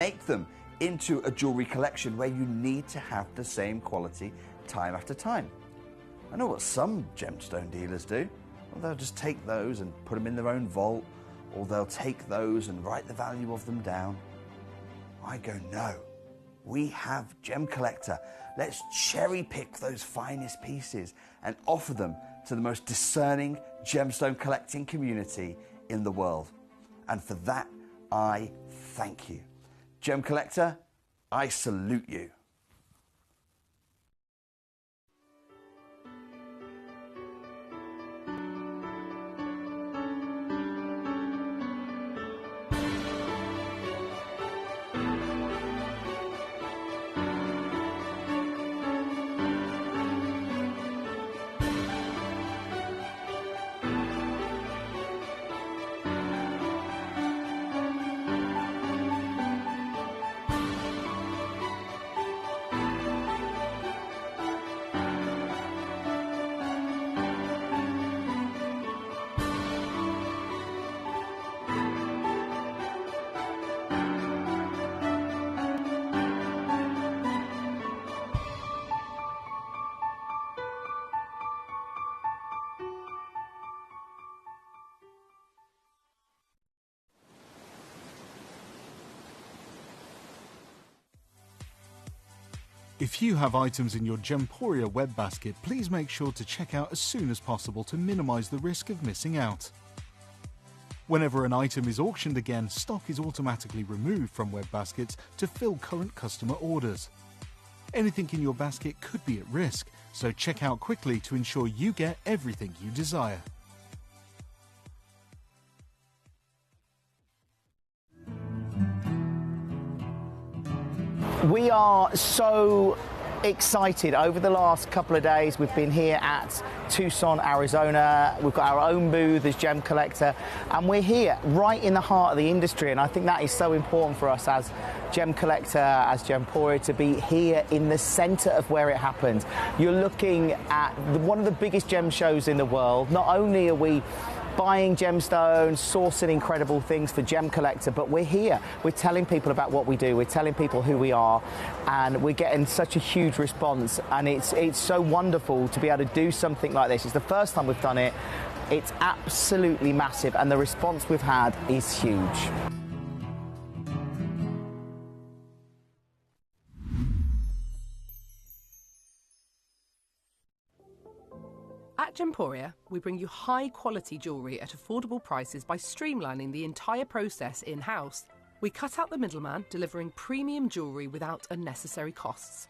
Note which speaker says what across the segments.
Speaker 1: make them into a jewelry collection where you need to have the same quality time after time. I know what some gemstone dealers do. Well, they'll just take those and put them in their own vault, or they'll take those and write the value of them down. I go, no, we have Gemcollector. Let's cherry pick those finest pieces and offer them to the most discerning gemstone collecting community in the world. And for that, I thank you. Gemcollector, I salute you.
Speaker 2: If you have items in your Gemporia web basket, please make sure to check out as soon as possible to minimize the risk of missing out. Whenever an item is auctioned again, stock is automatically removed from web baskets to fill current customer orders. Anything in your basket could be at risk, so check out quickly to ensure you get everything you desire.
Speaker 3: We are so excited. Over the last couple of days, we've been here at Tucson, Arizona. We've got our own booth as Gemcollector, and we're here right in the heart of the industry. And I think that is so important for us as Gemcollector, as Gemporia, to be here in the center of where it happened. You're looking at one of the biggest gem shows in the world. Not only are we buying gemstones, sourcing incredible things for Gemcollector, but we're here. We're telling people about what we do. We're telling people who we are, and we're getting such a huge response. And it's so wonderful to be able to do something like this. It's the first time we've done it. It's absolutely massive, and the response we've had is huge.
Speaker 4: At Gemporia, we bring you high-quality jewellery at affordable prices by streamlining the entire process in-house. We cut out the middleman, delivering premium jewellery without unnecessary costs.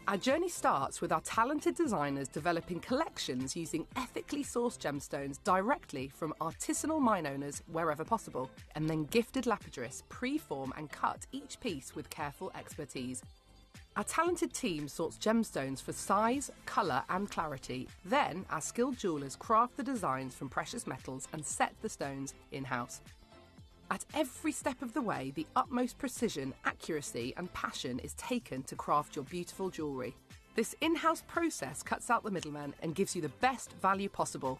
Speaker 4: Our journey starts with our talented designers developing collections using ethically sourced gemstones directly from artisanal mine owners wherever possible, and then gifted lapidarists pre-form and cut each piece with careful expertise. Our talented team sorts gemstones for size, colour and clarity. Then our skilled jewellers craft the designs from precious metals and set the stones in-house. At every step of the way, the utmost precision, accuracy and passion is taken to craft your beautiful jewellery. This in-house process cuts out the middleman and gives you the best value possible.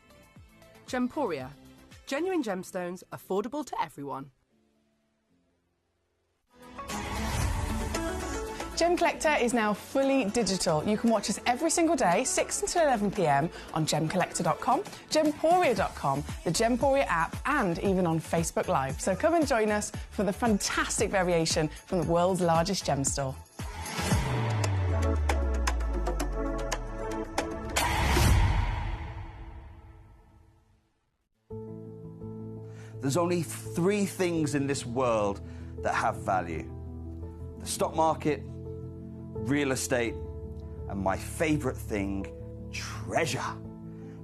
Speaker 4: Gemporia. Genuine gemstones, affordable to everyone.
Speaker 5: Gemcollector is now fully digital. You can watch us every single day, 6 until 11 p.m. on gemcollector.com, gemporia.com, the Gemporia app, and even on Facebook Live. So come and join us for the fantastic variation from the world's largest gem store.
Speaker 1: There's only 3 things in this world that have value: the stock market, real estate, and my favorite thing, treasure.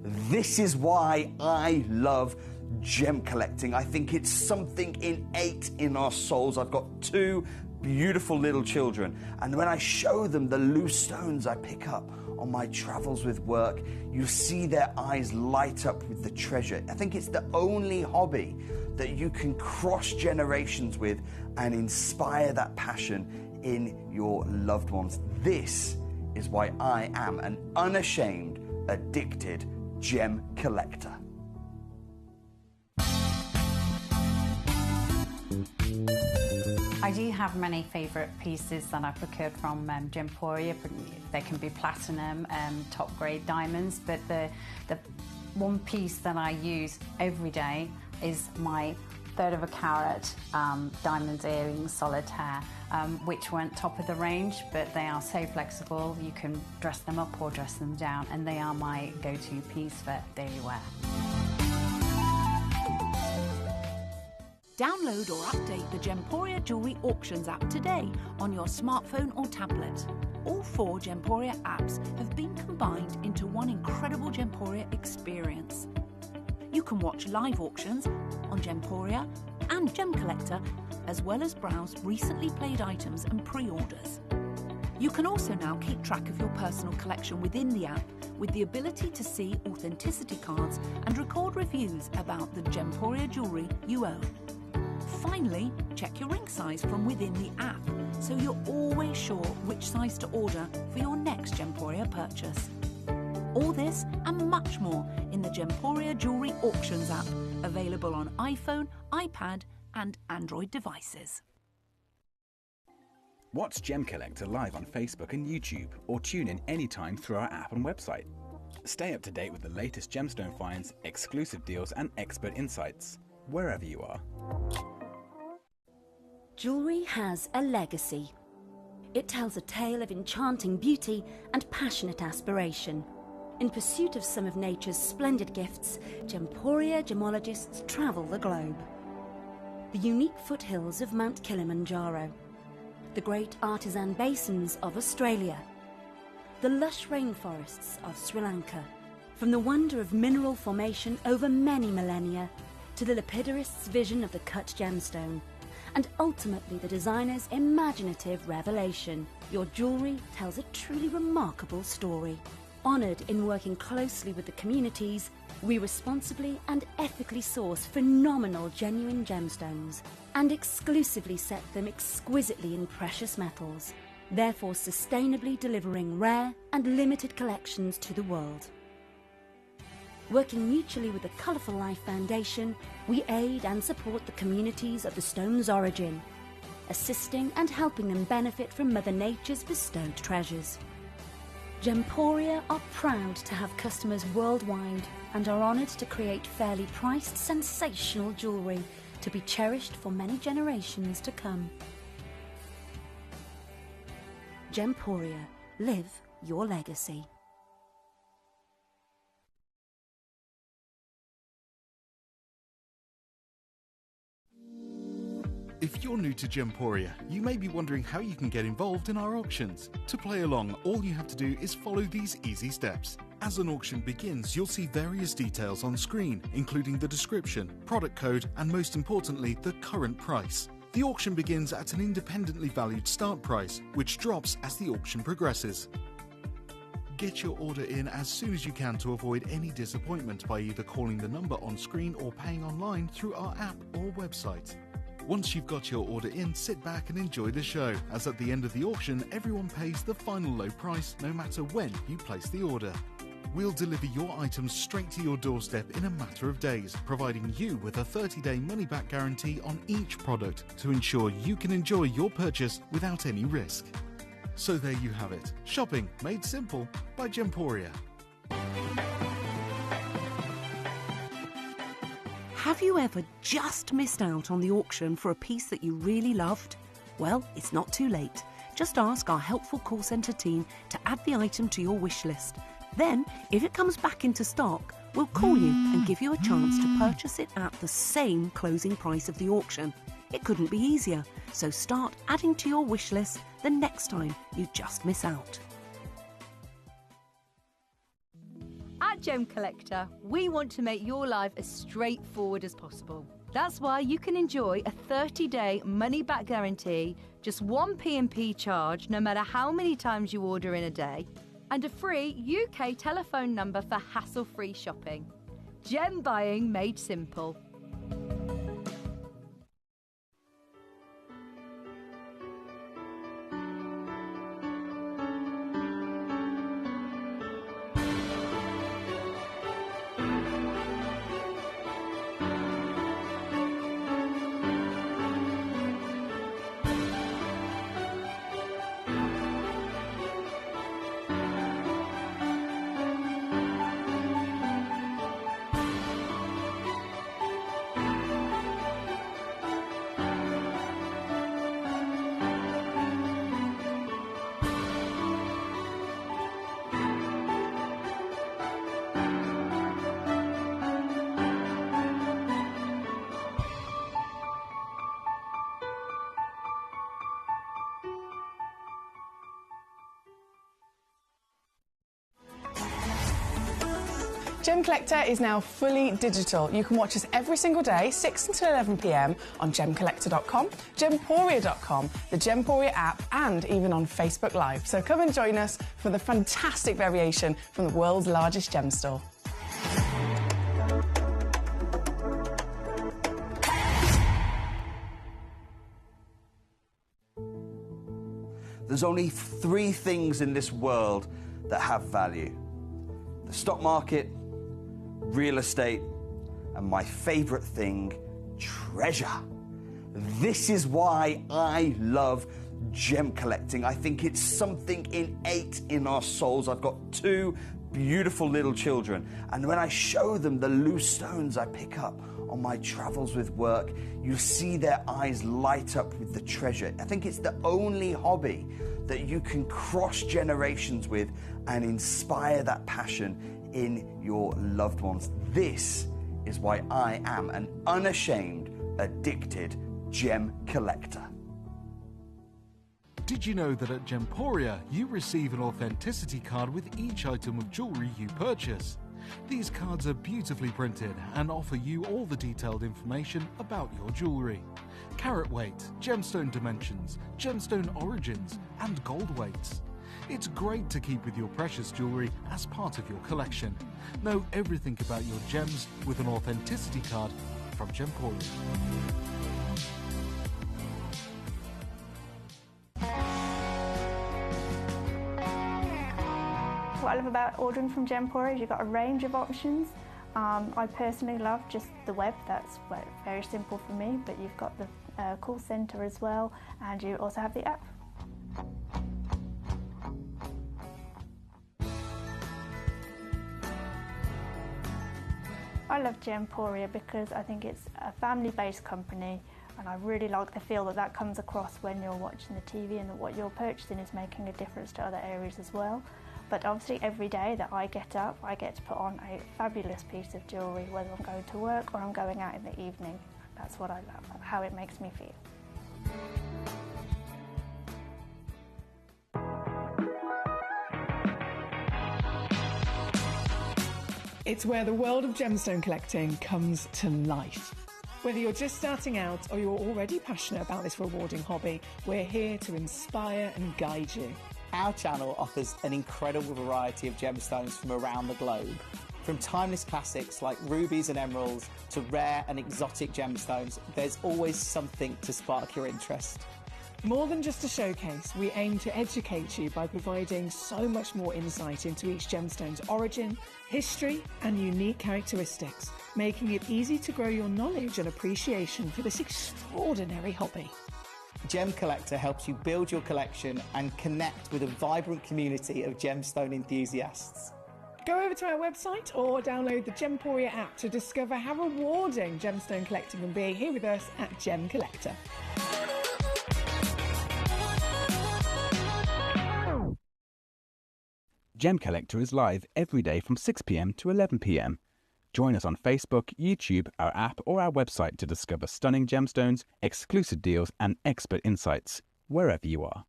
Speaker 1: This is why I love gem collecting. I think it's something innate in our souls. I've got 2 beautiful little children, and when I show them the loose stones I pick up on my travels with work, you see their eyes light up with the treasure. I think it's the only hobby that you can cross generations with and inspire that passion in your loved ones. This is why I am an unashamed, addicted gem collector.
Speaker 5: I
Speaker 6: I do have many favourite pieces that I've procured from Gemporia. They can be platinum, top grade diamonds, but the one piece that I use every day is my 1/3 of a carat diamond earrings solitaire, which weren't top of the range, but they are so flexible. You can dress them up or dress them down, and they are my go-to piece for daily wear.
Speaker 7: Download or update the Gemporia Jewellery Auctions app today on your smartphone or tablet. All 4 Gemporia apps have been combined into one incredible Gemporia experience. You can watch live auctions on Gemporia and Gemcollector, as well as browse recently played items and pre-orders. You can also now keep track of your personal collection within the app, with the ability to see authenticity cards and record reviews about the Gemporia jewellery you own. Finally, check your ring size from within the app, so you're always sure which size to order for your next Gemporia purchase. All this and much more in the Gemporia Jewellery Auctions app, available on iPhone, iPad and Android devices.
Speaker 8: Watch Gemcollector live on Facebook and YouTube, or tune in anytime through our app and website. Stay up to date with the latest gemstone finds, exclusive deals and expert insights, wherever you are.
Speaker 9: Jewellery has a legacy. It tells a tale of enchanting beauty and passionate aspiration. In pursuit of some of nature's splendid gifts, Gemporia gemologists travel the globe. The unique foothills of Mount Kilimanjaro, the great artisan basins of Australia, the lush rainforests of Sri Lanka. From the wonder of mineral formation over many millennia to the lapidarists' vision of the cut gemstone, and ultimately the designer's imaginative revelation, your jewellery tells a truly remarkable story. Honoured in working closely with the communities, we responsibly and ethically source phenomenal genuine gemstones and exclusively set them exquisitely in precious metals, therefore sustainably delivering rare and limited collections to the world. Working mutually with the Colourful Life Foundation, we aid and support the communities of the stone's origin, assisting and helping them benefit from Mother Nature's bestowed treasures. Gemporia are proud to have customers worldwide and are honoured to create fairly priced, sensational jewellery to be cherished for many generations to come. Gemporia, live your legacy.
Speaker 2: If you're new to Gemporia, you may be wondering how you can get involved in our auctions. To play along, all you have to do is follow these easy steps. As an auction begins, you'll see various details on screen, including the description, product code, and most importantly, the current price. The auction begins at an independently valued start price, which drops as the auction progresses. Get your order in as soon as you can to avoid any disappointment by either calling the number on screen or paying online through our app or website. Once you've got your order in, sit back and enjoy the show, as at the end of the auction, everyone pays the final low price no matter when you place the order. We'll deliver your items straight to your doorstep in a matter of days, providing you with a 30-day money-back guarantee on each product to ensure you can enjoy your purchase without any risk. So there you have it, shopping made simple by Gemporia.
Speaker 7: Have you ever just missed out on the auction for a piece that you really loved? Well, it's not too late. Just ask our helpful call centre team to add the item to your wish list. Then, if it comes back into stock, we'll call you and give you a chance to purchase it at the same closing price of the auction. It couldn't be easier, so start adding to your wish list the next time you just miss out.
Speaker 10: At Gemcollector, we want to make your life as straightforward as possible. That's why you can enjoy a 30-day money-back guarantee, just one P&P charge no matter how many times you order in a day, and a free UK telephone number for hassle-free shopping. Gem buying made simple.
Speaker 5: Gem Collector is now fully digital. You can watch us every single day, 6 until 11 p.m. on Gemcollector.com, Gemporia.com, the Gemporia app, and even on Facebook Live. So come and join us for the fantastic variation from the world's largest gem store.
Speaker 1: There's only three things in this world that have value: the stock market, real estate, and my favorite thing, treasure. This is why I love gem collecting. I think it's something innate in our souls. I've got two beautiful little children, and when I show them the loose stones I pick up on my travels with work, you see their eyes light up with the treasure. I think it's the only hobby that you can cross generations with and inspire that passion in your loved ones. This is why I am an unashamed, addicted gem collector.
Speaker 2: Did you know that at Gemporia you receive an authenticity card with each item of jewellery you purchase? These cards are beautifully printed and offer you all the detailed information about your jewellery. Carat weight, gemstone dimensions, gemstone origins, and gold weights. It's great to keep with your precious jewellery as part of your collection. Know everything about your gems with an authenticity card from Gemporia.
Speaker 11: What I love about ordering from Gemporia is you've got a range of options. I personally love just the web, that's very simple for me, but you've got the call centre as well, and you also have the app. I love Gemporia because I think it's a family-based company, and I really like the feel that comes across when you're watching the TV, and that what you're purchasing is making a difference to other areas as well. But obviously every day that I get up, I get to put on a fabulous piece of jewellery, whether I'm going to work or I'm going out in the evening. That's what I love, how it makes me feel.
Speaker 5: It's where the world of gemstone collecting comes to life. Whether you're just starting out or you're already passionate about this rewarding hobby, we're here to inspire and guide you.
Speaker 3: Our channel offers an incredible variety of gemstones from around the globe. From timeless classics like rubies and emeralds to rare and exotic gemstones, there's always something to spark your interest.
Speaker 5: More than just a showcase, we aim to educate you by providing so much more insight into each gemstone's origin, history, and unique characteristics, making it easy to grow your knowledge and appreciation for this extraordinary hobby.
Speaker 3: Gem Collector helps you build your collection and connect with a vibrant community of gemstone enthusiasts.
Speaker 5: Go over to our website or download the Gemporia app to discover how rewarding gemstone collecting can be here with us at Gem Collector.
Speaker 8: Gem Collector is live every day from 6 p.m. to 11 p.m. Join us on Facebook, YouTube, our app or our website to discover stunning gemstones, exclusive deals and expert insights, wherever you are.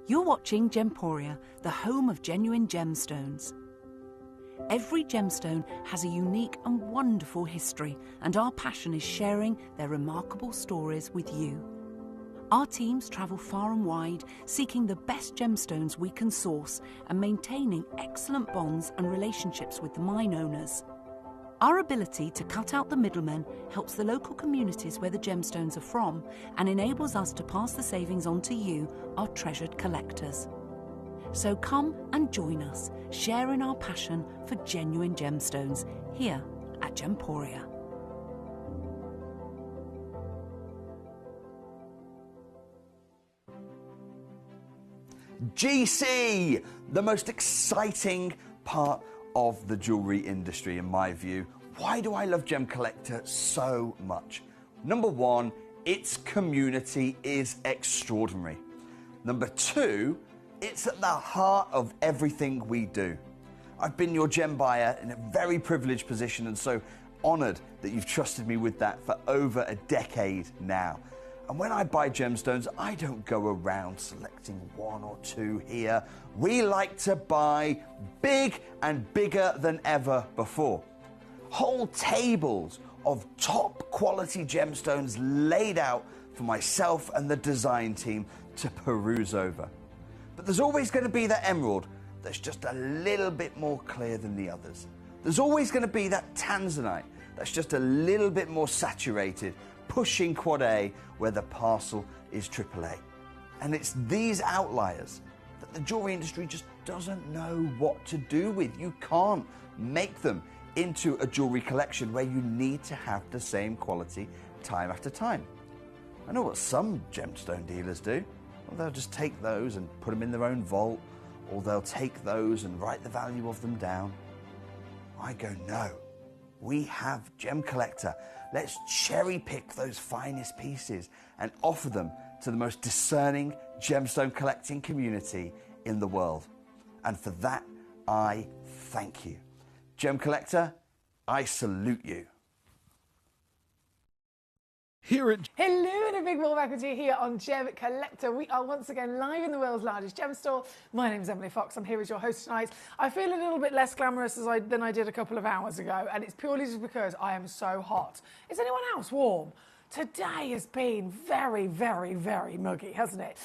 Speaker 7: You're watching Gemporia, the home of genuine gemstones. Every gemstone has a unique and wonderful history, and our passion is sharing their remarkable stories with you. Our teams travel far and wide, seeking the best gemstones we can source and maintaining excellent bonds and relationships with the mine owners. Our ability to cut out the middlemen helps the local communities where the gemstones are from and enables us to pass the savings on to you, our treasured collectors. So come and join us, sharing our passion for genuine gemstones here at Gemporia.
Speaker 1: GC, the most exciting part of the jewellery industry in my view. Why do I love Gem Collector so much? Number one, its community is extraordinary. Number two, it's at the heart of everything we do. I've been your gem buyer in a very privileged position and so honoured that you've trusted me with that for over a decade now. And when I buy gemstones, I don't go around selecting one or two here. We like to buy big and bigger than ever before. Whole tables of top quality gemstones laid out for myself and the design team to peruse over. But there's always going to be that emerald that's just a little bit more clear than the others. There's always going to be that tanzanite that's just a little bit more saturated, pushing quad A where the parcel is AAA. And it's these outliers that the jewelry industry just doesn't know what to do with. You can't make them into a jewelry collection where you need to have the same quality time after time. I know what some gemstone dealers do. Well, they'll just take those and put them in their own vault, or they'll take those and write the value of them down. I go, no, we have Gemcollector. Let's cherry pick those finest pieces and offer them to the most discerning gemstone collecting community in the world. And for that, I thank you. Gemcollector, I salute you.
Speaker 2: Here at
Speaker 5: Hello and a big warm welcome to you here on Gemcollector. We are once again live in the world's largest gem store. My name is Emily Fox. I'm here as your host tonight. I feel a little bit less glamorous than I did a couple of hours ago, and it's purely just because I am so hot. Is anyone else warm? Today has been very, very, very muggy, hasn't it?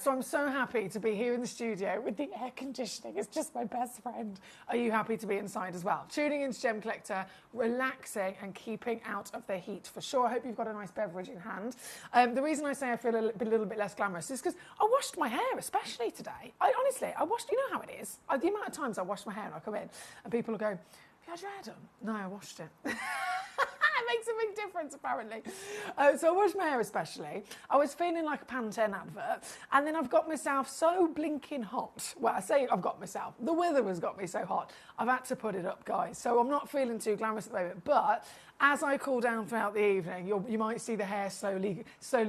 Speaker 5: So I'm so happy to be here in the studio with the air conditioning. It's just my best friend. Are you happy to be inside as well? Tuning into Gemcollector, relaxing and keeping out of the heat for sure. I hope you've got a nice beverage in hand. The reason I say I feel a little bit less glamorous is because I washed my hair, especially today. Honestly, I washed, you know how it is. The amount of times I wash my hair and I come in and people will go, have you had your hair done? No, I washed it. It makes a big difference, apparently. So I washed my hair especially. I was feeling like a Pantene advert, and then I've got myself so blinking hot. Well, I say I've got myself. The weather has got me so hot. I've had to put it up, guys. So I'm not feeling too glamorous at the moment, but as I cool down throughout the evening, you might see the hair slowly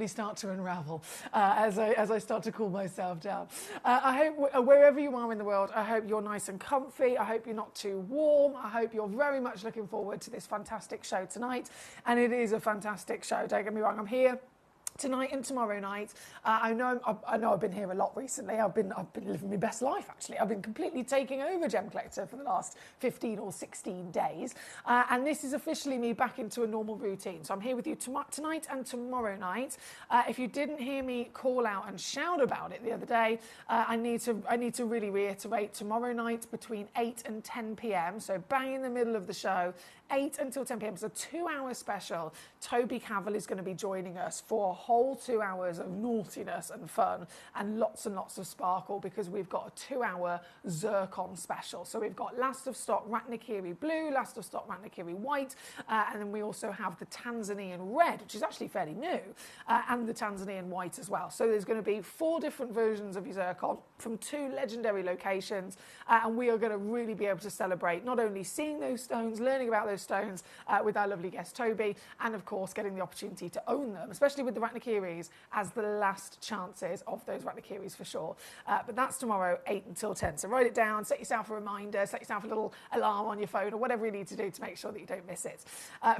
Speaker 5: start to unravel as I start to cool myself down. I hope wherever you are in the world, I hope you're nice and comfy. I hope you're not too warm. I hope you're very much looking forward to this fantastic show tonight. And it is a fantastic show, don't get me wrong. I'm here tonight and tomorrow night. I know I've been here a lot recently. I've been living my best life, actually. I've been completely taking over Gemcollector for the last 15 or 16 days. And this is officially me back into a normal routine. So I'm here with you tonight and tomorrow night. If you didn't hear me call out and shout about it the other day, I need to really reiterate tomorrow night between 8 and 10 p.m. So bang in the middle of the show, 8 until 10 p.m. It's a 2-hour special. Toby Cavell is going to be joining us for a whole 2 hours of naughtiness and fun and lots of sparkle, because we've got a 2-hour zircon special. So we've got last of stock Ratnakiri blue, last of stock Ratnakiri white, and then we also have the Tanzanian red, which is actually fairly new, and the Tanzanian white as well. So there's going to be 4 different versions of your zircon from 2 legendary locations, and we are going to really be able to celebrate not only seeing those stones, learning about those stones with our lovely guest Toby, and of course getting the opportunity to own them, especially with the Ratnakiris, as the last chances of those Ratnakiris for sure. But that's tomorrow, 8 until 10. So write it down, set yourself a reminder, set yourself a little alarm on your phone or whatever you need to do to make sure that you don't miss it.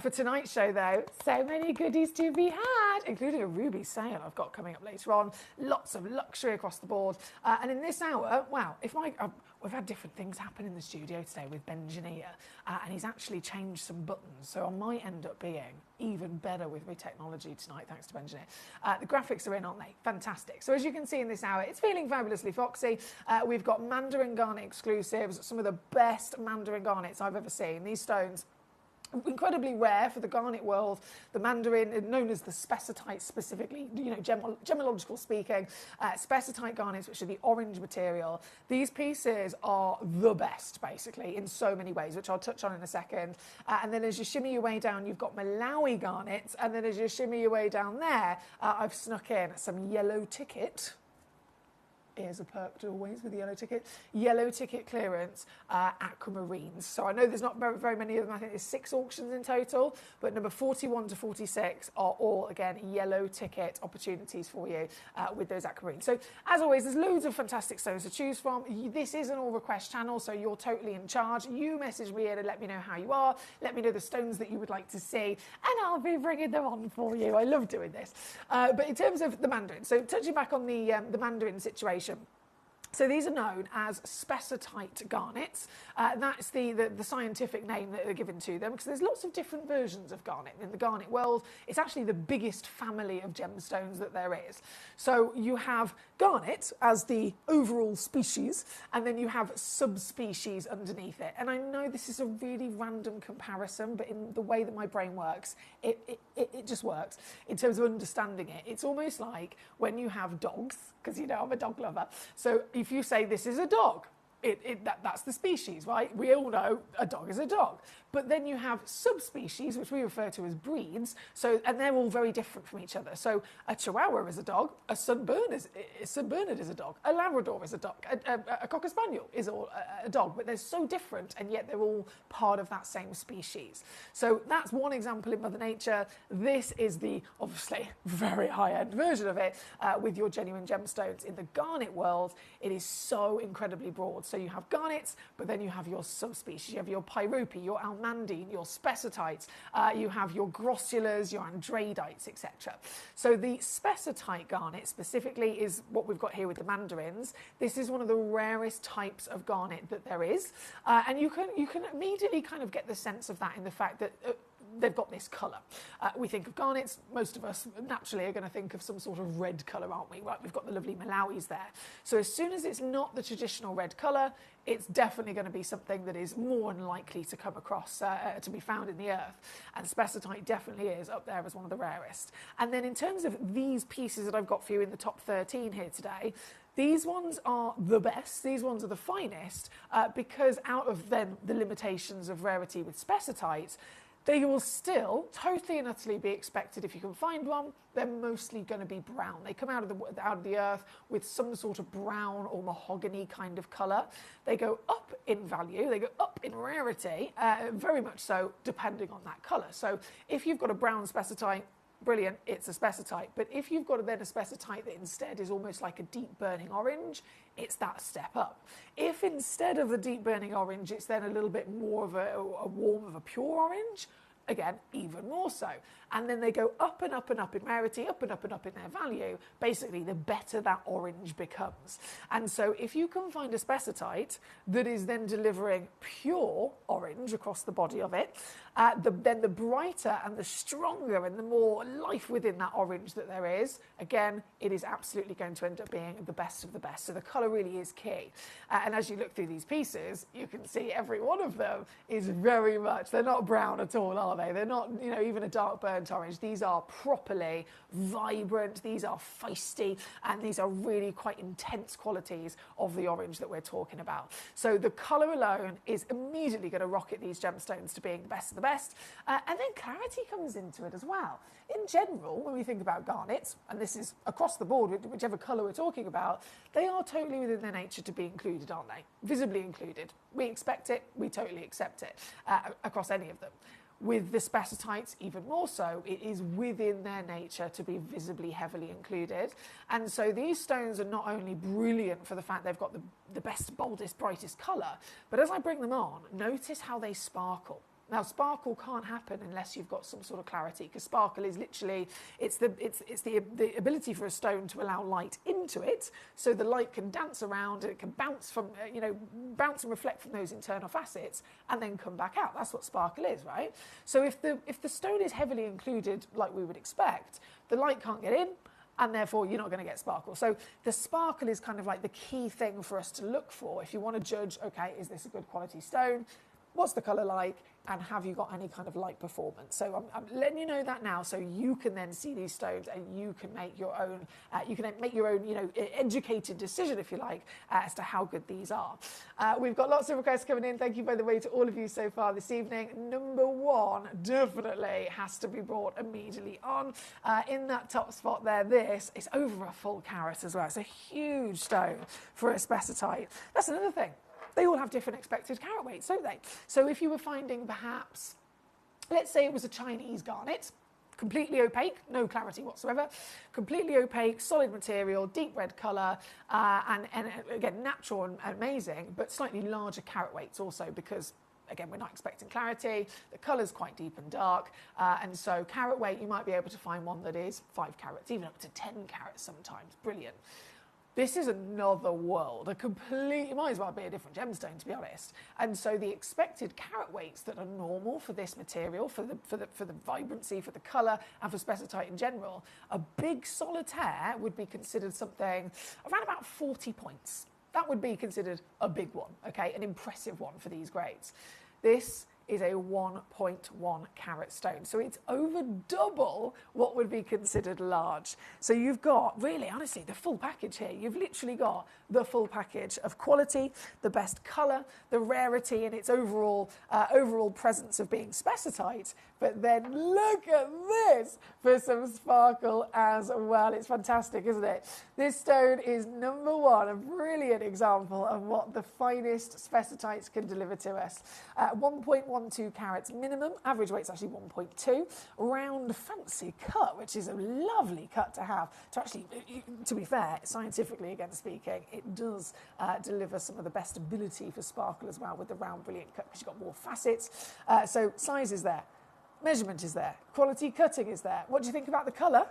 Speaker 5: For tonight's show though, so many goodies to be had, including a ruby sale I've got coming up later on. Lots of luxury across the board. And in this hour, wow, we've had different things happen in the studio today with Benjinia, and he's actually changed some buttons, so I might end up being even better with my technology tonight, thanks to Benjinia. The graphics are in, aren't they? Fantastic. So as you can see in this hour, it's feeling fabulously foxy. We've got Mandarin Garnet exclusives, some of the best Mandarin Garnets I've ever seen. These stones, incredibly rare for the garnet world. The Mandarin, known as the spessartite specifically, gemological speaking, spessartite garnets, which are the orange material. These pieces are the best, basically, in so many ways, which I'll touch on in a second. And then as you shimmy your way down, you've got Malawi garnets. And then as you shimmy your way down there, I've snuck in some yellow ticket. Ears are perked always with the yellow ticket. Yellow ticket clearance aquamarines. So I know there's not very many of them. I think there's 6 auctions in total, but number 41 to 46 are all, again, yellow ticket opportunities for you with those aquamarines. So as always, there's loads of fantastic stones to choose from. This is an all request channel, so you're totally in charge. You message me in and let me know how you are. Let me know the stones that you would like to see, and I'll be bringing them on for you. I love doing this. But in terms of the mandarin, so touching back on the mandarin situation, so these are known as spessartite garnets. That's the scientific name that they're given to them, because there's lots of different versions of garnet. In the garnet world, it's actually the biggest family of gemstones that there is. So you have garnet as the overall species, and then you have subspecies underneath it. And I know this is a really random comparison, but in the way that my brain works, it just works. In terms of understanding it, it's almost like when you have dogs, because you know I'm a dog lover. So if you say this is a dog, that's the species, right? We all know a dog is a dog. But then you have subspecies, which we refer to as breeds, and they're all very different from each other. So a Chihuahua is a dog, a St. Bernard is a dog, a Labrador is a dog, a Cocker Spaniel is a dog, but they're so different, and yet they're all part of that same species. So that's one example in Mother Nature. This is the, obviously, very high-end version of it with your genuine gemstones. In the garnet world, it is so incredibly broad. So you have garnets, but then you have your subspecies. You have your pyrope, your almandine, your spessartites, you have your grossulas, your andradeites, etc. So the spessartite garnet specifically is what we've got here with the mandarins. This is one of the rarest types of garnet that there is, and you can immediately kind of get the sense of that in the fact that they've got this colour. We think of garnets, most of us naturally are going to think of some sort of red colour, aren't we? Right, we've got the lovely Malawis there. So as soon as it's not the traditional red colour, it's definitely going to be something that is more than likely to come across, to be found in the earth. And spessartite definitely is up there as one of the rarest. And then in terms of these pieces that I've got for you in the top 13 here today, these ones are the best, these ones are the finest, because out of then the limitations of rarity with spessartites, they will still totally and utterly be expected if you can find one. They're mostly going to be brown. They come out of the earth with some sort of brown or mahogany kind of colour. They go up in value, they go up in rarity, very much so depending on that colour. So if you've got a brown spessartite, brilliant, it's a spessartite. But if you've got then a spessartite that instead is almost like a deep burning orange, it's that step up. If instead of the deep burning orange, it's then a little bit more of a warm of a pure orange, again, even more so. And then they go up and up and up in rarity, up and up and up in their value. Basically, the better that orange becomes. And so if you can find a spessartite that is then delivering pure orange across the body of it, then the brighter and the stronger and the more life within that orange that there is, again, it is absolutely going to end up being the best of the best. So the colour really is key. And as you look through these pieces, you can see every one of them is very much, they're not brown at all, are they? They're not, you know, even a dark burnt orange. These are properly vibrant, these are feisty, and these are really quite intense qualities of the orange that we're talking about. So the colour alone is immediately going to rocket these gemstones to being the best of the best. And then clarity comes into it as well. In general, when we think about garnets, and this is across the board, whichever colour we're talking about, they are totally within their nature to be included, aren't they? Visibly included. We expect it, we totally accept it across any of them. With the spessartites, even more so, it is within their nature to be visibly heavily included. And so these stones are not only brilliant for the fact they've got the best, boldest, brightest colour, but as I bring them on, notice how they sparkle. Now, sparkle can't happen unless you've got some sort of clarity, because sparkle is literally, it's the ability for a stone to allow light into it, so the light can dance around and it can bounce from, bounce and reflect from those internal facets and then come back out. That's what sparkle is, right? So if the stone is heavily included, like we would expect, the light can't get in, and therefore you're not going to get sparkle. So the sparkle is kind of like the key thing for us to look for if you want to judge, okay, is this a good quality stone?
Speaker 12: what's the colour like, and have you got any kind of light performance? So I'm letting you know that now, so you can then see these stones and you can make your own, educated decision, if you like, as to how good these are. We've got lots of requests coming in. Thank you, by the way, to all of you so far this evening. Number one definitely has to be brought immediately on. In that top spot there, this is over a full carat as well. It's a huge stone for a spessartite. That's another thing. They all have different expected carat weights, don't they? So if you were finding perhaps, let's say it was a Chinese garnet, completely opaque, no clarity whatsoever, completely opaque, solid material, deep red colour, and again, natural and amazing, but slightly larger carat weights also, because again, we're not expecting clarity, the colour's quite deep and dark, and so carat weight, you might be able to find one that is 5 carats, even up to 10 carats sometimes. Brilliant. This is another world, it might as well be a different gemstone, to be honest. And so the expected carat weights that are normal for this material, for the vibrancy, for the colour, and for spessartite in general, a big solitaire would be considered something around about 40 points. That would be considered a big one, okay, an impressive one for these grades. This is a 1.1 carat stone. So it's over double what would be considered large. So you've got, really, honestly, the full package here. You've literally got the full package of quality, the best colour, the rarity and its overall presence of being spessartite. But then look at this for some sparkle as well. It's fantastic, isn't it? This stone is number one, a brilliant example of what the finest spessartites can deliver to us. 1.12 carats minimum, average weight's actually 1.2. Round fancy cut, which is a lovely cut to have. To actually, to be fair, scientifically again speaking, it does deliver some of the best ability for sparkle as well with the round brilliant cut, because you've got more facets. So size is there. Measurement is there. Quality cutting is there. What do you think about the colour?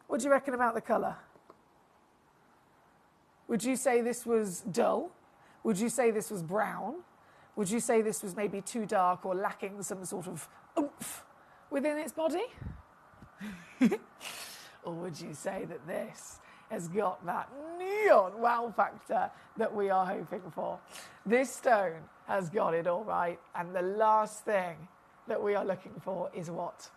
Speaker 12: What do you reckon about the colour? Would you say this was dull? Would you say this was brown? Would you say this was maybe too dark or lacking some sort of oomph within its body? Or would you say that this has got that neon wow factor that we are hoping for? This stone has got it all right, and the last thing that we are looking for is what?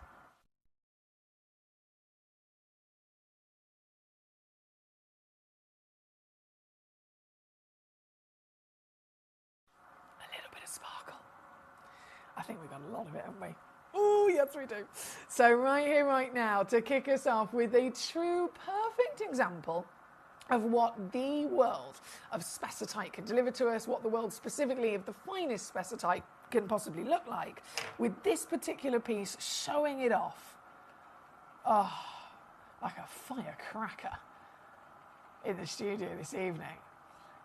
Speaker 12: A little bit of sparkle. I think we've got a lot of it, haven't we? Oh, yes, we do. So right here, right now, to kick us off with a true perfect example of what the world of spessartite can deliver to us, what the world specifically of the finest spessartite can possibly look like, with this particular piece showing it off, like a firecracker in the studio this evening.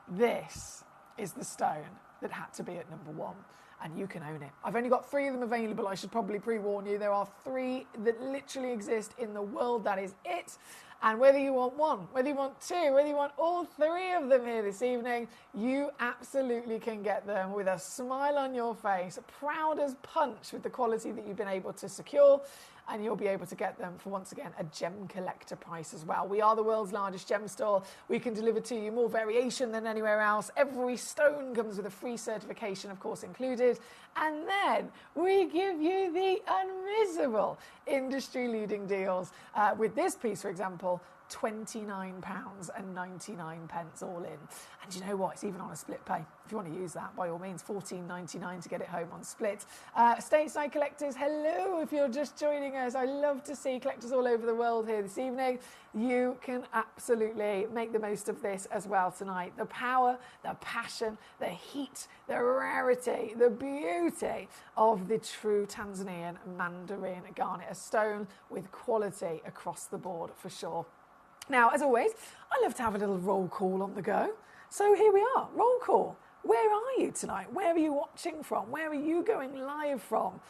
Speaker 12: This is the stone that had to be at number one, and you can own it. I've only got 3 of them available. I should probably pre-warn you. There are 3 that literally exist in the world. That is it. And whether you want 1, whether you want 2, whether you want all 3 of them here this evening, you absolutely can get them with a smile on your face, proud as punch with the quality that you've been able to secure. And you'll be able to get them for, once again, a Gemcollector price as well. We are the world's largest gem store. We can deliver to you more variation than anywhere else. Every stone comes with a free certification, of course, included. And then we give you the unmissable industry-leading deals. With this piece, for example, £29.99 all in. And you know what? It's even on a split pay. If you want to use that, by all means, £14.99 to get it home on split. Stateside collectors, hello. If you're just joining us, I love to see collectors all over the world here this evening. You can absolutely make the most of this as well tonight. The power, the passion, the heat, the rarity, the beauty of the true Tanzanian mandarin garnet, a stone with quality across the board for sure. Now, as always, I love to have a little roll call on the go. So here we are, roll call. Where are you tonight? Where are you watching from? Where are you going live from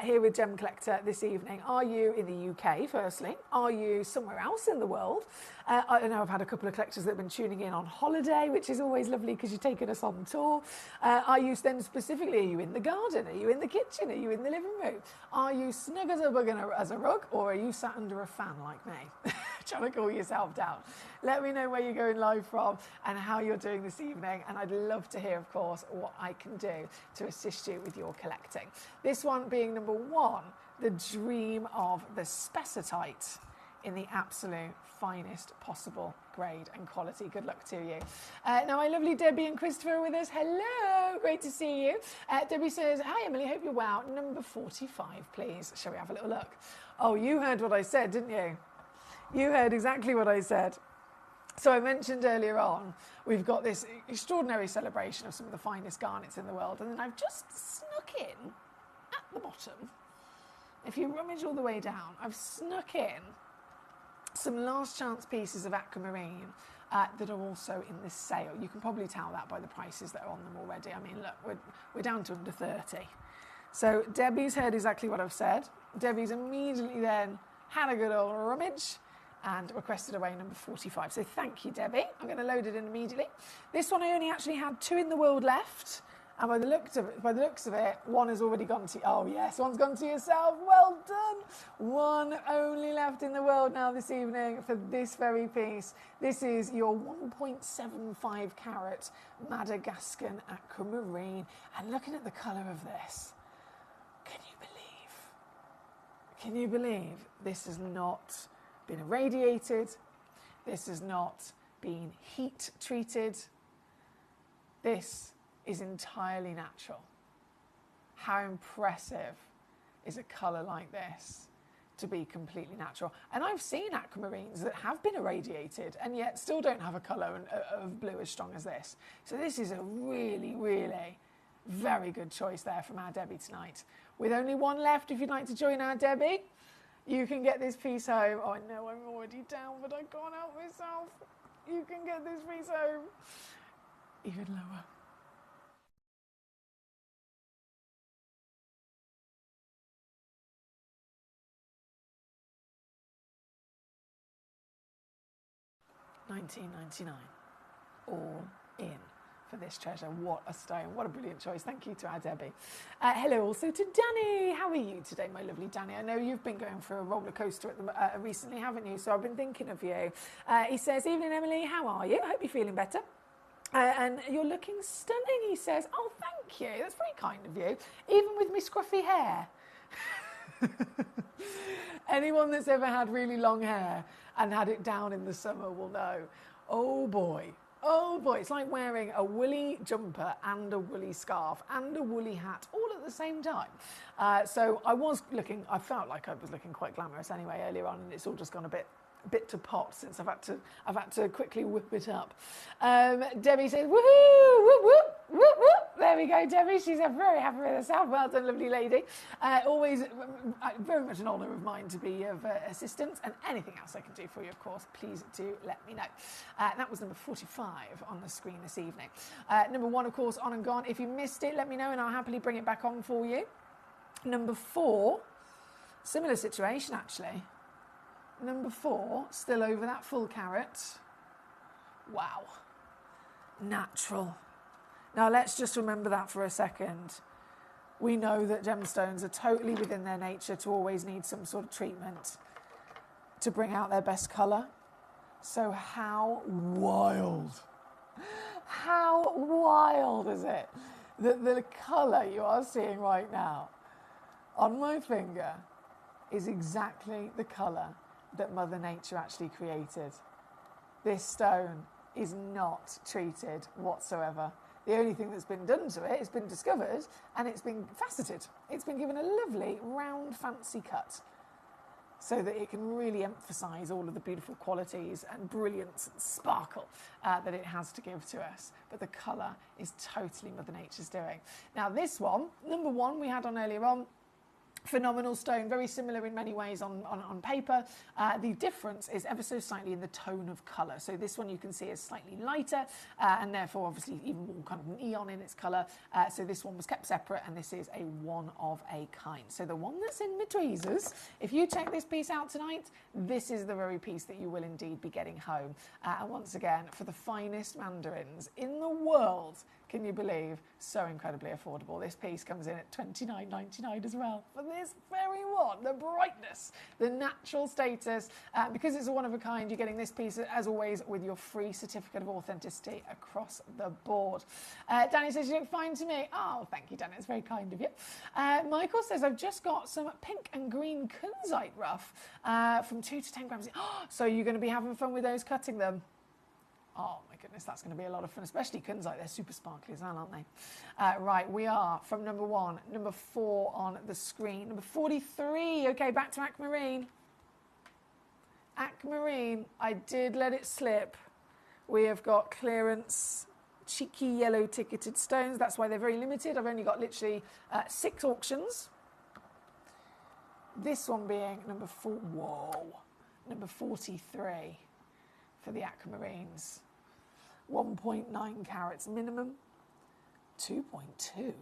Speaker 12: here with Gemcollector this evening? Are you in the UK, firstly? Are you somewhere else in the world? I know I've had a couple of collectors that have been tuning in on holiday, which is always lovely because you're taking us on tour. Are you then specifically, are you in the garden? Are you in the kitchen? Are you in the living room? Are you snug as a bug as a rug, or are you sat under a fan like me? trying to cool yourself down. Let me know where you're going live from and how you're doing this evening. And I'd love to hear, of course, what I can do to assist you with your collecting. This one being number 1, the dream of the spessartite in the absolute finest possible grade and quality. Good luck to you. Now, my lovely Debbie and Christopher are with us. Hello, great to see you. Debbie says, hi, Emily, hope you're well. Number 45, please. Shall we have a little look? Oh, you heard what I said, didn't you? You heard exactly what I said. So I mentioned earlier on, we've got this extraordinary celebration of some of the finest garnets in the world, and then I've just snuck in at the bottom. If you rummage all the way down, I've snuck in some last chance pieces of aquamarine that are also in this sale. You can probably tell that by the prices that are on them already. I mean, look, we're down to under 30. So Debbie's heard exactly what I've said. Debbie's immediately then had a good old rummage and requested away number 45. So thank you, Debbie. I'm going to load it in immediately. This one I only actually had 2 in the world left. And by the looks of it, one has already gone to, oh yes, one's gone to yourself. Well done. One only left in the world now this evening for this very piece. This is your 1.75 carat Madagascan aquamarine. And looking at the colour of this, can you believe this has not been irradiated? This has not been heat treated. This is entirely natural. How impressive is a colour like this to be completely natural? And I've seen aquamarines that have been irradiated and yet still don't have a colour of blue as strong as this. So this is a really, really very good choice there from our Debbie tonight. With only one left, if you'd like to join our Debbie, you can get this piece home. Oh, I know I'm already down, but I can't help myself. You can get this piece home even lower. $19.99, all in for this treasure. What a stone, what a brilliant choice. Thank you to our Debbie. Hello also to Danny. How are you today, my lovely Danny? I know you've been going for a roller coaster recently, haven't you? So I've been thinking of you. He says, evening Emily, how are you? I hope you're feeling better. And you're looking stunning, he says. Oh, thank you. That's very kind of you. Even with my scruffy hair. Anyone that's ever had really long hair and had it down in the summer will know. Oh boy, it's like wearing a woolly jumper and a woolly scarf and a woolly hat all at the same time. So I felt like I was looking quite glamorous anyway earlier on, and it's all just gone a bit to pot since I've had to quickly whip it up. Debbie says, woohoo, whoop, whoop, whoop, whoop. There we go, Debbie. She's very happy with herself. Well done, lovely lady. Always very much an honour of mine to be of assistance, and anything else I can do for you, of course, please do let me know. That was number 45 on the screen this evening. Number 1, of course, on and gone. If you missed it, let me know and I'll happily bring it back on for you. Number 4, similar situation actually. Number 4, still over that full carat. Wow. Natural. Now let's just remember that for a second. We know that gemstones are totally within their nature to always need some sort of treatment to bring out their best colour. So how wild is it that the colour you are seeing right now on my finger is exactly the colour that Mother Nature actually created. This stone is not treated whatsoever. The only thing that's been done to it has been discovered and it's been faceted. It's been given a lovely, round, fancy cut so that it can really emphasise all of the beautiful qualities and brilliance and sparkle that it has to give to us. But the colour is totally Mother Nature's doing. Now this one, number 1 we had on earlier on, phenomenal stone, very similar in many ways on paper. The difference is ever so slightly in the tone of colour. So this one you can see is slightly lighter and therefore obviously even more kind of neon in its colour. So this one was kept separate and this is a one of a kind. So the one that's in my tweezers, if you check this piece out tonight, this is the very piece that you will indeed be getting home. And once again, for the finest mandarins in the world, Can you believe? So incredibly affordable. This piece comes in at $29.99 as well. For this very one, the brightness, the natural status. Because it's a one of a kind, you're getting this piece, as always, with your free certificate of authenticity across the board. Danny says, you look fine to me. Oh, thank you, Danny. It's very kind of you. Michael says, I've just got some pink and green kunzite rough from 2 to 10 grams. So you're going to be having fun with those, cutting them? Oh my goodness, that's going to be a lot of fun, especially kunzite. They're super sparkly as well, aren't they? Right, we are from number 1, number 4 on the screen. Number 43, okay, back to aquamarine. Aquamarine, I did let it slip. We have got clearance, cheeky yellow ticketed stones. That's why they're very limited. I've only got literally 6 auctions. This one being number 4, whoa, number 43 for the aquamarines. 1.9 carats minimum. 2.2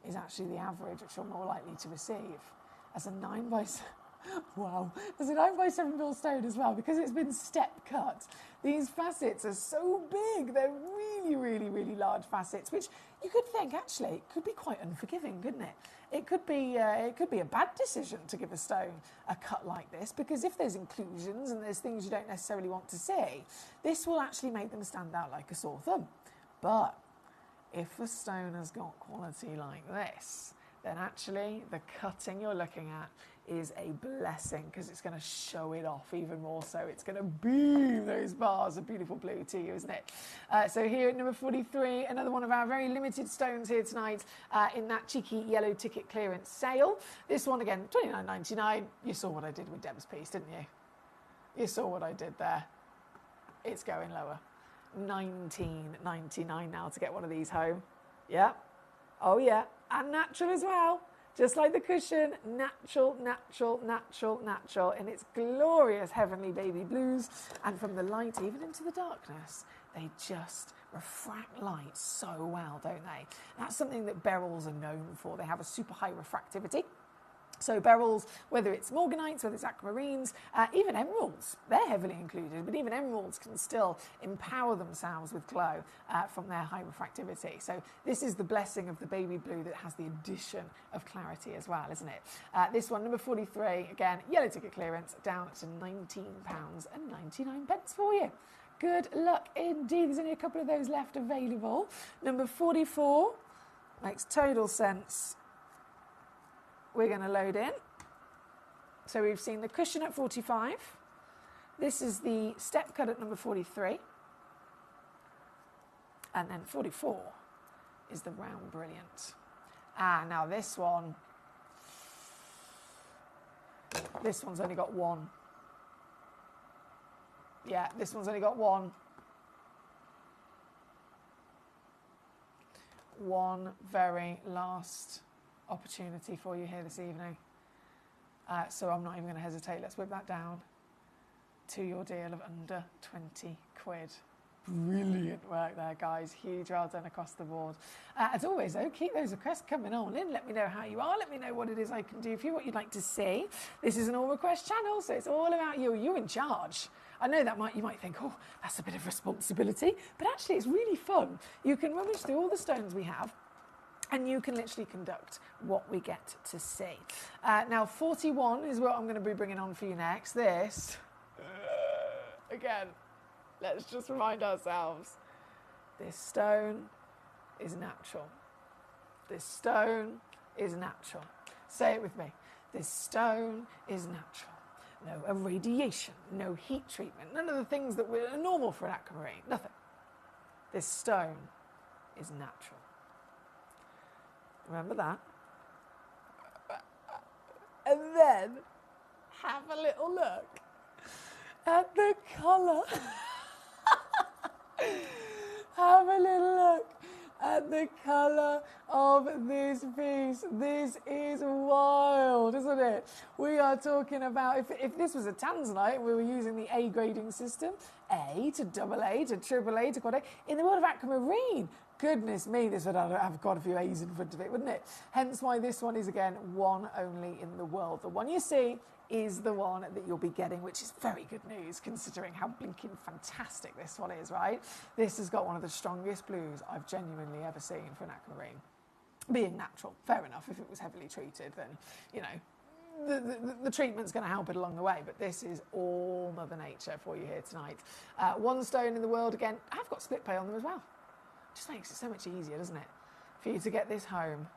Speaker 12: is actually the average, which you're more likely to receive. As a 9 by 7, wow, as a 9 by 7 mil stone as well, because it's been step cut. These facets are so big. They're really, really, really large facets, which you could think actually could be quite unforgiving, couldn't it? It could be a bad decision to give a stone a cut like this, because if there's inclusions and there's things you don't necessarily want to see, this will actually make them stand out like a sore thumb. But if a stone has got quality like this, then actually the cutting you're looking at is a blessing, because it's going to show it off even more so. It's going to beam those bars of beautiful blue to you, isn't it? So here at number 43, another one of our very limited stones here tonight in that cheeky yellow ticket clearance sale. This one again, $29.99. You saw what I did with Deb's piece, didn't you? You saw what I did there. It's going lower. $19.99 now to get one of these home. Yeah. Oh yeah. And natural as well. Just like the cushion, natural, natural, natural, natural, in its glorious heavenly baby blues. And from the light even into the darkness, they just refract light so well, don't they? That's something that beryls are known for. They have a super high refractivity. So beryls, whether it's morganites, whether it's aquamarines, even emeralds, they're heavily included, but even emeralds can still empower themselves with glow from their high refractivity. So this is the blessing of the baby blue that has the addition of clarity as well, isn't it? This one, number 43, again, yellow ticket clearance, down to £19.99 for you. Good luck indeed. There's only a couple of those left available. Number 44 makes total sense. We're going to load in. So we've seen the cushion at 45. This is the step cut at number 43. And then 44 is the round brilliant. Now this one's only got one. Yeah, this one's only got one. One very last opportunity for you here this evening. So I'm not even going to hesitate. Let's whip that down to your deal of under 20 quid. Brilliant work there, guys. Huge well done across the board. As always, though, keep those requests coming on in. Let me know how you are. Let me know what it is I can do for you, what you'd like to see. This is an all request channel, so it's all about you. You're in charge. I know that you might think, oh, that's a bit of responsibility, but actually it's really fun. You can rummage through all the stones we have, and you can literally conduct what we get to see. Now, 41 is what I'm going to be bringing on for you next. This, again, let's just remind ourselves, this stone is natural. This stone is natural. Say it with me. This stone is natural. No irradiation, no heat treatment, none of the things that are normal for an aquamarine, nothing. This stone is natural. Remember that. And then have a little look at the colour. Have a little look at the colour of this piece. This is wild, isn't it? We are talking about, if this was a tanzanite, we were using the A grading system, A to AA to AAA to quad A. In the world of aquamarine, goodness me, this would have got a few A's in front of it, wouldn't it? Hence why this one is, again, one only in the world. The one you see is the one that you'll be getting, which is very good news considering how blinking fantastic this one is, right? This has got one of the strongest blues I've genuinely ever seen for an aquamarine. Being natural, fair enough. If it was heavily treated, then, you know, the treatment's going to help it along the way, but this is all Mother Nature for you here tonight. One stone in the world, again, I've got split pay on them as well. Just makes it so much easier, doesn't it, for you to get this home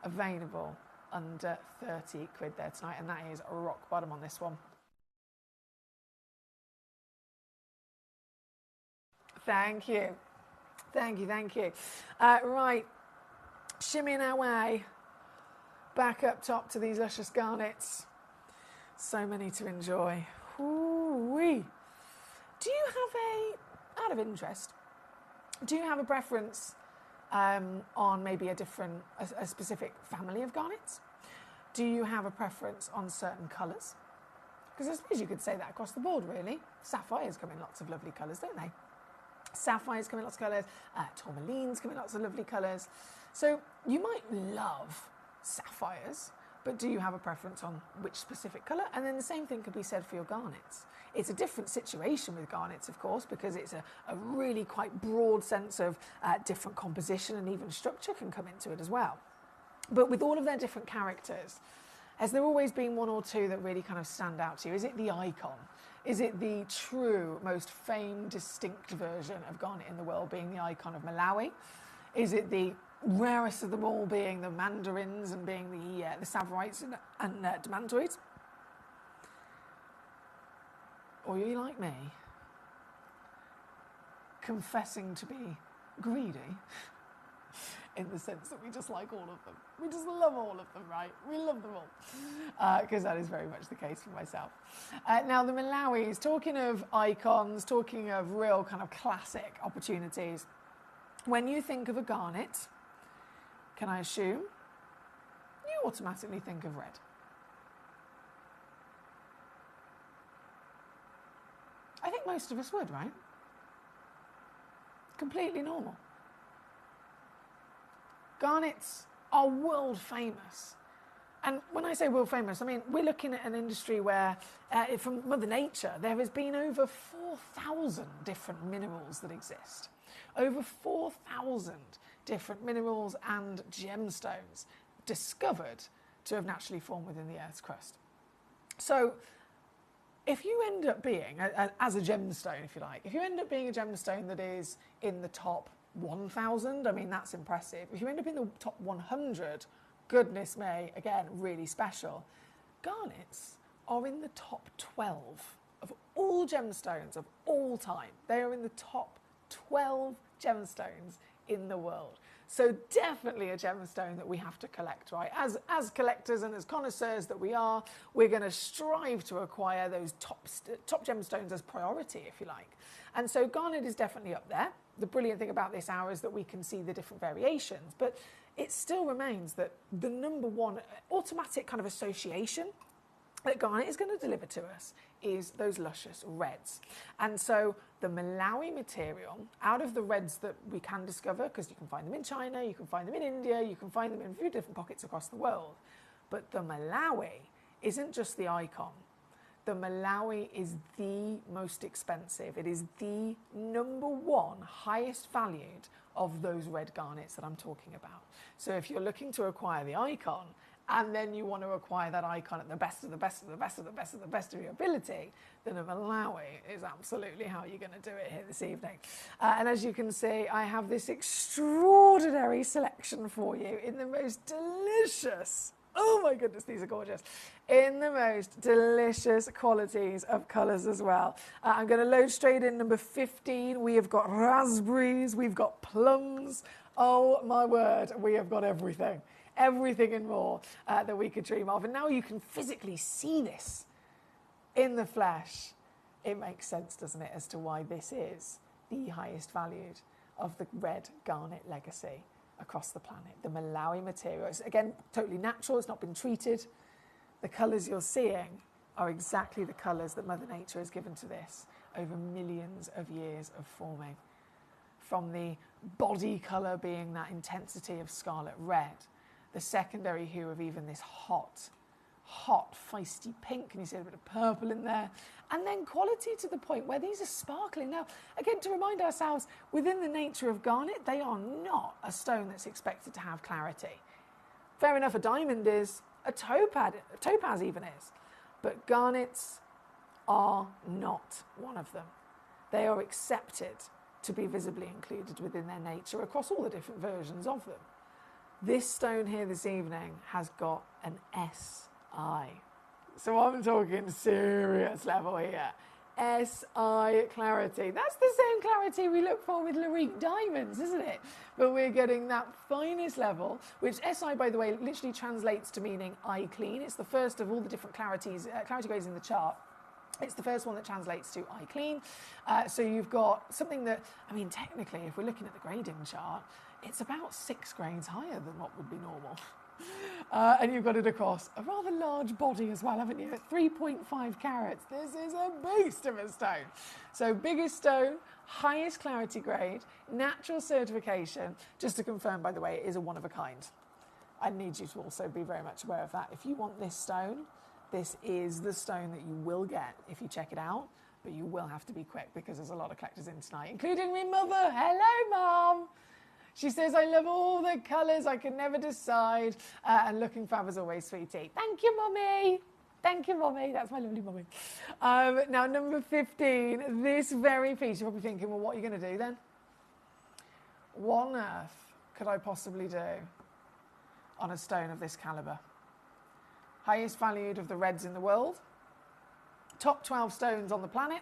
Speaker 12: available under 30 quid there tonight, and that is rock bottom on this one. Thank you. Thank you, thank you. Right, shimmying our way back up top to these luscious garnets. So many to enjoy. Ooh-wee. Do you have out of interest, do you have a preference on maybe a specific family of garnets? Do you have a preference on certain colours? Because I suppose you could say that across the board, really. Sapphires come in lots of lovely colours, don't they? Sapphires come in lots of colours. Tourmalines come in lots of lovely colours. So you might love sapphires, but do you have a preference on which specific colour? And then the same thing could be said for your garnets. It's a different situation with garnets, of course, because it's a really quite broad sense of different composition, and even structure can come into it as well. But with all of their different characters, has there always been one or two that really kind of stand out to you? Is it the icon? Is it the true, most famed, distinct version of garnet in the world being the icon of Malawi? Is it the rarest of them all being the mandarins and being the savorites and demantoids? Or are you like me, confessing to be greedy in the sense that we just like all of them? We just love all of them, right? We love them all. Because that is very much the case for myself. Now, the Malawis, talking of icons, talking of real kind of classic opportunities, when you think of a garnet, can I assume you automatically think of red? I think most of us would, right? Completely normal. Garnets are world famous. And when I say world famous, I mean, we're looking at an industry where, from Mother Nature, there has been over 4,000 different minerals that exist. Over 4,000 different minerals and gemstones discovered to have naturally formed within the Earth's crust. So, if you end up being, as a gemstone, if you like, if you end up being a gemstone that is in the top 1,000, I mean, that's impressive. If you end up in the top 100, goodness me, again, really special. Garnets are in the top 12 of all gemstones of all time. They are in the top 12 gemstones in the world. So definitely a gemstone that we have to collect, right? As collectors and as connoisseurs that we are, we're going to strive to acquire those top gemstones as priority, if you like. And so garnet is definitely up there. The brilliant thing about this hour is that we can see the different variations, but it still remains that the number one automatic kind of association that garnet is going to deliver to us is those luscious reds. And so the Malawi material, out of the reds that we can discover, because you can find them in China, you can find them in India, you can find them in a few different pockets across the world, but the Malawi isn't just the icon. The Malawi is the most expensive. It is the number one highest valued of those red garnets that I'm talking about. So if you're looking to acquire the icon, and then you want to acquire that icon at the best of the best of the best of the best of the best of your ability, then a Malawi is absolutely how you're going to do it here this evening. And as you can see, I have this extraordinary selection for you in the most delicious, oh my goodness, these are gorgeous, in the most delicious qualities of colours as well. I'm going to load straight in number 15. We have got raspberries, we've got plums. Oh my word, we have got everything. Everything and more that we could dream of. And now you can physically see this in the flesh. It makes sense, doesn't it, as to why this is the highest valued of the red garnet legacy across the planet. The Malawi material. It's, again, totally natural. It's not been treated. The colours you're seeing are exactly the colours that Mother Nature has given to this over millions of years of forming. From the body colour being that intensity of scarlet red, the secondary hue of even this hot hot, feisty pink, and you see a bit of purple in there. And then quality to the point where these are sparkling. Now, again, to remind ourselves, within the nature of garnet, they are not a stone that's expected to have clarity. Fair enough, a diamond is, a topaz even is, but garnets are not one of them. They are accepted to be visibly included within their nature across all the different versions of them. This stone here this evening has got an SI. So I'm talking serious level here. SI clarity. That's the same clarity we look for with Larique diamonds, isn't it? But we're getting that finest level, which SI, by the way, literally translates to meaning eye clean. It's the first of all the different clarity grades in the chart. It's the first one that translates to eye clean. So you've got something that, I mean, technically, if we're looking at the grading chart, it's about 6 grades higher than what would be normal. And you've got it across a rather large body as well, haven't you? At 3.5 carats. This is a beast of a stone. So biggest stone, highest clarity grade, natural certification. Just to confirm, by the way, it is a one of a kind. I need you to also be very much aware of that. If you want this stone, this is the stone that you will get if you check it out, but you will have to be quick because there's a lot of collectors in tonight, including me mother. Hello, Mum. She says, I love all the colours, I can never decide. And looking fab as always, sweetie. Thank you, Mummy. Thank you, Mummy. That's my lovely Mummy. Now, number 15, this very piece. You're probably thinking, well, what are you going to do then? What on earth could I possibly do on a stone of this calibre? Highest valued of the reds in the world. Top 12 stones on the planet.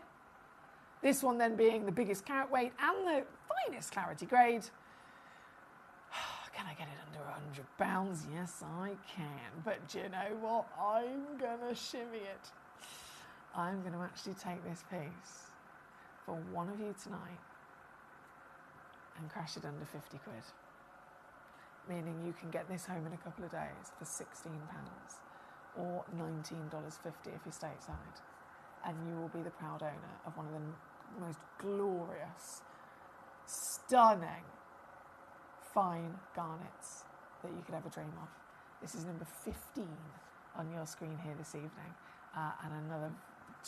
Speaker 12: This one then being the biggest carat weight and the finest clarity grade. Can I get it under 100 pounds? Yes, I can. But do you know what? I'm going to shimmy it. I'm going to actually take this piece for one of you tonight and crash it under 50 quid. Meaning you can get this home in a couple of days for £16 or $19.50 if you're stateside. And you will be the proud owner of one of the most glorious, stunning, fine garnets that you could ever dream of. This is number 15 on your screen here this evening, and another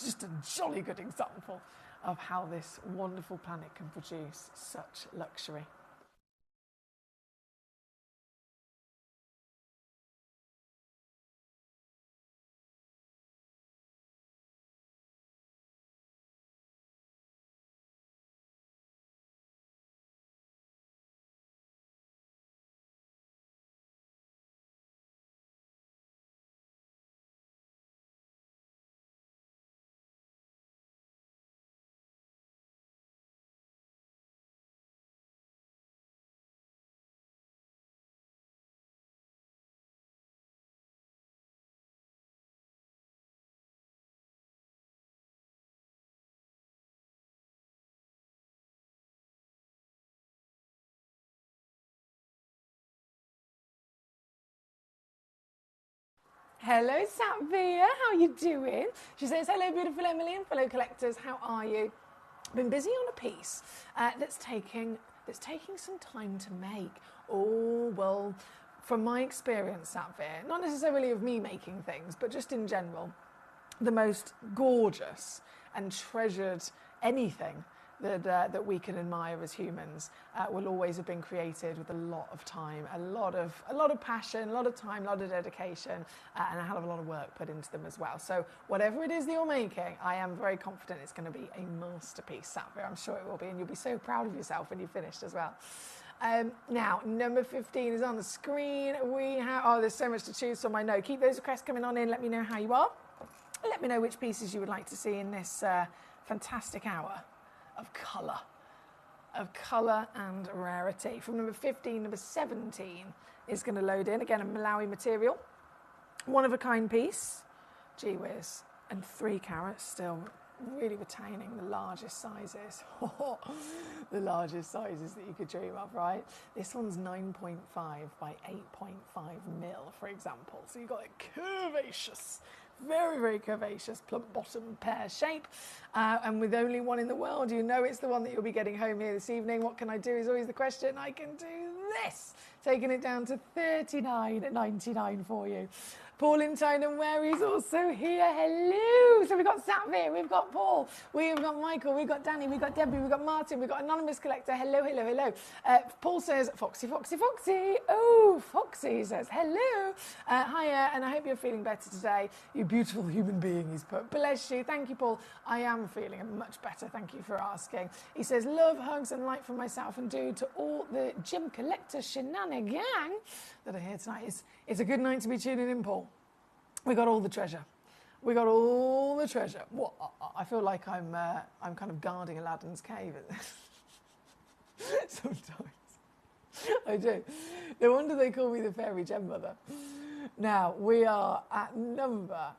Speaker 12: just a jolly good example of how this wonderful planet can produce such luxury. Hello, Satvia. How you doing? She says, hello, beautiful Emily and fellow collectors. How are you? Been busy on a piece that's taking some time to make. Oh, well, from my experience, Satvia, not necessarily of me making things, but just in general, the most gorgeous and treasured anything that we can admire as humans will always have been created with a lot of time, a lot of passion, a lot of time, a lot of dedication, and a hell of a lot of work put into them as well. So whatever it is that you're making, I am very confident it's going to be a masterpiece, Satvia. I'm sure it will be, and you'll be so proud of yourself when you've finished as well. Now, number 15 is on the screen. We have, there's so much to choose from, I know. Keep those requests coming on in. Let me know how you are. Let me know which pieces you would like to see in this fantastic hour of colour and rarity. From number 15, number 17 is going to load in. Again, a Malawi material. One of a kind piece. Gee whiz. And 3 carats, still really retaining the largest sizes. The largest sizes that you could dream of, right? This one's 9.5 by 8.5 mil, for example. So you've got a curvaceous, very, very curvaceous plump bottom pear shape, and with only one in the world, you know it's the one that you'll be getting home here this evening. What can I do is always the question. I can do this, taking it down to $39.99 for you. Paul in China, where he's also here. Hello. So we've got Satvir, we've got Paul, we've got Michael, we've got Danny, we've got Debbie, we've got Martin, we've got Anonymous Collector. Hello, hello, hello. Paul says, Foxy, Foxy, Foxy. Oh, Foxy says, hello. Hiya, and I hope you're feeling better today. You beautiful human being, he's put. Bless you. Thank you, Paul. I am feeling much better. Thank you for asking. He says, love, hugs, and light from myself and dude to all the Gemcollector shenanigan gang that are here tonight. It's a good night to be tuning in, Paul. We got all the treasure. We got all the treasure. What? I feel like I'm kind of guarding Aladdin's cave. Sometimes I do. No wonder they call me the fairy gem mother. Now we are at number.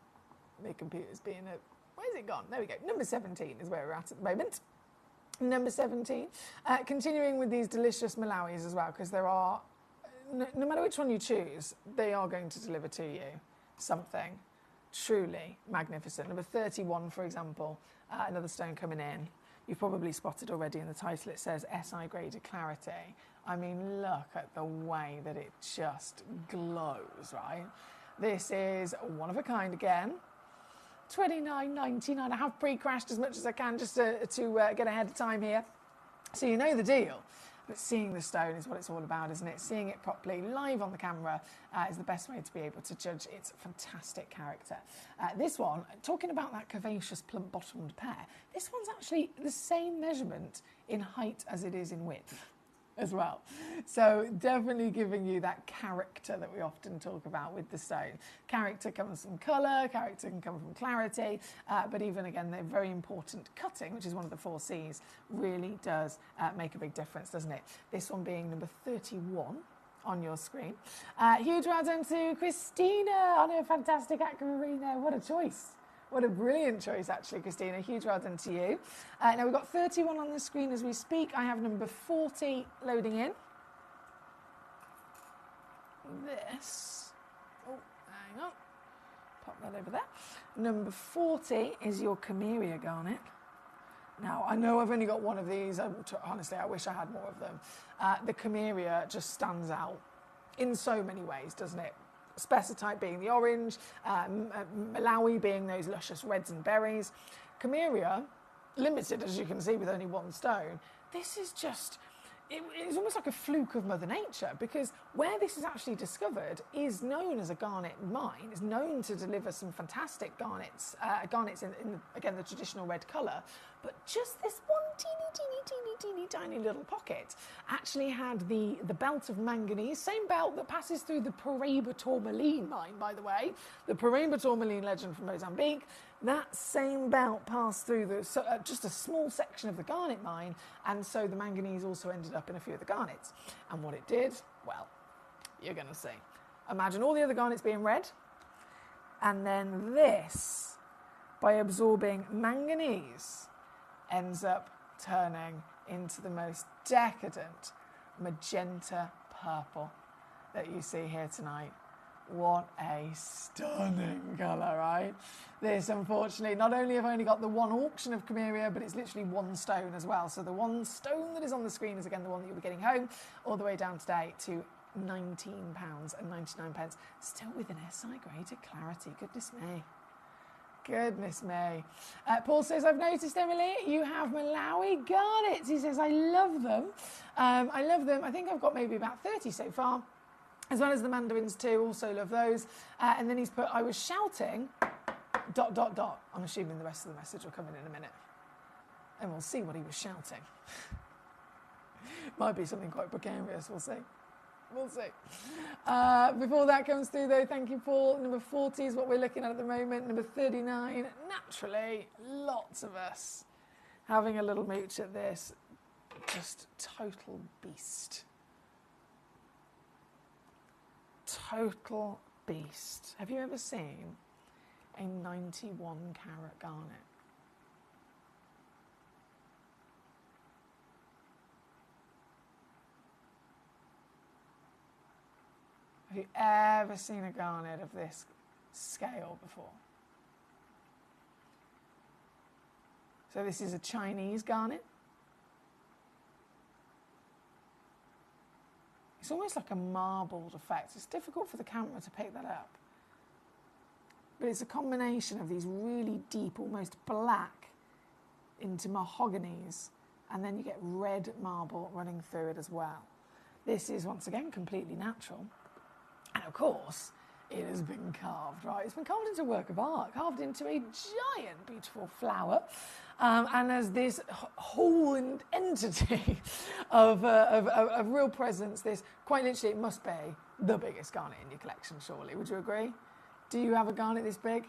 Speaker 12: My computer's being a. Where's it gone? There we go. Number 17 is where we're at the moment. Number 17. Continuing with these delicious Malawis as well, because there are. No matter which one you choose, they are going to deliver to you something truly magnificent. Number 31, for example, another stone coming in. You've probably spotted already in the title, it says SI graded clarity. I mean, look at the way that it just glows, right? This is one of a kind again. $29.99. I have pre-crashed as much as I can just to get ahead of time here. So you know the deal. But seeing the stone is what it's all about, isn't it? Seeing it properly, live on the camera, is the best way to be able to judge its fantastic character. This one, talking about that curvaceous plump-bottomed pear, this one's actually the same measurement in height as it is in width as well. So definitely giving you that character that we often talk about with the stone. Character comes from colour, character can come from clarity, but even again, the very important cutting, which is one of the 4 C's, really does make a big difference, doesn't it? This one being number 31 on your screen. Huge well done to Christina on her fantastic aquamarine there. What a choice. What a brilliant choice, actually, Christina. Huge well done to you. Now, we've got 31 on the screen as we speak. I have number 40 loading in. This. Oh, hang on. Pop that over there. Number 40 is your Camellia garnet. Now, I know I've only got one of these. Honestly, I wish I had more of them. The Camellia just stands out in so many ways, doesn't it? Specitype being the orange, Malawi being those luscious reds and berries. Camellia, limited as you can see with only 1 stone, this is just, it's almost like a fluke of Mother Nature, because where this is actually discovered is known as a garnet mine. It's known to deliver some fantastic garnets in again, the traditional red colour, but just this one teeny tiny little pocket actually had the belt of manganese, same belt that passes through the Paraíba tourmaline mine, by the way, the Paraíba tourmaline legend from Mozambique. That same belt passed through just a small section of the garnet mine, and so the manganese also ended up in a few of the garnets. And what it did, well, you're going to see. Imagine all the other garnets being red, and then this, by absorbing manganese, ends up turning into the most decadent magenta purple that you see here tonight. What a stunning colour, right? This, unfortunately, not only have I only got the 1 auction of Camellia, but it's literally 1 stone as well. So the 1 stone that is on the screen is, again, the one that you'll be getting home, all the way down today to £19.99. Still with an SI graded clarity. Goodness me. Goodness me. Paul says, I've noticed, Emily, you have Malawi garnets. He says, I love them. I love them. I think I've got maybe about 30 so far, as well as the mandarins too. Also love those. And then he's put, I was shouting, ... I'm assuming the rest of the message will come in a minute. And we'll see what he was shouting. Might be something quite precarious, we'll see. We'll see. Before that comes through, though, thank you, Paul. Number 40 is what we're looking at the moment. Number 39, naturally, lots of us having a little mooch at this. Just total beast. Total beast. Have you ever seen a 91 carat garnet? Have you ever seen a garnet of this scale before? So this is a Chinese garnet. It's almost like a marbled effect. It's difficult for the camera to pick that up. but it's a combination of these really deep, almost black into mahoganies, and then you get red marble running through it as well. This is, once again, completely natural. And of course, it has been carved, right? It's been carved into a work of art, carved into a giant, beautiful flower. And as this whole entity of real presence, this, quite literally, it must be the biggest garnet in your collection, surely. Would you agree? Do you have a garnet this big?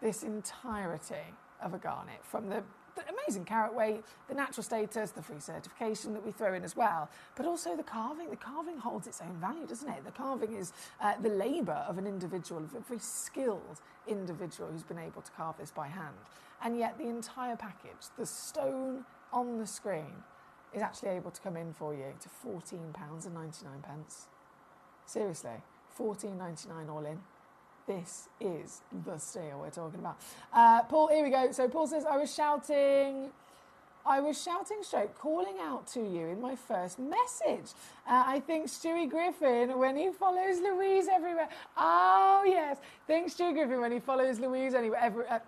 Speaker 12: This entirety of a garnet, from the amazing carat weight, the natural status, the free certification that we throw in as well, but also the carving. The carving holds its own value, doesn't it? The carving is the labour of an individual, of a very skilled individual who's been able to carve this by hand. And yet the entire package, the stone on the screen, is actually able to come in for you to £14.99. Seriously, £14.99 all in. This is the steal we're talking about. Paul, here we go. So Paul says, I was shouting straight, calling out to you in my first message. I think Stewie Griffin, when he follows Louise everywhere. Oh, yes. Think Stewie Griffin when he follows Louise anywhere.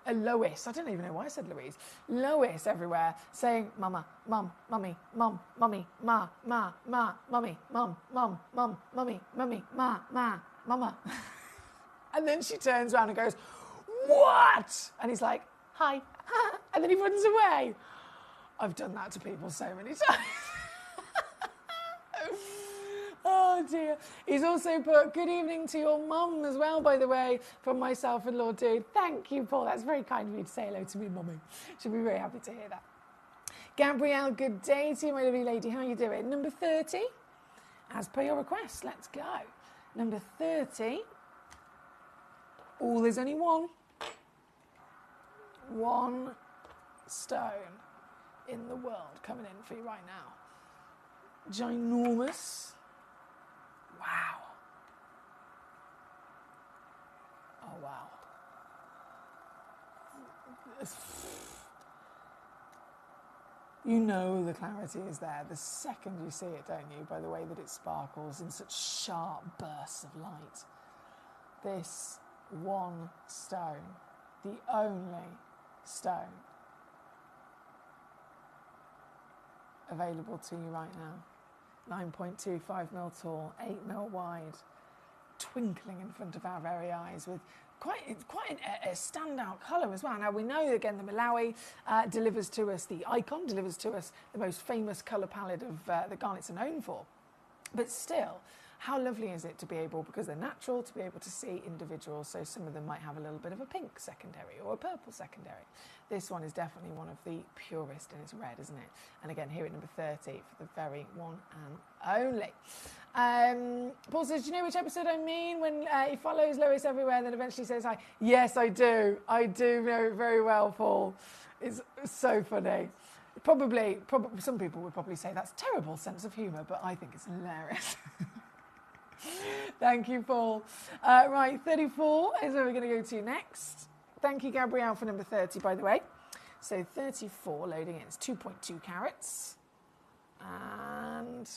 Speaker 12: Lois, I don't even know why I said Louise. Lois everywhere saying, Mama, Mum, Mummy, Mum, Mummy, Ma, Ma, Ma, Mummy, Mum, Mum, Mum, Mummy, Mummy, Ma, Ma, Mama. And then she turns around and goes, what? And he's like, hi. And then he runs away. I've done that to people so many times. Oh dear. He's also put, good evening to your mum as well, by the way, from myself and Lord Dude. Thank you, Paul. That's very kind of you to say hello to me, mummy. She'll be very happy to hear that. Gabrielle, good day to you, my lovely lady. How are you doing? Number 30, as per your request. Let's go. Number 30. Oh, there's only one stone in the world coming in for you right now. Ginormous. Wow. Oh, wow. You know the clarity is there the second you see it, don't you, by the way that it sparkles in such sharp bursts of light. This one stone, the only stone available to you right now. 9.25mm tall, 8mm wide, twinkling in front of our very eyes with quite a standout colour as well. Now we know again the Malawi delivers to us, the icon delivers to us the most famous colour palette of that garnets are known for, but still, how lovely is it to be able, because they're natural, to be able to see individuals, so some of them might have a little bit of a pink secondary or a purple secondary. This one is definitely one of the purest in its red, isn't it? And again, here at number 30 for the very one and only. Paul says, do you know which episode I mean? When he follows Lois everywhere and then eventually says hi. Yes, I do. I do know it very well, Paul. It's so funny. Probably, some people would probably say that's terrible sense of humour, but I think it's hilarious. Thank you, Paul. Right, 34 is where we're going to go to next. Thank you, Gabrielle, for number 30, by the way. So 34 loading in. It's 2.2 carats. And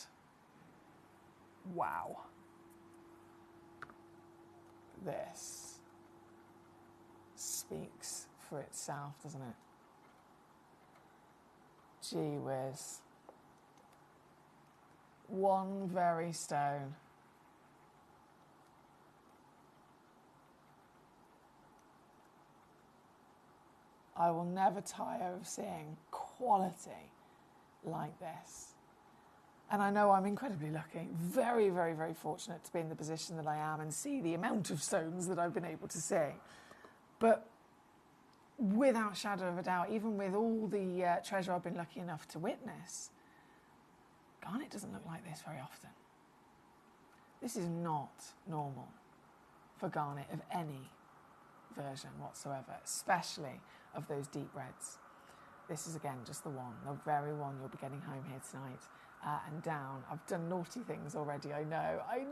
Speaker 12: wow. This speaks for itself, doesn't it? Gee whiz. One very stone. I will never tire of seeing quality like this. And I know I'm incredibly lucky, very, very, very fortunate to be in the position that I am and see the amount of stones that I've been able to see. But without shadow of a doubt, even with all the treasure I've been lucky enough to witness, garnet doesn't look like this very often. This is not normal for garnet of any version whatsoever, especially of those deep reds. This is again just the very one you'll be getting home here tonight and down. I've done naughty things already, I know, I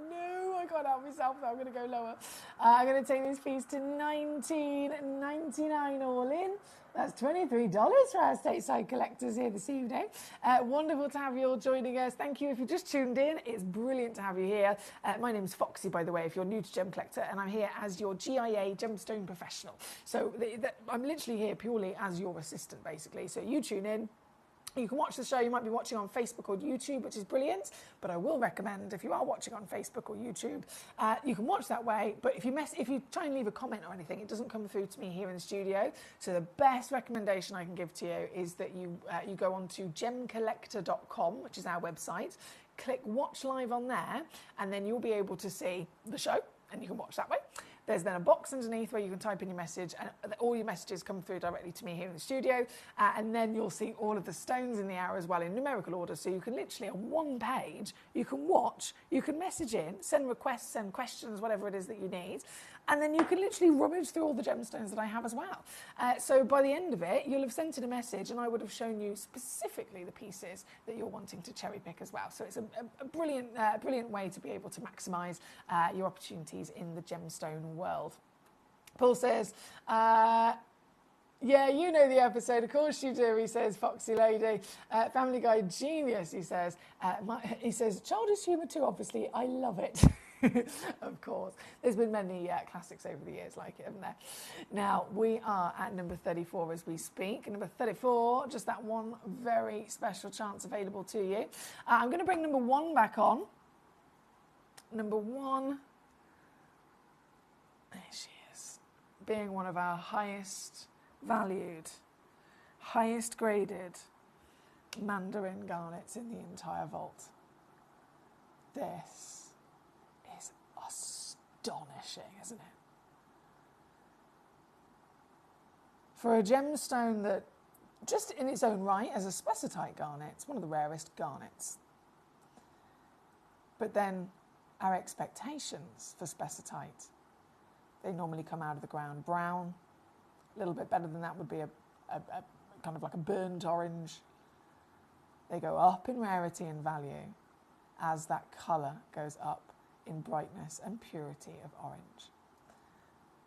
Speaker 12: can't help myself though. I'm going to go lower. I'm going to take this piece to $19.99 all in. That's $23 for our stateside collectors here this evening. Wonderful to have you all joining us. Thank you if you just tuned in. It's brilliant to have you here. My name's Foxy, by the way, if you're new to Gem Collector, and I'm here as your GIA gemstone professional. So I'm literally here purely as your assistant, basically. So you tune in. You can watch the show. You might be watching on Facebook or YouTube, which is brilliant. But I will recommend, if you are watching on Facebook or YouTube, you can watch that way. But if you try and leave a comment or anything, it doesn't come through to me here in the studio. So the best recommendation I can give to you is that you go on to gemcollector.com, which is our website. Click Watch Live on there, and then you'll be able to see the show, and you can watch that way. There's then a box underneath where you can type in your message, and all your messages come through directly to me here in the studio. And then you'll see all of the stones in the hour as well in numerical order. So you can literally, on one page, you can watch, you can message in, send requests, send questions, whatever it is that you need. And then you can literally rummage through all the gemstones that I have as well. So by the end of it, you'll have sent in a message, and I would have shown you specifically the pieces that you're wanting to cherry pick as well. So it's a brilliant way to be able to maximise your opportunities in the gemstone world. Paul says, yeah, you know the episode, of course you do, he says, Foxy Lady. Family Guy genius, he says. He says, childish humour too, obviously, I love it. Of course. There's been many classics over the years like it, haven't there? Now, we are at number 34 as we speak. Number 34, just that one very special chance available to you. I'm going to bring number 1 back on. Number 1, there she is, being one of our highest valued, highest graded mandarin garnets in the entire vault. This is astonishing, isn't it? For a gemstone that, just in its own right, as a spessartite garnet, it's one of the rarest garnets. But then our expectations for spessartite, they normally come out of the ground brown. A little bit better than that would be a kind of like a burnt orange. They go up in rarity and value as that colour goes up in brightness and purity of orange.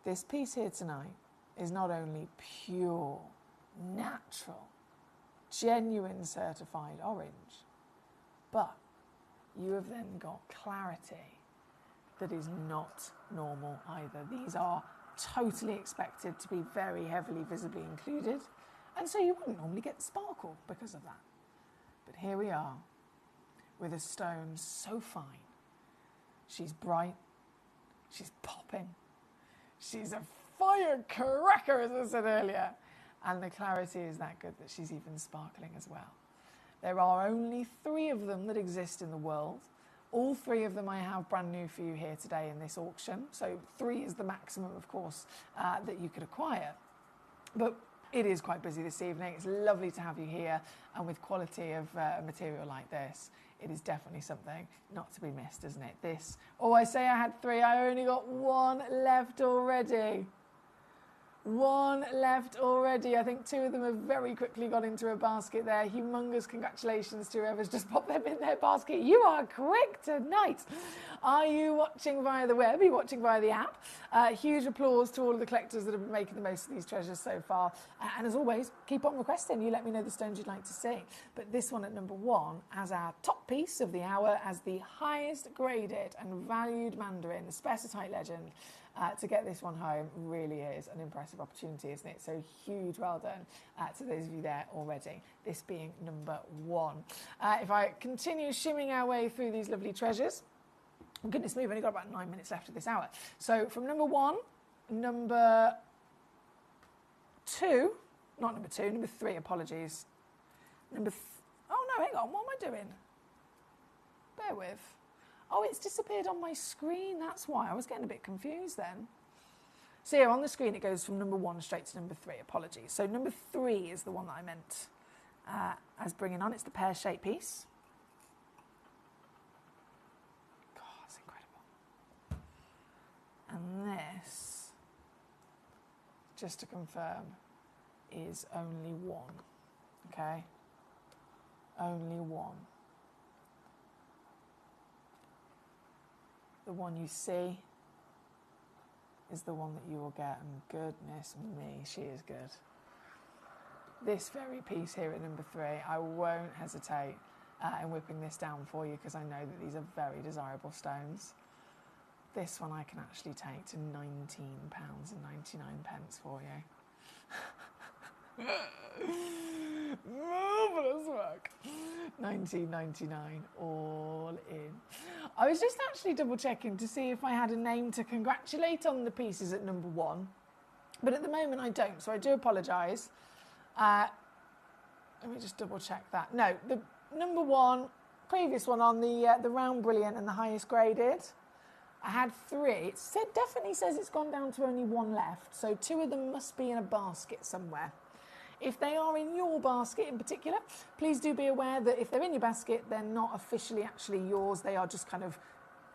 Speaker 12: This piece here tonight is not only pure, natural, genuine certified orange, but you have then got clarity that is not normal either. These are totally expected to be very heavily visibly included, and so you wouldn't normally get sparkle because of that. But here we are with a stone so fine. She's bright, she's popping, she's a firecracker, as I said earlier, and the clarity is that good that she's even sparkling as well. There are only 3 of them that exist in the world. All 3 of them I have brand new for you here today in this auction. So 3 is the maximum, of course, that you could acquire. But it is quite busy this evening. It's lovely to have you here. And with quality of material like this, it is definitely something not to be missed, isn't it? This, I say I had 3. I only got 1 left already. 1 left already. I think 2 of them have very quickly got into a basket there. Humongous congratulations to whoever's just popped them in their basket. You are quick tonight. Are you watching via the web? Are you watching via the app? Huge applause to all of the collectors that have been making the most of these treasures so far. And as always, keep on requesting. You let me know the stones you'd like to see. But this one at number 1 as our top piece of the hour, as the highest graded and valued mandarin, the spessartite legend. To get this one home really is an impressive opportunity, isn't it? So huge well done to those of you there already, this being number 1. If I continue shimming our way through these lovely treasures, goodness me, we've only got about 9 minutes left of this hour. So from number 1, number 2, not number 2, number 3, apologies. Oh no, hang on, what am I doing? Bear with. Oh, it's disappeared on my screen. That's why. I was getting a bit confused then. So here on the screen, it goes from number 1 straight to number 3. Apologies. So number 3 is the one that I meant as bringing on. It's the pear-shaped piece. God, it's incredible. And this, just to confirm, is only 1. Okay? Only 1. the one you see is the one that you will get, and goodness me, she is good. This very piece here at number 3, I won't hesitate in whipping this down for you because I know that these are very desirable stones. This one I can actually take to £19.99 for you. Marvellous work. £19.99 all in. I was just actually double checking to see if I had a name to congratulate on the pieces at number 1, but at the moment I don't, so I do apologise. Let me just double check that. No, the number 1, previous one on the round brilliant and the highest graded, I had 3. It definitely says it's gone down to only 1 left, so 2 of them must be in a basket somewhere. If they are in your basket in particular, please do be aware that if they're in your basket, they're not officially actually yours. They are just kind of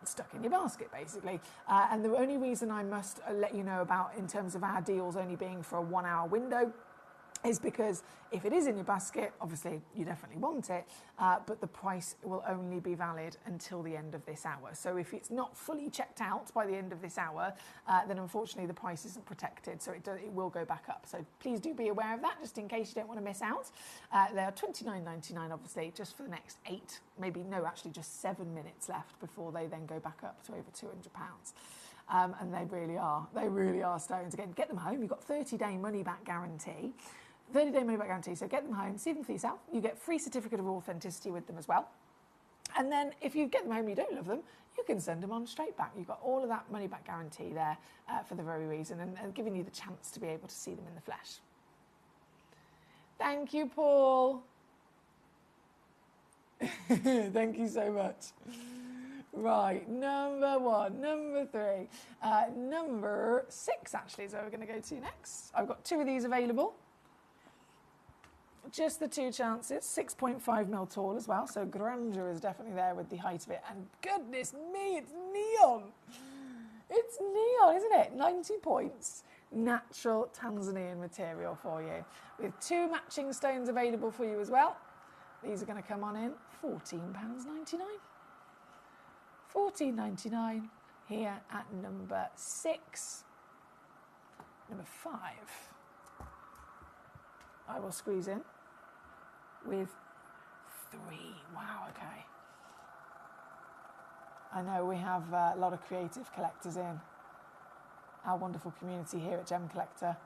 Speaker 12: stuck in your basket, basically. And the only reason I must let you know about in terms of our deals only being for a 1-hour window is because if it is in your basket, obviously you definitely want it, but the price will only be valid until the end of this hour. So if it's not fully checked out by the end of this hour, then unfortunately the price isn't protected, so it will go back up. So please do be aware of that, just in case you don't want to miss out. They are £29.99, obviously, just for the next 8, actually just 7 minutes left before they then go back up to over £200. And they really are stones. Again, get them home. You've got 30-day money-back guarantee. 30-day money-back guarantee, so get them home, see them for yourself. You get free certificate of authenticity with them as well. And then if you get them home and you don't love them, you can send them on straight back. You've got all of that money-back guarantee there for the very reason, and giving you the chance to be able to see them in the flesh. Thank you, Paul. Thank you so much. Right, number 1, number 3, number 6 actually is where we're going to go to next. I've got 2 of these available. Just the 2 chances, 6.5mm tall as well, so grandeur is definitely there with the height of it. And goodness me, it's neon. It's neon, isn't it? 90 points. Natural Tanzanian material for you. With 2 matching stones available for you as well. These are going to come on in £14.99. £14.99 here at number 6. Number 5. I will squeeze in with 3. Wow, okay. I know we have a lot of creative collectors in our wonderful community here at Gemcollector.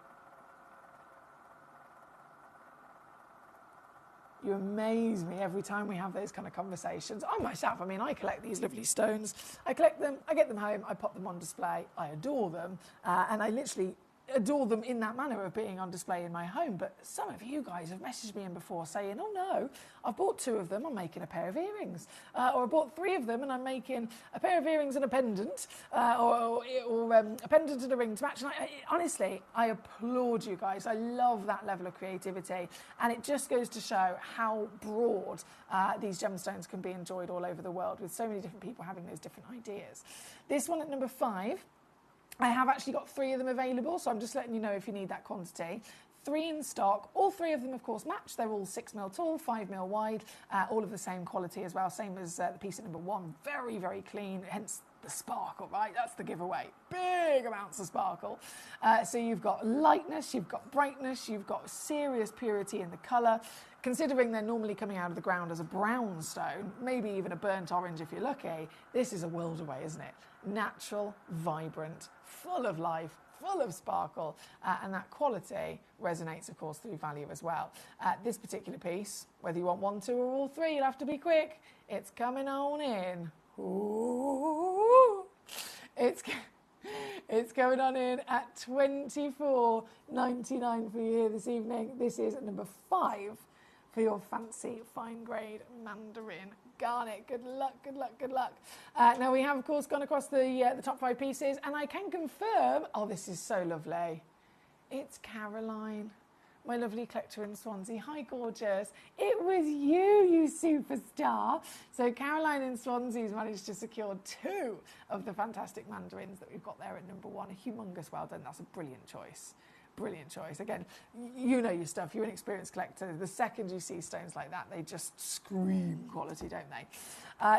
Speaker 12: You amaze me every time we have those kind of conversations. I myself, I collect these lovely stones. I collect them, I get them home, I pop them on display, I adore them, and I literally adore them in that manner of being on display in my home. But some of you guys have messaged me in before saying, oh no, I've bought 2 of them, I'm making a pair of earrings, or I bought 3 of them and I'm making a pair of earrings and a pendant, or a pendant and a ring to match. And honestly, I applaud you guys. I love that level of creativity, and it just goes to show how broad these gemstones can be enjoyed all over the world, with so many different people having those different ideas. This one at number 5, I have actually got 3 of them available, so I'm just letting you know if you need that quantity. 3 in stock. All 3 of them, of course, match. They're all 6mm tall, 5mm wide, all of the same quality as well, same as the piece at number 1. Very, very clean, hence the sparkle, right? That's the giveaway. Big amounts of sparkle. So you've got lightness, you've got brightness, you've got serious purity in the colour. Considering they're normally coming out of the ground as a brown stone, maybe even a burnt orange if you're lucky, this is a world away, isn't it? Natural, vibrant, full of life, full of sparkle, and that quality resonates, of course, through value as well. This particular piece, whether you want 1, 2 or all 3, you'll have to be quick. It's coming on in. Ooh. It's coming on in at £24.99 for you here this evening. This is number 5 for your fancy fine grade mandarin garnet. Good luck, good luck, good luck. Now we have, of course, gone across the top 5 pieces, and I can confirm, oh, this is so lovely. It's Caroline, my lovely collector in Swansea. Hi, gorgeous. It was you superstar. So Caroline in Swansea has managed to secure 2 of the fantastic mandarins that we've got there at number 1. A humongous well done. That's a brilliant choice. Brilliant choice. Again, you know your stuff. You're an experienced collector. The second you see stones like that, they just scream quality, don't they?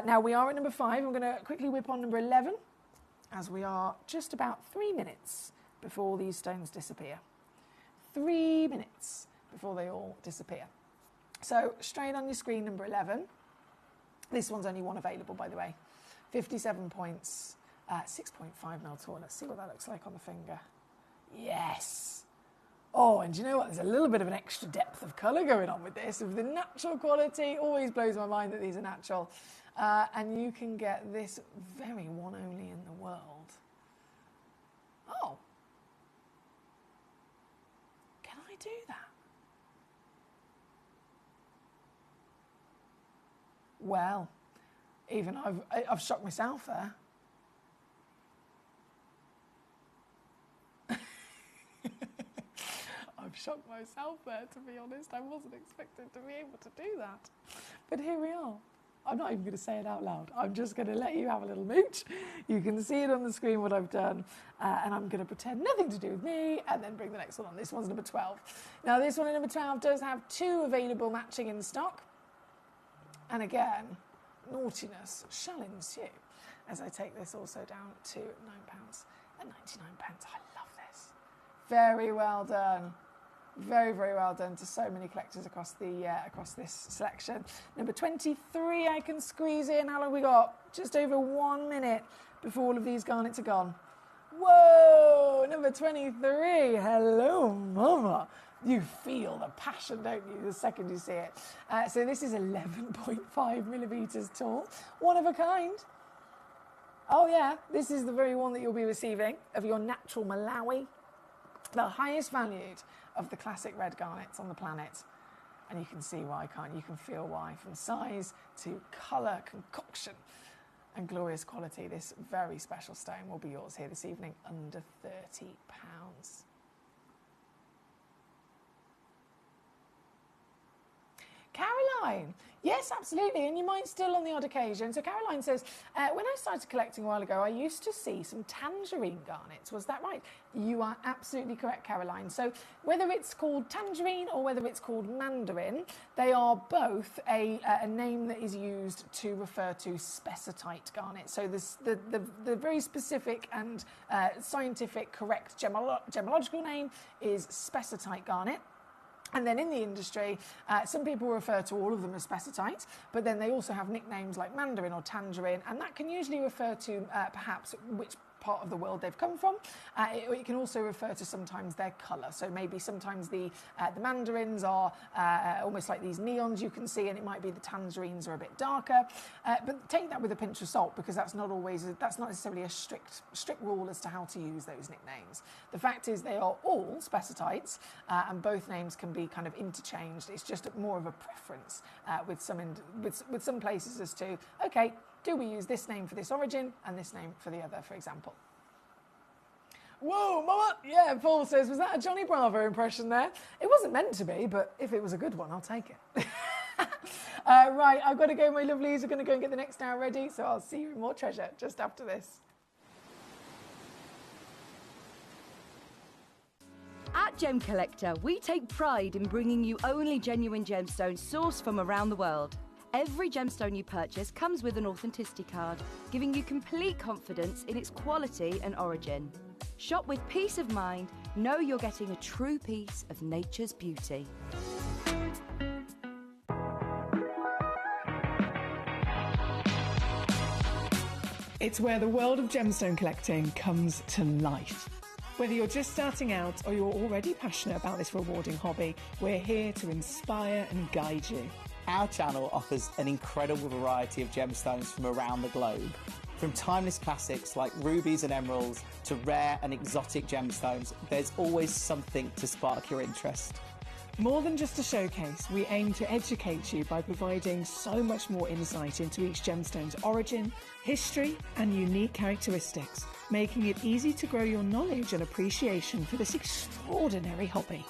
Speaker 12: Now, we are at number 5. I'm going to quickly whip on number 11. as we are just about 3 minutes before these stones disappear. 3 minutes before they all disappear. So straight on your screen, number 11. This one's only one available, by the way. 57 points, 6.5 mil tall. Let's see what that looks like on the finger. Yes. Oh, and do you know what? There's a little bit of an extra depth of colour going on with this. With the natural quality, always blows my mind that these are natural. And you can get this very one only in the world. Oh. Can I do that? Well, even I've shocked myself there. I've shocked myself there, to be honest. I wasn't expecting to be able to do that. But here we are. I'm not even going to say it out loud. I'm just going to let you have a little mooch. You can see it on the screen what I've done. And I'm going to pretend nothing to do with me and then bring the next one on. This one's number 12. Now, this one in number 12 does have 2 available matching in stock. And again, naughtiness shall ensue as I take this also down to £9.99. I love this. Very well done. Very, very well done to so many collectors across this selection. Number 23 I can squeeze in. How long have we got? Just over 1 minute before all of these garnets are gone. Whoa! Number 23. Hello, mama. You feel the passion, don't you, the second you see it. So this is 11.5 millimetres tall. One of a kind. Oh, yeah. This is the very one that you'll be receiving of your natural Malawi. The highest valued of the classic red garnets on the planet. And you can see why, can't you? You can feel why. From size to colour, concoction and glorious quality, this very special stone will be yours here this evening under £30. Caroline, yes, absolutely, and you might still on the odd occasion. So Caroline says, when I started collecting a while ago, I used to see some tangerine garnets. Was that right? You are absolutely correct, Caroline. So whether it's called tangerine or whether it's called mandarin, they are both a name that is used to refer to spessartite garnet. So the very specific and scientific correct gemological name is spessartite garnet. And then in the industry, some people refer to all of them as spessartite, but then they also have nicknames like mandarin or tangerine, and that can usually refer to perhaps which part of the world they've come from. It can also refer to sometimes their colour. So maybe sometimes the mandarins are almost like these neons you can see, and it might be the tangerines are a bit darker. But take that with a pinch of salt, because that's not necessarily a strict rule as to how to use those nicknames. The fact is they are all spessartites, and both names can be kind of interchanged. It's just more of a preference with some places as to, okay, do we use this name for this origin and this name for the other, for example? Whoa, mama! Yeah, Paul says, was that a Johnny Bravo impression there? It wasn't meant to be, but if it was a good one, I'll take it. Right, I've got to go, my lovelies. We're going to go and get the next hour ready, so I'll see you in more treasure just after this.
Speaker 10: At Gemcollector, we take pride in bringing you only genuine gemstones sourced from around the world. Every gemstone you purchase comes with an authenticity card, giving you complete confidence in its quality and origin. Shop with peace of mind, know you're getting a true piece of nature's beauty.
Speaker 12: It's where the world of gemstone collecting comes to life. Whether you're just starting out or you're already passionate about this rewarding hobby, we're here to inspire and guide you.
Speaker 3: Our channel offers an incredible variety of gemstones from around the globe. From timeless classics like rubies and emeralds to rare and exotic gemstones, there's always something to spark your interest.
Speaker 12: More than just a showcase, we aim to educate you by providing so much more insight into each gemstone's origin, history, and unique characteristics, making it easy to grow your knowledge and appreciation for this extraordinary hobby.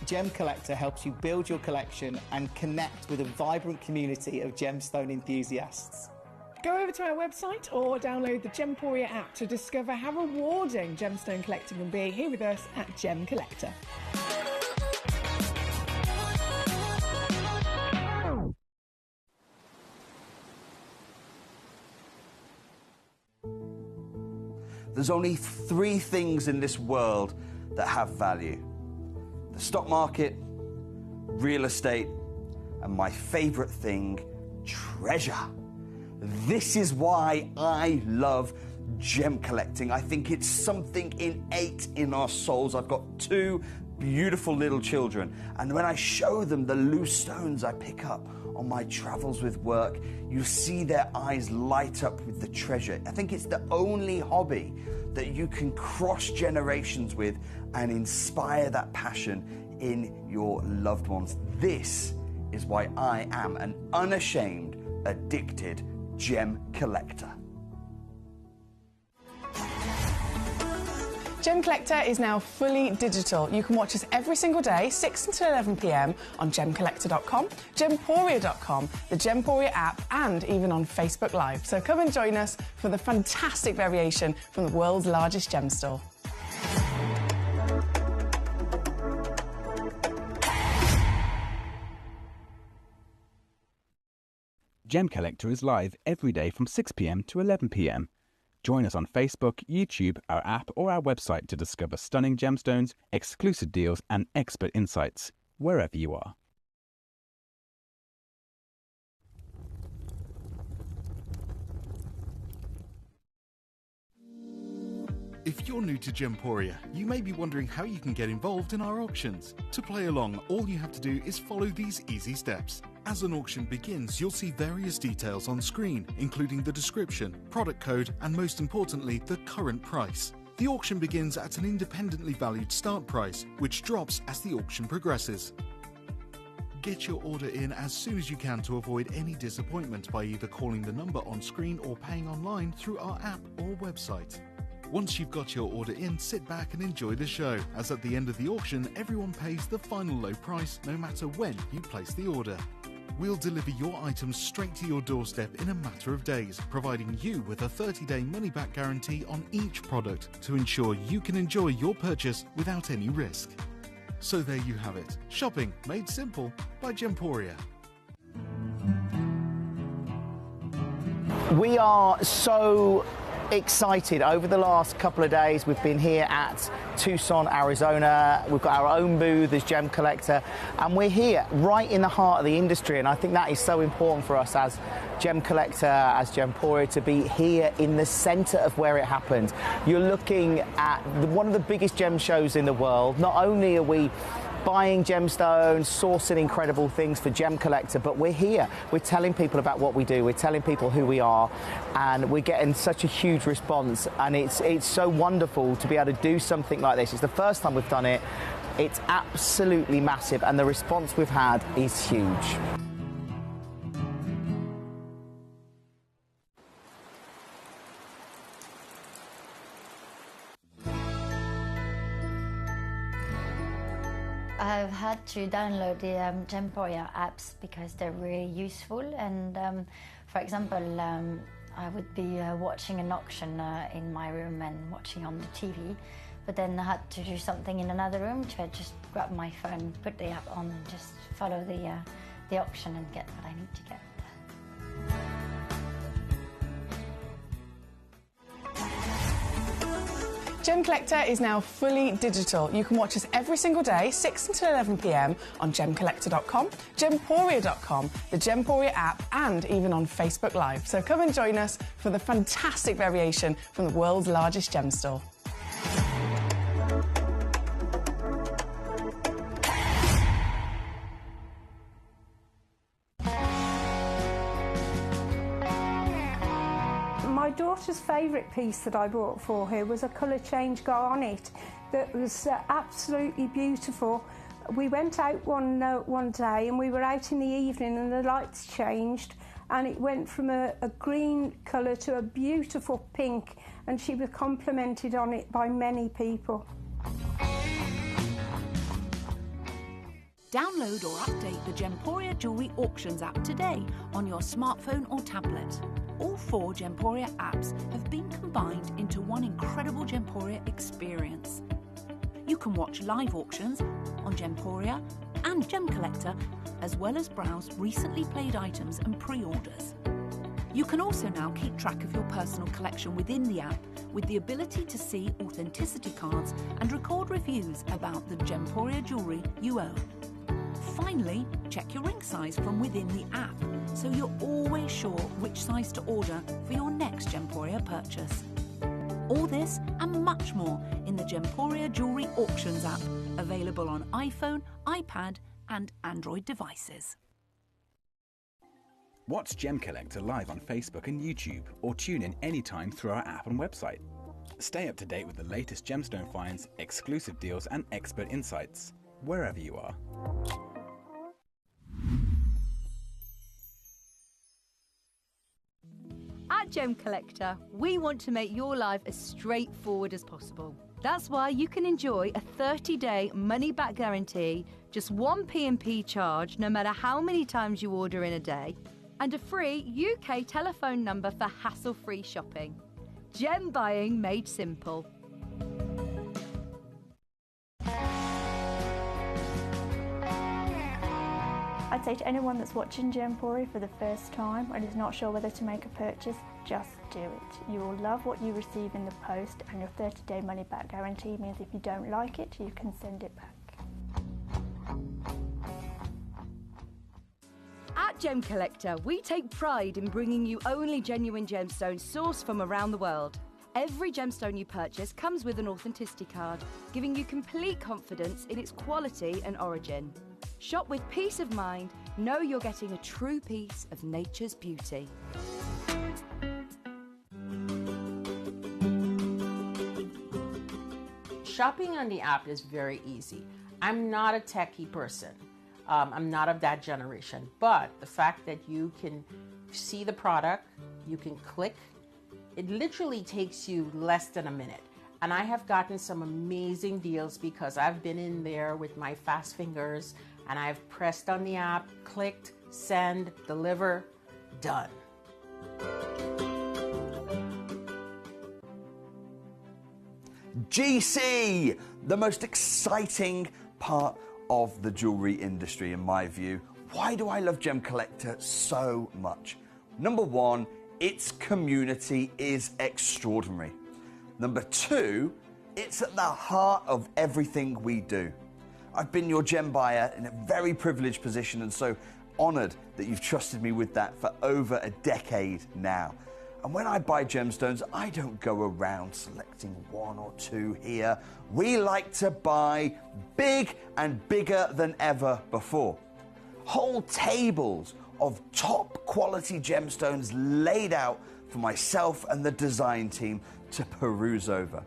Speaker 3: Gemcollector helps you build your collection and connect with a vibrant community of gemstone enthusiasts.
Speaker 12: Go over to our website or download the Gemporia app to discover how rewarding gemstone collecting can be here with us at Gemcollector.
Speaker 1: There's only three things in this world that have value: the stock market, real estate, and my favorite thing, treasure. This is why I love gem collecting. I think it's something innate in our souls. I've got two beautiful little children, and when I show them the loose stones I pick up on my travels with work, you see their eyes light up with the treasure. I think it's the only hobby that you can cross generations with and inspire that passion in your loved ones. This is why I am an unashamed, addicted gem collector.
Speaker 5: Gemcollector is now fully digital. You can watch us every single day, 6 until 11 p.m. on Gemcollector.com, Gemporia.com, the Gemporia app, and even on Facebook Live. So come and join us for the fantastic variation from the world's largest gem store.
Speaker 8: Gemcollector is live every day from 6 p.m. to 11 p.m. Join us on Facebook, YouTube, our app, or our website to discover stunning gemstones, exclusive deals, and expert insights, wherever you are.
Speaker 2: If you're new to Gemporia, you may be wondering how you can get involved in our auctions. To play along, all you have to do is follow these easy steps. As an auction begins, you'll see various details on screen, including the description, product code, and most importantly, the current price. The auction begins at an independently valued start price, which drops as the auction progresses. Get your order in as soon as you can to avoid any disappointment by either calling the number on screen or paying online through our app or website. Once you've got your order in, sit back and enjoy the show, as at the end of the auction, everyone pays the final low price no matter when you place the order. We'll deliver your items straight to your doorstep in a matter of days, providing you with a 30-day money-back guarantee on each product to ensure you can enjoy your purchase without any risk. So there you have it. Shopping made simple by Gemporia.
Speaker 3: We are so excited. Over the last couple of days, we've been here at Tucson, Arizona. We've got our own booth as Gemcollector, and we're here right in the heart of the industry, and I think that is so important for us as Gemcollector, as Gemporia, to be here in the center of where it happened. You're looking at one of the biggest gem shows in the world. Not only are we buying gemstones, sourcing incredible things for Gemcollector, but we're here. We're telling people about what we do. We're telling people who we are, and we're getting such a huge response. And it's so wonderful to be able to do something like this. It's the first time we've done it. It's absolutely massive, and the response we've had is huge.
Speaker 13: I've had to download the Gemporia apps because they're really useful, and for example, I would be watching an auction in my room and watching on the TV, but then I had to do something in another room, so I just grab my phone, put the app on, and just follow the auction and get what I need to get.
Speaker 5: Gemcollector is now fully digital. You can watch us every single day, 6 until 11 p.m. on Gemcollector.com, Gemporia.com, the Gemporia app, and even on Facebook Live. So come and join us for the fantastic variation from the world's largest gem store.
Speaker 14: My daughter's favourite piece that I bought for her was a colour change garnet that was absolutely beautiful. We went out one day, and we were out in the evening, and the lights changed, and it went from a green colour to a beautiful pink, and she was complimented on it by many people.
Speaker 7: Download or update the Gemporia Jewellery Auctions app today on your smartphone or tablet. All 4 Gemporia apps have been combined into one incredible Gemporia experience. You can watch live auctions on Gemporia and Gemcollector, as well as browse recently played items and pre-orders. You can also now keep track of your personal collection within the app with the ability to see authenticity cards and record reviews about the Gemporia jewellery you own. Finally, check your ring size from within the app so you're always sure which size to order for your next Gemporia purchase. All this and much more in the Gemporia Jewellery Auctions app, available on iPhone, iPad and Android devices.
Speaker 8: Watch Gemcollector live on Facebook and YouTube, or tune in anytime through our app and website. Stay up to date with the latest gemstone finds, exclusive deals and expert insights, wherever you are.
Speaker 10: At Gemcollector, we want to make your life as straightforward as possible. That's why you can enjoy a 30-day money-back guarantee, just one P&P charge no matter how many times you order in a day, and a free UK telephone number for hassle-free shopping. Gem buying made simple.
Speaker 11: I'd say to anyone that's watching Gemporia for the first time and is not sure whether to make a purchase, just do it. You will love what you receive in the post, and your 30-day money-back guarantee means if you don't like it, you can send it back.
Speaker 10: At Gemcollector, we take pride in bringing you only genuine gemstones sourced from around the world. Every gemstone you purchase comes with an authenticity card, giving you complete confidence in its quality and origin. Shop with peace of mind, know you're getting a true piece of nature's beauty.
Speaker 15: Shopping on the app is very easy. I'm not a techie person. I'm not of that generation, but the fact that you can see the product, you can click, it literally takes you less than a minute. And I have gotten some amazing deals because I've been in there with my fast fingers and I've pressed on the app, clicked, send, deliver, done.
Speaker 1: GC, the most exciting part of the jewelry industry in my view. Why do I love Gemcollector so much? Number one, its community is extraordinary. Number two, it's at the heart of everything we do. I've been your gem buyer in a very privileged position and so honored that you've trusted me with that for over a decade now. And when I buy gemstones, I don't go around selecting one or two here. We like to buy big and bigger than ever before. Whole tables of top quality gemstones laid out for myself and the design team to peruse over.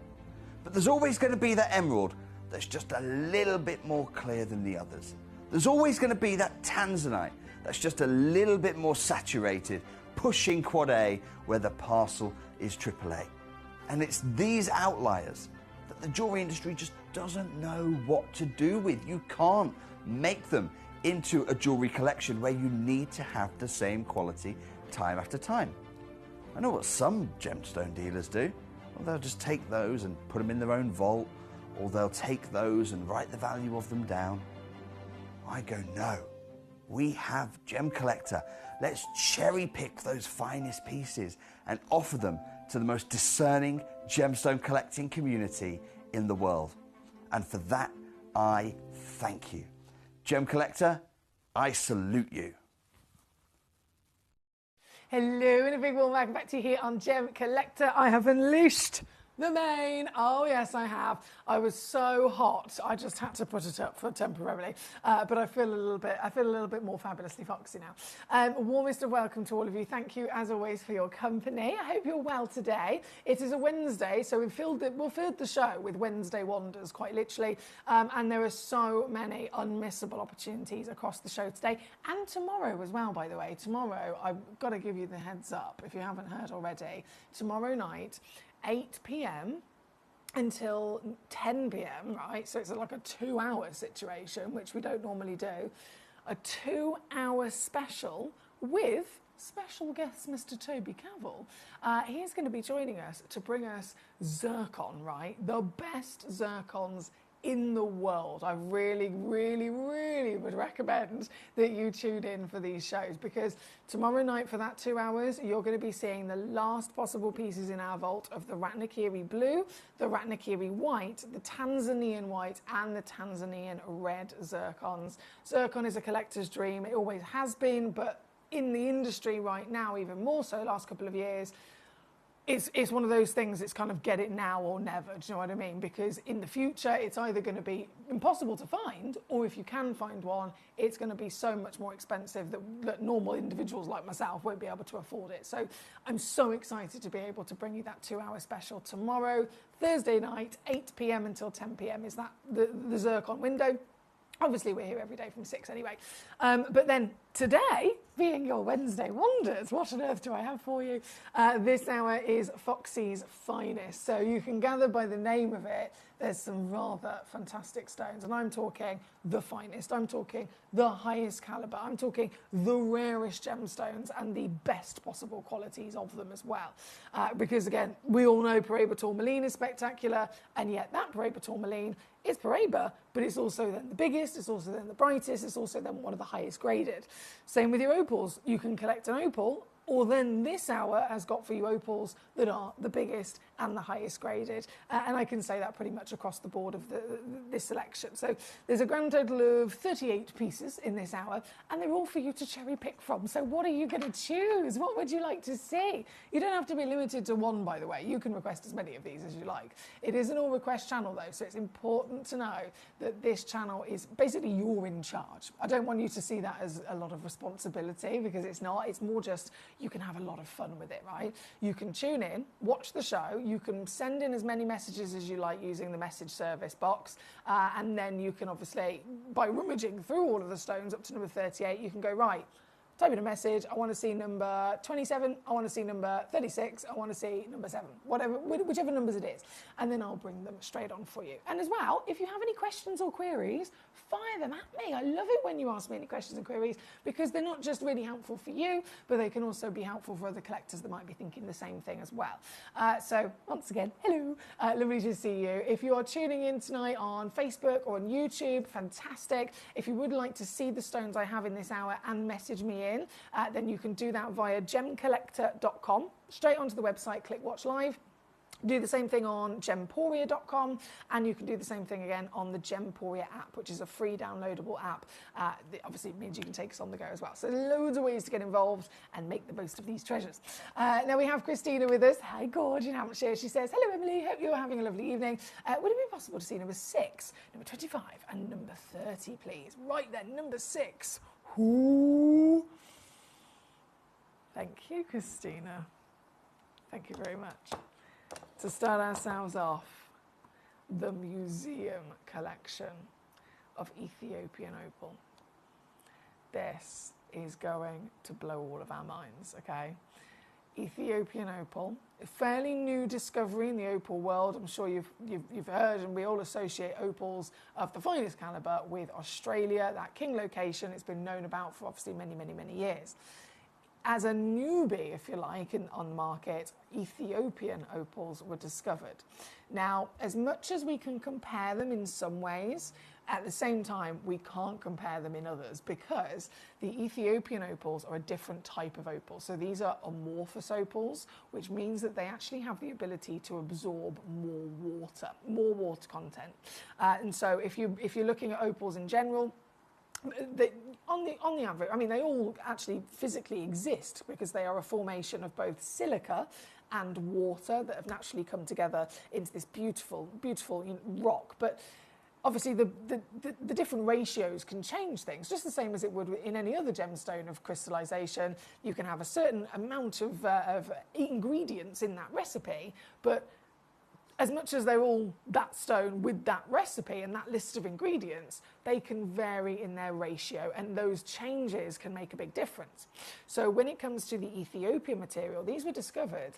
Speaker 1: But there's always going to be that emerald that's just a little bit more clear than the others. There's always going to be that tanzanite that's just a little bit more saturated, pushing quad A where the parcel is AAA. And it's these outliers that the jewelry industry just doesn't know what to do with. You can't make them into a jewelry collection where you need to have the same quality time after time. I know what some gemstone dealers do. Well, they'll just take those and put them in their own vault, or they'll take those and write the value of them down. I go, no. We have Gemcollector. Let's cherry pick those finest pieces and offer them to the most discerning gemstone collecting community in the world. And for that, I thank you. Gemcollector, I salute you.
Speaker 12: Hello and a big warm welcome back to you here on Gemcollector. I have unleashed the mane. Oh yes, I have. I was so hot, I just had to put it up for temporarily. But I feel a little bit more fabulously foxy now. Warmest of welcome to all of you. Thank you as always for your company. I hope you're well today. It is a Wednesday, so we'll fill the show with Wednesday wonders, quite literally. And there are so many unmissable opportunities across the show today and tomorrow as well. By the way, tomorrow I've got to give you the heads up if you haven't heard already. Tomorrow night, 8 p.m. until 10 p.m, right? So it's like a 2-hour situation, which we don't normally do. A 2-hour special with special guest Mr. Toby Cavill. He's going to be joining us to bring us zircon, right? The best zircons in the world. I really, really, really would recommend that you tune in for these shows, because tomorrow night for that 2 hours, you're going to be seeing the last possible pieces in our vault of the Ratnakiri blue, the Ratnakiri white, the Tanzanian white, and the Tanzanian red zircons. Zircon is a collector's dream. It always has been, but in the industry right now, even more so, last couple of years, it's one of those things, it's kind of get it now or never, do you know what I mean? Because in the future, it's either going to be impossible to find, or if you can find one, it's going to be so much more expensive that normal individuals like myself won't be able to afford it. So I'm so excited to be able to bring you that 2-hour special tomorrow, Thursday night, 8 p.m. until 10 p.m. is that the Zircon window. Obviously, we're here every day from 6 anyway. But then today, being your Wednesday Wonders, what on earth do I have for you? This hour is Foxy's Finest. So you can gather by the name of it, there's some rather fantastic stones. And I'm talking the finest. I'm talking the highest caliber. I'm talking the rarest gemstones and the best possible qualities of them as well. Because again, we all know Paraiba tourmaline is spectacular, and yet that Paraiba tourmaline is Paraiba, but it's also then the biggest, it's also then the brightest, it's also then one of the highest graded. Same with your opals. You can collect an opal, or then this hour has got for you opals that are the biggest and the highest graded. And I can say that pretty much across the board of this selection. So there's a grand total of 38 pieces in this hour, and they're all for you to cherry pick from. So what are you going to choose? What would you like to see? You don't have to be limited to one, by the way. You can request as many of these as you like. It is an all request channel though, so it's important to know that this channel is basically you're in charge. I don't want you to see that as a lot of responsibility, because it's not. It's more just you can have a lot of fun with it, right? You can tune in, watch the show, you can send in as many messages as you like using the message service box, and then you can obviously, by rummaging through all of the stones up to number 38, you can go, right, type in a message, I want to see number 27, I want to see number 36, I want to see number 7, whatever, whichever numbers it is, and then I'll bring them straight on for you. And as well, if you have any questions or queries, fire them at me. I love it when you ask me any questions and queries, because they're not just really helpful for you, but they can also be helpful for other collectors that might be thinking the same thing as well. So once again, hello, lovely to see you. If you are tuning in tonight on Facebook or on YouTube, fantastic. If you would like to see the stones I have in this hour and message me in, then you can do that via gemcollector.com. Straight onto the website, click watch live. Do the same thing on gemporia.com, and you can do the same thing again on the Gemporia app, which is a free downloadable app. Obviously, it means you can take us on the go as well. So loads of ways to get involved and make the most of these treasures. Now we have Christina with us. Hi, Gorge in Hampshire. She says, hello, Emily. Hope you're having a lovely evening. Would it be possible to see number 6, number 25, and number 30, please? Right then, number 6. Ooh. Thank you, Christina. Thank you very much. To start ourselves off, the museum collection of Ethiopian opal. This is going to blow all of our minds, okay? Ethiopian opal, a fairly new discovery in the opal world. I'm sure you've heard, and we all associate opals of the finest caliber with Australia, that king location. It's been known about for obviously many, many, many years. As a newbie, if you like, on the market, Ethiopian opals were discovered. Now, as much as we can compare them in some ways, at the same time, we can't compare them in others, because the Ethiopian opals are a different type of opal. So these are amorphous opals, which means that they actually have the ability to absorb more water content. And so if you're looking at opals in general, on the average, I mean, they all actually physically exist because they are a formation of both silica and water that have naturally come together into this beautiful, beautiful rock. But obviously, the different ratios can change things, just the same as it would in any other gemstone of crystallization. You can have a certain amount of ingredients in that recipe, but as much as they're all that stone with that recipe and that list of ingredients, they can vary in their ratio, and those changes can make a big difference. So when it comes to the Ethiopian material, these were discovered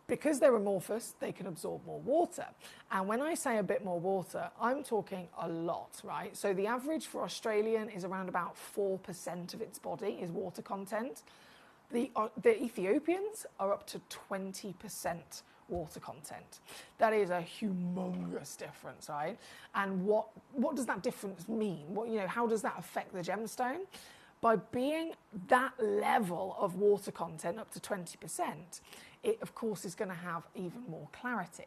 Speaker 12: because they're amorphous, they can absorb more water. And when I say a bit more water, I'm talking a lot, right? So the average for Australian is around about 4% of its body is water content. The Ethiopians are up to 20% water content. That is a humongous difference, right? And what does that difference mean? How does that affect the gemstone? By being that level of water content up to 20%, it of course is going to have even more clarity.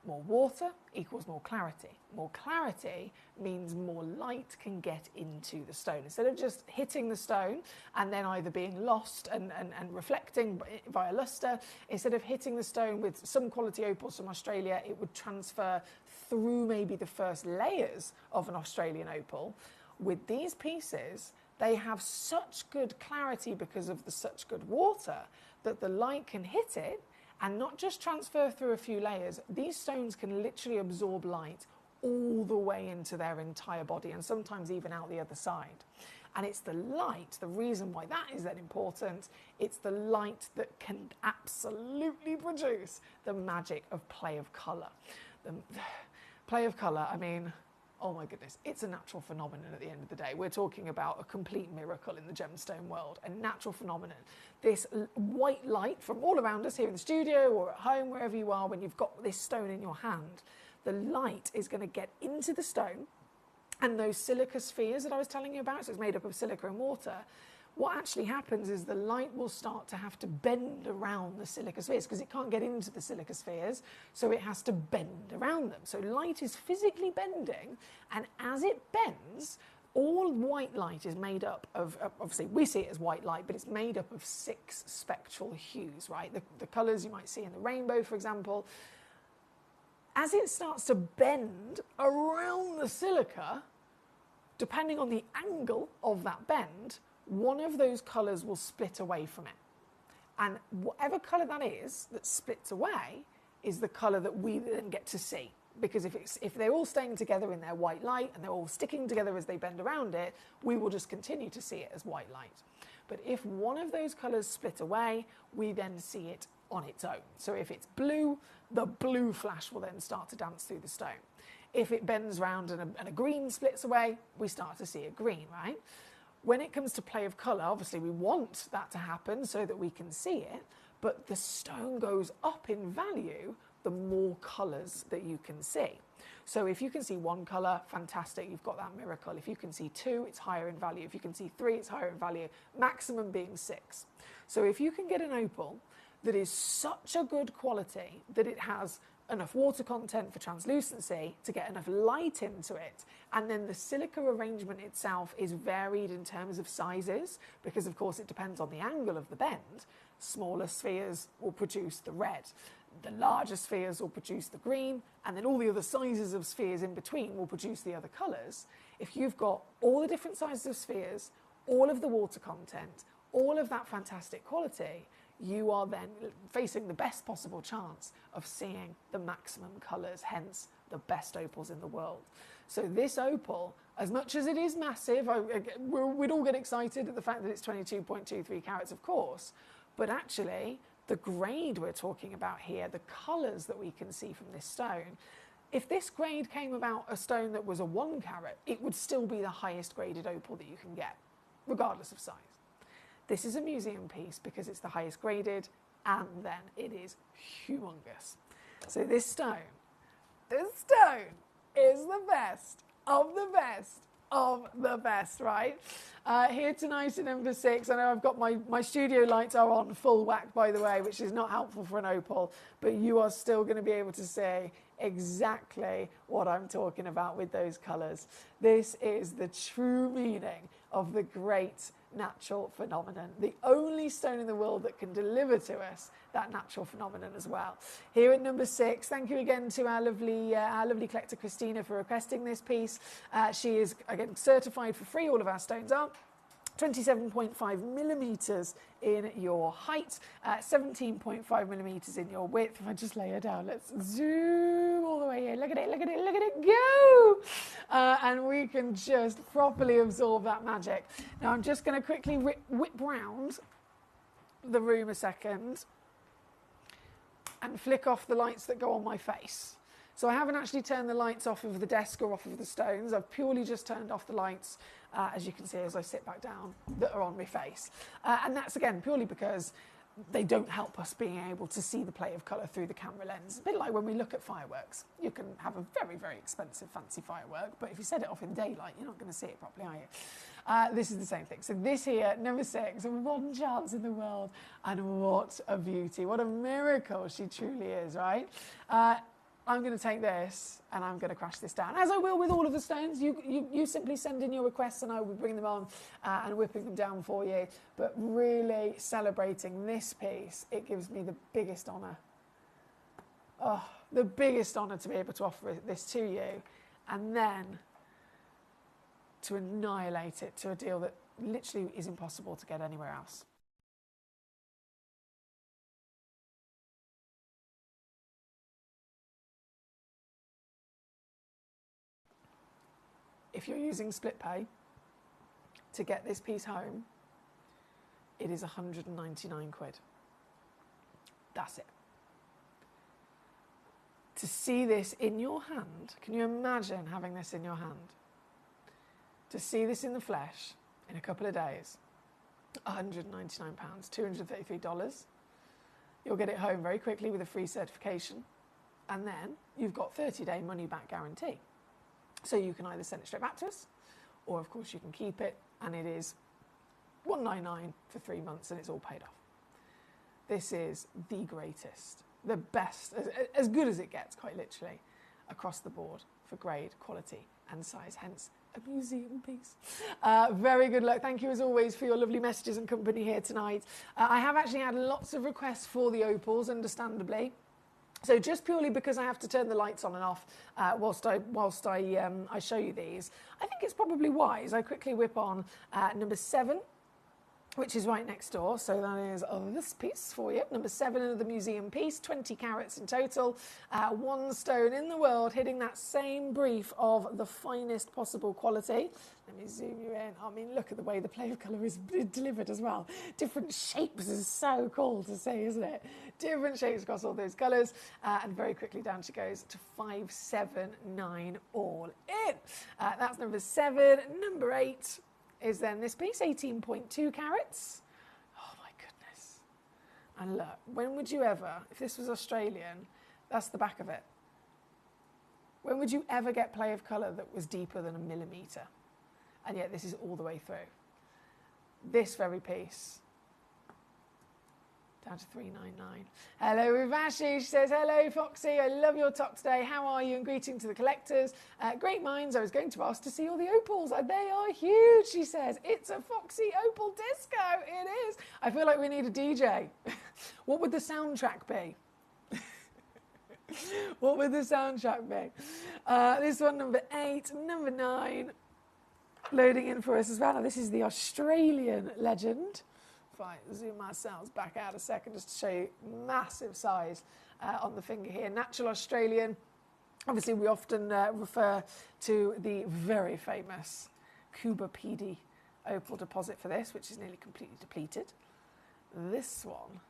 Speaker 12: More water equals more clarity. More clarity means more light can get into the stone. Instead of just hitting the stone and then either being lost and reflecting via luster, instead of hitting the stone with some quality opals from Australia, it would transfer through maybe the first layers of an Australian opal. With these pieces, they have such good clarity because of the such good water that the light can hit it and not just transfer through a few layers. These stones can literally absorb light all the way into their entire body and sometimes even out the other side. And it's the light, the reason why that is that important, it's the light that can absolutely produce the magic of play of colour. The play of colour, I mean, oh my goodness, it's a natural phenomenon at the end of the day. We're talking about a complete miracle in the gemstone world, a natural phenomenon. This white light from all around us here in the studio or at home, wherever you are, when you've got this stone in your hand, the light is going to get into the stone, and those silica spheres that I was telling you about, so it's made up of silica and water, what actually happens is the light will start to have to bend around the silica spheres because it can't get into the silica spheres, so it has to bend around them. So light is physically bending, and as it bends, all white light is made up of, obviously we see it as white light, but it's made up of 6 spectral hues, right? The colours you might see in the rainbow, for example. As it starts to bend around the silica, depending on the angle of that bend, one of those colours will split away from it. And whatever colour that is that splits away is the colour that we then get to see. Because if they're all staying together in their white light and they're all sticking together as they bend around it, we will just continue to see it as white light. But if one of those colours split away, we then see it on its own. So if it's blue, the blue flash will then start to dance through the stone. If it bends round and a green splits away, we start to see a green, right? When it comes to play of colour, obviously we want that to happen so that we can see it, but the stone goes up in value the more colours that you can see. So if you can see 1 colour, fantastic, you've got that miracle. If you can see 2, it's higher in value. If you can see 3, it's higher in value, maximum being 6. So if you can get an opal that is such a good quality that it has enough water content for translucency to get enough light into it, and then the silica arrangement itself is varied in terms of sizes, because of course it depends on the angle of the bend. Smaller spheres will produce the red, the larger spheres will produce the green, and then all the other sizes of spheres in between will produce the other colours. If you've got all the different sizes of spheres, all of the water content, all of that fantastic quality, you are then facing the best possible chance of seeing the maximum colours, hence the best opals in the world. So this opal, as much as it is massive, we'd all get excited at the fact that it's 22.23 carats, of course, but actually the grade we're talking about here, the colours that we can see from this stone, if this grade came about a stone that was a 1 carat, it would still be the highest graded opal that you can get, regardless of size. This is a museum piece because it's the highest graded, and then it is humongous. So this stone is the best of the best of the best, right? Here tonight at number 6, I know I've got my studio lights are on full whack, by the way, which is not helpful for an opal, but you are still going to be able to see exactly what I'm talking about with those colours. This is the true meaning of the great natural phenomenon, the only stone in the world that can deliver to us that natural phenomenon as well. Here at number 6, thank you again to our lovely collector Christina for requesting this piece. She is again certified for free, all of our stones are. 27.5 millimetres in your height, 17.5 millimetres in your width. If I just lay her down, let's zoom all the way here. Look at it, look at it, look at it go! And we can just properly absorb that magic. Now I'm just going to quickly whip round the room a second and flick off the lights that go on my face. So I haven't actually turned the lights off of the desk or off of the stones. I've purely just turned off the lights, as you can see as I sit back down, that are on my face. And that's, again, purely because they don't help us being able to see the play of colour through the camera lens. A bit like when we look at fireworks. You can have a very, very expensive, fancy firework, but if you set it off in daylight, you're not going to see it properly, are you? This is the same thing. So this here, number 6, one chance in the world, and what a beauty. What a miracle she truly is, right? I'm going to take this and I'm going to crash this down, as I will with all of the stones. You simply send in your requests and I will bring them on and whipping them down for you. But really celebrating this piece, it gives me the biggest honour. Oh, the biggest honour to be able to offer this to you, and then to annihilate it to a deal that literally is impossible to get anywhere else. If you're using split pay to get this piece home, it is 199 quid. That's it. To see this in your hand, can you imagine having this in your hand? To see this in the flesh in a couple of days, £199, $233. You'll get it home very quickly with a free certification, and then you've got 30-day money-back guarantee. So you can either send it straight back to us, or of course you can keep it, and it is $199 for 3 months and it's all paid off. This is the greatest, the best, as good as it gets, quite literally, across the board for grade, quality and size, hence a museum piece. Very good luck. Thank you as always for your lovely messages and company here tonight. I have actually had lots of requests for the opals, understandably. So just purely because I have to turn the lights on and off whilst I show you these, I think it's probably wise I quickly whip on number 7, which is right next door. So that is this piece for you. Number 7 of the museum piece, 20 carats in total. 1 stone in the world, hitting that same brief of the finest possible quality. Let me zoom you in. I mean, look at the way the play of colour is delivered as well. Different shapes is so cool to see, isn't it? Different shapes across all those colours. And very quickly down she goes to 579 all in. That's number 7. Number 8 is then this piece, 18.2 carats. Oh my goodness. And look, when would you ever, if this was Australian, that's the back of it. When would you ever get play of colour that was deeper than 1 millimetre? And yet this is all the way through. This very piece, down to 399. Hello, Uvashi. She says, hello, Foxy. I love your top today. How are you? And greeting to the collectors. Great minds. I was going to ask to see all the opals. They are huge, she says. It's a Foxy opal disco. It is. I feel like we need a DJ. What would the soundtrack be? What would the soundtrack be? This one, number 8. Number 9. Loading in for us as well. Now, this is the Australian legend. If I zoom ourselves back out a second just to show you massive size on the finger here. Natural Australian. Obviously, we often refer to the very famous Cuba PD opal deposit for this, which is nearly completely depleted. This one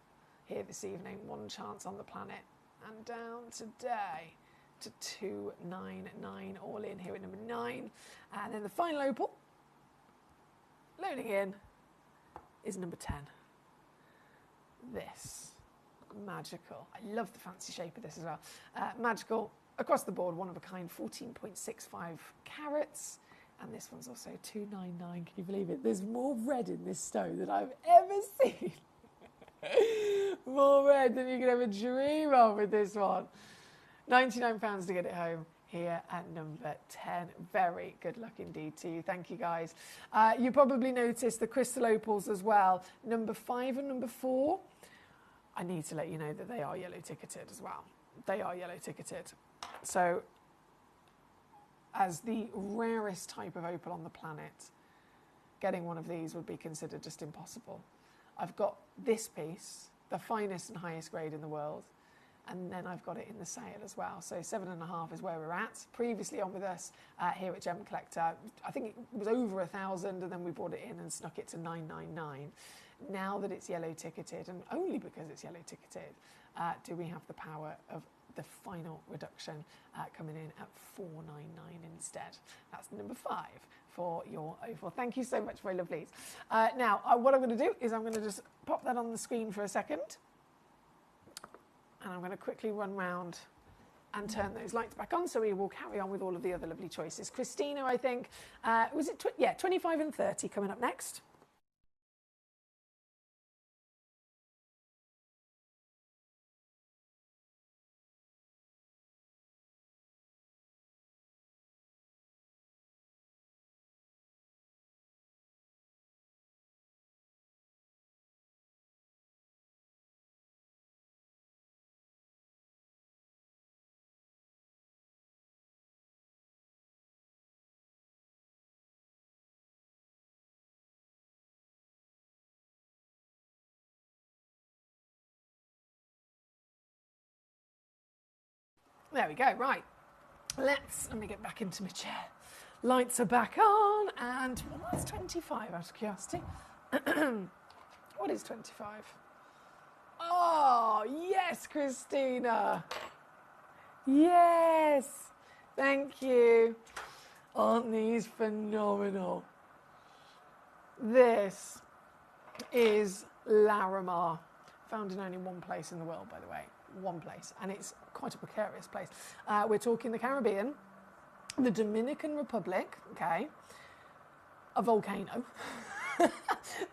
Speaker 12: here this evening, 1 chance on the planet, and down today to 299 all in here at number 9. And then the final opal, loading in, is number 10. This, magical. I love the fancy shape of this as well. Magical, across the board, one of a kind, 14.65 carats. And this one's also 299, can you believe it? There's more red in this stone than I've ever seen. More red than you could ever dream of with this one. £99 to get it home here at number 10. Very good luck indeed to you. Thank you, guys. You probably noticed the crystal opals as well. Number 5 and number 4. I need to let you know that they are yellow ticketed as well. They are yellow ticketed. So, as the rarest type of opal on the planet, getting one of these would be considered just impossible. I've got this piece, the finest and highest grade in the world, and then I've got it in the sale as well. So 7.5 is where we're at. Previously on with us here at Gemcollector, I think it was over 1,000, and then we brought it in and snuck it to 999. Now that it's yellow ticketed, and only because it's yellow ticketed, do we have the power of the final reduction coming in at $4.99 instead. That's number 5 for your oval. Thank you so much, my lovelies. Now, what I'm going to do is I'm going to just pop that on the screen for a second. And I'm going to quickly run round and turn those lights back on, so we will carry on with all of the other lovely choices. Christina, I think, was it? Yeah, 25 and 30 coming up next. There we go, right. Let me get back into my chair. Lights are back on, and what's 25 out of curiosity? What is 25? Oh, yes, Christina. Yes, thank you. Aren't these phenomenal? This is Larimar, found in only one place in the world, by the way. One place, and it's quite a precarious place. We're talking the Caribbean, the Dominican Republic, okay, a volcano,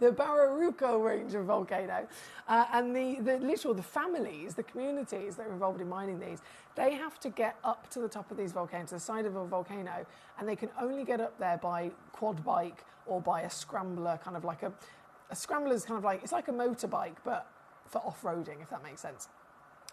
Speaker 12: the Bararuco range of volcano, and the families, the communities that are involved in mining these, they have to get up to the top of these volcanoes, the side of a volcano, and they can only get up there by quad bike or by a scrambler, kind of like a scrambler is kind of like, it's like a motorbike, but for off-roading, if that makes sense.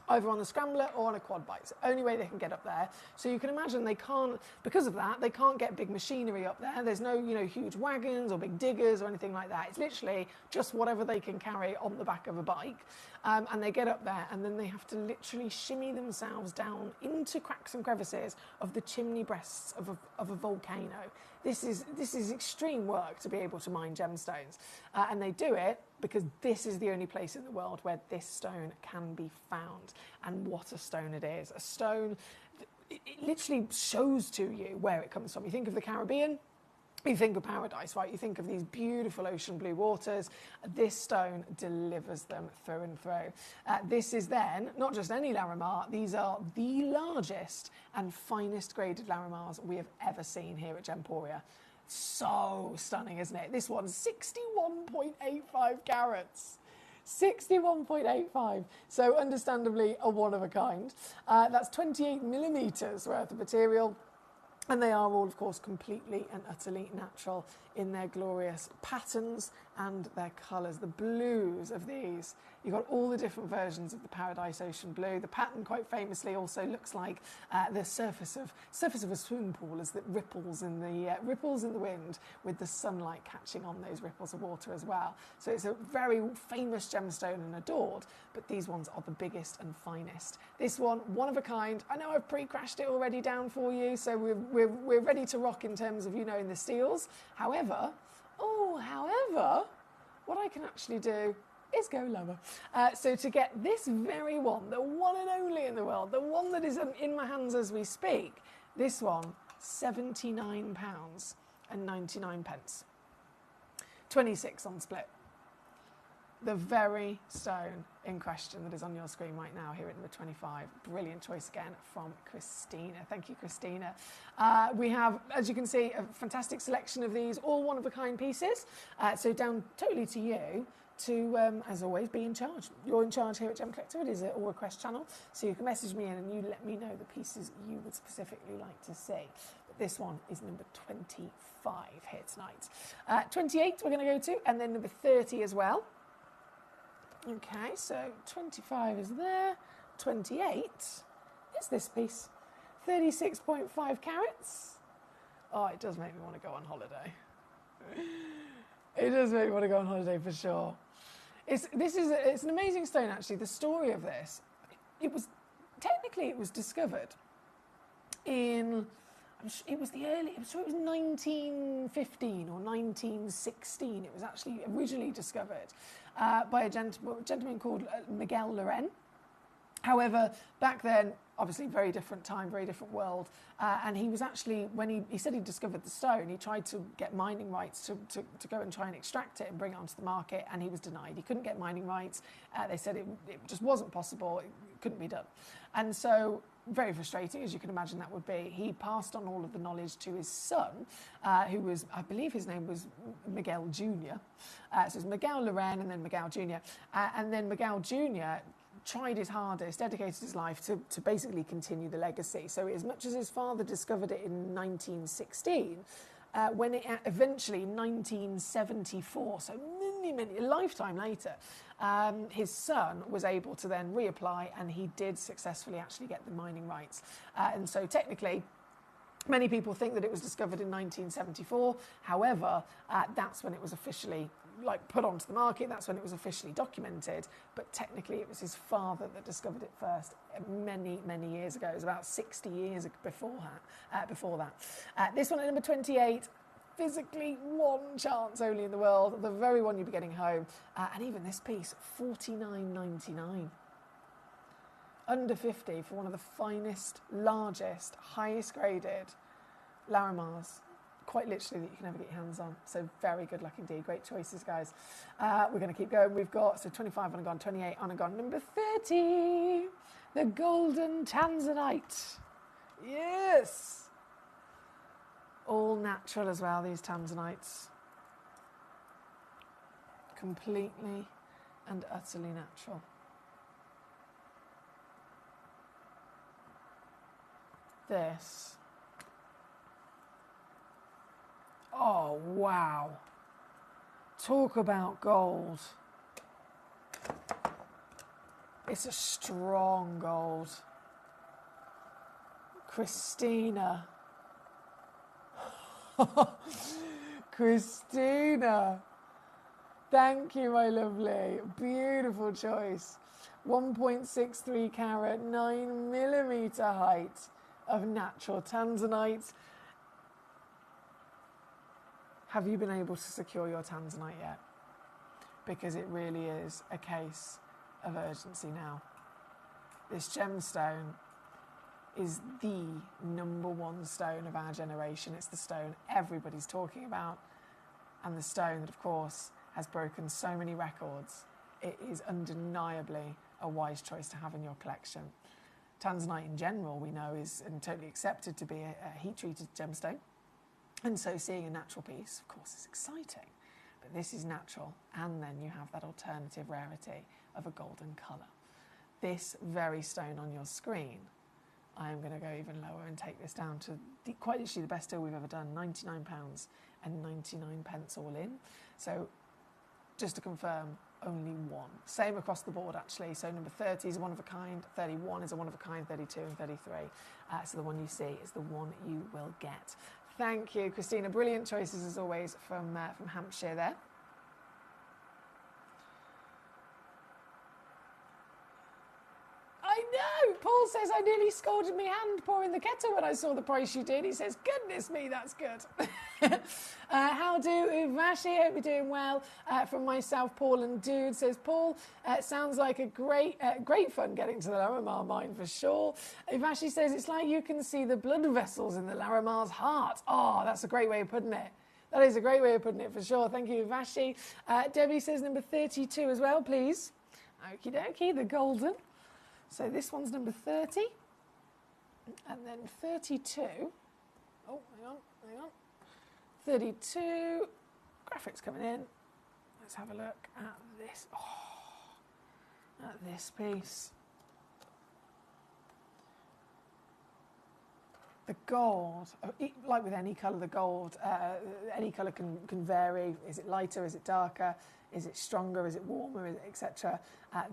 Speaker 12: Either on a scrambler or on a quad bike. It's the only way they can get up there. So you can imagine they can't, because of that, they can't get big machinery up there. There's no, huge wagons or big diggers or anything like that. It's literally just whatever they can carry on the back of a bike. And they get up there, and then they have to literally shimmy themselves down into cracks and crevices of the chimney breasts of a volcano. This is extreme work to be able to mine gemstones. And they do it because this is the only place in the world where this stone can be found. And what a stone it is. A stone, it literally shows to you where it comes from. You think of the Caribbean, you think of paradise, right? You think of these beautiful ocean blue waters. This stone delivers them through and through. This is then, not just any Larimar, these are the largest and finest graded Larimars we have ever seen here at Gemporia. So stunning, isn't it? This one's 61.85 carats. 61.85, so understandably a one of a kind. That's 28 millimetres worth of material. And they are all, of course, completely and utterly natural in their glorious patterns and their colours. The blues of these, you've got all the different versions of the Paradise Ocean Blue. The pattern, quite famously, also looks like the surface of a swimming pool as it ripples in the wind, with the sunlight catching on those ripples of water as well. So it's a very famous gemstone and adored, but these ones are the biggest and finest. This one of a kind. I know I've pre-crashed it already down for you, so we're ready to rock in terms of, in the steels. However, what I can actually do is go lower. So to get this very one, the one and only in the world, the one that is in my hands as we speak, this one, £79.99. 26 on split. The very stone in question that is on your screen right now here at number 25. Brilliant choice again from Christina. Thank you, Christina. We have, as you can see, a fantastic selection of these, all one-of-a-kind pieces. So down totally to you to, as always, be in charge. You're in charge here at Gemcollector. It is an all request channel, so you can message me in and you let me know the pieces you would specifically like to see. But this one is number 25 here tonight. 28 we're going to go to, and then number 30 as well. Okay, so 25 is there. 28 is this piece. 36.5 carats. Oh, it does make me want to go on holiday. It does make me want to go on holiday for sure. It's an amazing stone, actually. The story of this, it was discovered in, it was 1915 or 1916. It was actually originally discovered by a gentleman called Miguel Loren. However, back then, obviously very different time, very different world. And he was actually, when he said he discovered the stone, he tried to get mining rights to go and try and extract it and bring it onto the market, and he was denied. He couldn't get mining rights. They said it just wasn't possible. It couldn't be done. And so, very frustrating, as you can imagine that would be. He passed on all of the knowledge to his son, who was, I believe his name was Miguel Jr. So it's Miguel Loren and then Miguel Jr. And then Miguel Jr. tried his hardest, dedicated his life to basically continue the legacy. So as much as his father discovered it in 1916, when it eventually, in 1974, so a lifetime later, his son was able to then reapply, and he did successfully actually get the mining rights. And so technically, many people think that it was discovered in 1974. However, that's when it was officially put onto the market. That's when it was officially documented. But technically, it was his father that discovered it first many, many years ago. It was about 60 years before that. This one at number 28. Physically, one chance only in the world. The very one you'll be getting home. And even this piece, $49.99. Under 50 for one of the finest, largest, highest graded Larimars, quite literally, that you can ever get your hands on. So very good luck indeed. Great choices, guys. We're going to keep going. We've got 25 on a gone, 28 on a gone. Number 30, the golden tanzanite. Yes. All natural as well, these tanzanites. Completely and utterly natural. This. Oh, wow. Talk about gold. It's a strong gold. Christina. Christina. Thank you, my lovely. Beautiful choice. 1.63 carat, 9mm height of natural tanzanite. Have you been able to secure your tanzanite yet? Because it really is a case of urgency now. This gemstone is the #1 stone of our generation. It's the stone everybody's talking about, and the stone that, of course, has broken so many records. It is undeniably a wise choice to have in your collection. Tanzanite in general, we know, is totally accepted to be a heat-treated gemstone. And so seeing a natural piece, of course, is exciting. But this is natural, and then you have that alternative rarity of a golden colour. This very stone on your screen, I am going to go even lower and take this down to quite literally the best deal we've ever done, £99 and 99 pence all in. So just to confirm, only one. Same across the board, actually. So number 30 is a one of a kind, 31 is a one of a kind, 32 and 33. So the one you see is the one you will get. Thank you, Christina. Brilliant choices, as always, from Hampshire there. I know! Paul says, I nearly scalded my hand pouring the kettle when I saw the price you did. He says, goodness me, that's good. How do, Uvashi? Hope you're doing well. From myself, Paul and Dude says, Paul, sounds like a great fun getting to the Larimar mine for sure. Uvashi says, it's like you can see the blood vessels in the Larimar's heart. Oh, that's a great way of putting it. That is a great way of putting it for sure. Thank you, Uvashi. Debbie says number 32 as well, please. Okie dokie, the golden. So this one's number 30, and then 32. Oh, hang on. 32. Graphics coming in. Let's have a look at this. Oh, at this piece. The gold, like with any colour, the gold, any colour can vary. Is it lighter? Is it darker? Is it stronger? Is it warmer? Etc.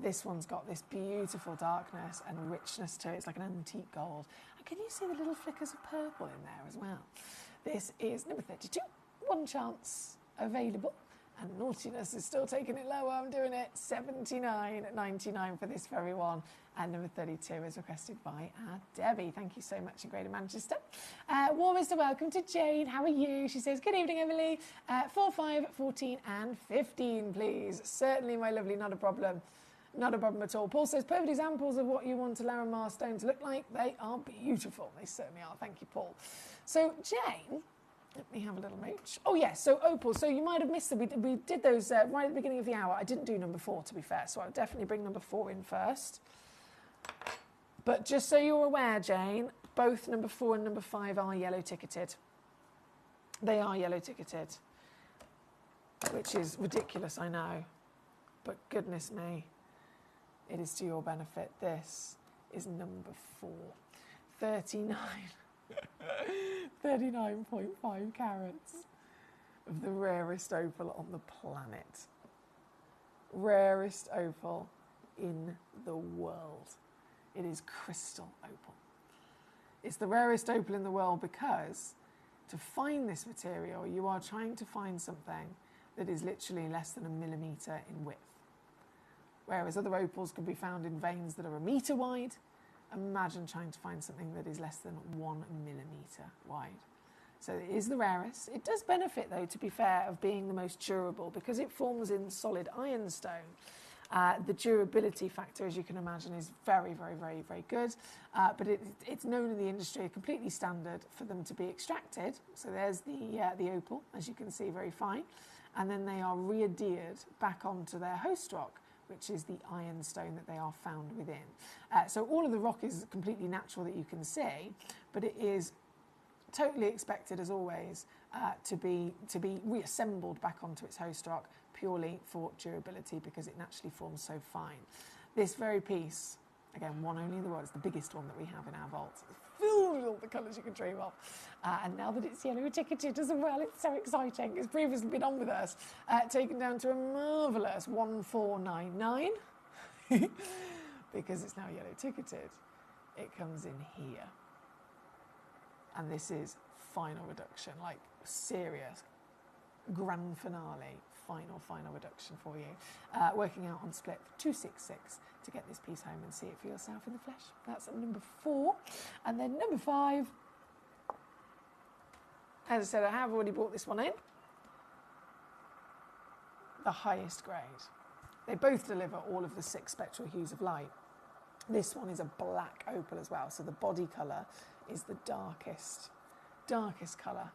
Speaker 12: This one's got this beautiful darkness and richness to it. It's like an antique gold. And can you see the little flickers of purple in there as well? This is number 32. One chance available. And naughtiness is still taking it lower. I'm doing it. $79.99 for this very one. And number 32 is requested by Debbie. Thank you so much in Greater Manchester. Warmest of welcome to Jane. How are you? She says, good evening, Emily. 4, 5, 14 and 15, please. Certainly, my lovely, not a problem. Not a problem at all. Paul says, perfect examples of what you want a Larimar stone to look like. They are beautiful. They certainly are. Thank you, Paul. So, Jane, let me have a little mooch. Oh, yes, so opal. So you might have missed them. We did those right at the beginning of the hour. I didn't do number 4, to be fair, so I'll definitely bring number 4 in first. But just so you're aware, Jane, both number 4 and number 5 are yellow ticketed. They are yellow ticketed, which is ridiculous, I know. But goodness me, it is to your benefit. This is number 4. 39.5 carats of the rarest opal on the planet. Rarest opal in the world. It is crystal opal. It's the rarest opal in the world because to find this material, you are trying to find something that is literally less than 1 millimetre in width. Whereas other opals can be found in veins that are 1 metre wide. Imagine trying to find something that is less than 1 millimetre wide. So it is the rarest. It does benefit, though, to be fair, of being the most durable because it forms in solid ironstone. The durability factor, as you can imagine, is very, very, very, very good. But it's known in the industry, completely standard, for them to be extracted. So there's the opal, as you can see, very fine. And then they are re-adhered back onto their host rock, which is the ironstone that they are found within. So all of the rock is completely natural that you can see, but it is totally expected, as always, to be reassembled back onto its host rock purely for durability because it naturally forms so fine. This very piece, again, one only in the world, it's the biggest one that we have in our vault. It's filled with all the colours you can dream of. And now that it's yellow ticketed as well, it's so exciting. It's previously been on with us, taken down to a marvellous 1499 because it's now yellow ticketed. It comes in here. And this is final reduction, like serious grand finale, final reduction for you. Working out on split 266 to get this piece home and see it for yourself in the flesh. That's number 4. And then number 5, as I said, I have already brought this one in. The highest grade. They both deliver all of the 6 spectral hues of light. This one is a black opal as well, so the body colour is the darkest colour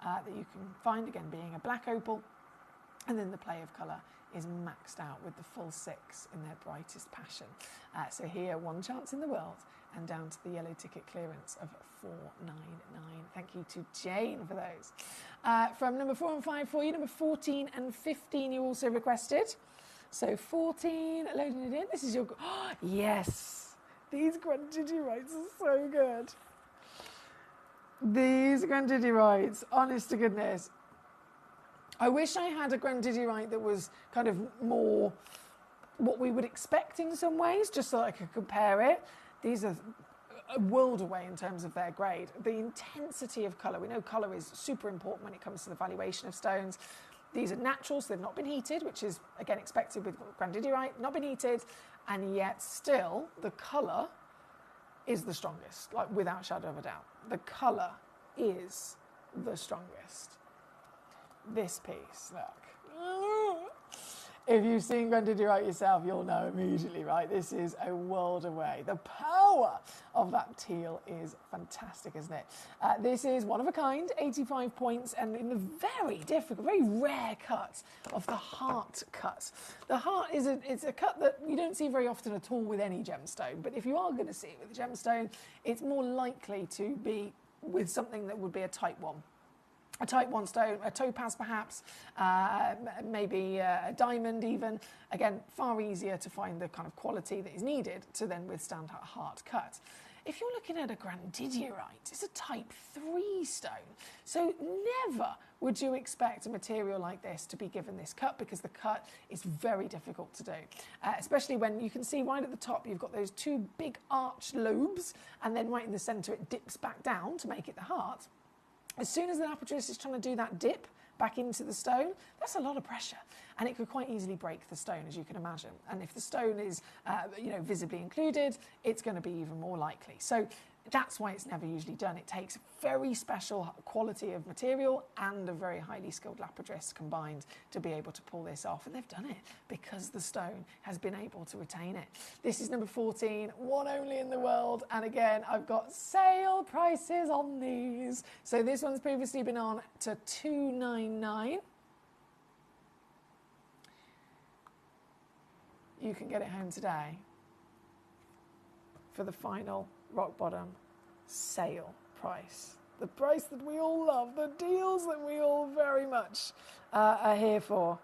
Speaker 12: that you can find, again being a black opal, and then the play of colour is maxed out with the full 6 in their brightest passion. So here, one chance in the world, and down to the yellow ticket clearance of 499. Thank you to Jane for those. From number 4 and 5 for you, number 14 and 15 you also requested. So 14, loading it in. This is your... Oh, yes! These grandiderites are so good. These grandiderites, honest to goodness. I wish I had a grandiderite that was kind of more what we would expect in some ways, just so I could compare it. These are a world away in terms of their grade. The intensity of colour. We know colour is super important when it comes to the valuation of stones. These are natural, so they've not been heated, which is, again, expected with grandiderite. Not been heated, and yet still the colour is the strongest, like without shadow of a doubt. The colour is the strongest. This piece, look. If you've seen grandiderite yourself, you'll know immediately, right? This is a world away. The power of that teal is fantastic, isn't it? This is one of a kind, 85 points, and in the very difficult, very rare cut of the heart cut. The heart is a cut that you don't see very often at all with any gemstone, but if you are going to see it with a gemstone, it's more likely to be with something that would be a type 1. A type 1 stone, a topaz perhaps, maybe a diamond even. Again, far easier to find the kind of quality that is needed to then withstand a hard cut. If you're looking at a grandiderite, it's a type 3 stone. So never would you expect a material like this to be given this cut because the cut is very difficult to do. Especially when you can see right at the top, you've got those 2 big arched lobes, and then right in the centre it dips back down to make it the heart. As soon as the aperturist is trying to do that dip back into the stone, that's a lot of pressure. And it could quite easily break the stone, as you can imagine. And if the stone is, visibly included, it's going to be even more likely. So that's why it's never usually done. It takes very special quality of material and a very highly skilled lapidrist combined to be able to pull this off. And they've done it because the stone has been able to retain it. This is number 14, one only in the world. And again, I've got sale prices on these. So this one's previously been on to $299. You can get it home today for the final rock bottom sale price. The price that we all love, the deals that we all very much are here for.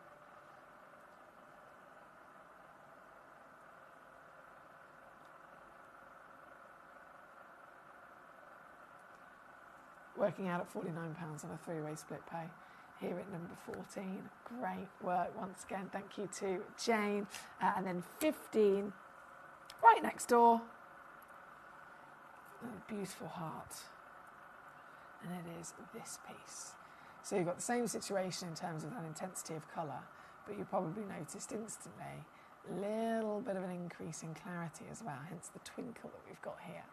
Speaker 12: Working out at £49 on a three-way split pay. Here at number 14. Great work once again. Thank you to Jane. And then 15, right next door. A beautiful heart. And it is this piece. So you've got the same situation in terms of that intensity of colour, but you probably noticed instantly a little bit of an increase in clarity as well, hence the twinkle that we've got here.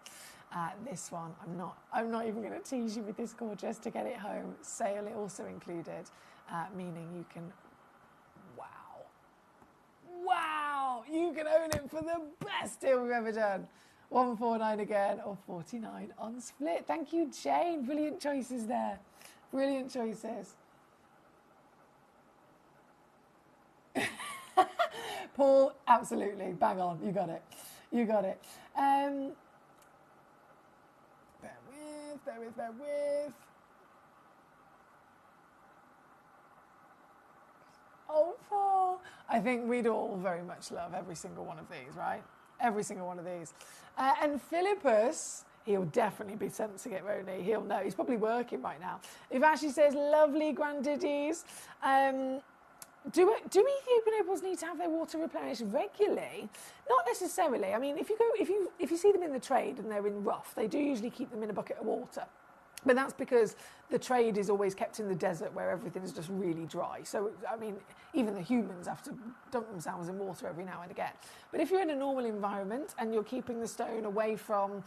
Speaker 12: This one, I'm not even going to tease you with this gorgeous to get it home. Sale also included, meaning you can, wow, you can own it for the best deal we've ever done. 149 again, or 49 on split. Thank you, Jane. Brilliant choices there. Brilliant choices. Paul, absolutely, bang on. You got it. You got it. Bear with. Oh, Paul. I think we'd all very much love every single one of these, right? Every single one of these. And Philippus, he'll definitely be sensing it, won't he? He'll know. He's probably working right now. If Ashley says, lovely granddaddies. Do Ethiopian opals need to have their water replenished regularly? Not necessarily. I mean, if you see them in the trade and they're in rough, they do usually keep them in a bucket of water. But that's because the trade is always kept in the desert where everything is just really dry. So, I mean, even the humans have to dunk themselves in water every now and again. But if you're in a normal environment and you're keeping the stone away from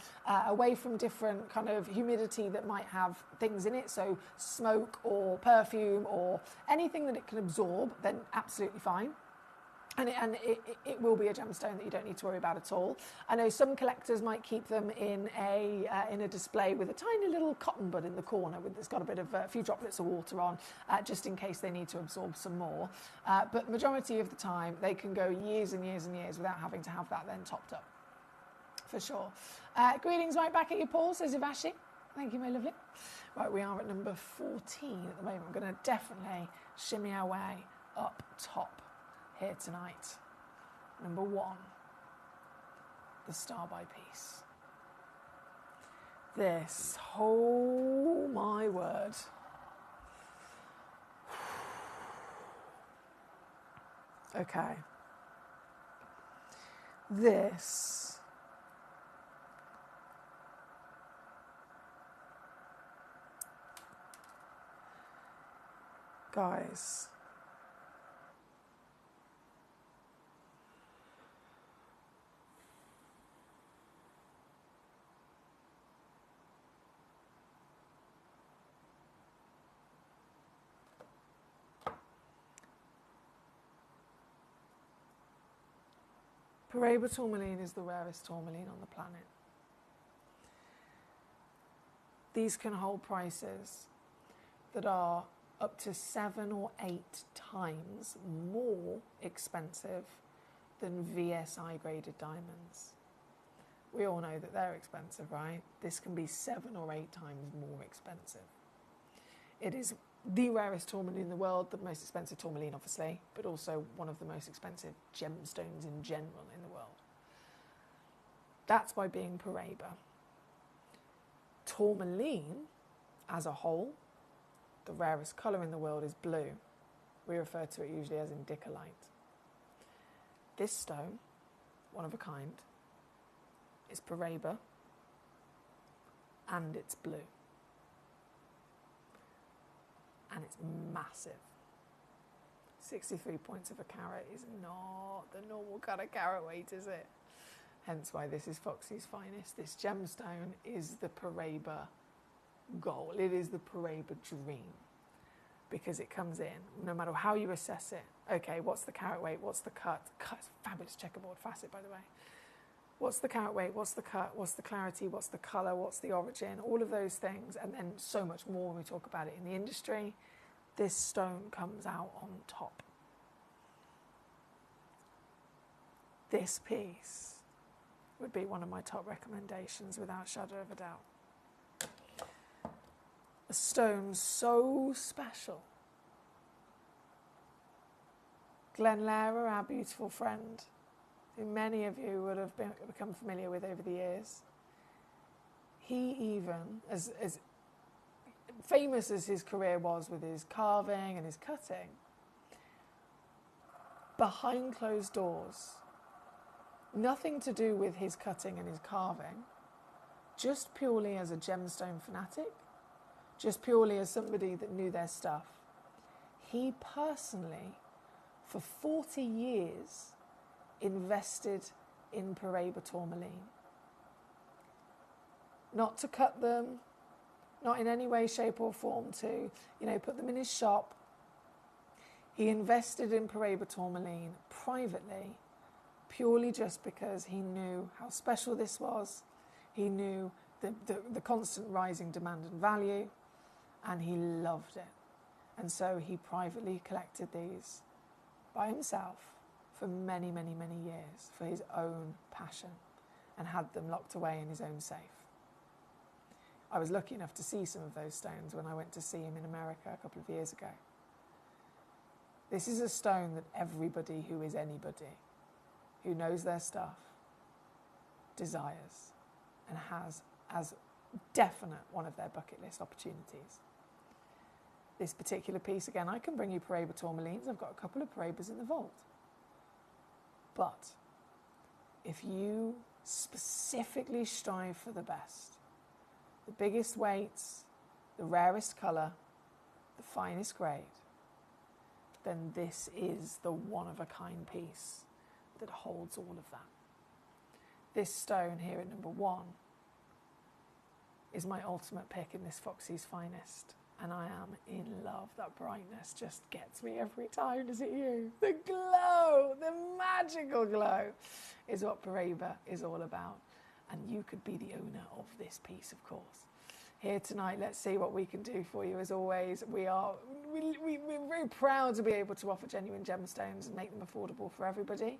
Speaker 12: different kind of humidity that might have things in it, so smoke or perfume or anything that it can absorb, then absolutely fine. And it will be a gemstone that you don't need to worry about at all. I know some collectors might keep them in a display with a tiny little cotton bud in the corner that's got a few droplets of water on, just in case they need to absorb some more. But majority of the time, they can go years and years and years without having to have that then topped up, for sure. Greetings right back at you, Paul, says Ivashi. Thank you, my lovely. Right, we are at number 14 at the moment. We're going to definitely shimmy our way up top here tonight. Number 1, the Star by Piece. This, oh my word. Okay. This. Guys. Paraiba tourmaline is the rarest tourmaline on the planet. These can hold prices that are up to 7 or 8 times more expensive than VSI graded diamonds. We all know that they're expensive, right? This can be 7 or 8 times more expensive. It is the rarest tourmaline in the world, the most expensive tourmaline, obviously, but also one of the most expensive gemstones in general in the world. That's by being Paraiba. Tourmaline, as a whole, the rarest colour in the world is blue. We refer to it usually as indicolite. This stone, one of a kind, is Paraiba, and it's blue. And it's massive. 63 points of a carat is not the normal kind of carat weight, is it? hence why this is Foxy's finest. This gemstone is the Paraiba goal. It is the Paraiba dream, because it comes in, no matter how you assess it. Okay, what's the carat weight? What's the cut? Fabulous checkerboard facet, by the way. What's the carat weight? What's the cut? What's the clarity? What's the colour? What's the origin? All of those things, and then so much more when we talk about it in the industry. This stone comes out on top. This piece would be one of my top recommendations without shadow of a doubt. A stone so special. Glenn Lara, our beautiful friend, who many of you would have become familiar with over the years, he even, as famous as his career was with his carving and his cutting, behind closed doors, nothing to do with his cutting and his carving, just purely as a gemstone fanatic, just purely as somebody that knew their stuff, he personally, for 40 years, invested in Paraiba tourmaline. Not to cut them, not in any way, shape or form to, put them in his shop. He invested in Paraiba tourmaline privately, purely just because he knew how special this was. He knew the constant rising demand and value, and he loved it. And so he privately collected these by himself for many, many, many years for his own passion, and had them locked away in his own safe. I was lucky enough to see some of those stones when I went to see him in America a couple of years ago. This is a stone that everybody who is anybody, who knows their stuff, desires and has as definite one of their bucket list opportunities. This particular piece, again, I can bring you Paraiba tourmalines. I've got a couple of Paraibas in the vault. But if you specifically strive for the best, the biggest weights, the rarest colour, the finest grade, then this is the one-of-a-kind piece that holds all of that. This stone here at number 1 is my ultimate pick in this Foxy's finest, and I am in love. That brightness just gets me every time, does it you? The glow, the magical glow is what Paraiba is all about, and you could be the owner of this piece, of course. Here tonight, let's see what we can do for you. As always, we're very proud to be able to offer genuine gemstones and make them affordable for everybody,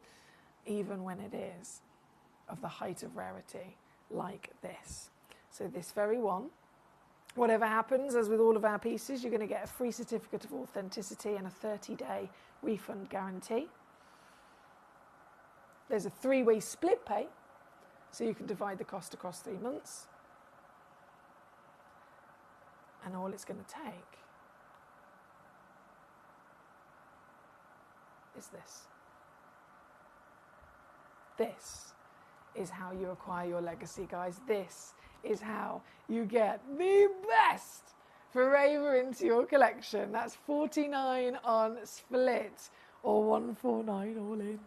Speaker 12: even when it is of the height of rarity like this. So this very one, whatever happens, as with all of our pieces, you're going to get a free certificate of authenticity and a 30-day refund guarantee. There's a 3-way split pay, so you can divide the cost across 3 months. And all it's going to take is this. This is how you acquire your legacy, guys. This is how you get the best Paraiba into your collection. That's $49 on split or $149 all in.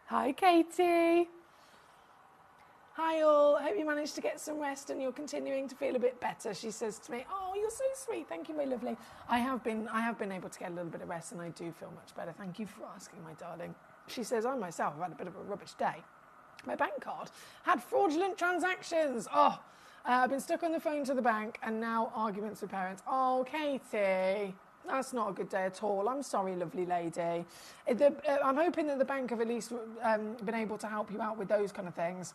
Speaker 12: Hi, Katie. Hi, all. Hope you managed to get some rest and you're continuing to feel a bit better. She says to me, "Oh, you're so sweet. Thank you, my lovely." I have been able to get a little bit of rest and I do feel much better. Thank you for asking, my darling. She says, "I myself have had a bit of a rubbish day. My bank card had fraudulent transactions. Oh, I've been stuck on the phone to the bank and now arguments with parents." Oh, Katie. That's not a good day at all. I'm sorry, lovely lady. I'm hoping that the bank have at least been able to help you out with those kind of things.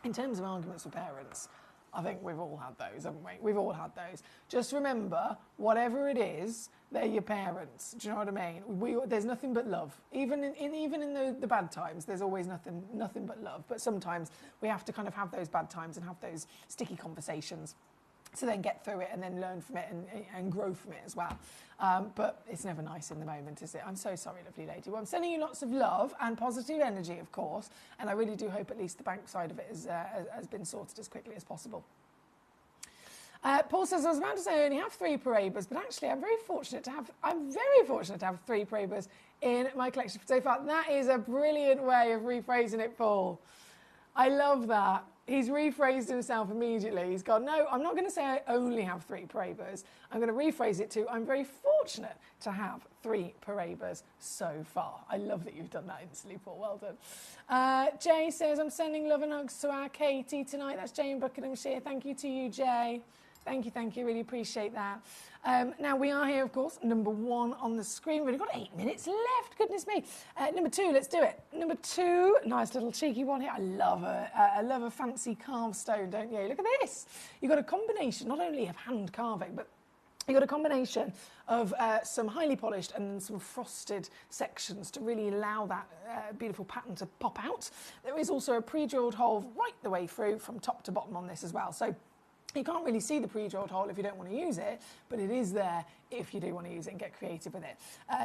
Speaker 12: In terms of arguments with parents, I think we've all had those, haven't we? We've all had those. Just remember, whatever it is, They're your parents. Do you know what I mean? There's nothing but love. Even in the bad times, there's always nothing but love. But sometimes we have to kind of have those bad times and have those sticky conversations to then get through it and then learn from it and grow from it as well. But it's never nice in the moment, is it? I'm so sorry, lovely lady. Well, I'm sending you lots of love and positive energy, of course, and I really do hope at least the bank side of it has been sorted as quickly as possible. Paul says, I was about to say I only have 3 Parabas, but actually I'm very fortunate to have 3 Parabas in my collection so far. That is a brilliant way of rephrasing it, Paul. I love that. He's rephrased himself immediately. He's gone, no, I'm not going to say I only have 3 Parabas. I'm going to rephrase it to, I'm very fortunate to have 3 Parabas so far. I love that you've done that instantly, Paul. Well done. Jay says, I'm sending love and hugs to our Katie tonight. That's Jay in Buckinghamshire. Thank you to you, Jay. Thank you. Really appreciate that. Now, we are here, of course, number 1 on the screen. We've only got 8 minutes left. Goodness me. Number 2, let's do it. Number 2, nice little cheeky one here. I love a fancy carved stone, don't you? Look at this. You've got a combination, not only of hand carving, but you've got a combination of some highly polished and some frosted sections to really allow that beautiful pattern to pop out. There is also a pre-drilled hole right the way through from top to bottom on this as well. So you can't really see the pre-drilled hole if you don't want to use it, but it is there if you do want to use it and get creative with it.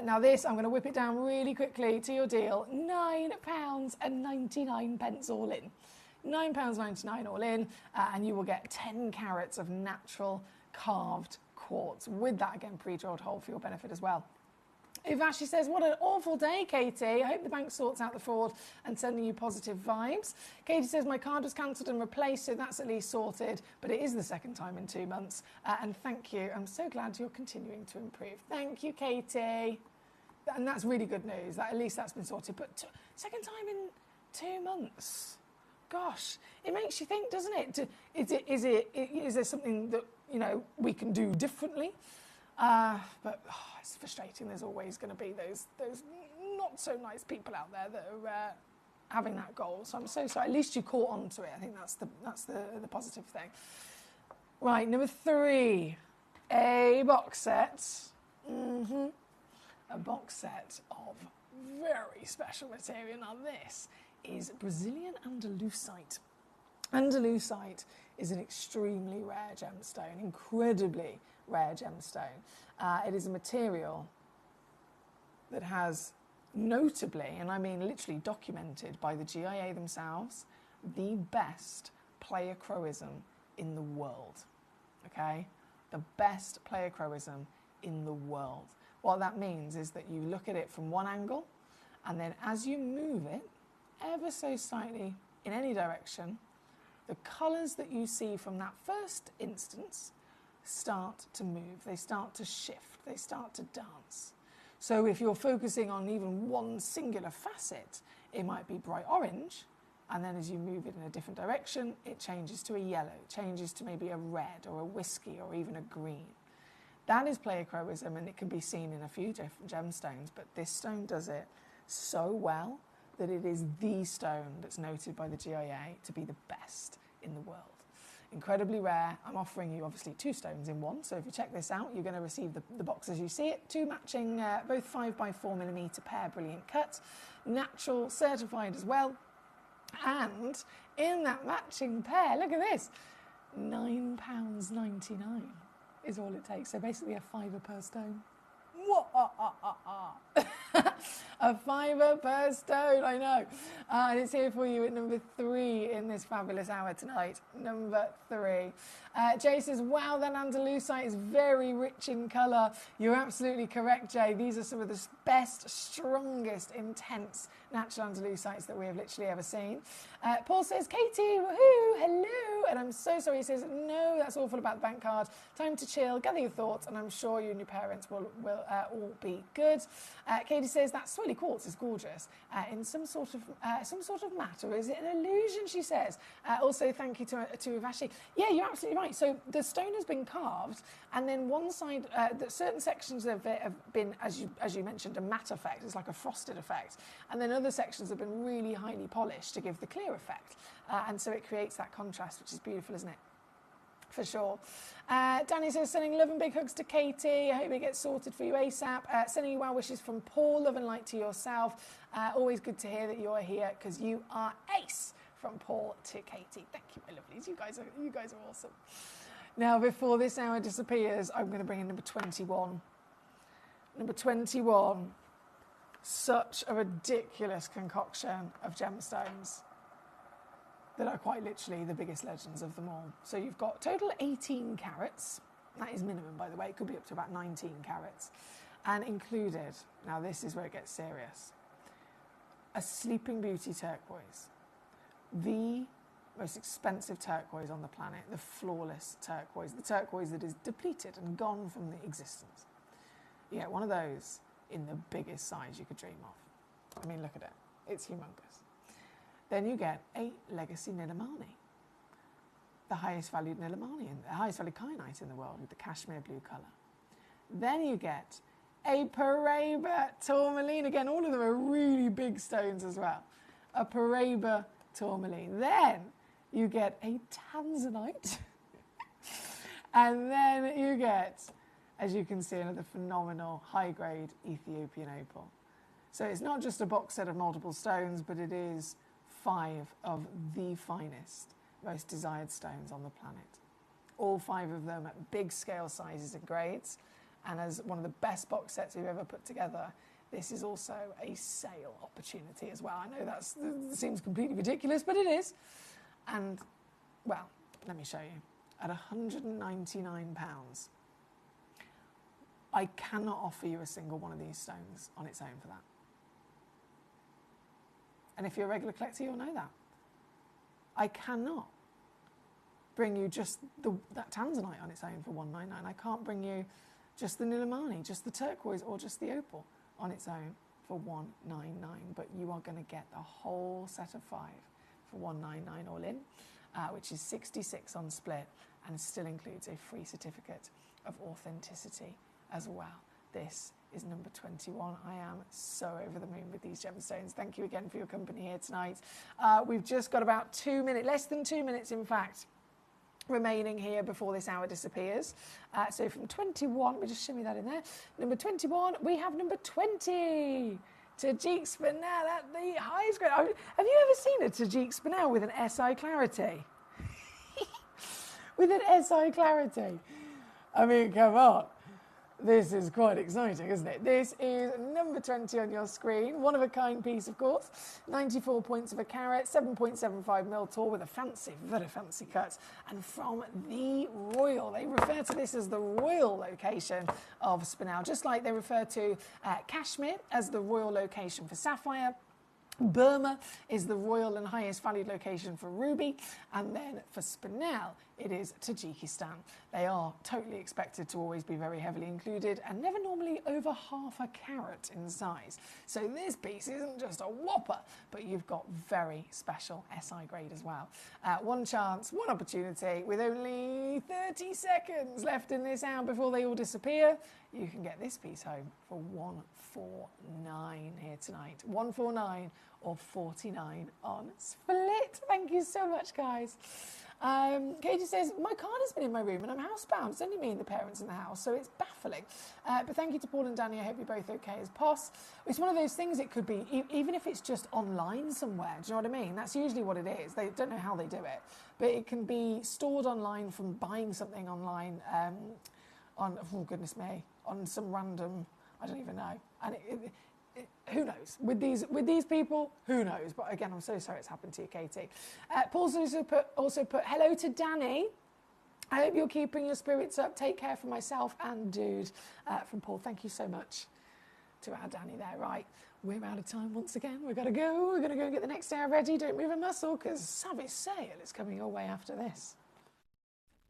Speaker 12: Now this, I'm going to whip it down really quickly to your deal. £9.99 all in. £9.99 all in, and you will get 10 carats of natural carved quartz. With that, again, pre-drilled hole for your benefit as well. Ivashi says, what an awful day, Katie. I hope the bank sorts out the fraud and sending you positive vibes. Katie says, my card was cancelled and replaced, so that's at least sorted, but it is the second time in 2 months. And thank you. I'm so glad you're continuing to improve. Thank you, Katie. And that's really good news. At least that's been sorted. But second time in 2 months. Gosh, it makes you think, doesn't it? Is there something that, we can do differently? But it's frustrating. There's always going to be those not so nice people out there that are having that goal. So I'm so sorry. At least you caught on to it. I think that's the positive thing. Right, number 3, a box set. A box set of very special material. Now this is Brazilian Andalusite. Andalusite is an extremely rare gemstone, incredibly rare gemstone. It is a material that has notably, and I mean literally documented by the GIA themselves, the best pleochroism in the world. Okay? The best pleochroism in the world. What that means is that you look at it from one angle, and then as you move it ever so slightly in any direction, the colours that you see from that first instance start to move, they start to shift, they start to dance. So if you're focusing on even one singular facet, it might be bright orange, and then as you move it in a different direction, it changes to a yellow, changes to maybe a red or a whiskey or even a green. That is pleochroism, and it can be seen in a few different gemstones, but this stone does it so well that it is the stone that's noted by the GIA to be the best in the world. Incredibly rare. I'm offering you obviously 2 stones in one, so if you check this out, you're going to receive the box as you see it. 2 matching, both 5x4mm pair, brilliant cut, natural, certified as well. And in that matching pair, look at this, £9.99 is all it takes. So basically a £5 per stone. A £5 per stone, I know. And it's here for you at number 3 in this fabulous hour tonight. Number 3. Jay says, wow, that Andalusite is very rich in colour. You're absolutely correct, Jay. These are some of the best, strongest, intense natural Andalusites that we have literally ever seen. Paul says, Katie, woohoo, hello. And I'm so sorry. He says, no, that's awful about the bank card. Time to chill, gather your thoughts, and I'm sure you and your parents will all be good. Katie says, that swirly quartz is gorgeous in some sort of matte, or is it an illusion, she says. Also, thank you to Ivashi. Yeah, you're absolutely right. So the stone has been carved, and then one side, certain sections of it have been, as you mentioned, a matte effect. It's like a frosted effect. And then other sections have been really highly polished to give the clear effect. And so it creates that contrast, which is beautiful, isn't it? For sure. Danny says, sending love and big hugs to Katie. I hope it gets sorted for you ASAP. Sending you well wishes from Paul. Love and light to yourself. Always good to hear that you are here because you are ace. From Paul to Katie. Thank you, my lovelies. You guys are awesome. Now, before this hour disappears, I'm going to bring in number 21. Number 21. Such a ridiculous concoction of gemstones that are quite literally the biggest legends of them all. So you've got total 18 carats. That is minimum, by the way. It could be up to about 19 carats. And included, now this is where it gets serious, a Sleeping Beauty turquoise. The most expensive turquoise on the planet, the flawless turquoise, the turquoise that is depleted and gone from the existence. You get one of those in the biggest size you could dream of. I mean, look at it. It's humongous. Then you get a Legacy Nilamani, the highest valued Nilamani, the highest valued kyanite in the world with the cashmere blue colour. Then you get a Paraiba tourmaline. Again, all of them are really big stones as well. A Paraiba tourmaline. Then you get a tanzanite. And then you get, as you can see, another phenomenal high-grade Ethiopian opal. So it's not just a box set of multiple stones, but it is 5 of the finest, most desired stones on the planet. All 5 of them at big scale sizes and grades. And as one of the best box sets we've ever put together, this is also a sale opportunity as well. I know that seems completely ridiculous, but it is. And, well, let me show you. At £199, I cannot offer you a single one of these stones on its own for that. And if you're a regular collector, you'll know that. I cannot bring you just that tanzanite on its own for £199. I can't bring you just the Nilamani, just the turquoise, or just the opal on its own for £199, but you are going to get the whole set of 5 for £199 all in, which is 66 on split, and still includes a free certificate of authenticity as well. This is number 21. I am so over the moon with these gemstones. Thank you again for your company here tonight. We've just got about 2 minutes, less than 2 minutes in fact, remaining here before this hour disappears. So from 21, we just shimmy that in there. Number 21, we have number 20. Tajik Spinel at the highest grade. Have you ever seen a Tajik Spinel with an SI clarity? With an SI clarity. I mean, come on. This is quite exciting, isn't it? This is number 20 on your screen. One of a kind piece, of course. 94 points of a carat, 7.75 mil tall with a fancy, very fancy cut. And from the royal, they refer to this as the royal location of Spinel, just like they refer to Kashmir as the royal location for sapphire. Burma is the royal and highest valued location for ruby, and then for Spinel it is Tajikistan. They are totally expected to always be very heavily included and never normally over half a carat in size. So this piece isn't just a whopper, but you've got very special SI grade as well. One chance, one opportunity, with only 30 seconds left in this hour before they all disappear. You can get this piece home for $149 here tonight. $149 or $49 on split. Thank you so much, guys. Katie says, my card has been in my room and I'm housebound. It's only me and the parents in the house, so it's baffling. But thank you to Paul and Danny. I hope you're both okay as pos. It's one of those things, it could be, even if it's just online somewhere, do you know what I mean? That's usually what it is. They don't know how they do it. But it can be stored online from buying something online on, oh goodness me, on some random, I don't even know. And who knows? With these people, who knows? But again, I'm so sorry it's happened to you, Katie. Paul's also put hello to Danny. I hope you're keeping your spirits up. Take care for myself and dude. From Paul, thank you so much to our Danny there. Right, we're out of time once again. We've got to go. We're going to go and get the next hour ready. Don't move a muscle because Savvy Sale is coming your way after this.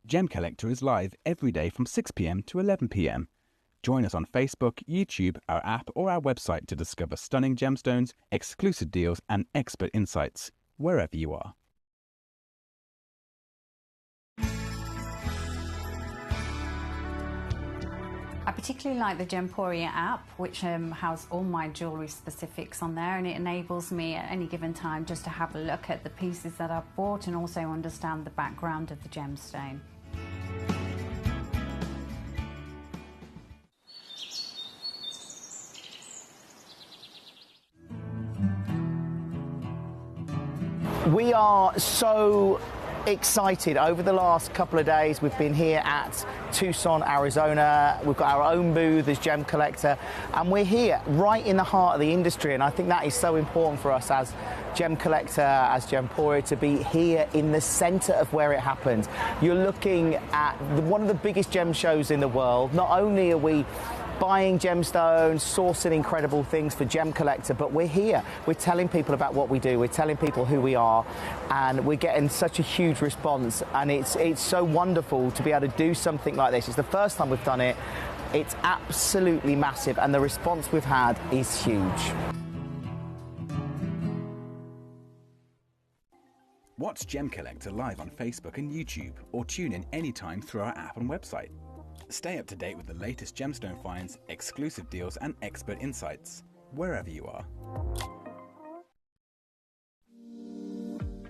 Speaker 8: Gemcollector is live every day from 6 p.m. to 11 p.m. Join us on Facebook, YouTube, our app or our website to discover stunning gemstones, exclusive deals and expert insights, wherever you are.
Speaker 6: I particularly like the Gemporia app, which has all my jewellery specifics on there, and it enables me at any given time just to have a look at the pieces that I've bought and also understand the background of the gemstone.
Speaker 3: We are so excited. Over the last couple of days, we've been here at Tucson, Arizona. We've got our own booth as Gemcollector, and we're here right in the heart of the industry. And I think that is so important for us as Gemcollector, as Gemporia, to be here in the centre of where it happened. You're looking at one of the biggest gem shows in the world. Not only are we buying gemstones, sourcing incredible things for Gemcollector, but we're here. We're telling people about what we do. We're telling people who we are, and we're getting such a huge response. And it's so wonderful to be able to do something like this. It's the first time we've done it. It's absolutely massive, and the response we've had is huge.
Speaker 8: Watch Gemcollector live on Facebook and YouTube, or tune in anytime through our app and website. Stay up to date with the latest gemstone finds, exclusive deals and expert insights, wherever you are.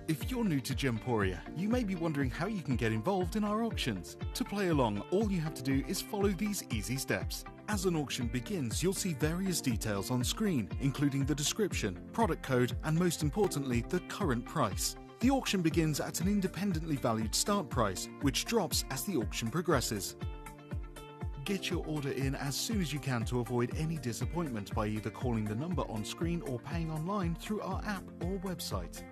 Speaker 2: If you're new to Gemporia, you may be wondering how you can get involved in our auctions. To play along, all you have to do is follow these easy steps. As an auction begins, you'll see various details on screen, including the description, product code, and most importantly, the current price. The auction begins at an independently valued start price, which drops as the auction progresses. Get your order in as soon as you can to avoid any disappointment by either calling the number on screen or paying online through our app or website.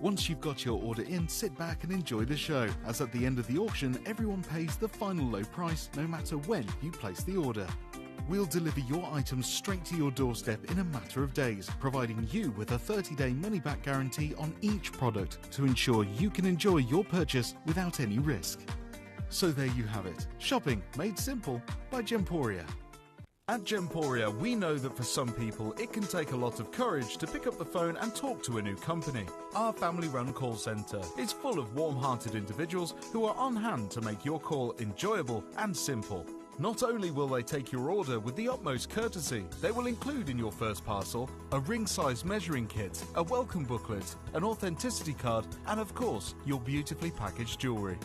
Speaker 2: Once you've got your order in, sit back and enjoy the show, as at the end of the auction, everyone pays the final low price no matter when you place the order. We'll deliver your items straight to your doorstep in a matter of days, providing you with a 30-day money-back guarantee on each product to ensure you can enjoy your purchase without any risk. So there you have it, shopping made simple by Gemporia. At Gemporia, we know that for some people it can take a lot of courage to pick up the phone and talk to a new company. Our family-run call centre is full of warm-hearted individuals who are on hand to make your call enjoyable and simple. Not only will they take your order with the utmost courtesy, they will include in your first parcel a ring-size measuring kit, a welcome booklet, an authenticity card, and of course, your beautifully packaged jewellery.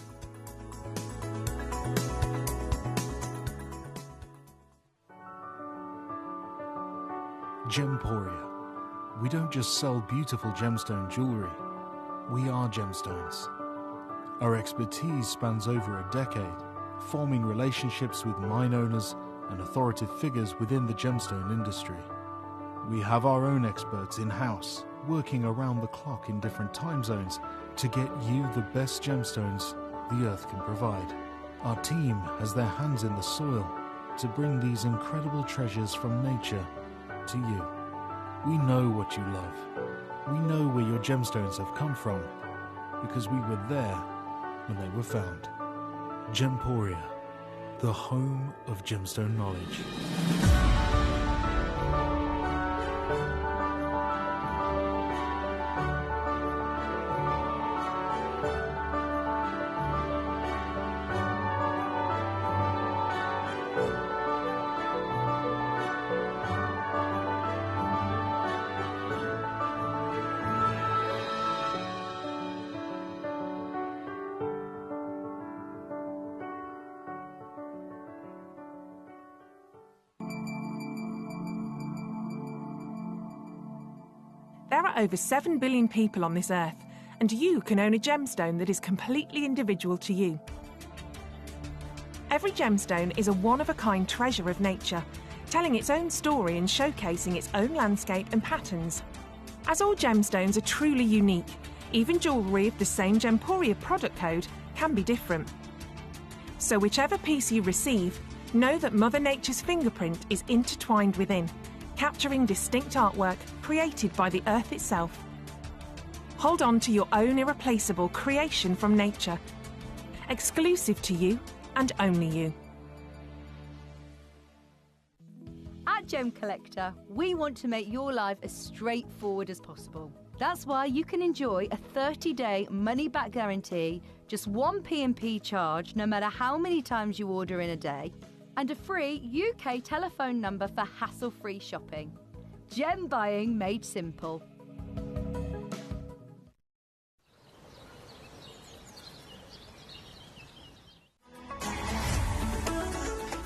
Speaker 2: Gemporia. We don't just sell beautiful gemstone jewellery, we are gemstones. Our expertise spans over a decade, forming relationships with mine owners and authoritative figures within the gemstone industry. We have our own experts in-house, working around the clock in different time zones to get you the best gemstones the earth can provide. Our team has their hands in the soil to bring these incredible treasures from nature to you. We know what you love. We know where your gemstones have come from, because we were there when they were found. Gemporia, the home of gemstone knowledge.
Speaker 16: There are over 7 billion people on this earth, and you can own a gemstone that is completely individual to you. Every gemstone is a one-of-a-kind treasure of nature, telling its own story and showcasing its own landscape and patterns. As all gemstones are truly unique, even jewellery of the same Gemporia product code can be different. So whichever piece you receive, know that Mother Nature's fingerprint is intertwined within, capturing distinct artwork created by the earth itself. Hold on to your own irreplaceable creation from nature, exclusive to you and only you.
Speaker 10: At Gemcollector, we want to make your life as straightforward as possible. That's why you can enjoy a 30-day money-back guarantee, just one P&P charge no matter how many times you order in a day, and a free UK telephone number for hassle-free shopping. Gem buying made simple.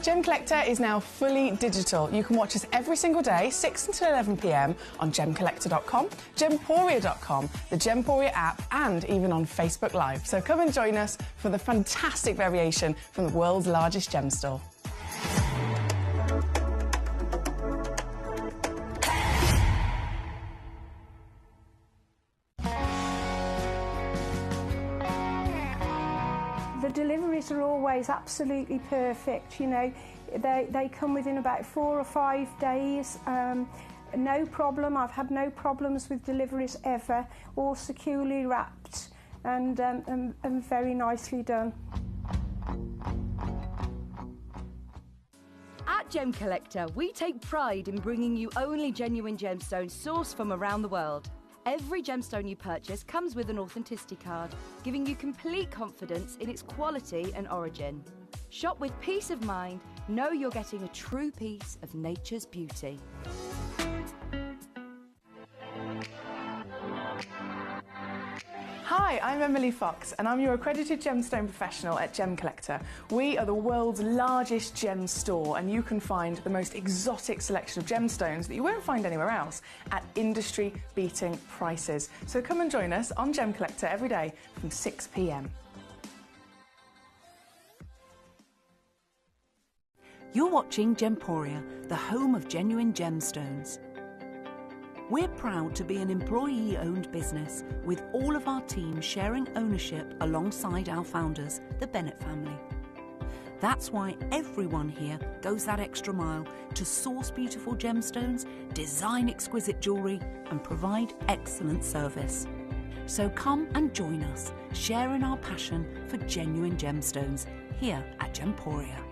Speaker 5: Gem Collector is now fully digital. You can watch us every single day, 6 until 11 p.m. on gemcollector.com, gemporia.com, the Gemporia app, and even on Facebook Live. So come and join us for the fantastic variation from the world's largest gem store.
Speaker 14: The deliveries are always absolutely perfect, you know. They come within about 4 or 5 days. No problem. I've had no problems with deliveries ever. All securely wrapped and very nicely done.
Speaker 10: At Gem Collector, we take pride in bringing you only genuine gemstones sourced from around the world. Every gemstone you purchase comes with an authenticity card, giving you complete confidence in its quality and origin. Shop with peace of mind, know you're getting a true piece of nature's beauty.
Speaker 5: Hi, I'm Emily Fox and I'm your accredited gemstone professional at Gem Collector. We are the world's largest gem store and you can find the most exotic selection of gemstones that you won't find anywhere else at industry-beating prices. So come and join us on Gem Collector every day from 6 p.m.
Speaker 7: You're watching Gemporia, the home of genuine gemstones. We're proud to be an employee-owned business with all of our team sharing ownership alongside our founders, the Bennett family. That's why everyone here goes that extra mile to source beautiful gemstones, design exquisite jewellery and provide excellent service. So come and join us, sharing our passion for genuine gemstones here at Gemporia.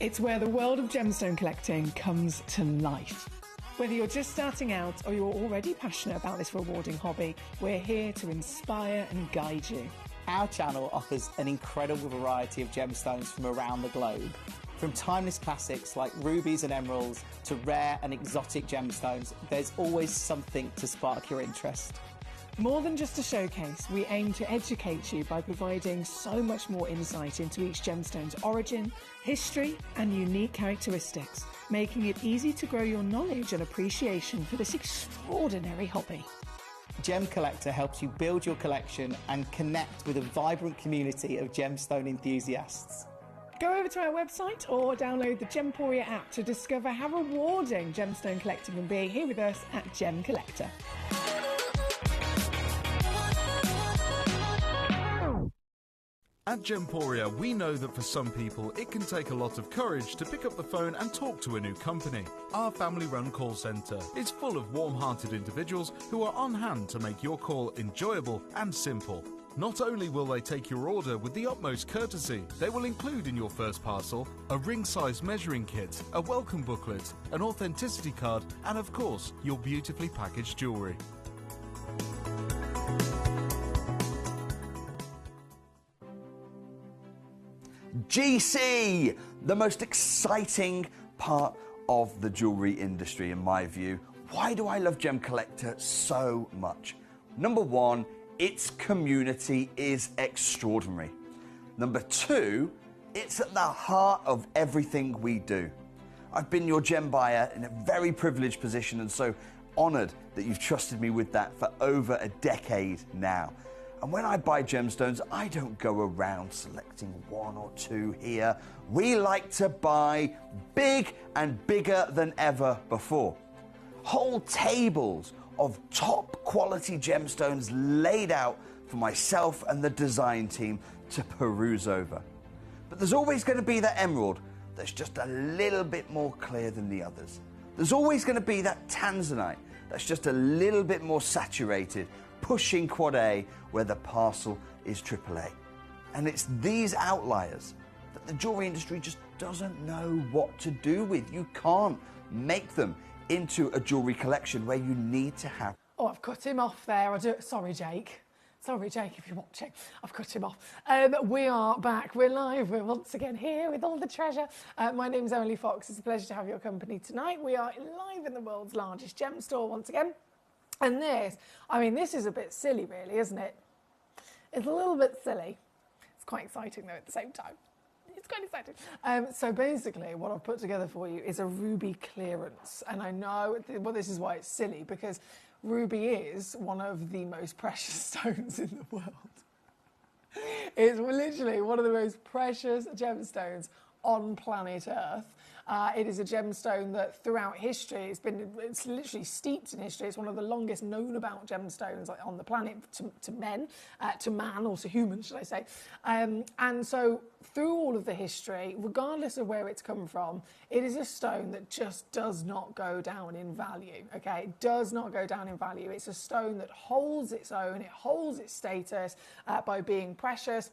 Speaker 5: It's where the world of gemstone collecting comes to life. Whether you're just starting out or you're already passionate about this rewarding hobby, we're here to inspire and guide you.
Speaker 3: Our channel offers an incredible variety of gemstones from around the globe. From timeless classics like rubies and emeralds to rare and exotic gemstones, there's always something to spark your interest.
Speaker 5: More than just a showcase, we aim to educate you by providing so much more insight into each gemstone's origin, history and unique characteristics, making it easy to grow your knowledge and appreciation for this extraordinary hobby.
Speaker 3: Gem Collector helps you build your collection and connect with a vibrant community of gemstone enthusiasts.
Speaker 5: Go over to our website or download the Gemporia app to discover how rewarding gemstone collecting can be here with us at Gem Collector.
Speaker 2: At Gemporia, we know that for some people, it can take a lot of courage to pick up the phone and talk to a new company. Our family-run call centre is full of warm-hearted individuals who are on hand to make your call enjoyable and simple. Not only will they take your order with the utmost courtesy, they will include in your first parcel a ring-size measuring kit, a welcome booklet, an authenticity card, and of course, your beautifully packaged jewellery.
Speaker 1: GC, the most exciting part of the jewellery industry in my view. Why do I love Gem Collector so much? Number one, its community is extraordinary. Number two, it's at the heart of everything we do. I've been your gem buyer in a very privileged position and so honoured that you've trusted me with that for over a decade now. And when I buy gemstones, I don't go around selecting one or two here. We like to buy big and bigger than ever before. Whole tables of top quality gemstones laid out for myself and the design team to peruse over. But there's always going to be that emerald that's just a little bit more clear than the others. There's always going to be that tanzanite that's just a little bit more saturated, pushing quad A where the parcel is AAA. And it's these outliers that the jewellery industry just doesn't know what to do with. You can't make them into a jewellery collection where you need to have...
Speaker 12: Oh, I've cut him off there. Sorry, Jake. Sorry, Jake, if you're watching. I've cut him off. We are back. We're live. We're once again here with all the treasure. My name's Emily Fox. It's a pleasure to have your company tonight. We are live in the world's largest gem store once again. And this, I mean, this is a bit silly, really, isn't it? It's a little bit silly. It's quite exciting, though, at the same time. It's quite exciting. So basically, what I've put together for you is a ruby clearance. And I know, well, this is why it's silly, because ruby is one of the most precious stones in the world. It's literally one of the most precious gemstones on planet Earth. It is a gemstone that throughout history, it's literally steeped in history. It's one of the longest known about gemstones on the planet to man, or to humans, should I say. And so through all of the history, regardless of where it's come from, it is a stone that just does not go down in value, okay? It does not go down in value. It's a stone that holds its own, it holds its status by being precious.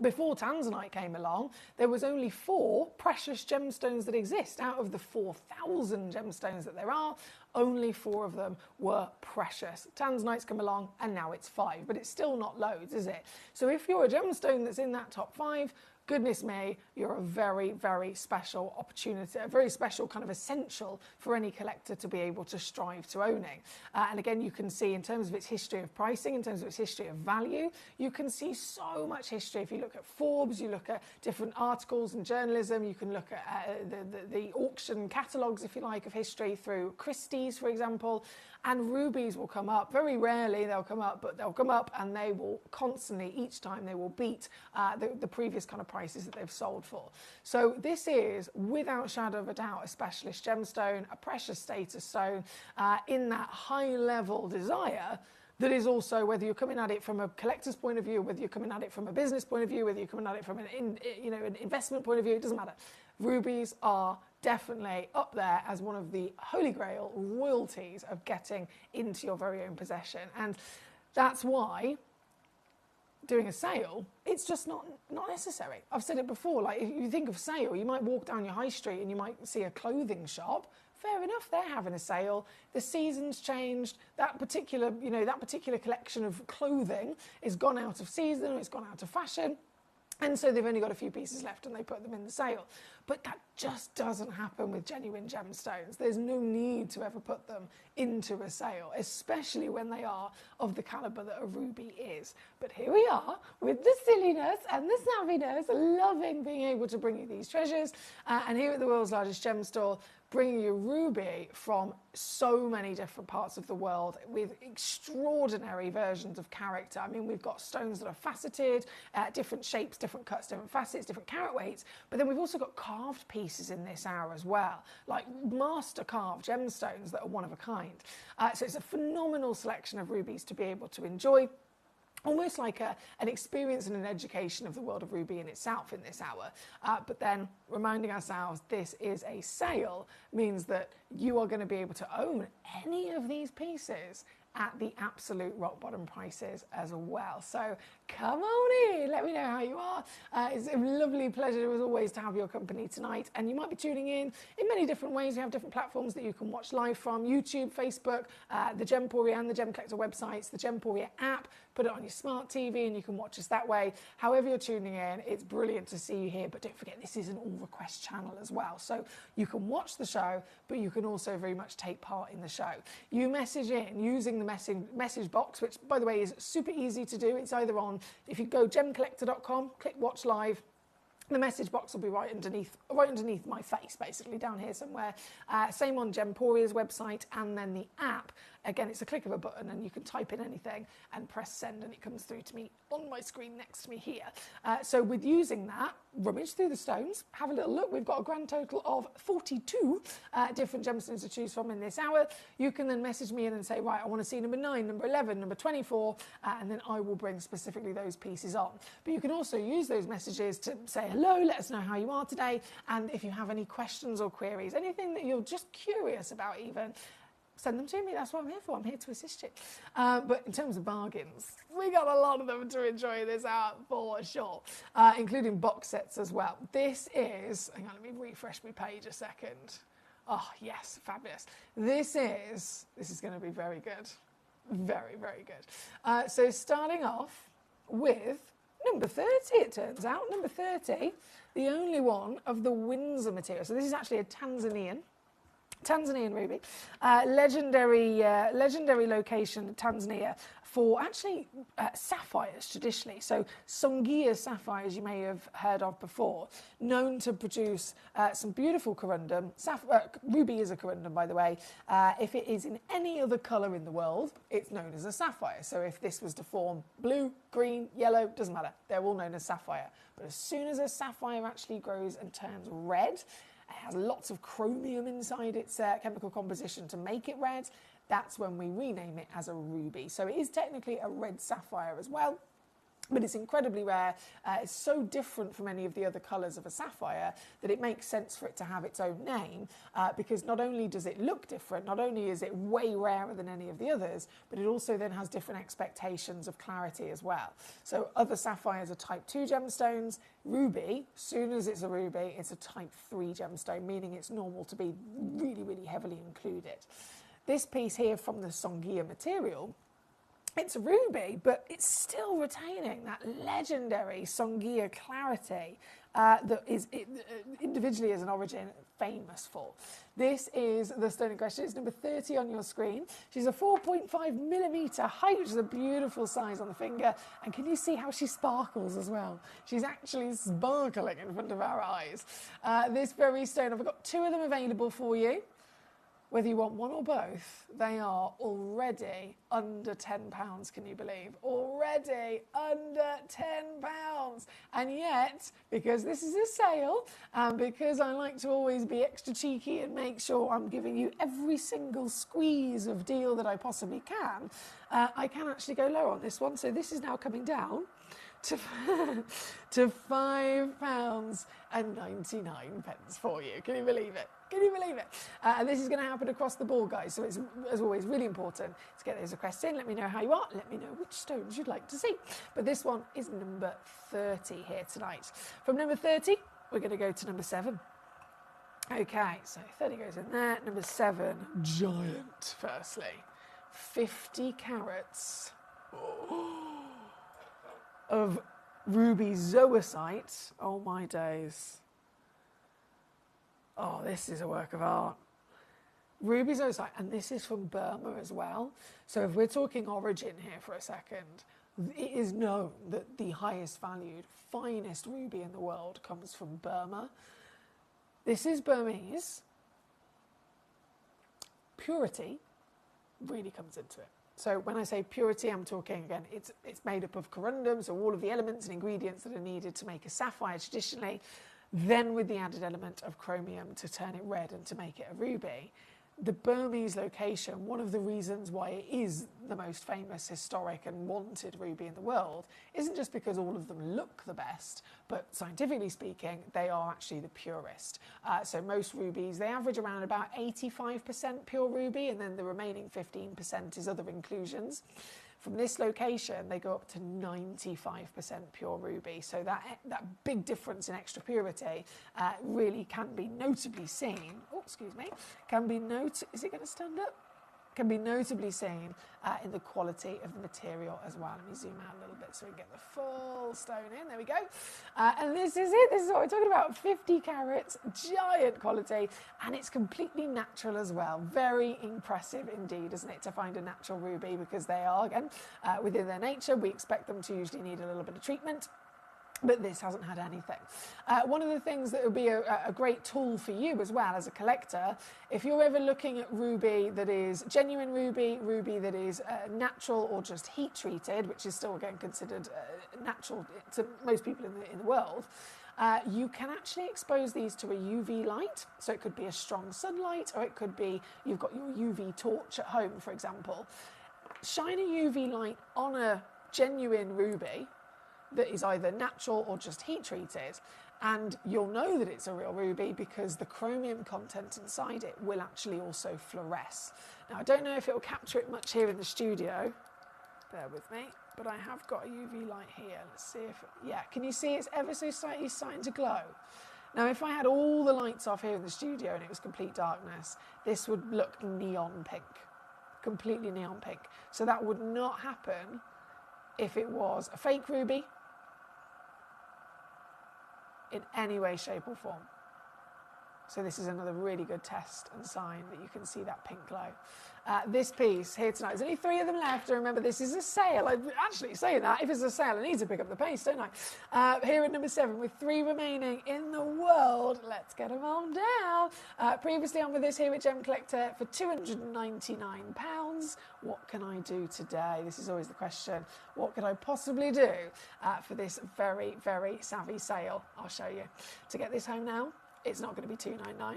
Speaker 12: Before tanzanite came along, there was only 4 precious gemstones that exist. Out of the 4,000 gemstones that there are, only 4 of them were precious. Tanzanite's come along and now it's 5, but it's still not loads, is it? So if you're a gemstone that's in that top 5, goodness me, you're a very, very special opportunity, a very special kind of essential for any collector to be able to strive to owning. And again, you can see in terms of its history of pricing, in terms of its history of value, you can see so much history. If you look at Forbes, you look at different articles and journalism, you can look at the auction catalogues, if you like, of history through Christie's, for example, and rubies will come up. Very rarely they'll come up, but they'll come up and they will constantly, each time they will beat the previous kind of prices that they've sold for. So this is, without shadow of a doubt, a specialist gemstone, a precious status stone in that high-level desire that is also, whether you're coming at it from a collector's point of view, whether you're coming at it from a business point of view, whether you're coming at it from an investment point of view, it doesn't matter. Rubies are definitely up there as one of the holy grail royalties of getting into your very own possession. And that's why doing a sale, it's just not necessary. I've said it before, like if you think of sale, you might walk down your high street and you might see a clothing shop. Fair enough, they're having a sale. The season's changed. That particular collection of clothing is gone out of season, it's gone out of fashion. And so they've only got a few pieces left and they put them in the sale. But that just doesn't happen with genuine gemstones. There's no need to ever put them into a sale, especially when they are of the caliber that a ruby is. But here we are with the silliness and the savviness, loving being able to bring you these treasures. And here at the world's largest gem store, bringing you ruby from so many different parts of the world with extraordinary versions of character. I mean, we've got stones that are faceted, different shapes, different cuts, different facets, different carat weights, but then we've also got carved pieces in this hour as well, like master carved gemstones that are one of a kind. So it's a phenomenal selection of rubies to be able to enjoy. Almost like an experience and an education of the world of ruby in itself in this hour. But then reminding ourselves this is a sale means that you are going to be able to own any of these pieces at the absolute rock bottom prices as well. So come on in, let me know how you are. It's a lovely pleasure as always to have your company tonight, and you might be tuning in many different ways. We have different platforms that you can watch live from: YouTube, Facebook, the Gemporia and the Gemcollector websites, the Gemporia app. Put it on your smart TV and you can watch us that way. However you're tuning in, it's brilliant to see you here, but don't forget this is an all request channel as well, so you can watch the show, but you can also very much take part in the show. You message in using the message box, which by the way is super easy to do. It's either on, if you go gemcollector.com, click watch live, the message box will be right underneath my face, basically down here somewhere. Same on Gemporia's website, and then the app. Again, it's a click of a button and you can type in anything and press send and it comes through to me on my screen next to me here. So with using that, rummage through the stones, have a little look. We've got a grand total of 42 different gemstones to choose from in this hour. You can then message me in and say, right, I want to see number 9, number 11, number 24, and then I will bring specifically those pieces on. But you can also use those messages to say hello, let us know how you are today, and if you have any questions or queries, anything that you're just curious about even, send them to me. That's what I'm here for. I'm here to assist you. But in terms of bargains, we got a lot of them to enjoy this hour for sure, including box sets as well. This is, hang on, let me refresh my page a second. Oh, yes, fabulous. This is going to be very good. Very, very good. So starting off with number 30, it turns out. Number 30, the only one of the Windsor material. So this is actually a Tanzanian Tanzanian ruby, legendary location, Tanzania, for actually sapphires traditionally. So Songea sapphires you may have heard of before, known to produce some beautiful corundum. Ruby is a corundum, by the way. If it is in any other colour in the world, it's known as a sapphire. So if this was to form blue, green, yellow, doesn't matter. They're all known as sapphire. But as soon as a sapphire actually grows and turns red, it has lots of chromium inside its chemical composition to make it red. That's when we rename it as a ruby. So it is technically a red sapphire as well, but it's incredibly rare. It's so different from any of the other colours of a sapphire that it makes sense for it to have its own name, because not only does it look different, not only is it way rarer than any of the others, but it also then has different expectations of clarity as well. So other sapphires are type 2 gemstones. Ruby, as soon as it's a ruby, it's a type 3 gemstone, meaning it's normal to be really, really heavily included. This piece here from the Songea material, it's a ruby, but it's still retaining that legendary Songea clarity that is individually as an origin famous for. This is the stone in question. It's number 30 on your screen. She's a 4.5mm height, which is a beautiful size on the finger. And can you see how she sparkles as well? She's actually sparkling in front of our eyes. This very stone, I've got 2 of them available for you. Whether you want one or both, they are already under £10, can you believe? Already under £10. And yet, because this is a sale, and because I like to always be extra cheeky and make sure I'm giving you every single squeeze of deal that I possibly can, I can actually go lower on this one. So this is now coming down to £5.99 for you. Can you believe it? Can you believe it? And this is going to happen across the board, guys. So it's, as always, really important to get those requests in. Let me know how you are. Let me know which stones you'd like to see. But this one is number 30 here tonight. From number 30, we're going to go to number 7. Okay, so 30 goes in there. Number 7, giant, firstly. 50 carats. Of ruby zoisite. Oh my days. Oh, this is a work of art. Ruby zoisite, and this is from Burma as well. So if we're talking origin here for a second, it is known that the highest valued, finest ruby in the world comes from Burma. This is Burmese. Purity really comes into it. So when I say purity, I'm talking, again, it's made up of corundum, so all of the elements and ingredients that are needed to make a sapphire traditionally, then with the added element of chromium to turn it red and to make it a ruby. The Burmese location, one of the reasons why it is the most famous, historic and wanted ruby in the world, isn't just because all of them look the best, but scientifically speaking, they are actually the purest. So most rubies, they average around about 85% pure ruby, and then the remaining 15% is other inclusions. From this location, they go up to 95% pure ruby. So that big difference in extra purity really can be notably seen. Oh, excuse me. Is it going to stand up? Can be notably seen in the quality of the material as well. Let me zoom out a little bit so we can get the full stone in. There we go. And this is it. This is what we're talking about. 50 carats, giant quality, and it's completely natural as well. Very impressive indeed, isn't it, to find a natural ruby, because they are, again, within their nature. We expect them to usually need a little bit of treatment. But this hasn't had anything. One of the things that would be a great tool for you as well as a collector, if you're ever looking at ruby that is genuine ruby that is natural or just heat treated, which is still again considered natural to most people in the world, you can actually expose these to a UV light. So it could be a strong sunlight, or it could be you've got your UV torch at home, for example. Shine a UV light on a genuine ruby that is either natural or just heat treated, and you'll know that it's a real ruby because the chromium content inside it will actually also fluoresce. Now, I don't know if it will capture it much here in the studio, bear with me, but I have got a UV light here. Let's see if, yeah, can you see it's ever so slightly starting to glow? Now, if I had all the lights off here in the studio and it was complete darkness, this would look neon pink, completely neon pink. So that would not happen if it was a fake ruby in any way, shape or form. So this is another really good test and sign that you can see that pink glow. This piece here tonight, there's only 3 of them left. And remember, this is a sale. I'm actually saying that. If it's a sale, I need to pick up the pace, don't I? Here at number 7, with 3 remaining in the world. Let's get them on down. Previously on with this here at Gemcollector for £299. What can I do today? This is always the question. What could I possibly do for this very, very savvy sale? I'll show you. To get this home now, it's not going to be £299. I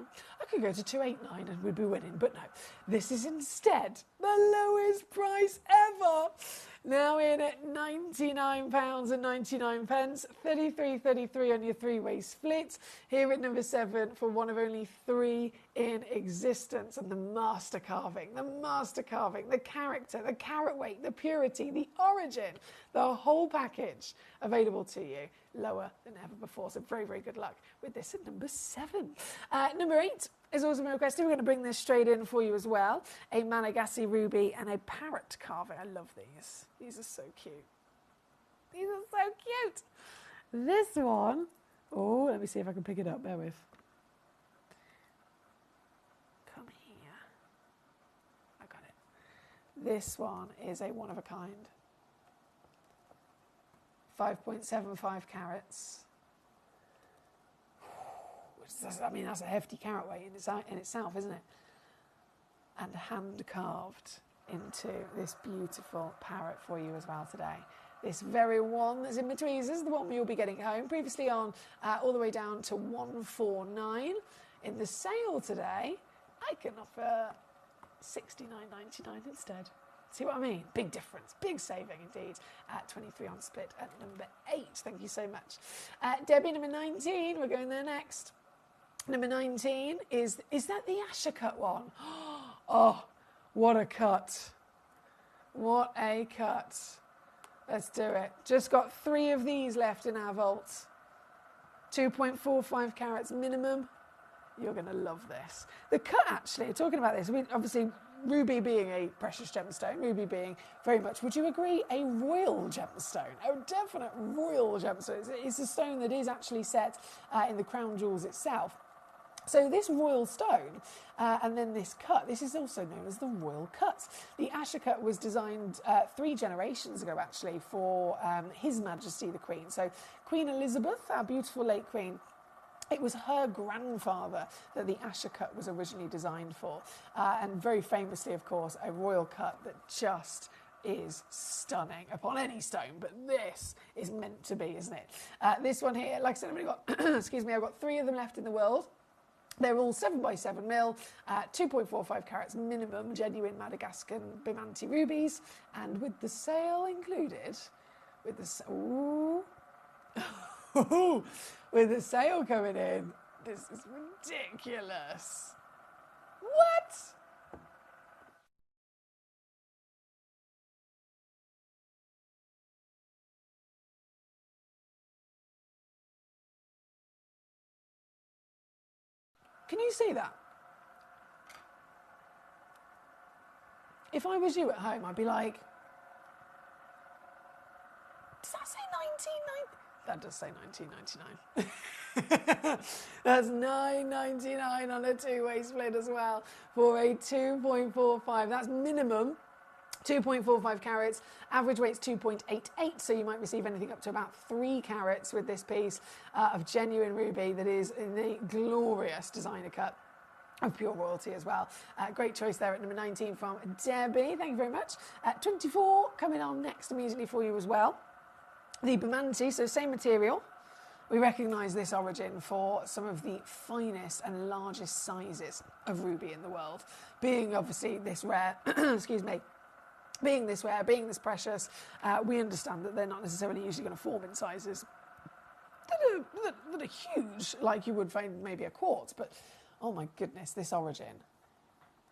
Speaker 12: could go to £289 and we'd be winning, but no. This is instead the lowest price ever. Now in at £99.99, 33.33 on your 3-way split. Here at number 7 for one of only 3 in existence. And the master carving, the character, the carat weight, the purity, the origin, the whole package available to you lower than ever before. So very, very good luck with this at number 7. Number 8 is also been requested. We're going to bring this straight in for you as well. A Malagasy ruby and a parrot carving. I love these. These are so cute. These are so cute. This one, oh, let me see if I can pick it up. Bear with. Come here. I got it. This one is a one of a kind. 5.75 carats. I mean, that's a hefty carat weight in itself, isn't it? And hand carved into this beautiful parrot for you as well today. This very one that's in between, this is the one you'll be getting home. Previously on all the way down to 149. In the sale today, I can offer $69.99 instead. See what I mean? Big difference, big saving indeed. 23 on split at number 8. Thank you so much. Debbie, number 19, we're going there next. Number 19 is that the Asher cut one? Oh, what a cut. What a cut. Let's do it. Just got 3 of these left in our vault. 2.45 carats minimum. You're going to love this. The cut, actually, talking about this, I mean, obviously, ruby being a precious gemstone, ruby being very much, would you agree, a royal gemstone? A definite royal gemstone. It's a stone that is actually set in the crown jewels itself. So this royal stone and then this cut, this is also known as the royal cut. The Asher cut was designed 3 generations ago, actually, for His Majesty the Queen. So Queen Elizabeth, our beautiful late Queen, it was her grandfather that the Asher cut was originally designed for. And very famously, of course, a royal cut that just is stunning upon any stone, but this is meant to be, isn't it? This one here, like I said, I've only got, excuse me, I've got 3 of them left in the world. They're all 7x7 mil, 2.45 carats minimum, genuine Madagascar Bimanti rubies, and with the sale included, with the with the sale coming in, this is ridiculous. What? Can you see that? If I was you at home, I'd be like, does that say 1990? That does say 1999. That's $9.99 on a 2-way split as well for a 2.45. That's minimum 2.45 carats. Average weight's 2.88, so you might receive anything up to about 3 carats with this piece of genuine ruby that is in the glorious designer cut of pure royalty as well. Great choice there at number 19 from Debbie. Thank you very much. 24 coming on next immediately for you as well. The Bimanti, so same material. We recognise this origin for some of the finest and largest sizes of ruby in the world. Being obviously this rare, excuse me, being this rare, being this precious, we understand that they're not necessarily usually going to form in sizes that are huge, like you would find maybe a quartz, but oh my goodness, this origin,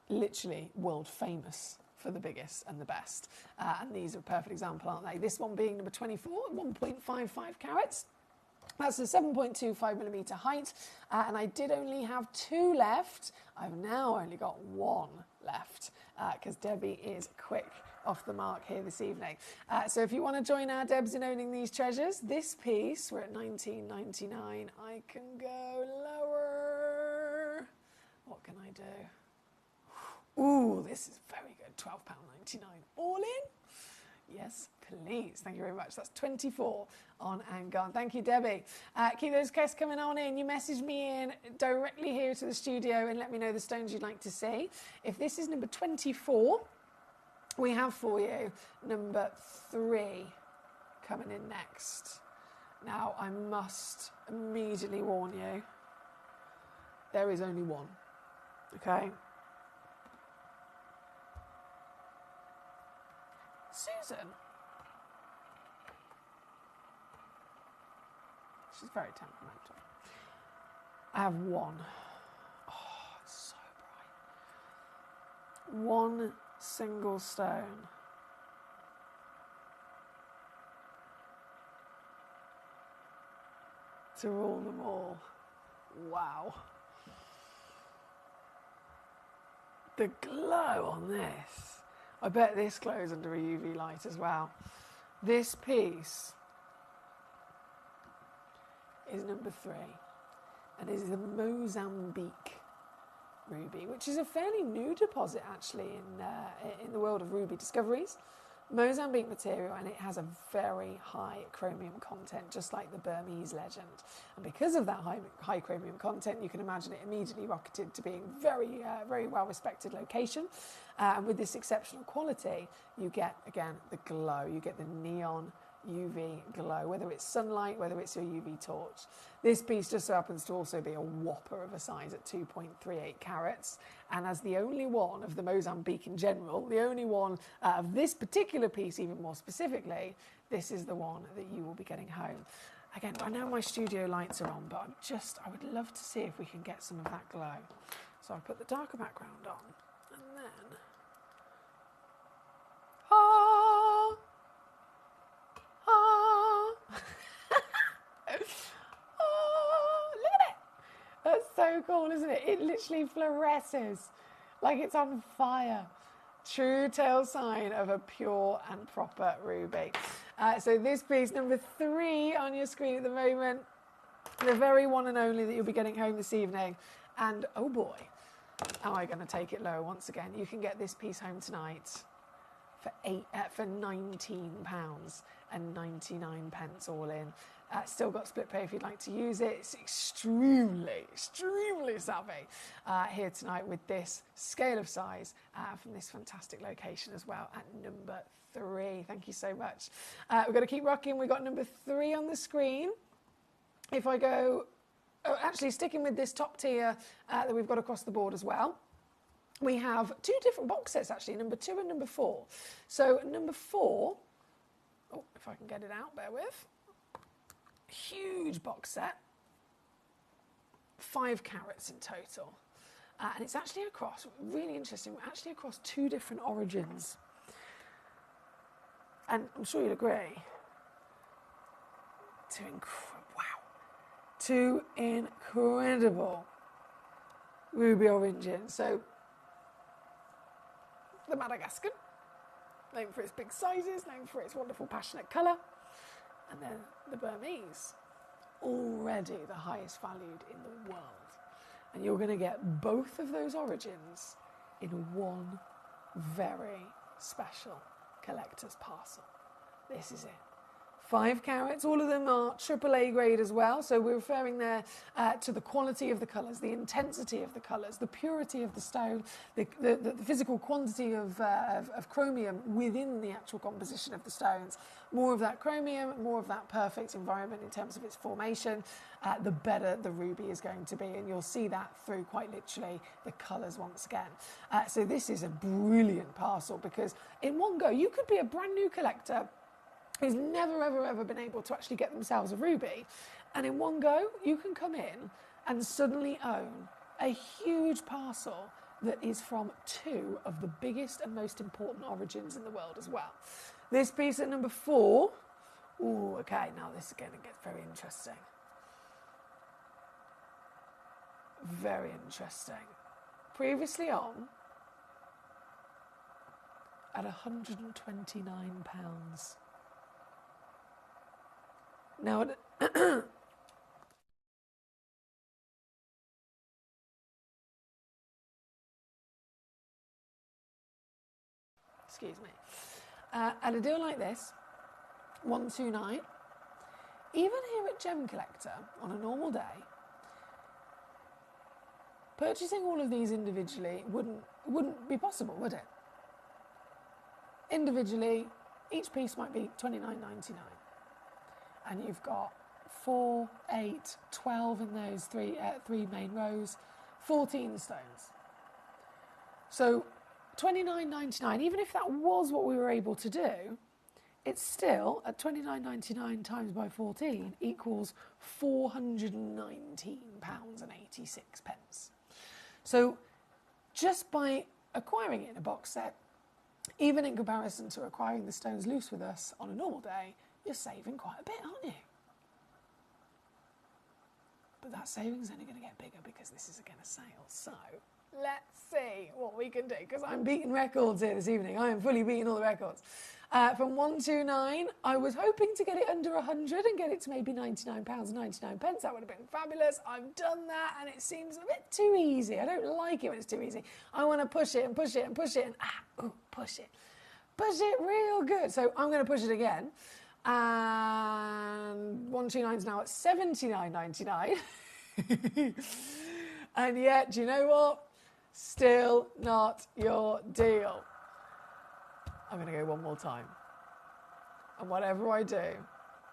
Speaker 12: literally world famous for the biggest and the best. And these are a perfect example, aren't they? This one being number 24, 1.55 carats. That's a 7.25mm height, and I did only have 2 left. I've now only got 1 left, because Debbie is quick off the mark here this evening. So if you want to join our Debs in owning these treasures, this piece, we're at $19.99. I can go lower. What can I do? Ooh, this is very good. £12.99 all in. Yes, please. Thank you very much. That's 24 on and gone. Thank you, Debbie. Keep those requests coming on in. You message me in directly here to the studio and let me know the stones you'd like to see. If this is number 24, we have for you number 3 coming in next. Now, I must immediately warn you, there is only one, okay? Susan. She's very temperamental. I have one. Oh, it's so bright. One single stone. To rule them all. Wow. The glow on this. I bet this glows under a UV light as well. This piece is number 3, and is the Mozambique ruby, which is a fairly new deposit actually in the world of ruby discoveries. Mozambique material, and it has a very high chromium content, just like the Burmese legend. And because of that high chromium content, you can imagine it immediately rocketed to being very well respected location. And with this exceptional quality, you get, again, the glow. You get the neon UV glow, whether it's sunlight, whether it's your UV torch. This piece just so happens to also be a whopper of a size at 2.38 carats, and as the only one of the Mozambique in general, the only one of this particular piece even more specifically, this is the one that you will be getting home. Again, I know my studio lights are on, but I would love to see if we can get some of that glow. So I'll put the darker background on, and then look at it! That's so cool, isn't it? It literally fluoresces like it's on fire. True tell sign of a pure and proper ruby. So this piece, number 3 on your screen at the moment, the very one and only that you'll be getting home this evening. And oh boy, am I going to take it low once again. You can get this piece home tonight for £19.99 all in. Still got split pay if you'd like to use it. It's extremely savvy here tonight with this scale of size from this fantastic location as well at number 3. Thank you so much. We've got to keep rocking. We've got number 3 on the screen. If I go, actually sticking with this top tier that we've got across the board as well, we have 2 different box sets actually, number 2 and number 4. So number 4, oh, if I can get it out, bear with. Huge box set, 5 carats in total. And it's actually across, really interesting, actually across 2 different origins. And I'm sure you'd agree, 2 incredible ruby origins. So the Madagascar, named for its big sizes, named for its wonderful passionate colour. And then the Burmese, already the highest valued in the world. And you're going to get both of those origins in one very special collector's parcel. This is it. 5 carats, all of them are AAA grade as well, so we're referring there to the quality of the colours, the intensity of the colours, the purity of the stone, the physical quantity of chromium within the actual composition of the stones. More of that chromium, more of that perfect environment in terms of its formation, the better the ruby is going to be, and you'll see that through quite literally the colours once again. So this is a brilliant parcel because in one go, you could be a brand new collector who's never, ever been able to actually get themselves a ruby. And in one go, you can come in and suddenly own a huge parcel that is from 2 of the biggest and most important origins in the world as well. This piece at number 4, ooh, okay, now this again, it gets very interesting. Very interesting. Previously on at £129. Now, excuse me. At a deal like this, 129, even here at Gemcollector, on a normal day, purchasing all of these individually wouldn't be possible, would it? Individually, each piece might be $29.99. And you've got 4, 8, 12 in those three main rows, 14 stones. So $29.99, even if that was what we were able to do, it's still, at $29.99 times by 14, equals £419.86. So just by acquiring it in a box set, even in comparison to acquiring the stones loose with us on a normal day, you're saving quite a bit, aren't you? But that saving's only going to get bigger because this is again a sale. So let's see what we can do, because I'm beating records here this evening. I am fully beating all the records. From 129, I was hoping to get it under 100 and get it to maybe £99.99. That would have been fabulous. I've done that and it seems a bit too easy. I don't like it when it's too easy. I want to push it and push it and push it and push it. Push it real good. So I'm going to push it again. And 129 is now at $79.99. And yet, do you know what? Still not your deal. I'm going to go one more time. And whatever I do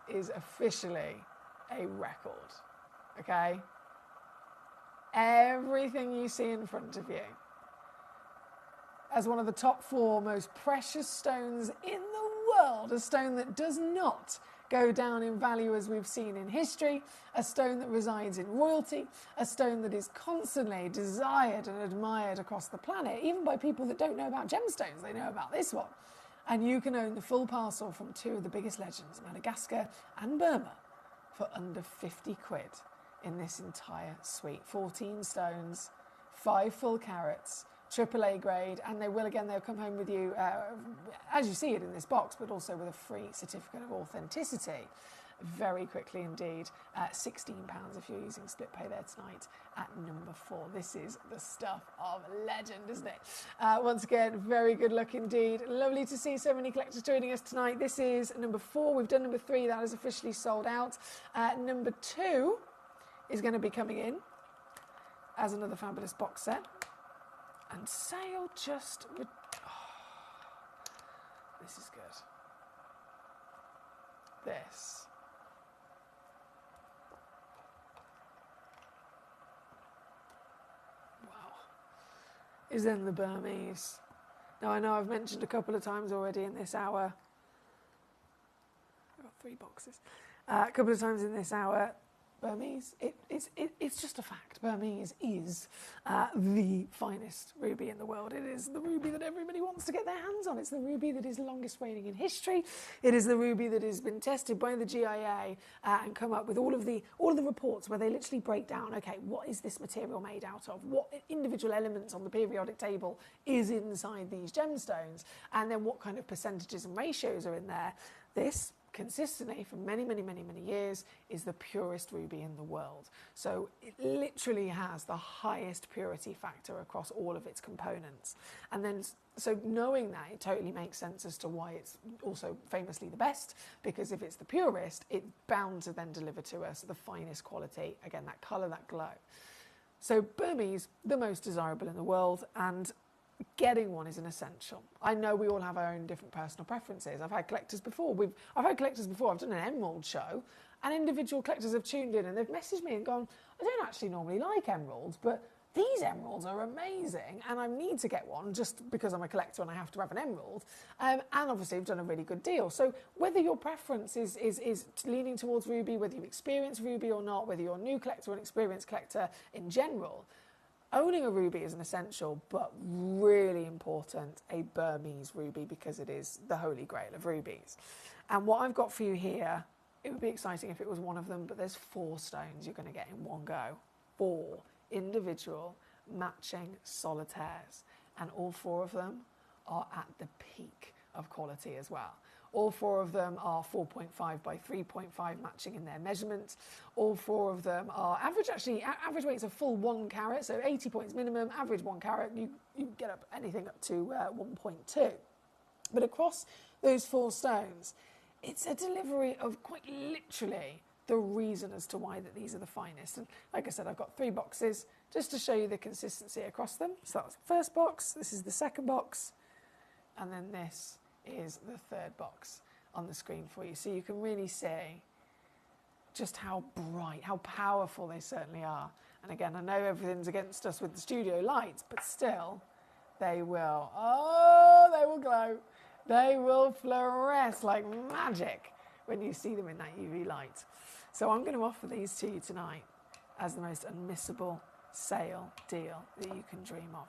Speaker 12: is officially a record. Okay? Everything you see in front of you as one of the top 4 most precious stones in the world, a stone that does not go down in value as we've seen in history, a stone that resides in royalty, a stone that is constantly desired and admired across the planet, even by people that don't know about gemstones. They know about this one. And you can own the full parcel from 2 of the biggest legends, Madagascar and Burma, for under 50 quid in this entire suite. 14 stones, 5 full carats, AAA grade, and they'll come home with you, as you see it in this box, but also with a free certificate of authenticity. Very quickly indeed. £16 if you're using split pay there tonight at number 4. This is the stuff of legend, isn't it? Once again, very good luck indeed. Lovely to see so many collectors joining us tonight. This is number 4. We've done number 3. That is officially sold out. Number 2 is going to be coming in as another fabulous box set. And sale just... this is good. This. Is then the Burmese. Now, I know I've mentioned a couple of times already in this hour. I've got 3 boxes. A couple of times in this hour, Burmese, it's just a fact. Burmese is the finest ruby in the world. It is the ruby that everybody wants to get their hands on. It's the ruby that is longest reigning in history. It is the ruby that has been tested by the GIA and come up with all of the reports where they literally break down, okay, what is this material made out of? What individual elements on the periodic table is inside these gemstones? And then what kind of percentages and ratios are in there? This, consistently for many years, is the purest ruby in the world. So it literally has the highest purity factor across all of its components. And then, so knowing that, it totally makes sense as to why it's also famously the best, because if it's the purest, it's bound to then deliver to us the finest quality. Again, that colour, that glow. So Burmese, the most desirable in the world, and getting one is an essential. I know we all have our own different personal preferences. I've had collectors before. I've done an emerald show, and individual collectors have tuned in and they've messaged me and gone, I don't actually normally like emeralds, but these emeralds are amazing and I need to get one just because I'm a collector and I have to have an emerald. And obviously you've done a really good deal. So whether your preference is leaning towards ruby, whether you've experienced ruby or not, whether you're a new collector or an experienced collector in general, owning a ruby is an essential, but really important, a Burmese ruby, because it is the holy grail of rubies. And what I've got for you here, it would be exciting if it was one of them, but there's 4 stones you're going to get in one go. 4 individual matching solitaires. And all 4 of them are at the peak of quality as well. All 4 of them are 4.5 by 3.5 matching in their measurements. All 4 of them are average weight's a full 1 carat, so 80 points minimum, average 1 carat. You get up anything up to 1.2. But across those 4 stones, it's a delivery of quite literally the reason as to why that these are the finest. And like I said, I've got 3 boxes just to show you the consistency across them. So that's the first box, this is the second box, and then this is the third box on the screen for you. So you can really see just how bright, how powerful they certainly are. And again, I know everything's against us with the studio lights, but still, they will glow. They will fluoresce like magic when you see them in that UV light. So I'm going to offer these to you tonight as the most unmissable sale deal that you can dream of.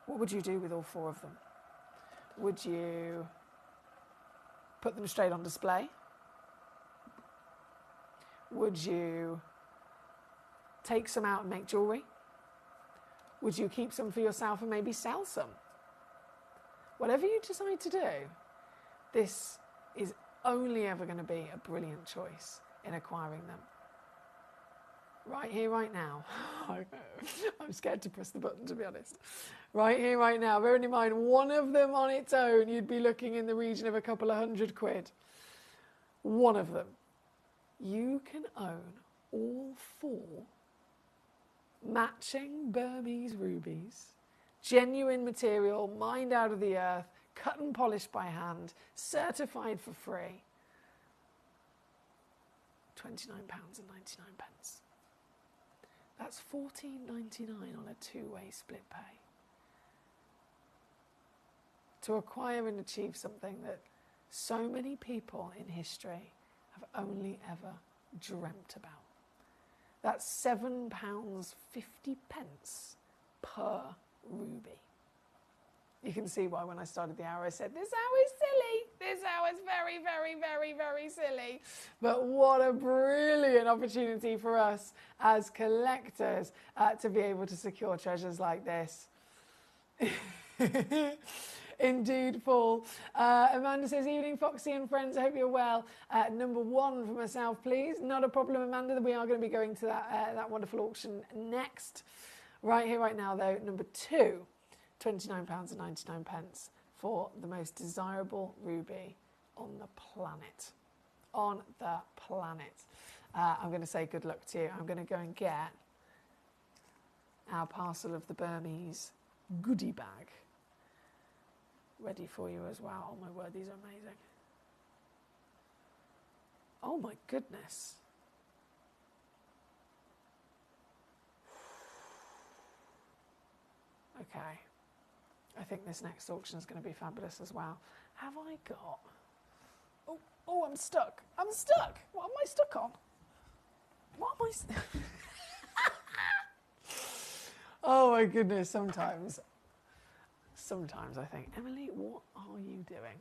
Speaker 12: What would you do with all 4 of them? Would you put them straight on display? Would you take some out and make jewellery? Would you keep some for yourself and maybe sell some? Whatever you decide to do, this is only ever going to be a brilliant choice in acquiring them. Right here, right now. I'm scared to press the button, to be honest. Right here, right now. Bearing in mind, one of them on its own, you'd be looking in the region of a couple of £100. One of them. You can own all 4 matching Burmese rubies, genuine material, mined out of the earth, cut and polished by hand, certified for free. £29.99. That's $14.99 on a 2-way split pay. To acquire and achieve something that so many people in history have only ever dreamt about. That's £7.50 per ruby. You can see why when I started the hour I said, this hour is silly. This hour is very, very, very, very silly. But what a brilliant opportunity for us as collectors to be able to secure treasures like this. Indeed, Paul. Amanda says, evening, Foxy and friends. I hope you're well. Number 1 for myself, please. Not a problem, Amanda. We are going to be going to that wonderful auction next. Right here, right now, though, number 2, £29.99 for the most desirable ruby on the planet. On the planet. I'm going to say good luck to you. I'm going to go and get our parcel of the Burmese goodie bag ready for you as well. Oh my word, these are amazing. Oh my goodness. Okay. I think this next auction is going to be fabulous as well. Have I got... Oh, I'm stuck. I'm stuck. What am I stuck on? What am I... Oh my goodness, sometimes I think, Emily, what are you doing?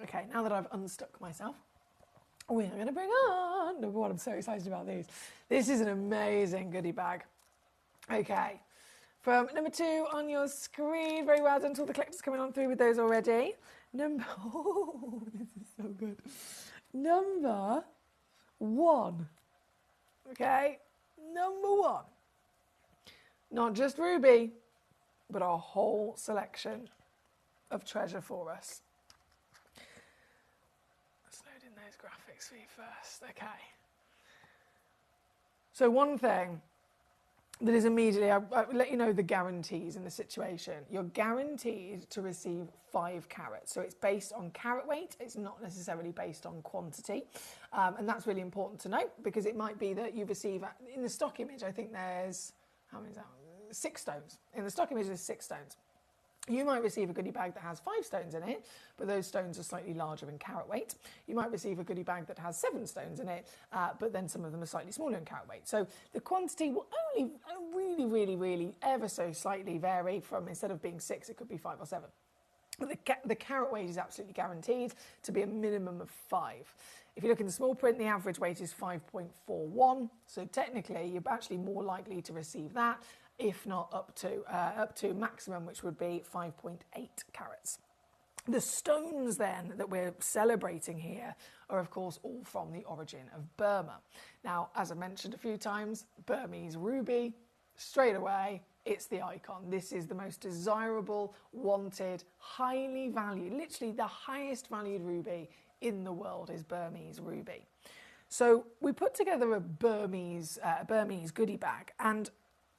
Speaker 12: Okay, now that I've unstuck myself, we are going to bring on number 1. I'm so excited about these. This is an amazing goodie bag. Okay, from number 2 on your screen. Very well done to all the collectors coming on through with those already. Oh, this is so good. Number 1. Okay, number 1. Not just ruby, but a whole selection of treasure for us. Graphics for you first. Okay. So one thing that is immediately, I'll let you know the guarantees in the situation. You're guaranteed to receive 5 carats. So it's based on carat weight. It's not necessarily based on quantity. And that's really important to note, because it might be that you receive, in the stock image, I think there's, how many is that? 6 stones. In the stock image, there's 6 stones. You might receive a goodie bag that has 5 stones in it, but those stones are slightly larger in carat weight. You might receive a goodie bag that has 7 stones in it, but then some of them are slightly smaller in carat weight. So the quantity will only really ever so slightly vary from, instead of being 6, it could be 5 or 7. But the carat weight is absolutely guaranteed to be a minimum of 5. If you look in the small print, the average weight is 5.41. So technically, you're actually more likely to receive that, if not up to maximum, which would be 5.8 carats. The stones then that we're celebrating here are of course all from the origin of Burma. Now, as I mentioned a few times, Burmese ruby, straight away, it's the icon. This is the most desirable, wanted, highly valued, literally the highest valued ruby in the world is Burmese ruby. So we put together a Burmese goodie bag, and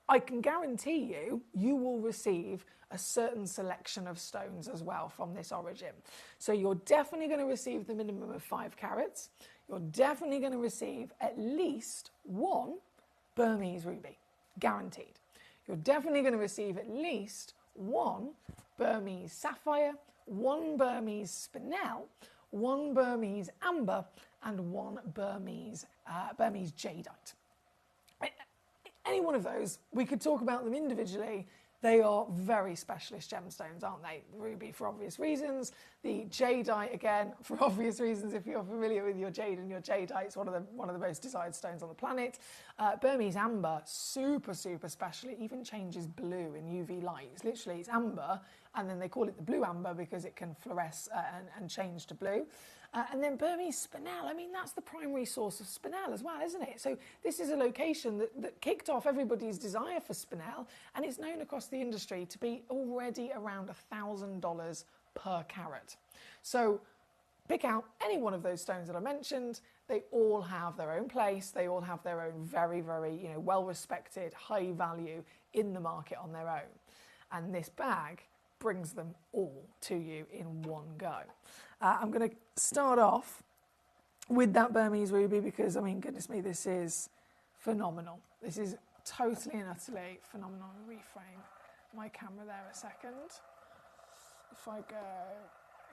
Speaker 12: I can guarantee you will receive a certain selection of stones as well from this origin. So you're definitely going to receive the minimum of 5 carats. You're definitely going to receive at least 1 Burmese ruby, guaranteed. You're definitely going to receive at least 1 Burmese sapphire, 1 Burmese spinel, 1 Burmese amber, and 1 Burmese jadeite. Any one of those, we could talk about them individually. They are very specialist gemstones, aren't they? The ruby for obvious reasons. The jadeite, again, for obvious reasons. If you're familiar with your jade and your jadeite, it's one of the most desired stones on the planet. Burmese amber, super special. It even changes blue in UV light. It's amber, and then they call it the blue amber because it can fluoresce and change to blue. And then Burmese spinel, I mean, that's the primary source of spinel as well, isn't it? So this is a location that kicked off everybody's desire for spinel, and it's known across the industry to be already around $1,000 per carat. So pick out any one of those stones that I mentioned. They all have their own place. They all have their own very well-respected, high value in the market on their own. And this bag brings them all to you in one go. I'm going to start off with that Burmese ruby because, I mean, goodness me, this is phenomenal. This is totally and utterly phenomenal. I'll reframe my camera there a second. If I go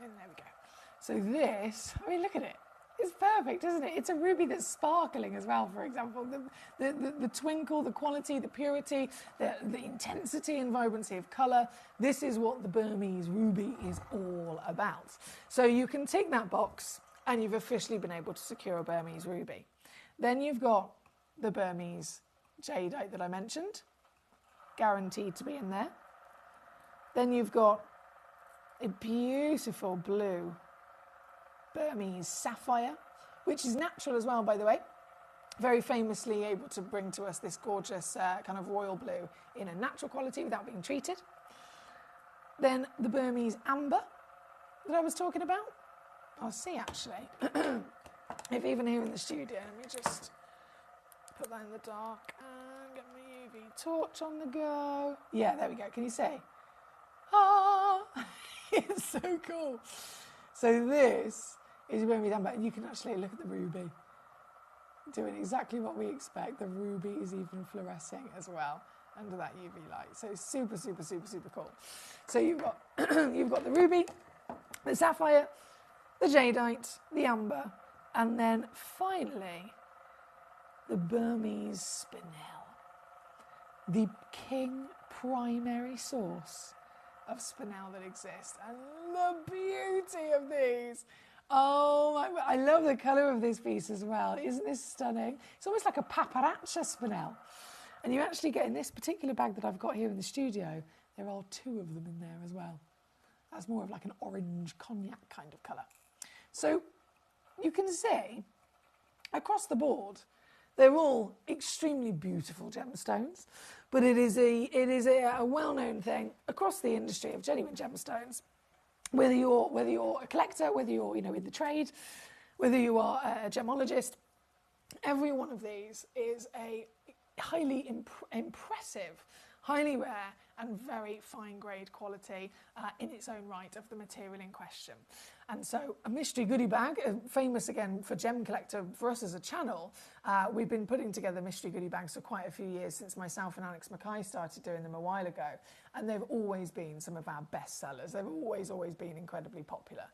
Speaker 12: in, there we go. So this, I mean, look at it. It's perfect, isn't it? It's a ruby that's sparkling as well, for example. The twinkle, the quality, the purity, the intensity and vibrancy of colour. This is what the Burmese ruby is all about. So you can tick that box and you've officially been able to secure a Burmese ruby. Then you've got the Burmese jadeite that I mentioned, guaranteed to be in there. Then you've got a beautiful blue Burmese sapphire, which is natural as well, by the way. Very famously able to bring to us this gorgeous kind of royal blue in a natural quality without being treated. Then the Burmese amber that I was talking about. I'll see actually, if even here in the studio, let me just put that in the dark and get my UV torch on the go. Yeah, there we go. Can you see? Ah, it's so cool. So this is Burmese amber, and you can actually look at the ruby doing exactly what we expect. The ruby is even fluorescing as well under that UV light. So super cool. So you've got you've got the ruby, the sapphire, the jadeite, the amber, and then finally the Burmese spinel, the king primary source of spinel that exists. And the beauty of these. Oh my, I love the colour of this piece as well. Isn't this stunning? It's almost like a paparazza spinel. And you actually get in this particular bag that I've got here in the studio, there are 2 of them in there as well. That's more of like an orange cognac kind of colour. So you can see across the board, they're all extremely beautiful gemstones, but it is a well-known thing across the industry of genuine gemstones. Whether you're a collector, whether you're in the trade, whether you are a gemologist, every one of these is a highly impressive, highly rare and very fine grade quality in its own right of the material in question. And so a mystery goodie bag, famous again for Gemcollector, for us as a channel, we've been putting together mystery goodie bags for quite a few years since myself and Alex Mackay started doing them a while ago. And they've always been some of our best sellers. They've always been incredibly popular.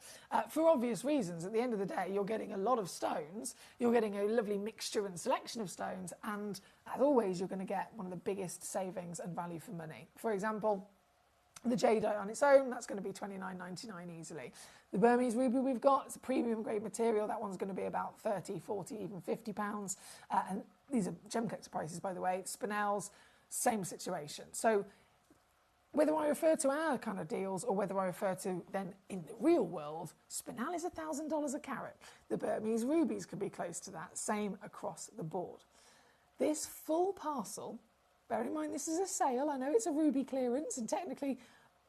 Speaker 12: For obvious reasons, at the end of the day, you're getting a lot of stones, you're getting a lovely mixture and selection of stones, and as always, you're going to get one of the biggest savings and value for money. For example, the jadeite on its own, that's going to be $29.99 easily. The Burmese ruby we've got, it's a premium grade material. That one's going to be about 30, 40, even £50. And these are Gemcollector prices, by the way. Spinels, same situation. So whether I refer to our kind of deals or whether I refer to then in the real world, Spinel is $1,000 a carat. The Burmese rubies could be close to that. Same across the board. This full parcel, bear in mind this is a sale, I know it's a ruby clearance and technically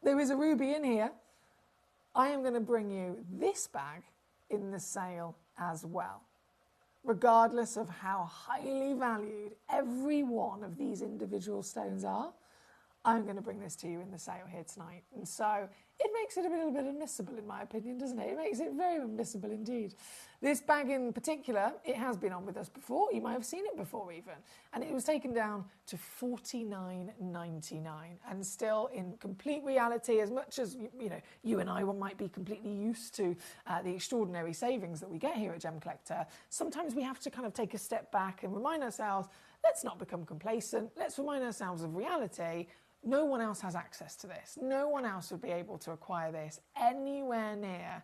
Speaker 12: there is a ruby in here. I am going to bring you this bag in the sale as well. Regardless of how highly valued every one of these individual stones are, I'm going to bring this to you in the sale here tonight. And so it makes it a little bit unmissable in my opinion, doesn't it? It makes it very unmissable indeed. This bag in particular, it has been on with us before. You might have seen it before even. And it was taken down to $49.99. And still in complete reality, as much as you and I might be completely used to the extraordinary savings that we get here at Gemcollector, sometimes we have to kind of take a step back and remind ourselves, let's not become complacent. Let's remind ourselves of reality. No one else has access to this. No one else would be able to acquire this anywhere near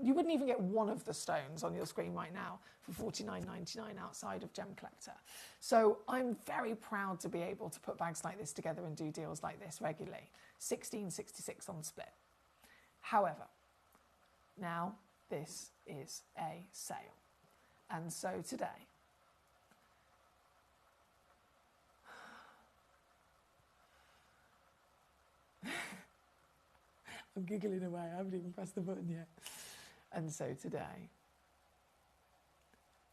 Speaker 12: you wouldn't even get one of the stones on your screen right now for $49.99 outside of Gemcollector. So I'm very proud to be able to put bags like this together and do deals like this regularly. $16.66 on split. However, now this is a sale. And so today, I'm giggling away, I haven't even pressed the button yet. And so today,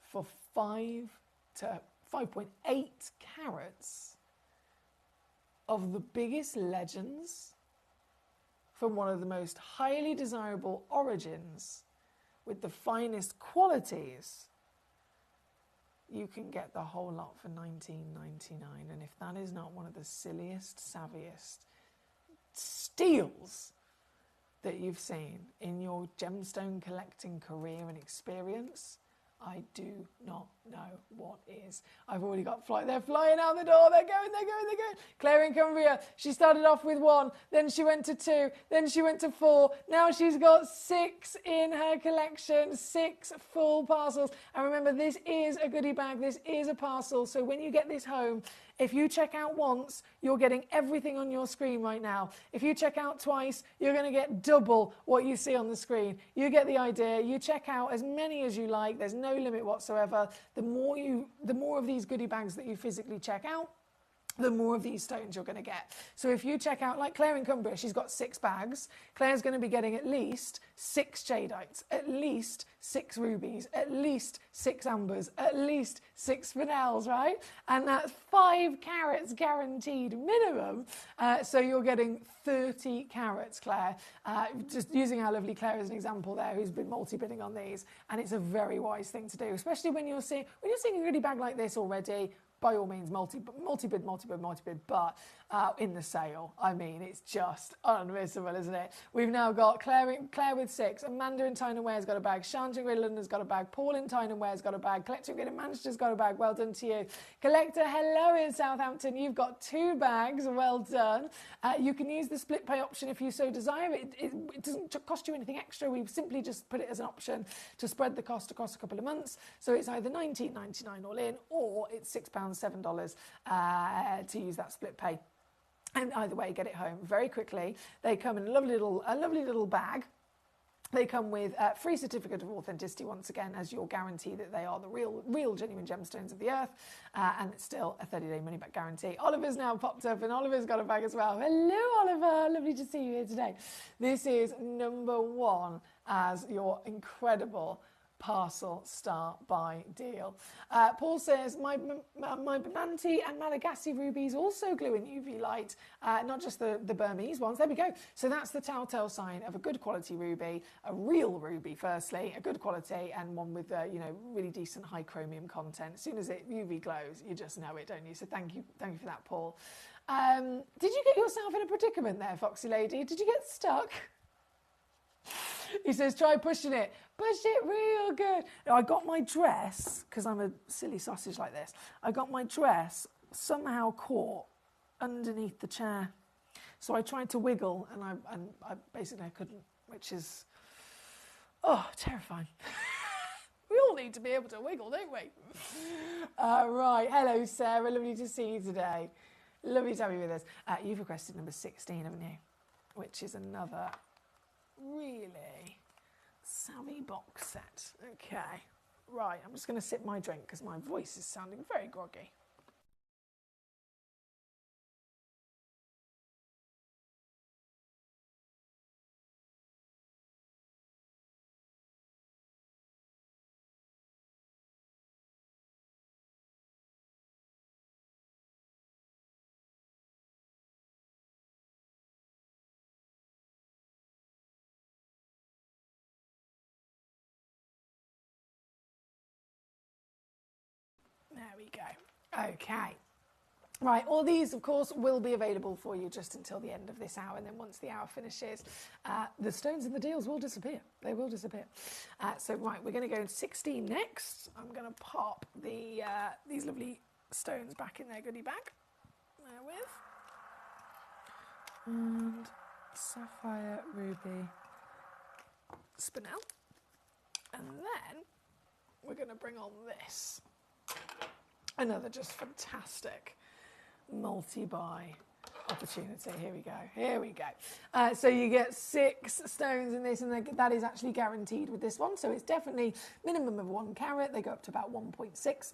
Speaker 12: for 5 to 5.8 carats of the biggest legends from one of the most highly desirable origins with the finest qualities, you can get the whole lot for $19.99. And if that is not one of the silliest, savviest steals that you've seen in your gemstone collecting career and experience, I do not know what is. I've already got they're flying out the door. They're going. Claire in Cumbria, she started off with 1, then she went to 2, then she went to 4. Now she's got 6 in her collection, 6 full parcels. And remember, this is a goodie bag. This is a parcel. So when you get this home, if you check out once, you're getting everything on your screen right now. If you check out twice, you're going to get double what you see on the screen. You get the idea. You check out as many as you like. There's no limit whatsoever. The more of these goodie bags that you physically check out, the more of these stones you're going to get. So if you check out, like Claire in Cumbria, she's got 6 bags. Claire's going to be getting at least 6 jadeites, at least 6 rubies, at least 6 ambers, at least 6 spinels, right? And that's 5 carats guaranteed minimum. So you're getting 30 carats, Claire. Just using our lovely Claire as an example there, who's been multi-bidding on these. And it's a very wise thing to do, especially when you're seeing a goodie bag like this already. By all means, multi-bid, but in the sale, I mean, it's just unmissable, isn't it? We've now got Claire with 6, Amanda in Tyne and Ware's got a bag, Shanta in Greater London's got a bag, Paul in Tyne and Ware's got a bag, Collector in Greater Manchester's got a bag, well done to you. Collector, hello in Southampton, you've got 2 bags, well done. You can use the split pay option if you so desire. It doesn't cost you anything extra, we simply just put it as an option to spread the cost across a couple of months. So it's either $19.99 all in, or it's £6, $7 to use that split pay. And either way, get it home very quickly. They come in a lovely little bag. They come with a free certificate of authenticity, once again, as your guarantee that they are the real genuine gemstones of the earth. And it's still a 30-day money-back guarantee. Oliver's now popped up, and Oliver's got a bag as well. Hello, Oliver. Lovely to see you here today. This is number 1 as your incredible parcel star buy deal. Paul says, my Bamanti and Malagasy rubies also glue in UV light, not just the Burmese ones. There we go. So that's the telltale sign of a good quality ruby, a real ruby firstly, a good quality, and one with really decent high chromium content. As soon as it UV glows, you just know it, don't you? So thank you for that, Paul. Did you get yourself in a predicament there, Foxy Lady? Did you get stuck? He says, try pushing it. Push it real good. Now, I got my dress, because I'm a silly sausage like this, I got my dress somehow caught underneath the chair. So I tried to wiggle, and I basically couldn't, which is, terrifying. We all need to be able to wiggle, don't we? Right. Hello, Sarah. Lovely to see you today. Lovely to have you with us. You've requested number 16, haven't you? Which is another really savvy box set. Okay, right, I'm just going to sip my drink because my voice is sounding very groggy. There we go. Okay. Right, all these, of course, will be available for you just until the end of this hour, and then once the hour finishes, the stones and the deals will disappear. They will disappear. So, right, we're going to go to 16 next. I'm going to pop these lovely stones back in their goodie bag. Therewith. And sapphire, ruby, spinel. And then we're going to bring on this. Another just fantastic multi-buy opportunity. Here we go. So you get 6 stones in this, and that is actually guaranteed with this one. So it's definitely minimum of 1 carat. They go up to about 1.6.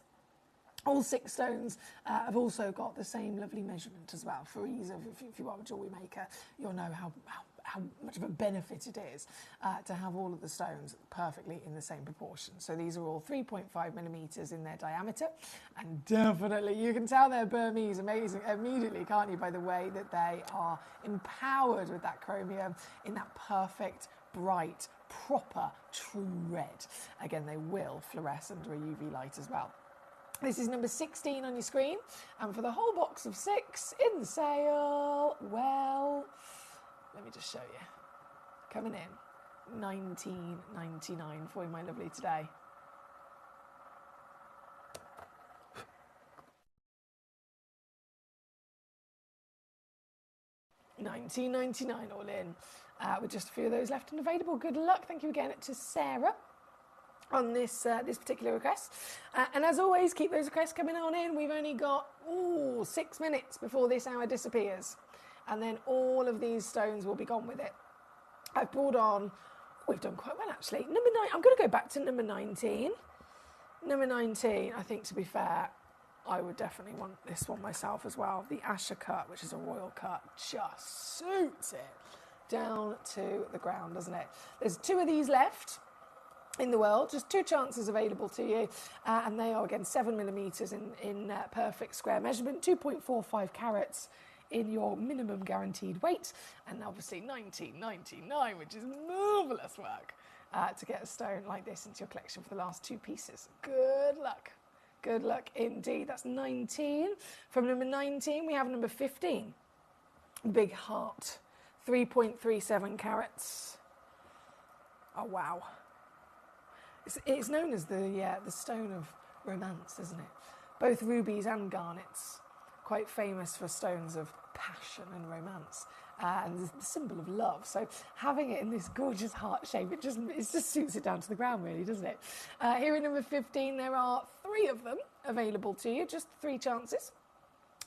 Speaker 12: All 6 stones have also got the same lovely measurement as well. For ease of, if you are a jewellery maker, you'll know how much of a benefit it is to have all of the stones perfectly in the same proportion. So these are all 3.5 millimetres in their diameter, and definitely you can tell they're Burmese amazing immediately, can't you, by the way that they are empowered with that chromium in that perfect, bright, proper, true red. Again, they will fluoresce under a UV light as well. This is number 16 on your screen, and for the whole box of 6 in the sale, well, let me just show you. Coming in, $19.99 for you, my lovely, today. $19.99 all in, with just a few of those left and available. Good luck. Thank you again to Sarah on this particular request. And as always, keep those requests coming on in. We've only got 6 minutes before this hour disappears, and then all of these stones will be gone with it. I've brought on, we've done quite well actually. Number 9, I'm going to go back to number 19. Number 19, I think, to be fair, I would definitely want this one myself as well. The Asher cut, which is a royal cut, just suits it down to the ground, doesn't it? There's 2 of these left in the world, just 2 chances available to you, and they are again 7 millimetres in perfect square measurement, 2.45 carats in your minimum guaranteed weight, and obviously $19.99, which is marvellous work to get a stone like this into your collection for the last 2 pieces. Good luck. Good luck indeed. That's 19. From number 19, we have number 15. Big heart, 3.37 carats. Oh, wow. It's known as the stone of romance, isn't it? Both rubies and garnets, quite famous for stones of passion and romance, and the symbol of love. So having it in this gorgeous heart shape, it just suits it down to the ground, really, doesn't it? Here in number 15, there are 3 of them available to you, just 3 chances.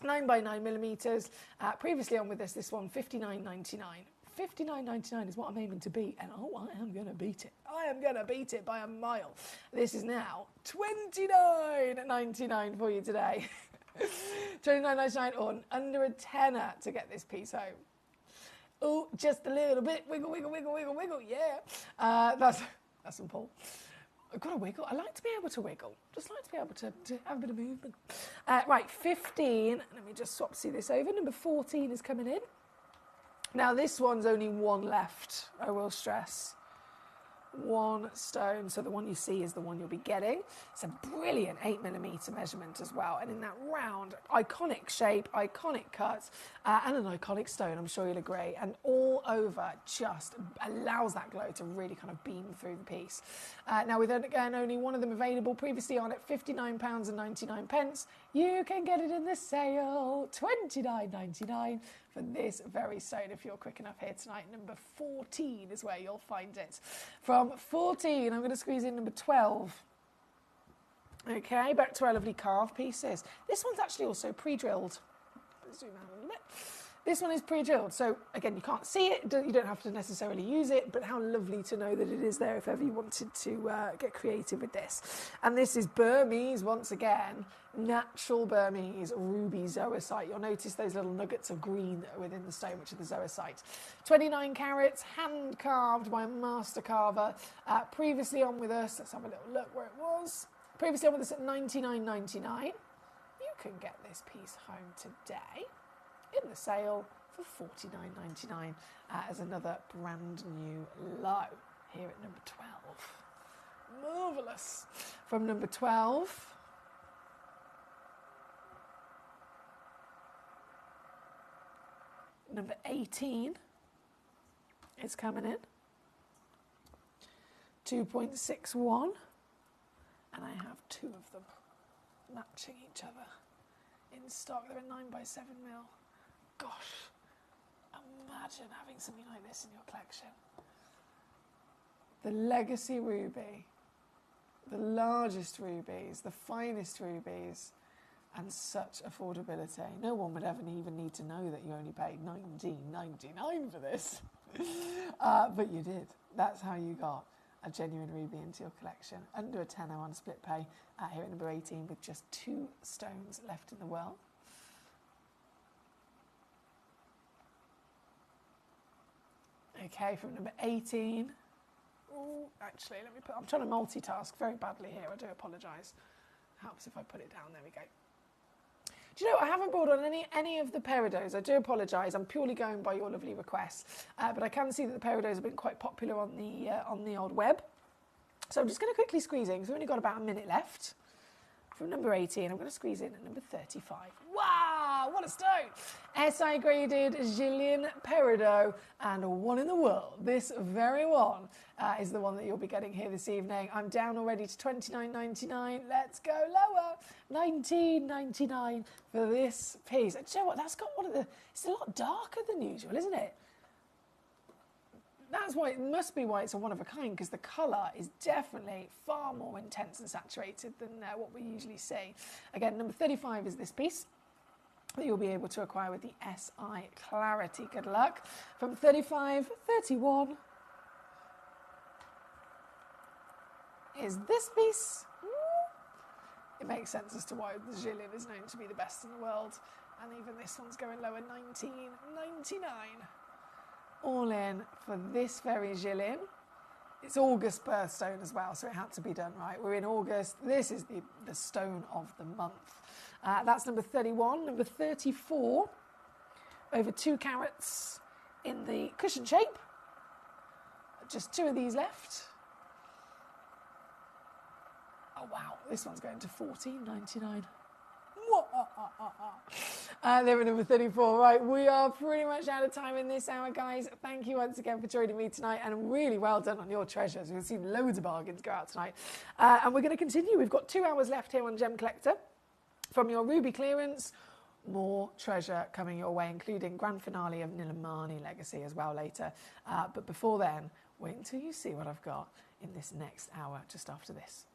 Speaker 12: 9 by 9 millimetres. Previously on with us, this one, $59.99. $59.99 is what I'm aiming to beat, and I am going to beat it. I am going to beat it by a mile. This is now $29.99 for you today. $29.99 or under a tenner to get this piece home. Oh, just a little bit. Wiggle, wiggle, wiggle, wiggle, wiggle. Yeah. That's from Paul. I've got to wiggle. I like to be able to wiggle. Just like to be able to have a bit of movement. Right, 15. Let me just see this over. Number 14 is coming in. Now, this one's only one left, I will stress. 1 stone, so the one you see is the one you'll be getting. It's a brilliant 8mm measurement as well, and in that round, iconic shape, iconic cut, and an iconic stone, I'm sure you'll agree, and all over just allows that glow to really kind of beam through the piece. Now, with again only one of them available, previously on at £59.99, you can get it in the sale, £29.99 for this very stone if you're quick enough here tonight. Number 14 is where you'll find it. From 14, I'm going to squeeze in number 12. Okay, back to our lovely carved pieces. This one's actually also pre-drilled. Let's zoom out a little bit. This one is pre-drilled, so again, you can't see it, you don't have to necessarily use it, but how lovely to know that it is there if ever you wanted to get creative with this. And this is Burmese, once again, natural Burmese ruby zoisite. You'll notice those little nuggets of green that are within the stone, which are the zoisite. 29 carats, hand carved by a master carver. Previously on with us, let's have a little look where it was. Previously on with us at $99.99. You can get this piece home today in the sale for $49.99 as another brand new low here at number 12. Marvellous. From number 12, number 18 is coming in. 2.61, and I have 2 of them matching each other in stock. They're a 9x7mm. Gosh, imagine having something like this in your collection. The legacy ruby, the largest rubies, the finest rubies, and such affordability. No one would ever even need to know that you only paid $19.99 for this. But you did. That's how you got a genuine ruby into your collection. Under a tenner on split pay here at number 18 with just 2 stones left in the world. Okay, from number 18. Oh, actually, I'm trying to multitask very badly here. I do apologise. Helps if I put it down. There we go. Do you know, I haven't brought on any of the peridots. I do apologise. I'm purely going by your lovely requests. But I can see that the peridots have been quite popular on the old web. So I'm just going to quickly squeeze in, because we've only got about a minute left. From number 18, I'm going to squeeze in at number 35. Wow, what a stone! SI graded Jillian Peridot, and one in the world. This very one is the one that you'll be getting here this evening. I'm down already to $29.99. Let's go lower. $19.99 for this piece. Do you know what? That's got one of the... It's a lot darker than usual, isn't it? That's why it must be why it's a one of a kind, because the colour is definitely far more intense and saturated than what we usually see. Again, number 35 is this piece that you'll be able to acquire with the SI Clarity. Good luck. From 35, 31 is this piece. It makes sense as to why the Jillian is known to be the best in the world. And even this one's going lower, $19.99. All in for this very Jillian. It's August birthstone as well, so it had to be done right. We're in August. This is the stone of the month. That's number 31. Number 34, over 2 carats in the cushion shape. Just 2 of these left. Oh wow, this one's going to $14.99. They're at number 34. Right, we are pretty much out of time in this hour, guys. Thank you once again for joining me tonight, and really well done on your treasures. We've seen loads of bargains go out tonight. And we're going to continue. We've got 2 hours left here on Gem Collector. From your ruby clearance, more treasure coming your way, including grand finale of Nilamani Legacy as well later. But before then, wait until you see what I've got in this next hour just after this.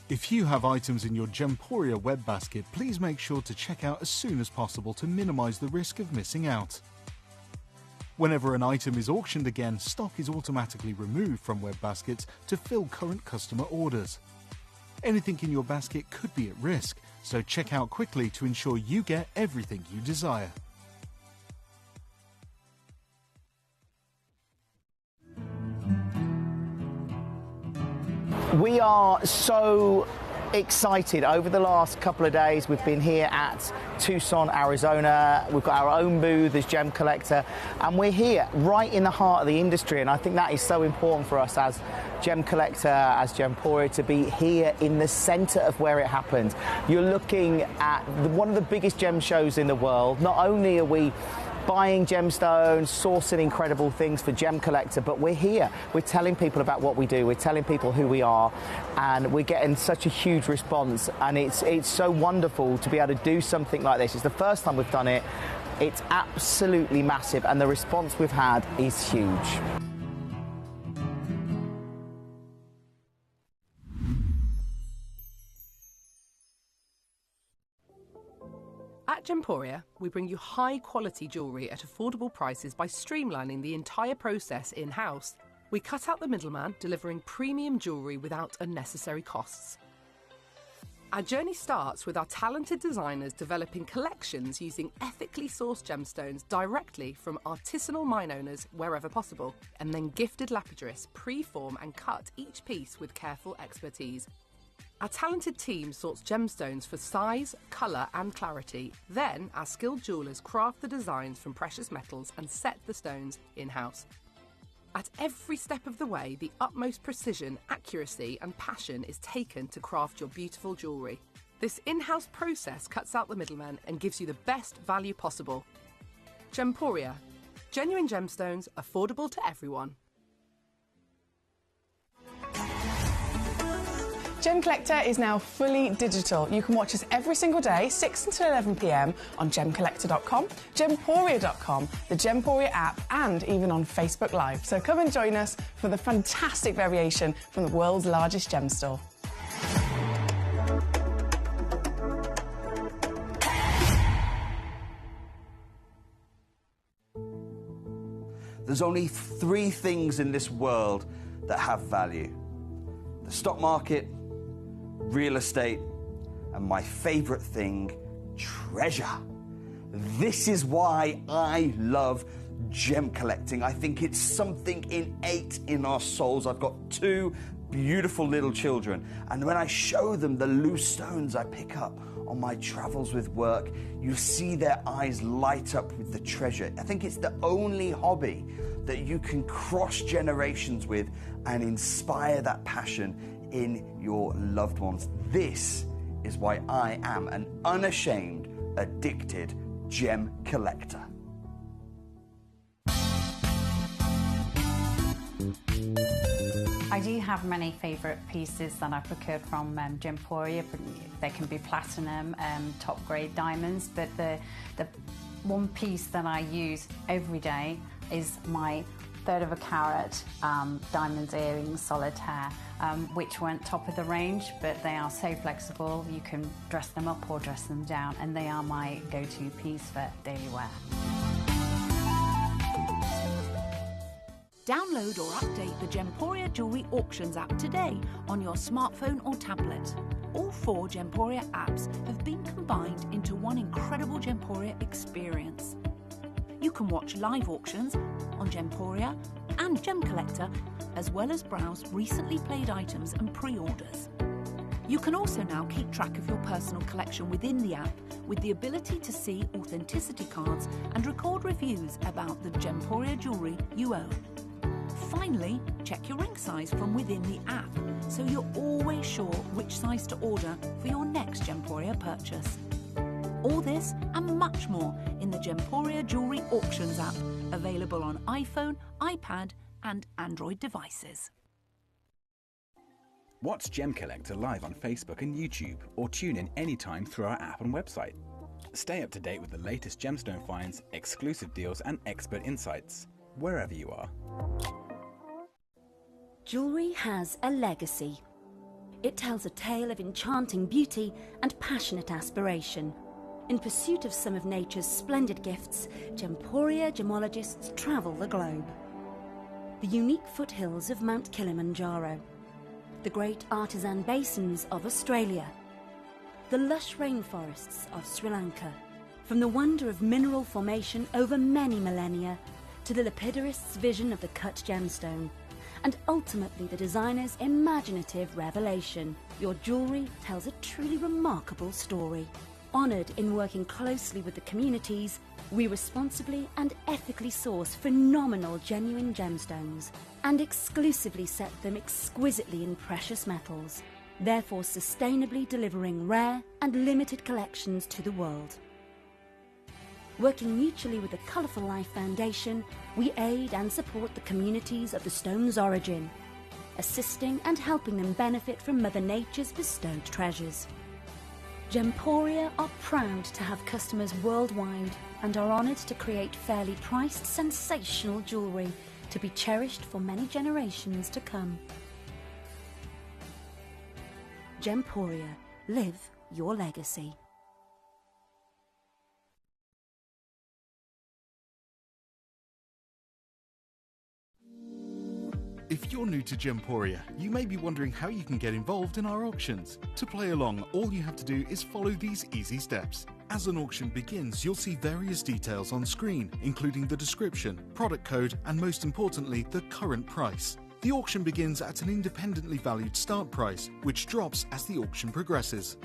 Speaker 2: If you have items in your Gemporia web basket, please make sure to check out as soon as possible to minimize the risk of missing out. Whenever an item is auctioned again, stock is automatically removed from web baskets to fill current customer orders. Anything in your basket could be at risk, so check out quickly to ensure you get everything you desire.
Speaker 3: We are so excited. Over the last couple of days, we've been here at Tucson, Arizona. We've got our own booth as Gemcollector, and we're here right in the heart of the industry. And I think that is so important for us as Gemcollector, as Gemporia, to be here in the center of where it happened. You're looking at one of the biggest gem shows in the world. Not only are we buying gemstones, sourcing incredible things for Gemcollector, but we're here. We're telling people about what we do. We're telling people who we are, and we're getting such a huge response. And it's so wonderful to be able to do something like this. It's the first time we've done it. It's absolutely massive, and the response we've had is huge.
Speaker 4: At Gemporia, we bring you high-quality jewellery at affordable prices by streamlining the entire process in-house. We cut out the middleman, delivering premium jewellery without unnecessary costs. Our journey starts with our talented designers developing collections using ethically sourced gemstones directly from artisanal mine owners wherever possible, and then gifted lapidarists pre-form and cut each piece with careful expertise. Our talented team sorts gemstones for size, colour and clarity. Then our skilled jewellers craft the designs from precious metals and set the stones in-house. At every step of the way, the utmost precision, accuracy and passion is taken to craft your beautiful jewellery. This in-house process cuts out the middleman and gives you the best value possible. Gemporia. Genuine gemstones, affordable to everyone.
Speaker 5: Gemcollector is now fully digital. You can watch us every single day, 6 until 11 p.m. on Gemcollector.com, Gemporia.com, the Gemporia app, and even on Facebook Live. So come and join us for the fantastic variation from the world's largest gem store.
Speaker 1: There's only three things in this world that have value: the stock market, real estate, and my favorite thing, treasure. This is why I love gem collecting. I think it's something innate in our souls. I've got two beautiful little children, and when I show them the loose stones I pick up on my travels with work, you see their eyes light up with the treasure. I think it's the only hobby that you can cross generations with and inspire that passion in your loved ones. This is why I am an unashamed, addicted gem collector.
Speaker 6: I do have many favourite pieces that I procured from Gemporia. They can be platinum, top grade diamonds, but the one piece that I use every day is my 1/3 of a carat diamond earrings solitaire, which weren't top of the range, but they are so flexible. You can dress them up or dress them down, and they are my go-to piece for daily wear.
Speaker 7: Download or update the Gemporia Jewellery Auctions app today on your smartphone or tablet. All 4 Gemporia apps have been combined into one incredible Gemporia experience. You can watch live auctions on Gemporia and Gemcollector, as well as browse recently played items and pre-orders. You can also now keep track of your personal collection within the app, with the ability to see authenticity cards and record reviews about the Gemporia jewellery you own. Finally, check your ring size from within the app, so you're always sure which size to order for your next Gemporia purchase. All this and much more in the Gemporia Jewellery Auctions app, available on iPhone, iPad and Android devices.
Speaker 8: Watch Gemcollector live on Facebook and YouTube, or tune in anytime through our app and website. Stay up to date with the latest gemstone finds, exclusive deals and expert insights, wherever you are.
Speaker 9: Jewellery has a legacy. It tells a tale of enchanting beauty and passionate aspiration. In pursuit of some of nature's splendid gifts, Gemporia gemologists travel the globe. The unique foothills of Mount Kilimanjaro, the great artisan basins of Australia, the lush rainforests of Sri Lanka, from the wonder of mineral formation over many millennia to the lapidarists' vision of the cut gemstone, and ultimately the designer's imaginative revelation. Your jewellery tells a truly remarkable story. Honoured in working closely with the communities, we responsibly and ethically source phenomenal genuine gemstones and exclusively set them exquisitely in precious metals, therefore sustainably delivering rare and limited collections to the world. Working mutually with the Colourful Life Foundation, we aid and support the communities of the stone's origin, assisting and helping them benefit from Mother Nature's bestowed treasures. Gemporia are proud to have customers worldwide and are honoured to create fairly priced, sensational jewellery to be cherished for many generations to come. Gemporia, live your legacy.
Speaker 2: If you're new to Gemporia, you may be wondering how you can get involved in our auctions. To play along, all you have to do is follow these easy steps. As an auction begins, you'll see various details on screen, including the description, product code, and most importantly, the current price. The auction begins at an independently valued start price, which drops as the auction progresses.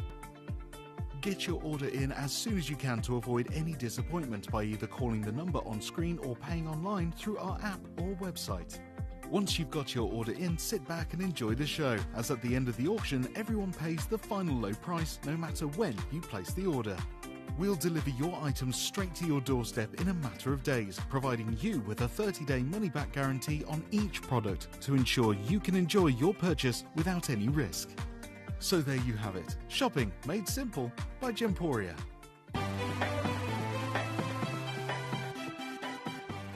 Speaker 2: Get your order in as soon as you can to avoid any disappointment by either calling the number on screen or paying online through our app or website. Once you've got your order in, sit back and enjoy the show, as at the end of the auction, everyone pays the final low price no matter when you place the order. We'll deliver your items straight to your doorstep in a matter of days, providing you with a 30-day money-back guarantee on each product to ensure you can enjoy your purchase without any risk. So there you have it, shopping made simple by Gemporia.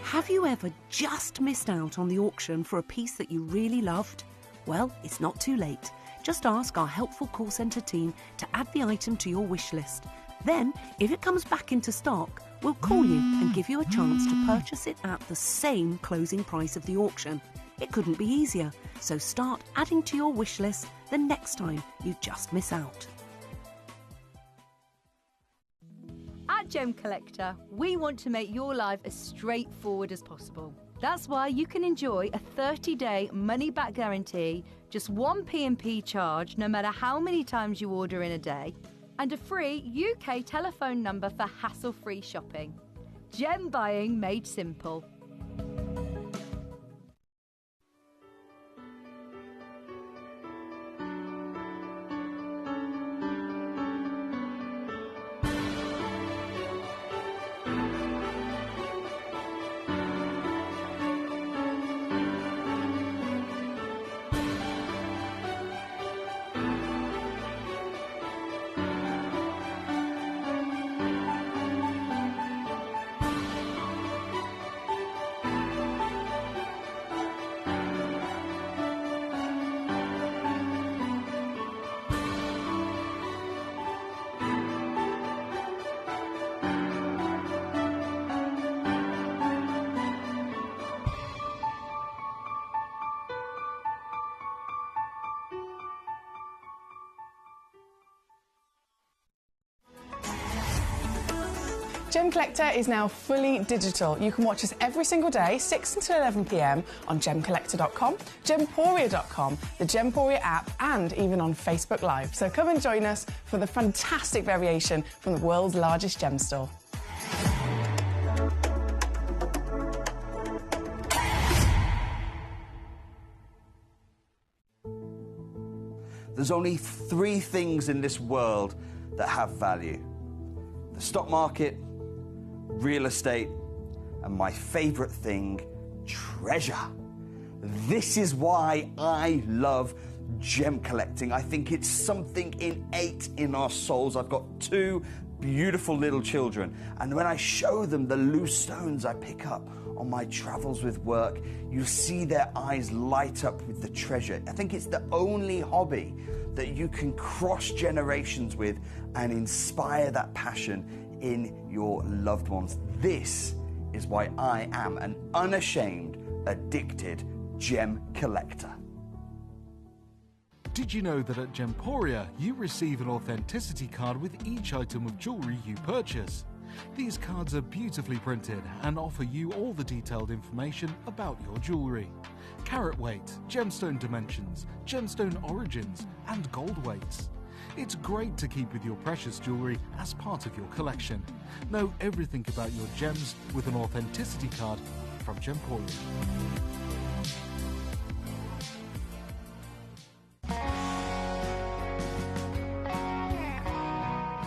Speaker 17: Have you ever just missed out on the auction for a piece that you really loved? Well, it's not too late. Just ask our helpful call centre team to add the item to your wish list. Then, if it comes back into stock, we'll call you and give you a chance to purchase it at the same closing price of the auction. It couldn't be easier, so start adding to your wish list the next time you just miss out.
Speaker 10: At Gemcollector, we want to make your life as straightforward as possible. That's why you can enjoy a 30-day money-back guarantee, just one P&P charge no matter how many times you order in a day, and a free UK telephone number for hassle-free shopping. Gem buying made simple.
Speaker 5: Gemcollector is now fully digital. You can watch us every single day, 6 until 11 p.m. on gemcollector.com, gemporia.com, the Gemporia app, and even on Facebook Live. So come and join us for the fantastic variation from the world's largest gem store.
Speaker 1: There's only 3 things in this world that have value: the stock market, real estate, and my favourite thing, treasure. This is why I love gem collecting. I think it's something innate in our souls. I've got 2 beautiful little children. And when I show them the loose stones I pick up on my travels with work, you see their eyes light up with the treasure. I think it's the only hobby that you can cross generations with and inspire that passion in your loved ones. This is why I am an unashamed, addicted gem collector.
Speaker 2: Did you know that at Gemporia you receive an authenticity card with each item of jewellery you purchase? These cards are beautifully printed and offer you all the detailed information about your jewellery. Carat weight, gemstone dimensions, gemstone origins and gold weights. It's great to keep with your precious jewellery as part of your collection. Know everything about your gems with an authenticity card from Gemporia.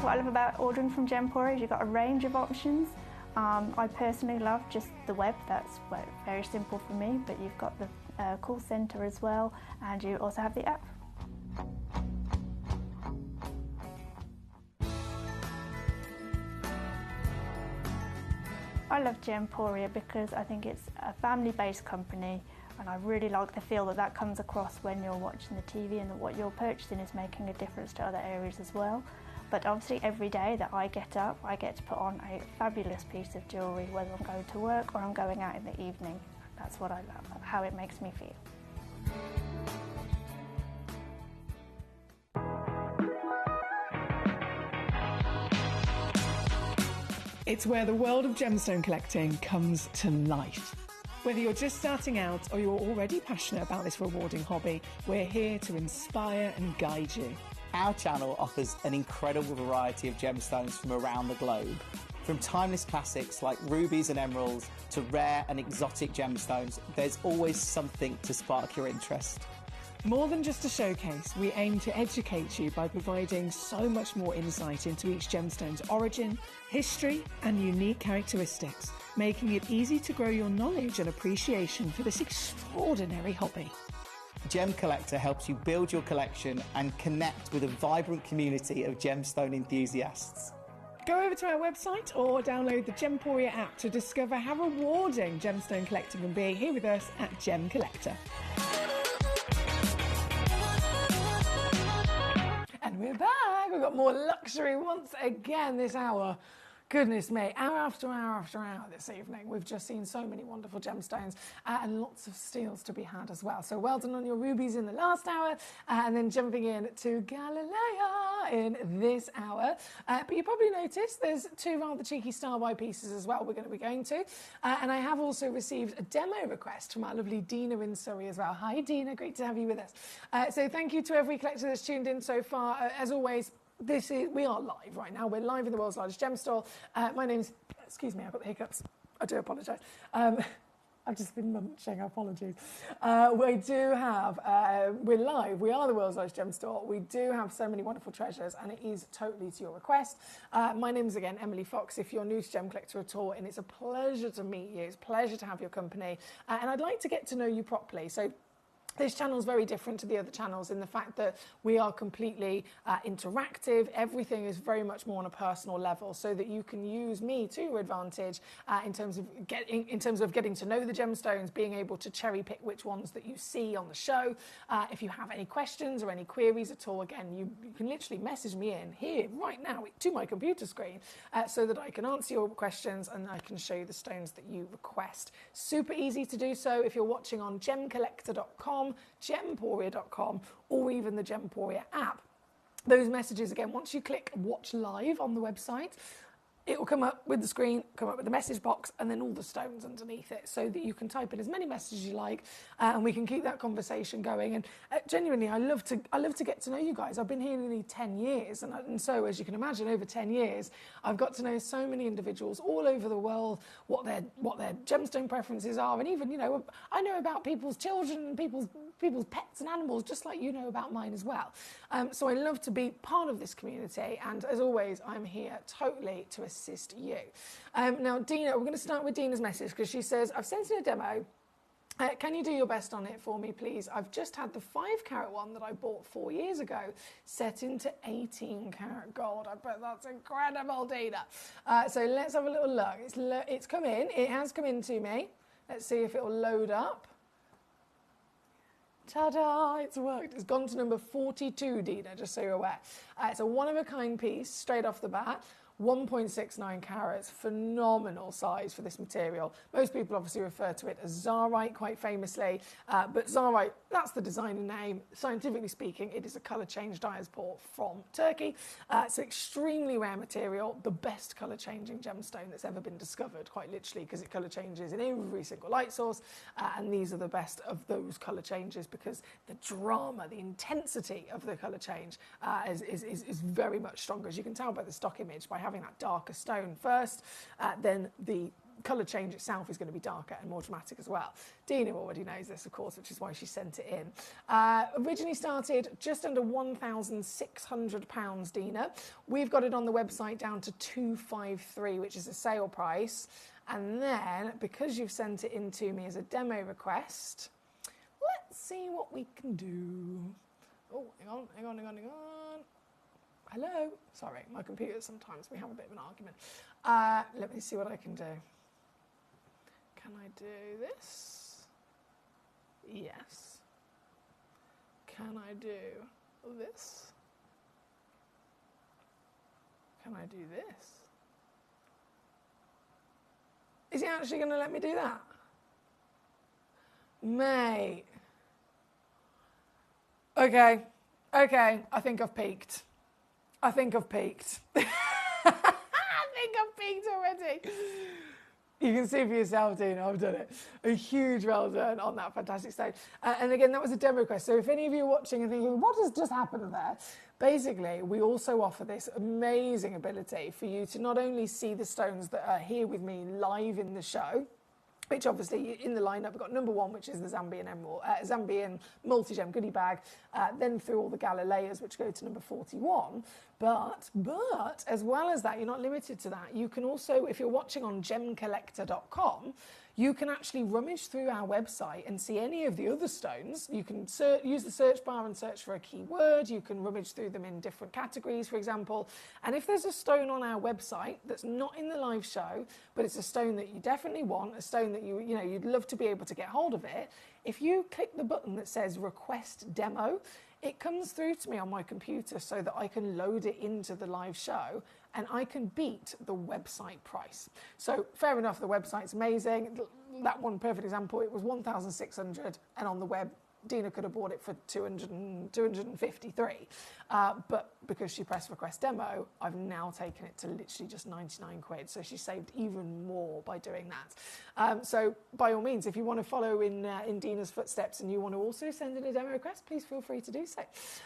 Speaker 11: What I love about ordering from Gemporia is you've got a range of options. I personally love just the web, that's very simple for me, but you've got the call centre as well, and you also have the app. I love Gemporia because I think it's a family-based company, and I really like the feel that comes across when you're watching the TV, and that what you're purchasing is making a difference to other areas as well. But obviously every day that I get up, I get to put on a fabulous piece of jewellery, whether I'm going to work or I'm going out in the evening. That's what I love, how it makes me feel.
Speaker 12: It's where the world of gemstone collecting comes to life. Whether you're just starting out or you're already passionate about this rewarding hobby, we're here to inspire and guide you.
Speaker 3: Our channel offers an incredible variety of gemstones from around the globe. From timeless classics like rubies and emeralds to rare and exotic gemstones, there's always something to spark your interest.
Speaker 12: More than just a showcase, we aim to educate you by providing so much more insight into each gemstone's origin, history, and unique characteristics, making it easy to grow your knowledge and appreciation for this extraordinary hobby.
Speaker 3: Gemcollector helps you build your collection and connect with a vibrant community of gemstone enthusiasts.
Speaker 12: Go over to our website or download the Gemporia app to discover how rewarding gemstone collecting can be here with us at Gemcollector. And we're back. We've got more luxury once again this hour. Goodness me, hour after hour after hour this evening. We've just seen so many wonderful gemstones and lots of steals to be had as well. So well done on your rubies in the last hour and then jumping in to Galilea in this hour. But you probably noticed there's two rather cheeky star-by pieces as well we're going to be going to. And I have also received a demo request from our lovely Dina in Surrey as well. Hi Dina, great to have you with us. So thank you to every collector that's tuned in so far. As always, we are live right now. We're live in the world's largest gem store. My name's, excuse me, I've got the hiccups. I do apologise. I've just been munching, apologies. We do have, we're live. We are the world's largest gem store. We do have so many wonderful treasures, and it is totally to your request. My name is again Emily Fox, if you're new to Gemcollector at all, and it's a pleasure to meet you. It's a pleasure to have your company, and I'd like to get to know you properly. So this channel is very different to the other channels in the fact that we are completely interactive. Everything is very much more on a personal level, so that you can use me to your advantage in terms of getting to know the gemstones, being able to cherry pick which ones that you see on the show. If you have any questions or any queries at all, again, you can literally message me in here right now to my computer screen so that I can answer your questions and I can show you the stones that you request. Super easy to do so if you're watching on gemcollector.com, gemporia.com, or even the Gemporia app. Those messages, again, once you click watch live on the website, it will come up with the screen, come up with the message box, and then all the stones underneath it, so that you can type in as many messages you like, and we can keep that conversation going. And genuinely, I love to get to know you guys. I've been here nearly 10 years, and so, as you can imagine, over 10 years, I've got to know so many individuals all over the world, what their gemstone preferences are, and even, you know, I know about people's children and people's pets and animals, just like you know about mine as well. So I love to be part of this community, and as always, I'm here totally to assist you. Now, Dina, we're going to start with Dina's message, because she says, I've sent in a demo Can you do your best on it for me, please? I've just had the 5-carat one that I bought 4 years ago set into 18-carat gold. I bet that's incredible, Dina. So let's have a little look. It's come in. It has come in to me. Let's see if it will load up. Ta-da, it's worked. It's gone to number 42, Dina, just so you're aware. It's a one-of-a-kind piece, straight off the bat. 1.69 carats, phenomenal size for this material. Most people obviously refer to it as Zarite quite famously, but Zarite, that's the designer name. Scientifically speaking, it is a colour change diasport from Turkey. It's an extremely rare material, the best colour changing gemstone that's ever been discovered, quite literally, because it colour changes in every single light source, and these are the best of those colour changes because the drama, the intensity of the colour change is very much stronger, as you can tell by the stock image, by having that darker stone first, then the colour change itself is going to be darker and more dramatic as well. Dina already knows this, of course, which is why she sent it in. Originally started just under £1,600, Dina. We've got it on the website down to £253, which is a sale price. And then, because you've sent it in to me as a demo request, let's see what we can do. Oh, hang on. Hello? Sorry, my computer, sometimes we have a bit of an argument. Let me see what I can do. Can I do this? Yes. Can I do this? Can I do this? Is he actually going to let me do that? Mate. Okay, I think I've peaked. I think I've peaked already. You can see for yourself, Dina, I've done it. A huge well done on that fantastic stage. And again, that was a demo request. So if any of you are watching and thinking, what has just happened there? Basically, we also offer this amazing ability for you to not only see the stones that are here with me live in the show, which obviously in the lineup, we've got number 1, which is the Zambian multi-gem goodie bag, then through all the gala layers, which go to number 41. But as well as that, you're not limited to that. You can also, if you're watching on Gemcollector.com, you can actually rummage through our website and see any of the other stones. You can use the search bar and search for a keyword. You can rummage through them in different categories, for example. And if there's a stone on our website that's not in the live show, but it's a stone that you definitely want, a stone that you'd love to be able to get hold of it, if you click the button that says Request Demo, it comes through to me on my computer so that I can load it into the live show and I can beat the website price. So fair enough, the website's amazing. That one perfect example, it was 1,600 and on the web, Dina could have bought it for 253. But because she pressed request demo, I've now taken it to literally just 99 quid. So she saved even more by doing that. So by all means, if you want to follow in Dina's footsteps and you want to also send in a demo request, please feel free to do so.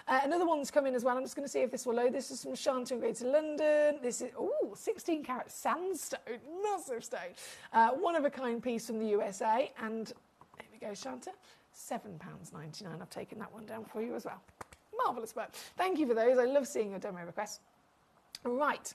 Speaker 12: Another one's come in as well. I'm just going to see if this will load. This is from Shanta in Greater London. This is, 16 carat sandstone, massive stone. One of a kind piece from the USA. And there we go, Shanta. £7.99. I've taken that one down for you as well. Marvellous work. Thank you for those. I love seeing your demo requests. Right,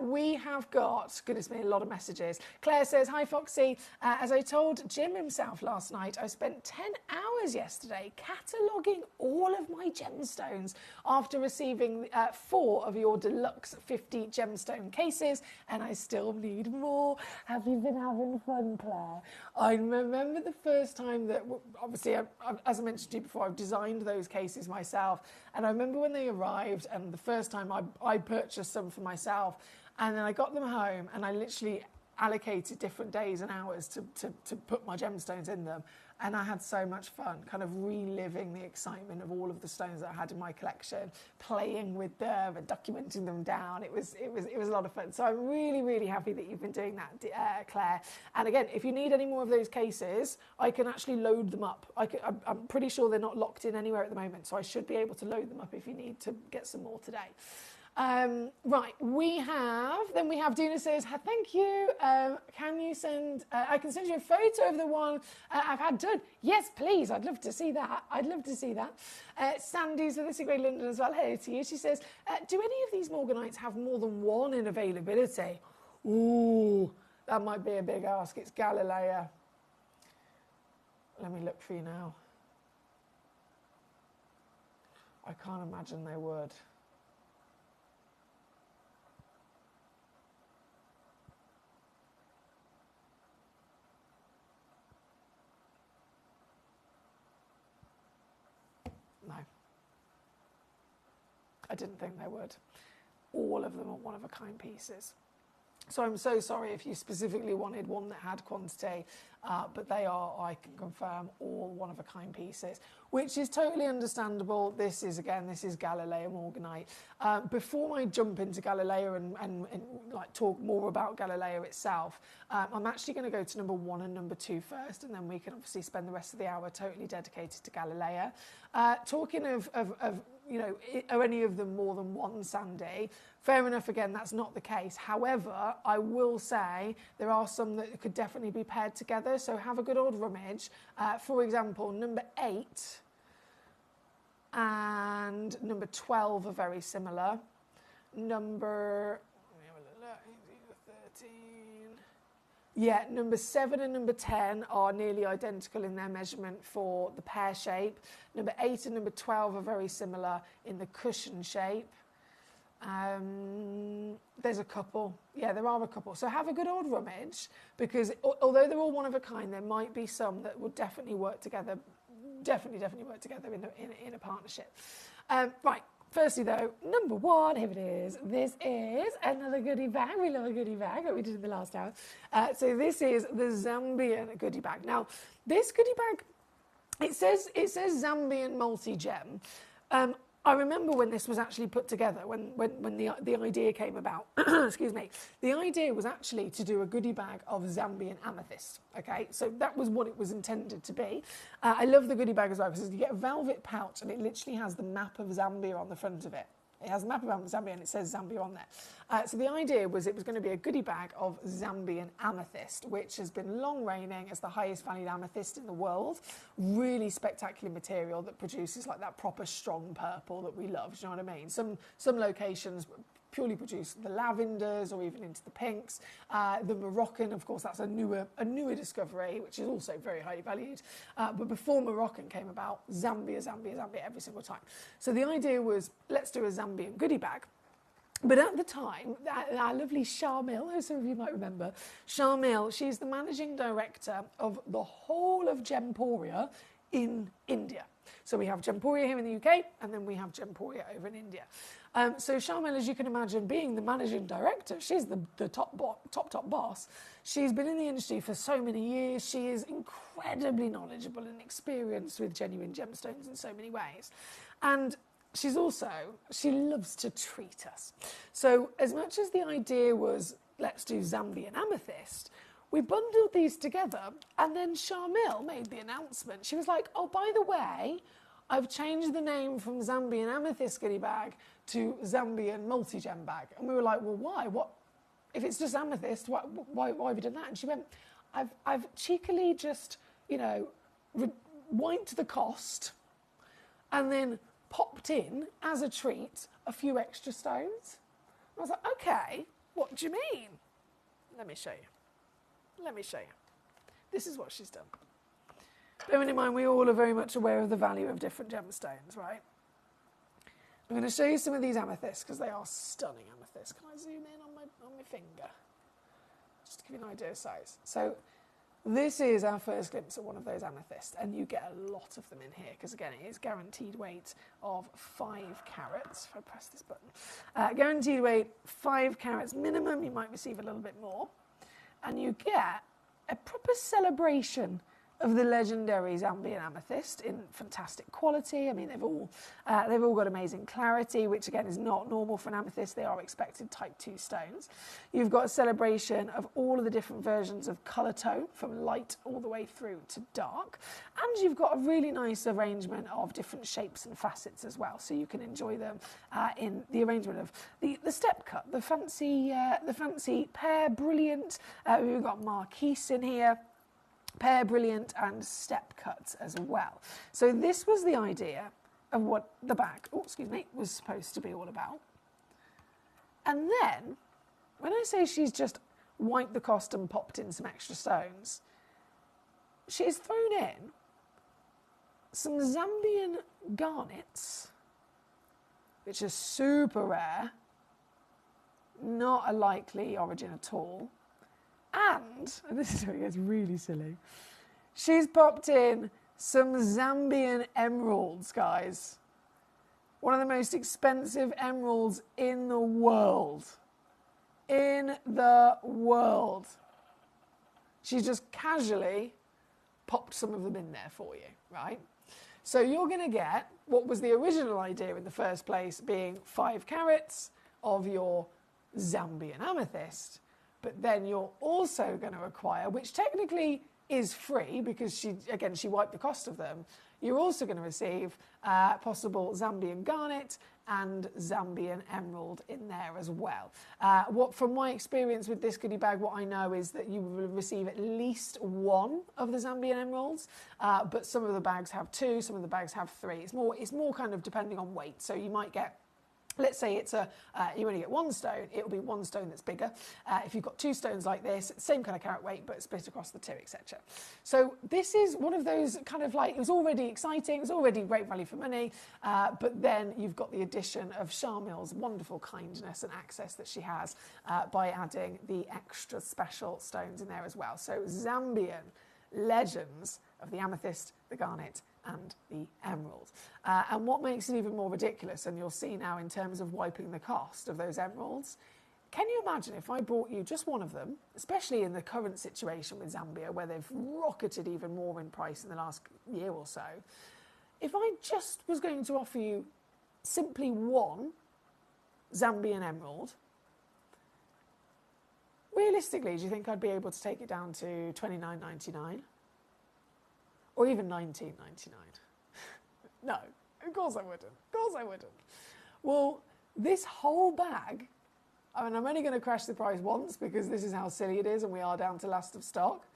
Speaker 12: we have got, goodness me, a lot of messages. Claire says, hi Foxy, as I told Jim himself last night, I spent 10 hours yesterday cataloguing all of my gemstones after receiving 4 of your deluxe 50 gemstone cases, and I still need more. Have you been having fun, Claire? I remember the first time that, obviously, as I mentioned to you before, I've designed those cases myself, and I remember when they arrived, and the first time I purchased some for myself, and then I got them home and I literally allocated different days and hours to put my gemstones in them, and I had so much fun kind of reliving the excitement of all of the stones that I had in my collection, playing with them and documenting them down. It was a lot of fun. So I'm really happy that you've been doing that, Claire. And again, if you need any more of those cases, I can actually load them up. I'm pretty sure they're not locked in anywhere at the moment, so I should be able to load them up if you need to get some more today. Right, we have Dina says, thank you, can you send, I can send you a photo of the one I've had done. Yes, please, I'd love to see that. Sandy's with us in Great London as well, hello to you. She says, do any of these morganites have more than one in availability? Ooh, that might be a big ask. It's Galilea. Let me look for you now. I can't imagine they would. No. I didn't think they would. All of them are one-of-a-kind pieces. So I'm so sorry if you specifically wanted one that had quantity, but they are, I can confirm, all one-of-a-kind pieces, which is totally understandable. This is Galileo Morganite. Before I jump into Galileo and like talk more about Galileo itself, I'm actually going to go to number 1 and number 2 first, and then we can obviously spend the rest of the hour totally dedicated to Galileo. Talking of you know, are any of them more than one Sandy? Fair enough, again, that's not the case. However, I will say there are some that could definitely be paired together, so have a good old rummage. For example, number 8 and number 12 are very similar. Number 7 and number 10 are nearly identical in their measurement for the pear shape. Number 8 and number 12 are very similar in the cushion shape. There's a couple. Yeah, there are a couple. So have a good old rummage, because although they're all one of a kind, there might be some that would definitely work together. Definitely work together in a partnership. Right. Firstly, though, number 1, here it is. This is another goodie bag. We love a goodie bag, like we did in the last hour. So this is the Zambian goodie bag. Now, this goodie bag, it says Zambian multi-gem. I remember when this was actually put together, when the idea came about, excuse me, the idea was actually to do a goodie bag of Zambian amethyst, okay? So that was what it was intended to be. I love the goodie bag as well, because you get a velvet pouch and it literally has the map of Zambia on the front of it. It has a map of Zambia and it says Zambia on there. So the idea was it was going to be a goodie bag of Zambian amethyst, which has been long reigning as the highest valued amethyst in the world. Really spectacular material that produces like that proper strong purple that we love. Do you know what I mean? Some locations purely produce the lavenders or even into the pinks. The Moroccan, of course, that's a newer discovery, which is also very highly valued. But before Moroccan came about, Zambia every single time. So the idea was, let's do a Zambian goodie bag. But at the time, our lovely Sharmil, who some of you might remember, Sharmil, she's the managing director of the whole of Gemporia in India. So we have Gemporia here in the UK, and then we have Gemporia over in India. So Sharmil, as you can imagine, being the managing director, she's the top boss. She's been in the industry for so many years. She is incredibly knowledgeable and experienced with genuine gemstones in so many ways. And she loves to treat us. So as much as the idea was, let's do Zambian amethyst, we bundled these together, and then Sharmil made the announcement. She was like, oh, by the way, I've changed the name from Zambian amethyst goodie bag to Zambian multi-gem bag. And we were like, well, why? What? If it's just amethyst, why have you done that? And she went, I've cheekily just, you know, wiped the cost and then popped in, as a treat, a few extra stones. I was like, okay, what do you mean? Let me show you. This is what she's done. Bearing in mind, we all are very much aware of the value of different gemstones, right? I'm going to show you some of these amethysts, because they are stunning amethysts. Can I zoom in on my finger? Just to give you an idea of size. So this is our first glimpse at one of those amethysts, and you get a lot of them in here, because again, it is guaranteed weight of 5 carats. If I press this button. Guaranteed weight, 5 carats minimum. You might receive a little bit more. And you get a proper celebration of the legendary Zambian amethyst in fantastic quality. I mean, they've all got amazing clarity, which again is not normal for an amethyst. They are expected type 2 stones. You've got a celebration of all of the different versions of colour tone, from light all the way through to dark. And you've got a really nice arrangement of different shapes and facets as well, so you can enjoy them in the arrangement of the step cut, the fancy pear brilliant. We've got marquise in here, pear brilliant, and step cut as well. So this was the idea of what the bag, was supposed to be all about. And then, when I say she's just wiped the cost and popped in some extra stones, she's thrown in some Zambian garnets, which are super rare, not a likely origin at all. And this is where it gets really silly, she's popped in some Zambian emeralds, guys. One of the most expensive emeralds in the world. In the world. She's just casually popped some of them in there for you, right? So you're going to get what was the original idea in the first place, being 5 carats of your Zambian amethyst, but then you're also going to acquire, which technically is free because she wiped the cost of them, you're also going to receive possible Zambian garnet and Zambian emerald in there as well. From my experience with this goodie bag, what I know is that you will receive at least 1 of the Zambian emeralds, but some of the bags have 2, some of the bags have 3. It's more kind of depending on weight. So you might get, let's say it's you only get 1 stone, it'll be 1 stone that's bigger. If you've got 2 stones like this, same kind of carat weight, but split across the 2, etc. So this is one of those kind of like, it was already exciting, it was already great value for money, but then you've got the addition of Charmil's wonderful kindness and access that she has by adding the extra special stones in there as well. So Zambian legends of the amethyst, the garnet, and the emerald. And what makes it even more ridiculous, and you'll see now in terms of wiping the cost of those emeralds, can you imagine if I bought you just 1 of them, especially in the current situation with Zambia, where they've rocketed even more in price in the last year or so, if I just was going to offer you simply 1 Zambian emerald, realistically, do you think I'd be able to take it down to $29.99? Or even $19.99? No, of course I wouldn't. Of course I wouldn't. Well, this whole bag, I mean, I'm only going to crash the price once because this is how silly it is and we are down to last of stock.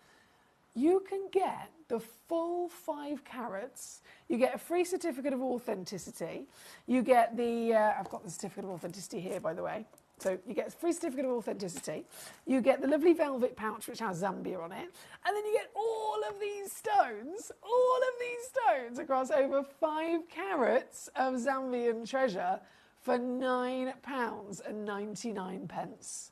Speaker 12: You can get the full 5 carats. You get a free certificate of authenticity. You get the, I've got the certificate of authenticity here, by the way. So you get a free certificate of authenticity, you get the lovely velvet pouch which has Zambia on it, and then you get all of these stones across over 5 carats of Zambian treasure for £9.99.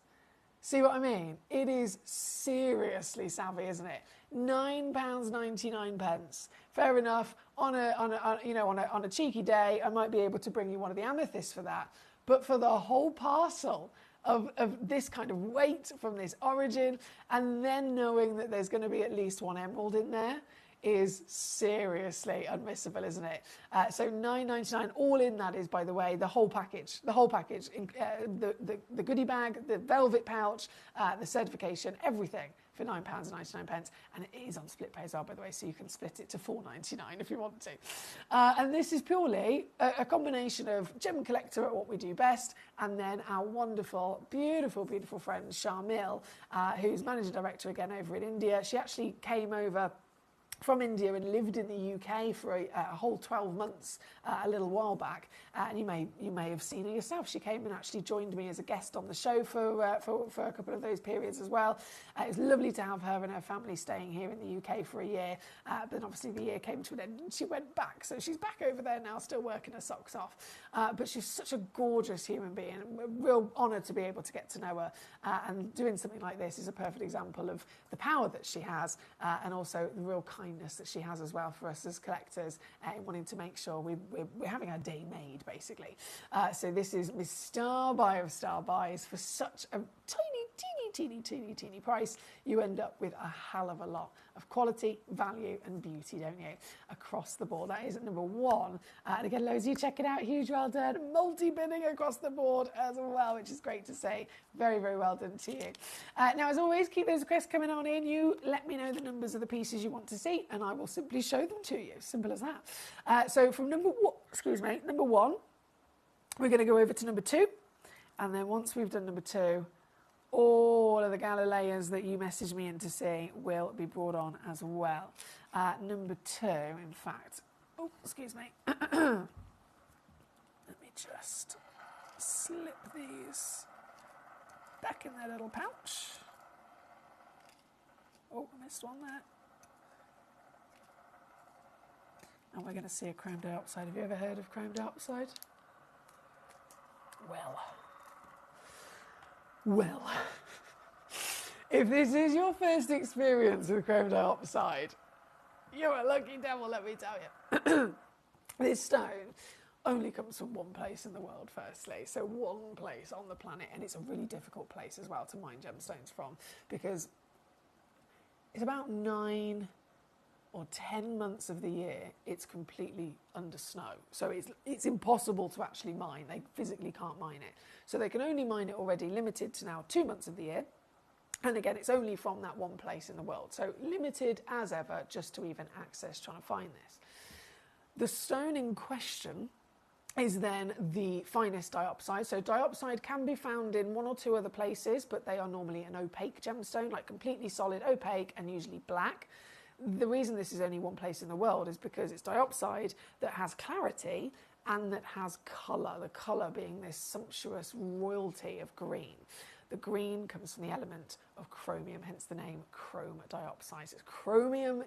Speaker 12: See what I mean? It is seriously savvy, isn't it? £9.99. Fair enough. On a cheeky day, I might be able to bring you one of the amethysts for that. But for the whole parcel of this kind of weight from this origin, and then knowing that there's going to be at least 1 emerald in there, is seriously unmissable, isn't it? So $9.99, all in that is, by the way, the whole package, the goodie bag, the velvet pouch, the certification, everything for £9.99, and it is on split pay as well, by the way, so you can split it to $4.99 if you want to. And this is purely a combination of Gemcollector at what we do best, and then our wonderful, beautiful, beautiful friend Charmil, who's managing director again over in India. She actually came over from India and lived in the UK for a whole 12 months a little while back, and you may have seen her yourself. She came and actually joined me as a guest on the show for a couple of those periods as well. It was lovely to have her and her family staying here in the UK for a year, but obviously the year came to an end and she went back, so she's back over there now, still working her socks off. But she's such a gorgeous human being, and we're real honoured to be able to get to know her, and doing something like this is a perfect example of the power that she has, and also the real kindness that she has as well for us as collectors, wanting to make sure we're having our day made, basically. So this is Miss Star Buy of Star Buys. For such a teeny price, you end up with a hell of a lot of quality, value and beauty, don't you? Across the board. That is at number 1. And again, loads of you check it out. Huge well done. Multi-bidding across the board as well, which is great to see. Very, very well done to you. Now, as always, keep those requests coming on in. You let me know the numbers of the pieces you want to see, and I will simply show them to you. Simple as that. So from number 1, we're going to go over to number 2. And then once we've done number 2, all of the Galileans that you message me in to see will be brought on as well. Number 2, in fact. Oh, excuse me. Let me just slip these back in their little pouch. Oh, I missed one there. And we're going to see a chrome dioxide. Have you ever heard of chrome dioxide? Well, if this is your first experience with chrome dioxide, you're a lucky devil, let me tell you. This stone only comes from one place in the world, firstly. So one place on the planet, and it's a really difficult place as well to mine gemstones from, because it's about 9 or 10 months of the year it's completely under snow. So it's impossible to actually mine. They physically can't mine it. So they can only mine it already, limited to now 2 months of the year. And again, it's only from that one place in the world. So limited as ever, just to even access trying to find this. The stone in question is then the finest diopside. So diopside can be found in 1 or 2 other places, but they are normally an opaque gemstone, like completely solid, opaque, and usually black. The reason this is only one place in the world is because it's diopside that has clarity and that has colour, the colour being this sumptuous royalty of green. The green comes from the element of chromium, hence the name chrome dioxide. It's chromium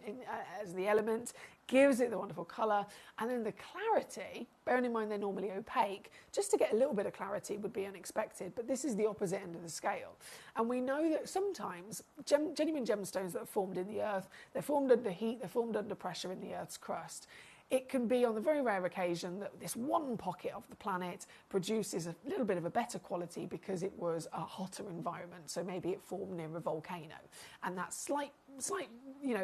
Speaker 12: as the element, gives it the wonderful colour, and then the clarity, bearing in mind they're normally opaque, just to get a little bit of clarity would be unexpected, but this is the opposite end of the scale. And we know that sometimes genuine gemstones that are formed in the earth, they're formed under heat, they're formed under pressure in the earth's crust. It can be on the very rare occasion that this one pocket of the planet produces a little bit of a better quality because it was a hotter environment. So maybe it formed near a volcano, and that slight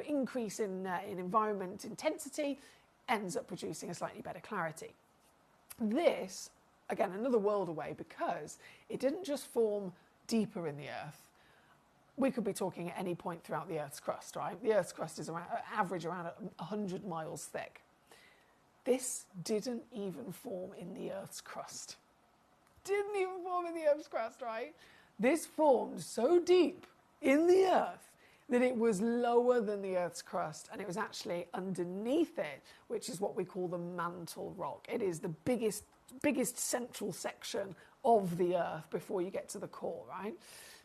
Speaker 12: increase in environment intensity ends up producing a slightly better clarity. This, again, another world away, because it didn't just form deeper in the earth. We could be talking at any point throughout the Earth's crust, right? The Earth's crust is average around 100 miles thick. This didn't even form in the Earth's crust. Didn't even form in the Earth's crust, right? This formed so deep in the Earth that it was lower than the Earth's crust, and it was actually underneath it, which is what we call the mantle rock. It is the biggest central section of the Earth before you get to the core, right?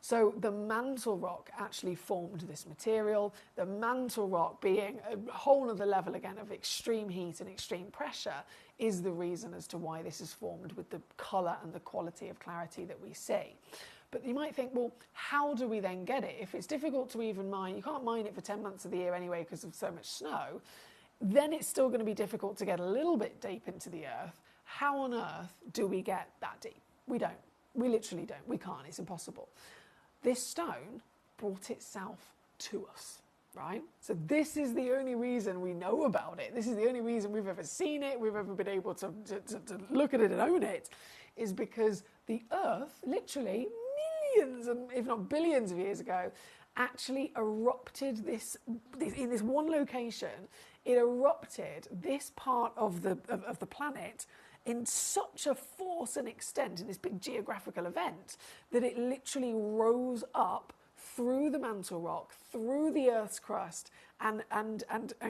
Speaker 12: So the mantle rock actually formed this material. The mantle rock, being a whole other level again of extreme heat and extreme pressure, is the reason as to why this is formed with the colour and the quality of clarity that we see. But you might think, well, how do we then get it? If it's difficult to even mine, you can't mine it for 10 months of the year anyway because of so much snow, then it's still going to be difficult to get a little bit deep into the earth. How on earth do we get that deep? We don't. We literally don't. We can't. It's impossible. This stone brought itself to us, right? So this is the only reason we know about it. This is the only reason we've ever seen it, we've ever been able to look at it and own it, is because the Earth, literally millions, if not billions of years ago, actually erupted in this one location. It erupted this part of the planet in such a force and extent in this big geographical event that it literally rose up through the mantle rock, through the Earth's crust, and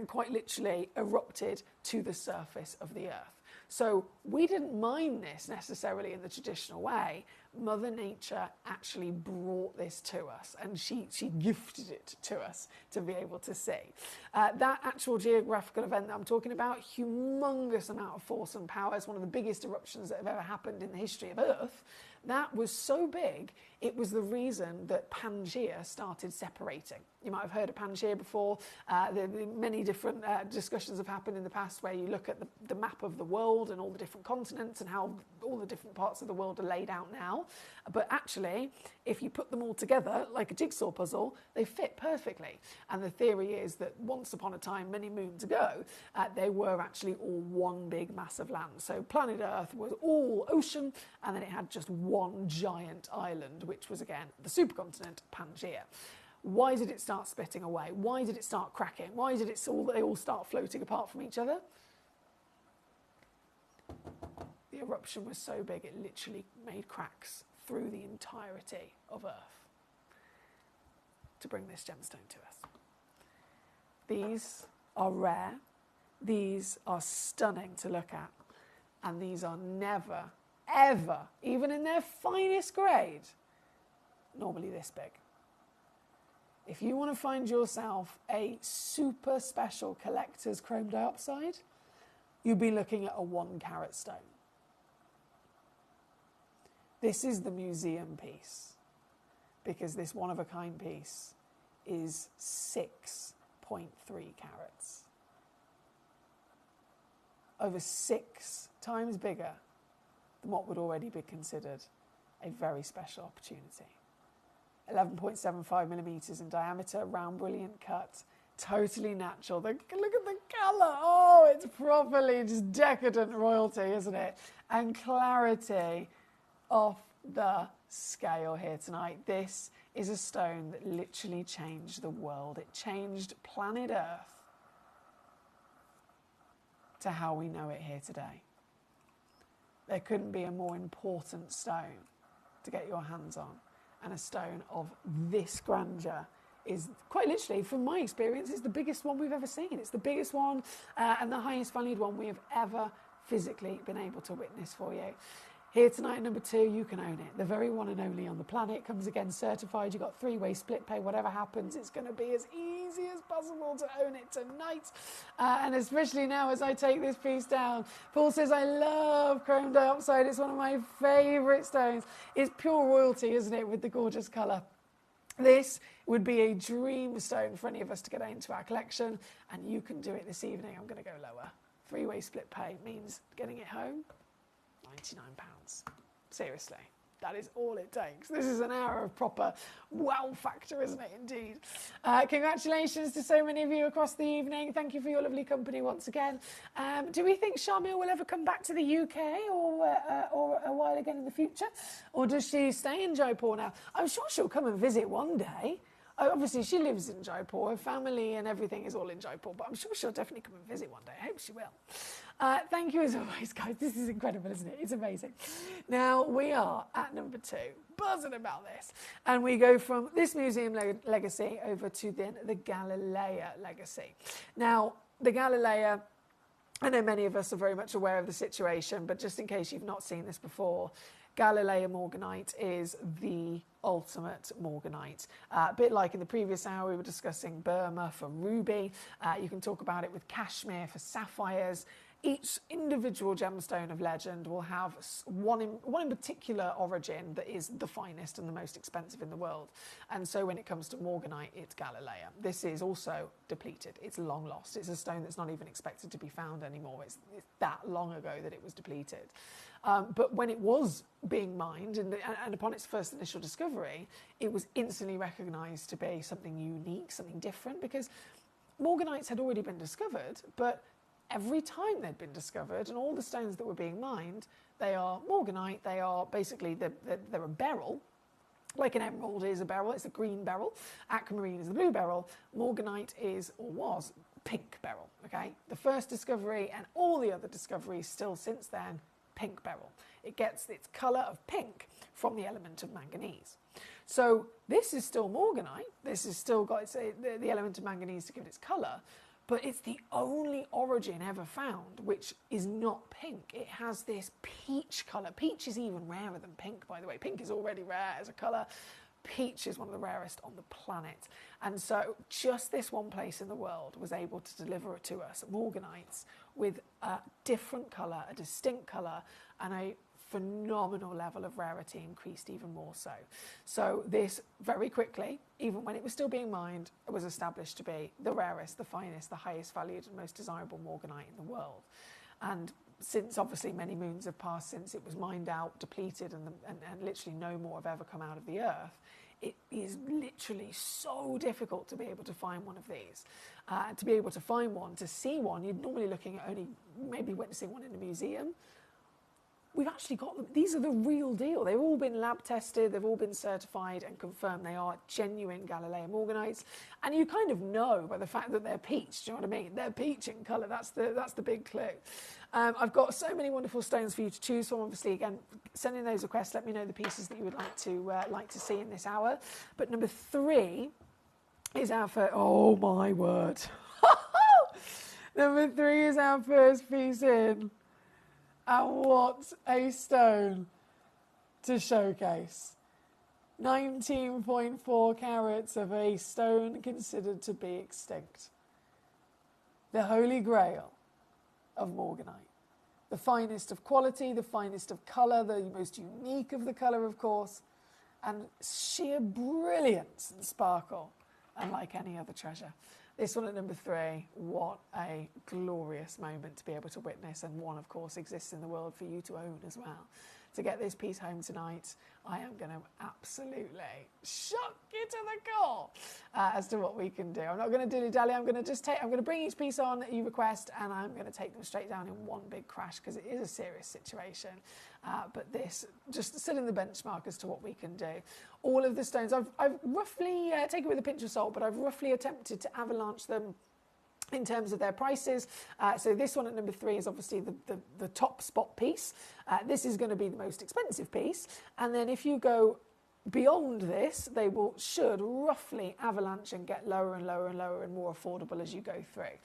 Speaker 12: quite literally erupted to the surface of the Earth. So we didn't mine this necessarily in the traditional way. Mother Nature actually brought this to us, and she gifted it to us to be able to see. That actual geographical event that I'm talking about, humongous amount of force and power, is one of the biggest eruptions that have ever happened in the history of Earth. That was so big, it was the reason that Pangaea started separating. You might have heard of Pangaea before. Many different discussions have happened in the past where you look at the map of the world and all the different continents and how all the different parts of the world are laid out now. But actually, if you put them all together like a jigsaw puzzle, they fit perfectly. And the theory is that once upon a time, many moons ago, they were actually all one big mass of land. So planet Earth was all ocean, and then it had just one giant island, which was, again, the supercontinent Pangaea. Why did it start splitting away? Why did it start cracking? Why did they all start floating apart from each other? The eruption was so big it literally made cracks through the entirety of Earth to bring this gemstone to us. These are rare, these are stunning to look at, and these are never, ever, even in their finest grade, normally this big. If you want to find yourself a super special collector's chrome dioxide, you'd be looking at a 1 carat stone. This is the museum piece, because this one-of-a-kind piece is 6.3 carats. Over 6 times bigger than what would already be considered a very special opportunity. 11.75 millimetres in diameter, round, brilliant cut, totally natural. Look at the colour. Oh, it's properly just decadent royalty, isn't it? And clarity off the scale here tonight. This is a stone that literally changed the world. It changed planet Earth to how we know it here today. There couldn't be a more important stone to get your hands on, and a stone of this grandeur is quite literally, from my experience, it's the biggest one we've ever seen. It's the biggest one and the highest valued one we have ever physically been able to witness for you. Here tonight at number 2, you can own it. The very one and only on the planet. Comes again certified. You've got 3-way split pay. Whatever happens, it's going to be as easy as possible to own it tonight. And especially now as I take this piece down. Paul says, I love chrome dioxide. It's one of my favourite stones. It's pure royalty, isn't it, with the gorgeous colour. This would be a dream stone for any of us to get into our collection. And you can do it this evening. I'm going to go lower. 3-way split pay means getting it home. £99. Seriously, that is all it takes. This is an hour of proper wow factor, isn't it, indeed? Congratulations to so many of you across the evening. Thank you for your lovely company once again. Do we think Shamil will ever come back to the UK or a while again in the future? Or does she stay in Jaipur now? I'm sure she'll come and visit one day. Obviously, she lives in Jaipur. Her family and everything is all in Jaipur, but I'm sure she'll definitely come and visit one day. I hope she will. Thank you as always, guys. This is incredible, isn't it? It's amazing. Now, we are at number 2, buzzing about this. And we go from this museum legacy over to then the Galilea legacy. Now, the Galilea, I know many of us are very much aware of the situation, but just in case you've not seen this before, Galilea morganite is the ultimate morganite. A bit like in the previous hour, we were discussing Burma for ruby. You can talk about it with cashmere for sapphires. Each individual gemstone of legend will have one in particular origin that is the finest and the most expensive in the world. And so when it comes to morganite, it's Galilea. This is also depleted. It's long lost. It's a stone that's not even expected to be found anymore. It's that long ago that it was depleted. But when it was being mined and upon its first initial discovery, it was instantly recognised to be something unique, something different, because morganites had already been discovered, but every time they'd been discovered and all the stones that were being mined, they are morganite. They are basically, they're a beryl. Like an emerald is a beryl, it's a green beryl. Aquamarine is the blue beryl. Morganite is, or was, pink beryl, okay? The first discovery and all the other discoveries still since then, pink beryl. It gets its colour of pink from the element of manganese. So this is still morganite. This has still got the element of manganese to give it its colour, but it's the only origin ever found which is not pink. It has this peach colour. Peach is even rarer than pink, by the way. Pink is already rare as a colour. Peach is one of the rarest on the planet. And so just this one place in the world was able to deliver to us morganites with a different colour, a distinct colour, and a phenomenal level of rarity, increased even more so. So this very quickly, even when it was still being mined, was established to be the rarest, the finest, the highest valued and most desirable morganite in the world. And since obviously many moons have passed since it was mined out, depleted, and literally no more have ever come out of the earth, it is literally so difficult to be able to find one of these. To be able to find one, to see one, you're normally looking at only maybe witnessing one in a museum. We've actually got them. These are the real deal. They've all been lab tested. They've all been certified and confirmed they are genuine Galilea morganites. And you kind of know by the fact that they're peach. Do you know what I mean? They're peach in colour. That's the big clue. I've got so many wonderful stones for you to choose from. Obviously, again, send in those requests. Let me know the pieces that you would like to see in this hour. But number 3 is our first. Oh my word! Number 3 is our first piece in. And what a stone to showcase. 19.4 carats of a stone considered to be extinct. The Holy Grail of morganite. The finest of quality, the finest of colour, the most unique of the colour, of course, and sheer brilliance and sparkle, unlike any other treasure. This one at number 3, what a glorious moment to be able to witness, and one, of course, exists in the world for you to own as well. To get this piece home tonight, I am going to absolutely shock you to the core as to what we can do. I'm not going to dilly-dally. I'm going to bring each piece on that you request, and I'm going to take them straight down in one big crash because it is a serious situation. But this, just setting the benchmark as to what we can do. All of the stones, I've roughly, take it with a pinch of salt, but I've roughly attempted to avalanche them in terms of their prices. So this one at number 3 is obviously the top spot piece. This is going to be the most expensive piece. And then if you go beyond this, they should roughly avalanche and get lower and lower and lower and more affordable as you go through.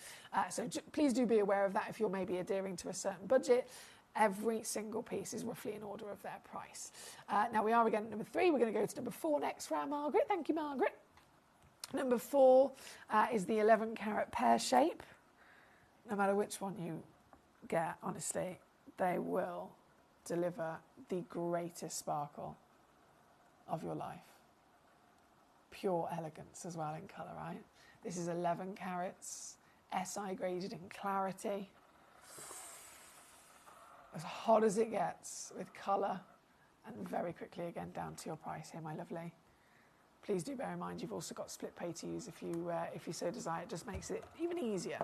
Speaker 12: So please do be aware of that if you're maybe adhering to a certain budget. Every single piece is roughly in order of their price. Now we are again at number 3. We're going to go to number 4 next for our Margaret. Thank you, Margaret. Number 4 is the 11 carat pear shape. No matter which one you get, honestly, they will deliver the greatest sparkle of your life. Pure elegance as well in colour, right? This is 11 carats, SI graded in clarity. As hot as it gets with colour, and very quickly again down to your price here, my lovely. Please do bear in mind you've also got split pay to use if you so desire. It just makes it even easier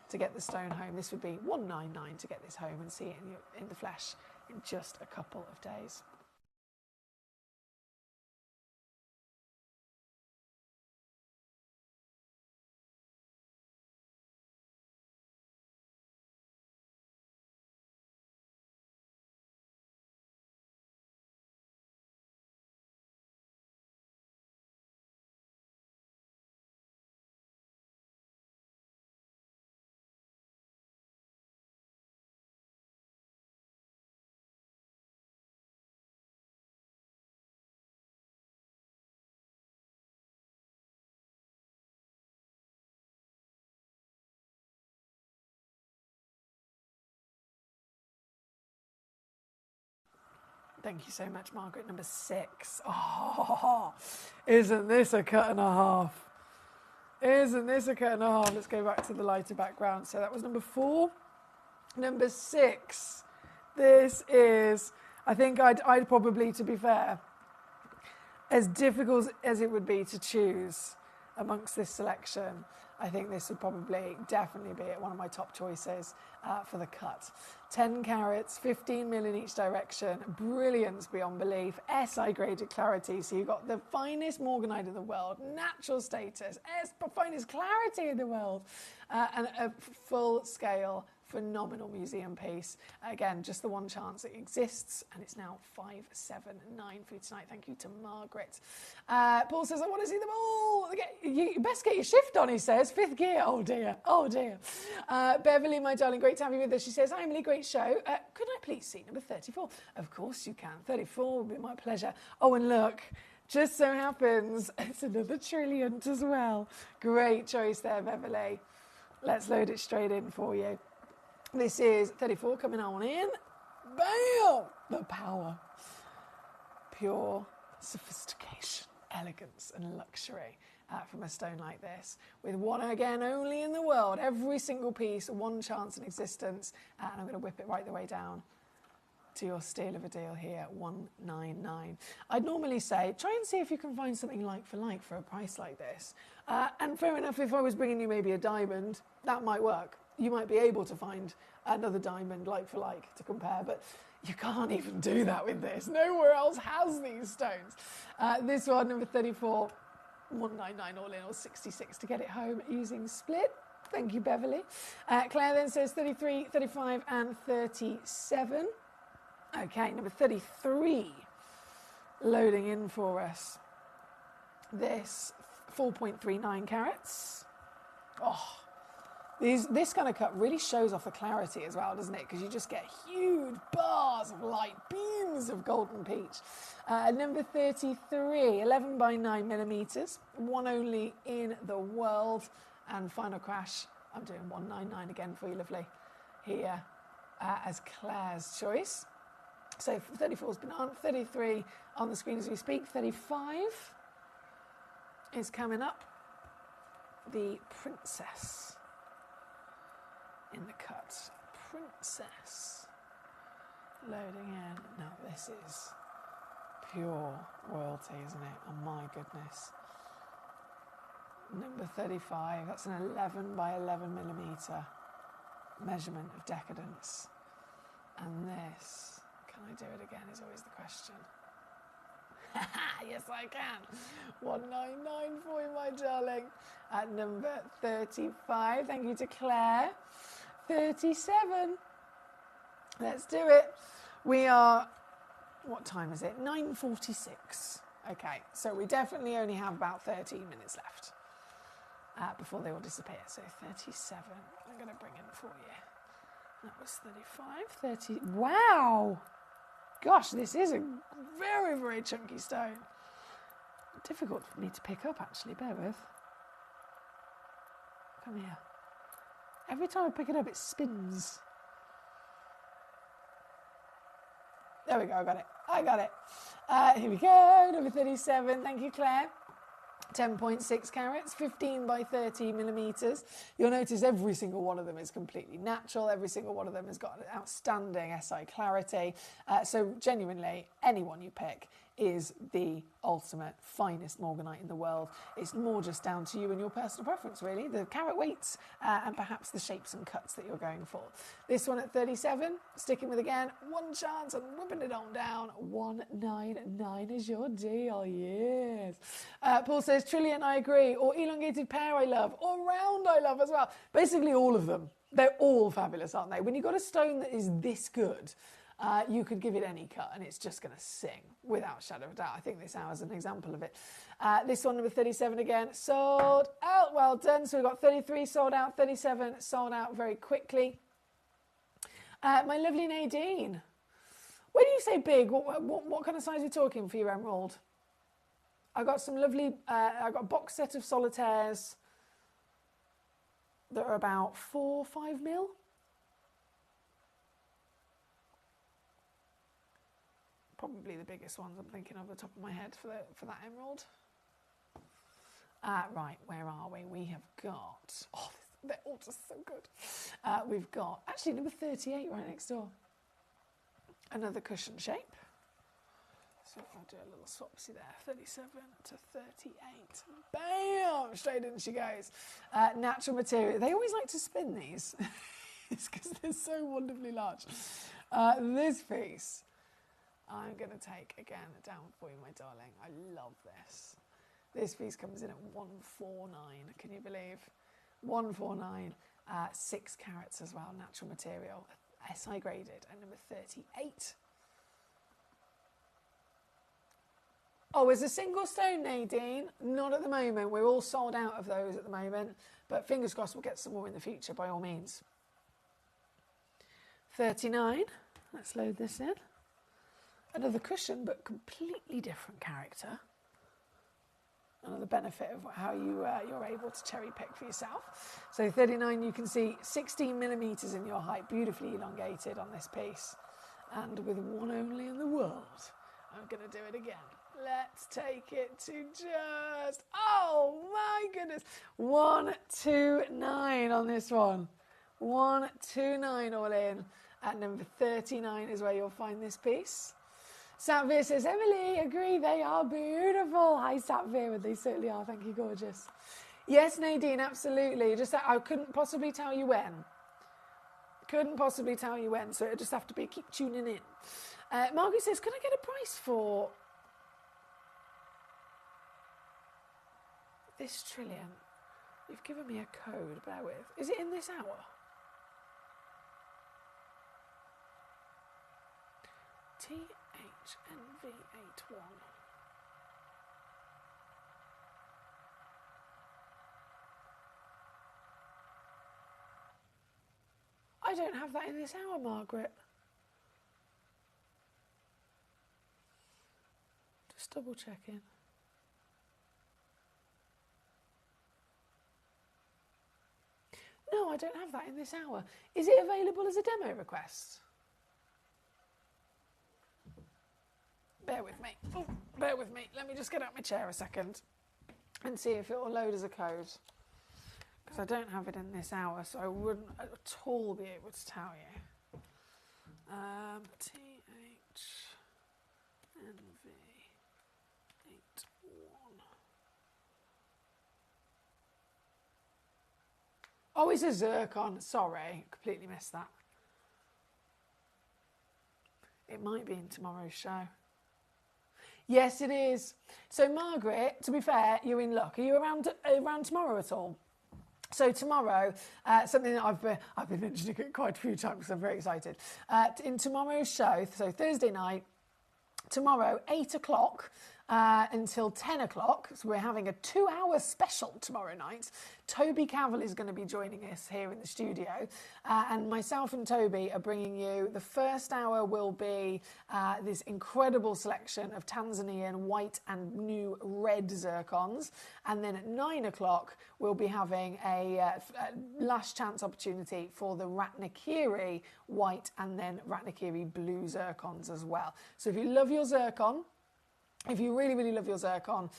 Speaker 12: to get the stone home. This would be $199 to get this home and see it in the flesh in just a couple of days. Thank you so much, Margaret. Number 6. Oh, isn't this a cut and a half? Isn't this a cut and a half? Let's go back to the lighter background. So that was number 4. Number 6. This is, I think I'd probably, to be fair, as difficult as it would be to choose amongst this selection, I think this would probably definitely be one of my top choices for the cut. 10 carats, 15 mil in each direction, brilliance beyond belief, SI graded clarity, so you've got the finest morganite in the world, natural status, finest clarity in the world, and a full scale phenomenal museum piece. Again, just the one chance it exists, and it's now $579 for you tonight. Thank you to Margaret. Paul says, I want to see them all. You best get your shift on, he says. 5th gear. Oh dear. Oh dear. Beverly, my darling, great to have you with us. She says, hi Emily, great show. Could I please see number 34? Of course you can. 34 would be my pleasure. Oh, and look, just so happens it's another trilliant as well. Great choice there, Beverly. Let's load it straight in for you. This is 34 coming on in. Bam! The power. Pure sophistication, elegance and luxury from a stone like this. With one, again, only in the world. Every single piece, one chance in existence. And I'm going to whip it right the way down to your steal of a deal here, $199. I'd normally say, try and see if you can find something like for a price like this. And fair enough, if I was bringing you maybe a diamond, that might work. You might be able to find another diamond like for like to compare, but you can't even do that with this. Nowhere else has these stones. This one, number 34, $199 all in, or $66 to get it home using split. Thank you, Beverly. Claire then says 33, 35 and 37. Okay, number 33 loading in for us. This 4.39 carats. Oh, this kind of cut really shows off the clarity as well, doesn't it? Because you just get huge bars of light, beams of golden peach. Number 33, 11 by 9 millimeters, one only in the world. And final crash, I'm doing $199 again for you, lovely. here as Claire's choice. So 34 has been on, 33 on the screen as we speak, 35 is coming up. The Princess in the cut. Princess. Loading in. Now this is pure royalty, isn't it? Oh my goodness. Number 35, that's an 11 by 11 millimetre measurement of decadence. And this, can I do it again, is always the question. Yes, I can. 199 for you, my darling. At number 35, thank you to Claire. 37. Let's do it. We are, what time is it? 9:46. Okay, so we definitely only have about 13 minutes left before they all disappear. So 37, I'm going to bring in for you. That was 35, 30. Wow! Gosh, this is a very, very chunky stone. Difficult for me to pick up, actually. Bear with. Come here. Every time I pick it up, it spins. There we go, I got it. Here we go, number 37. Thank you, Claire. 10.6 carats, 15 by 30 millimetres. You'll notice every single one of them is completely natural. Every single one of them has got an outstanding SI clarity. So genuinely, anyone you pick is the ultimate finest morganite in the world. It's more just down to you and your personal preference, really. The carat weights and perhaps the shapes and cuts that you're going for. This one at 37, sticking with again, one chance and whipping it on down. 199 is your deal, yes. Paul says, Trillion, I agree. Or elongated pear, I love. Or round, I love as well. Basically all of them. They're all fabulous, aren't they? When you've got a stone that is this good, you could give it any cut and it's just going to sing without shadow of doubt. I think this hour is an example of it. This one, number 37 again, sold out. Well done. So we've got 33 sold out, 37 sold out very quickly. My lovely Nadine, when you say big, what kind of size are we talking for your emerald? I got some lovely, I got a box set of solitaires that are about 4 or 5 mil. Probably the biggest ones I'm thinking of the top of my head for that emerald. Right, where are we? We have got, oh, they're all just so good. We've got, actually number 38 right next door. Another cushion shape. So if I do a little swapsy there, 37 to 38. Bam! Straight in she goes. Natural material. They always like to spin these. It's because they're so wonderfully large. This piece, I'm going to take again down for you, my darling. I love this. This piece comes in at 149. Can you believe? 149, 6 carats as well, natural material, SI graded, and number 38. Oh, is a single stone, Nadine? Not at the moment. We're all sold out of those at the moment, but fingers crossed we'll get some more in the future by all means. 39. Let's load this in. Another cushion, but completely different character. Another benefit of how you're able to cherry pick for yourself. So 39, you can see 16 millimetres in your height, beautifully elongated on this piece. And with one only in the world, I'm going to do it again. Let's take it to just, oh my goodness, 129 on this one. 129 all in. At number 39 is where you'll find this piece. Satvir says, Emily, agree, they are beautiful. Hi, Satvir, they certainly are. Thank you, gorgeous. Yes, Nadine, absolutely. Just I couldn't possibly tell you when. Couldn't possibly tell you when, so it'll just have to be keep tuning in. Margaret says, can I get a price for this trillion? You've given me a code, bear with. Is it in this hour? THNV81. I don't have that in this hour, Margaret. Just double checking. No, I don't have that in this hour. Is it available as a demo request? Bear with me. Oh, bear with me. Let me just get out my chair a second and see if it will load as a code. Because I don't have it in this hour, so I wouldn't at all be able to tell you. THNV81. Oh, it's a zircon. Sorry, completely missed that. It might be in tomorrow's show. Yes, it is. So, Margaret, to be fair, you're in luck. Are you around tomorrow at all? So tomorrow, something that I've been mentioning it quite a few times because I'm very excited. In tomorrow's show, so Thursday night, tomorrow, 8 o'clock until 10 o'clock. So we're having a 2-hour special tomorrow night. Toby Cavell is going to be joining us here in the studio. And myself and Toby are bringing you, the first hour will be this incredible selection of Tanzanian white and new red zircons. And then at 9 o'clock, we'll be having a last chance opportunity for the Ratnakiri white and then Ratnakiri blue zircons as well. So if you love your zircon, if you really, really love your zircon,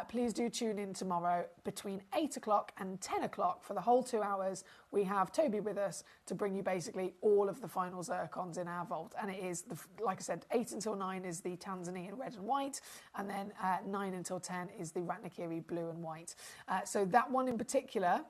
Speaker 12: please do tune in tomorrow between 8 o'clock and 10 o'clock for the whole 2 hours. We have Toby with us to bring you basically all of the final zircons in our vault. And it is, like I said, 8 until 9 is the Tanzanian red and white, and then 9 until 10 is the Ratnakiri blue and white. So that one in particular,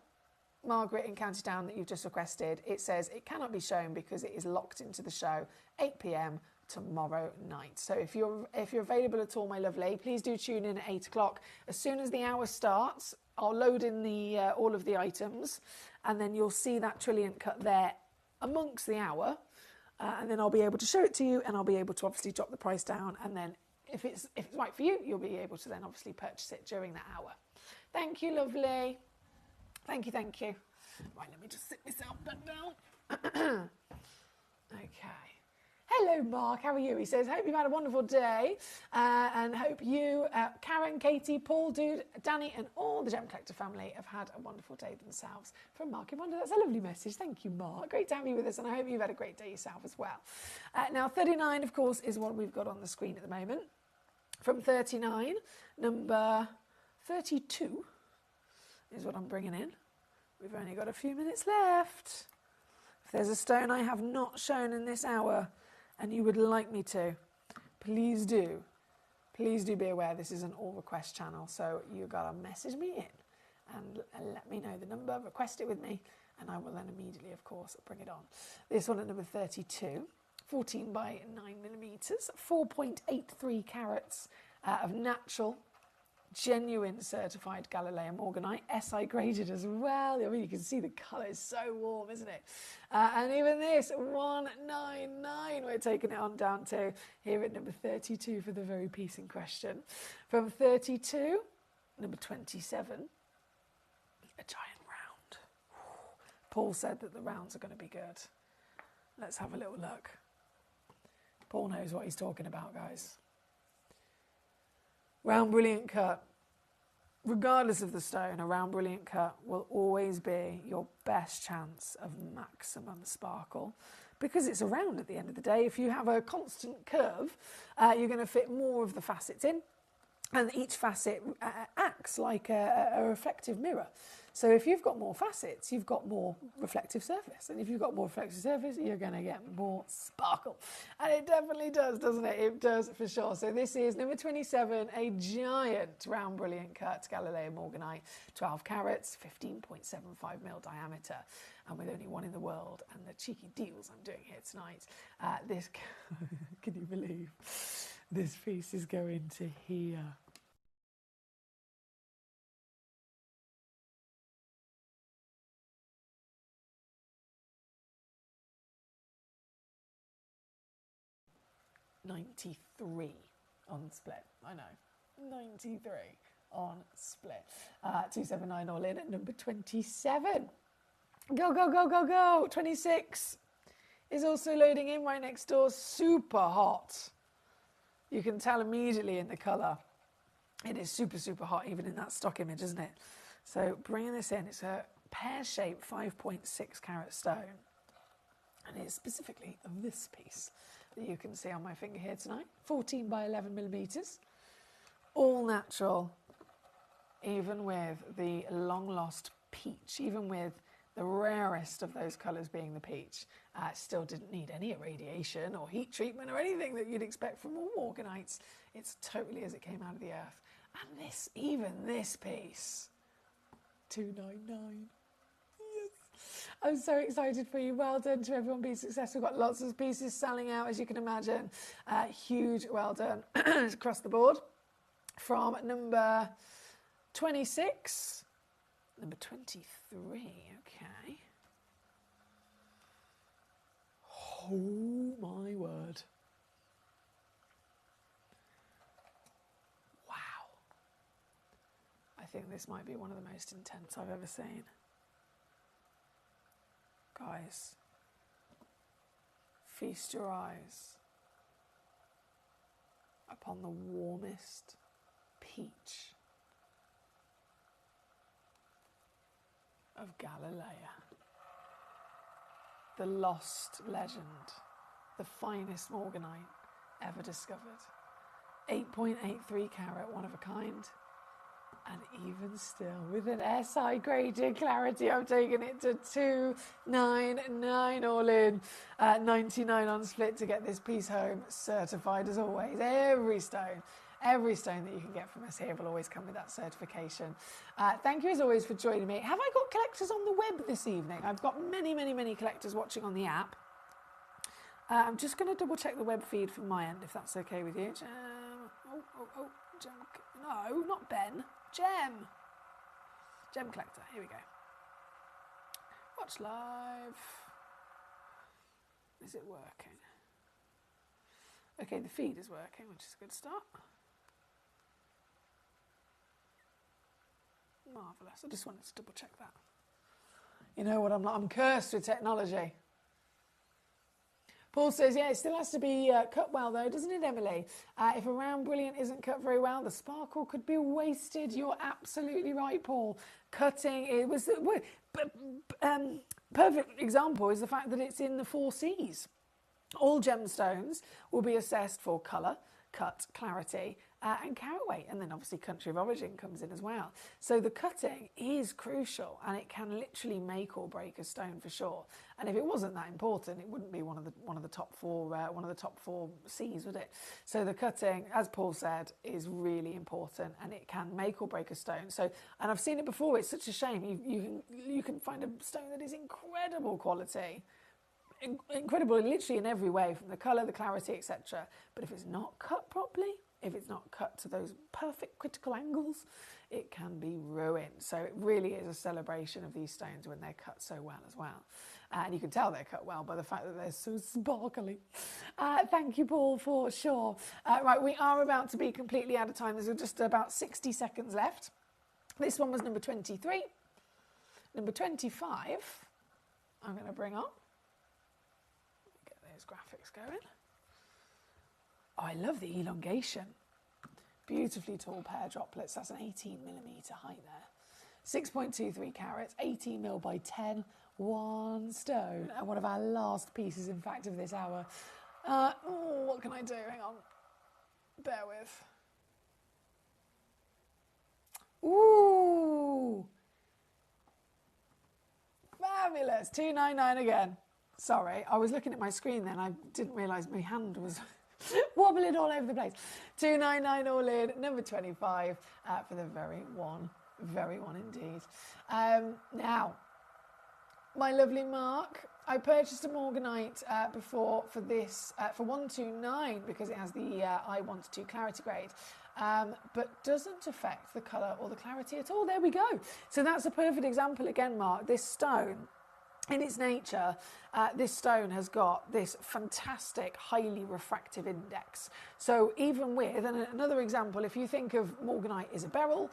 Speaker 12: Margaret in County Down, that you've just requested, it says it cannot be shown because it is locked into the show 8 p.m. tomorrow night. So if you're available at all, my lovely, please do tune in at 8 o'clock. As soon as the hour starts, I'll load in the all of the items, and then you'll see that Trilliant cut there amongst the hour, and then I'll be able to show it to you, and I'll be able to obviously drop the price down, and then if it's right for you, you'll be able to then obviously purchase it during that hour. Thank you, lovely. Thank you, thank you. Right, let me just sit myself back down. Okay. Hello, Mark. How are you? He says, hope you've had a wonderful day and hope you, Karen, Katie, Paul, Dude, Danny and all the Gem Collector family have had a wonderful day themselves. From Mark in Wonder. That's a lovely message. Thank you, Mark. Great to have you with us, and I hope you've had a great day yourself as well. Now, 39, of course, is what we've got on the screen at the moment. From 39, number 32 is what I'm bringing in. We've only got a few minutes left. If there's a stone I have not shown in this hour, and you would like me to, please do be aware this is an all request channel, so you gotta message me in and let me know the number, request it with me, and I will then immediately, of course, bring it on. This one at number 32, 14 by 9 millimeters, 4.83 carats of natural, genuine certified Galilean morganite, SI graded as well. I mean, you can see the colour is so warm, isn't it? And even this, 199, we're taking it on down to here at number 32 for the very piece in question. From 32, number 27, a giant round. Paul said that the rounds are going to be good. Let's have a little look. Paul knows what he's talking about, guys. Round brilliant cut. Regardless of the stone, a round brilliant cut will always be your best chance of maximum sparkle because it's a round at the end of the day. If you have a constant curve, you're going to fit more of the facets in, and each facet acts like a reflective mirror. So if you've got more facets, you've got more reflective surface. And if you've got more reflective surface, you're going to get more sparkle. And it definitely does, doesn't it? It does for sure. So this is number 27, a giant round brilliant cut Galilean morganite, 12 carats, 15.75 mil diameter. And with only one in the world, and the cheeky deals I'm doing here tonight, this, can you believe, this piece is going to here. $93 on split. I know, 93 on split. 279 all in at number 27. Go, go, go, go, go. 26 is also loading in right next door. Super hot. You can tell immediately in the colour. It is super, super hot, even in that stock image, isn't it? So bringing this in, it's a pear-shaped 5.6 carat stone. And it's specifically this piece that you can see on my finger here tonight. 14 by 11 millimetres. All natural, even with the long-lost peach, even with the rarest of those colours being the peach. Still didn't need any irradiation or heat treatment or anything that you'd expect from all morganites. It's totally as it came out of the earth. And this, even this piece, $299. Yes. I'm so excited for you. Well done to everyone. Be successful. We've got lots of pieces selling out, as you can imagine. Huge well done across the board. From number 26, number 23, okay. Oh my word. Wow. I think this might be one of the most intense I've ever seen. Guys, feast your eyes upon the warmest peach of Galilea, the lost legend, the finest morganite ever discovered. 8.83 carat, one of a kind. And even still, with an SI graded clarity, I'm taking it to 299 all in, 99 on split to get this piece home, certified as always. Every stone that you can get from us here will always come with that certification. Thank you as always for joining me. Have I got collectors on the web this evening? I've got many, many, many collectors watching on the app. I'm just going to double check the web feed from my end, if that's okay with you. Gem, no, not Ben. Gemcollector, here we go. Watch live. Is it working? Okay, the feed is working, which is a good start. Marvellous. I just wanted to double check that. You know what I'm like? I'm cursed with technology. Paul says, yeah, it still has to be cut well, though, doesn't it, Emily? If a round brilliant isn't cut very well, the sparkle could be wasted. You're absolutely right, Paul. Cutting, it was... perfect example is the fact that it's in the 4 Cs. All gemstones will be assessed for colour, cut, clarity, and carat weight, and then obviously country of origin comes in as well. So the cutting is crucial, and it can literally make or break a stone for sure. And if it wasn't that important, it wouldn't be one of the top four C's, would it? So the cutting, as Paul said, is really important, and it can make or break a stone. So, and I've seen it before. It's such a shame. You can find a stone that is incredible quality. Incredible, literally in every way, from the colour, the clarity, etc. But if it's not cut properly, if it's not cut to those perfect critical angles, it can be ruined. So it really is a celebration of these stones when they're cut so well as well. And you can tell they're cut well by the fact that they're so sparkly. Thank you, Paul, for sure. Right, we are about to be completely out of time. There's just about 60 seconds left. This one was number 23. Number 25, I'm going to bring on. Get those graphics going. Oh, I love the elongation. Beautifully tall pear droplets. That's an 18mm height there. 6.23 carats, 18 mil by 10, 1 stone. And one of our last pieces, in fact, of this hour. What can I do? Hang on. Bear with. Ooh. Fabulous. 299 again. Sorry, I was looking at my screen then. I didn't realise my hand was wobbling all over the place. 299 all in, number 25 for the very one indeed. Now, my lovely Mark, I purchased a morganite before for this for 129 because it has the I-122 clarity grade. But doesn't affect the colour or the clarity at all. There we go. So that's a perfect example again, Mark. This stone, in its nature, this stone has got this fantastic, highly refractive index. So even with, and another example, if you think of morganite is a beryl,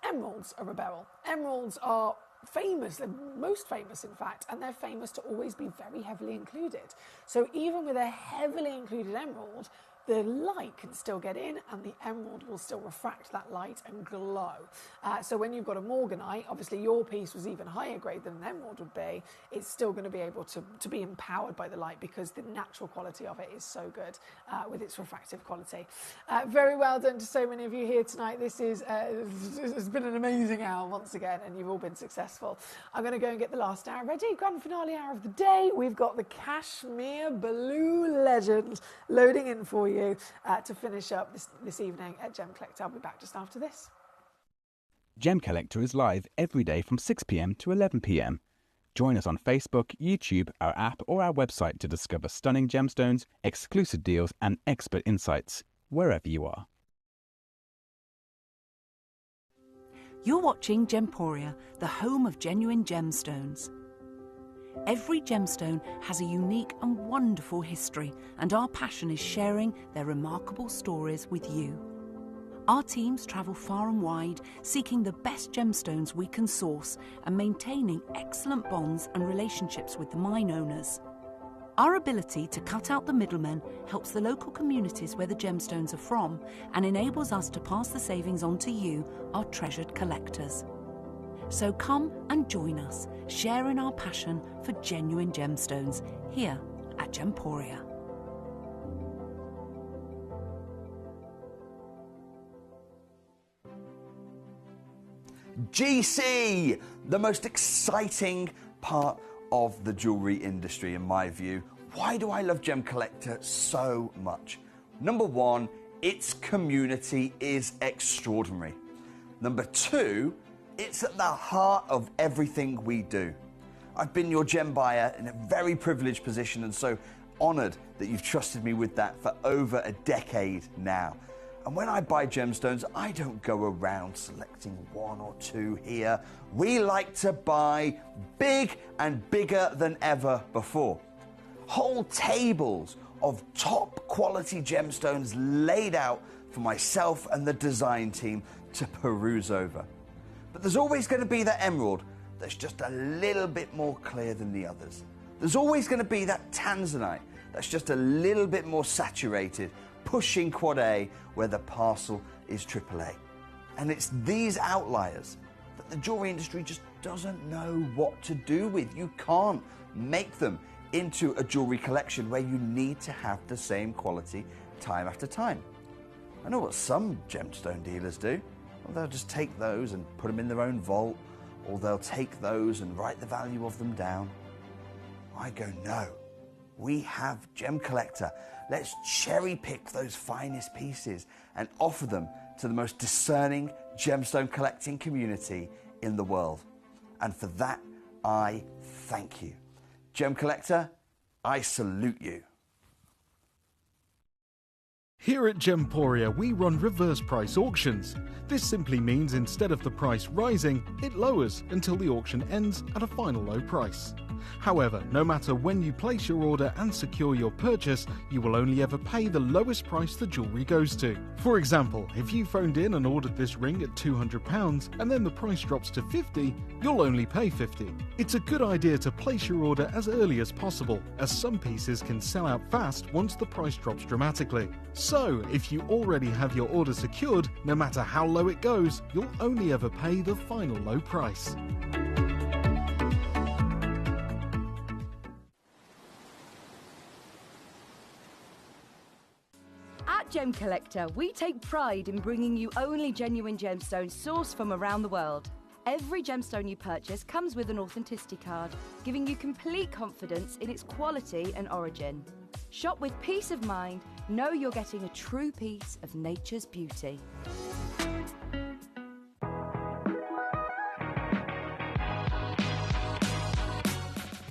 Speaker 12: emeralds are a beryl. Emeralds are famous, they're most famous in fact, and they're famous to always be very heavily included. So even with a heavily included emerald, the light can still get in and the emerald will still refract that light and glow. So when you've got a morganite, obviously your piece was even higher grade than an emerald would be, it's still going to be able to be empowered by the light because the natural quality of it is so good with its refractive quality. Very well done to so many of you here tonight. This has been an amazing hour once again, and you've all been successful. I'm going to go and get the last hour ready. Grand finale hour of the day. We've got the Cashmere Blue Legend loading in for you to finish up this evening at Gemcollector. I'll be back just after this.
Speaker 8: Gemcollector is live every day from 6 p.m. to 11 p.m. Join us on Facebook, YouTube, our app, or our website to discover stunning gemstones, exclusive deals, and expert insights wherever you are.
Speaker 17: You're watching Gemporia, the home of genuine gemstones. Every gemstone has a unique and wonderful history, and our passion is sharing their remarkable stories with you. Our teams travel far and wide, seeking the best gemstones we can source and maintaining excellent bonds and relationships with the mine owners. Our ability to cut out the middlemen helps the local communities where the gemstones are from and enables us to pass the savings on to you, our treasured collectors. So come and join us, sharing our passion for genuine gemstones here at Gemporia.
Speaker 1: GC, the most exciting part of the jewellery industry in my view. Why do I love Gemcollector so much? Number one, its community is extraordinary. Number two, it's at the heart of everything we do. I've been your gem buyer in a very privileged position and so honoured that you've trusted me with that for over a decade now. And when I buy gemstones, I don't go around selecting one or two here. We like to buy big and bigger than ever before. Whole tables of top quality gemstones laid out for myself and the design team to peruse over. But there's always going to be that emerald that's just a little bit more clear than the others. There's always going to be that tanzanite that's just a little bit more saturated, pushing quad A where the parcel is AAA. And it's these outliers that the jewelry industry just doesn't know what to do with. You can't make them into a jewelry collection where you need to have the same quality time after time. I know what some gemstone dealers do. Well, they'll just take those and put them in their own vault, or they'll take those and write the value of them down. I go, no, we have Gemcollector. Let's cherry pick those finest pieces and offer them to the most discerning gemstone collecting community in the world. And for that, I thank you. Gemcollector, I salute you.
Speaker 2: Here at Gemporia, we run reverse price auctions. This simply means instead of the price rising, it lowers until the auction ends at a final low price. However, no matter when you place your order and secure your purchase, you will only ever pay the lowest price the jewellery goes to. For example, if you phoned in and ordered this ring at £200 and then the price drops to £50, you'll only pay £50. It's a good idea to place your order as early as possible, as some pieces can sell out fast once the price drops dramatically. So, if you already have your order secured, no matter how low it goes, you'll only ever pay the final low price.
Speaker 10: At Gemcollector, we take pride in bringing you only genuine gemstones sourced from around the world. Every gemstone you purchase comes with an authenticity card, giving you complete confidence in its quality and origin. Shop with peace of mind, know you're getting a true piece of nature's beauty.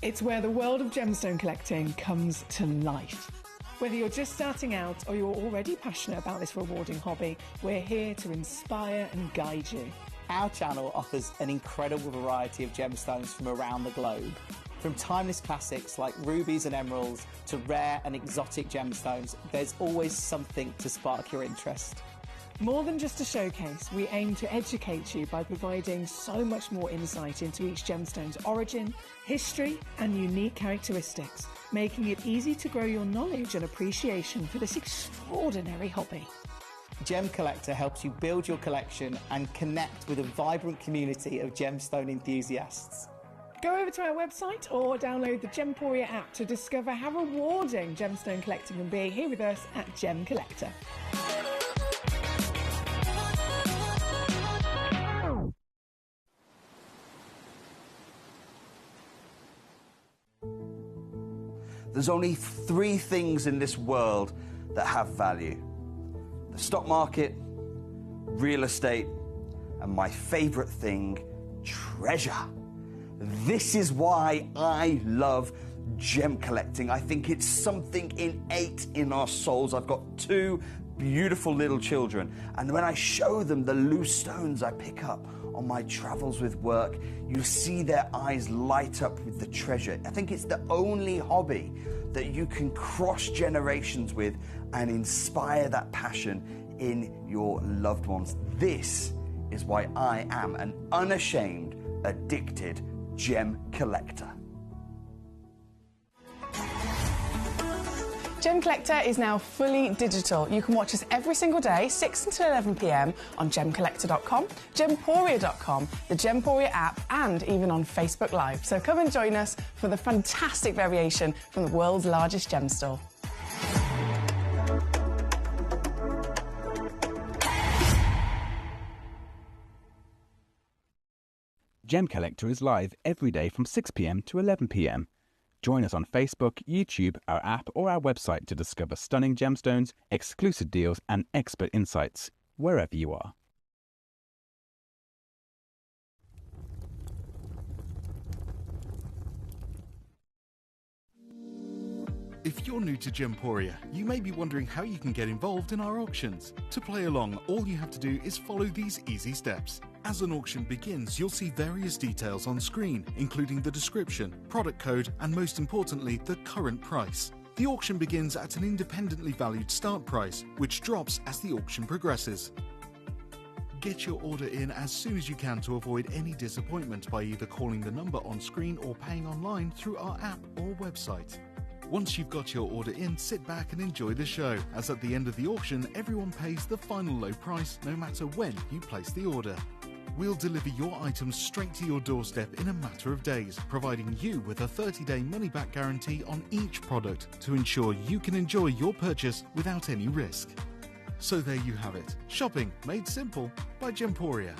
Speaker 12: It's where the world of gemstone collecting comes to life. Whether you're just starting out or you're already passionate about this rewarding hobby, we're here to inspire and guide you.
Speaker 3: Our channel offers an incredible variety of gemstones from around the globe. From timeless classics like rubies and emeralds to rare and exotic gemstones, there's always something to spark your interest.
Speaker 12: More than just a showcase, we aim to educate you by providing so much more insight into each gemstone's origin, history, and unique characteristics, making it easy to grow your knowledge and appreciation for this extraordinary hobby.
Speaker 3: Gemcollector helps you build your collection and connect with a vibrant community of gemstone enthusiasts.
Speaker 12: Go over to our website or download the Gemporia app to discover how rewarding gemstone collecting can be here with us at Gemcollector.
Speaker 1: There's only 3 things in this world that have value: the stock market, real estate, and my favorite thing, treasure. This is why I love gem collecting. I think it's something innate in our souls. I've got 2 beautiful little children, and when I show them the loose stones I pick up on my travels with work, you see their eyes light up with the treasure. I think it's the only hobby that you can cross generations with and inspire that passion in your loved ones. This is why I am an unashamed, addicted gem collector.
Speaker 5: Gemcollector is now fully digital. You can watch us every single day, 6 until 11 p.m. on Gemcollector.com, Gemporia.com, the Gemporia app, and even on Facebook Live. So come and join us for the fantastic variation from the world's largest gem store.
Speaker 8: Gemcollector is live every day from 6 p.m. to 11 p.m. Join us on Facebook, YouTube, our app, or our website to discover stunning gemstones, exclusive deals, and expert insights wherever you are.
Speaker 2: If you're new to Gemporia, you may be wondering how you can get involved in our auctions. To play along, all you have to do is follow these easy steps. As an auction begins, you'll see various details on screen, including the description, product code, and most importantly, the current price. The auction begins at an independently valued start price, which drops as the auction progresses. Get your order in as soon as you can to avoid any disappointment by either calling the number on screen or paying online through our app or website. Once you've got your order in, sit back and enjoy the show, as at the end of the auction, everyone pays the final low price no matter when you place the order. We'll deliver your items straight to your doorstep in a matter of days, providing you with a 30-day money-back guarantee on each product to ensure you can enjoy your purchase without any risk. So there you have it. Shopping made simple by Gemporia.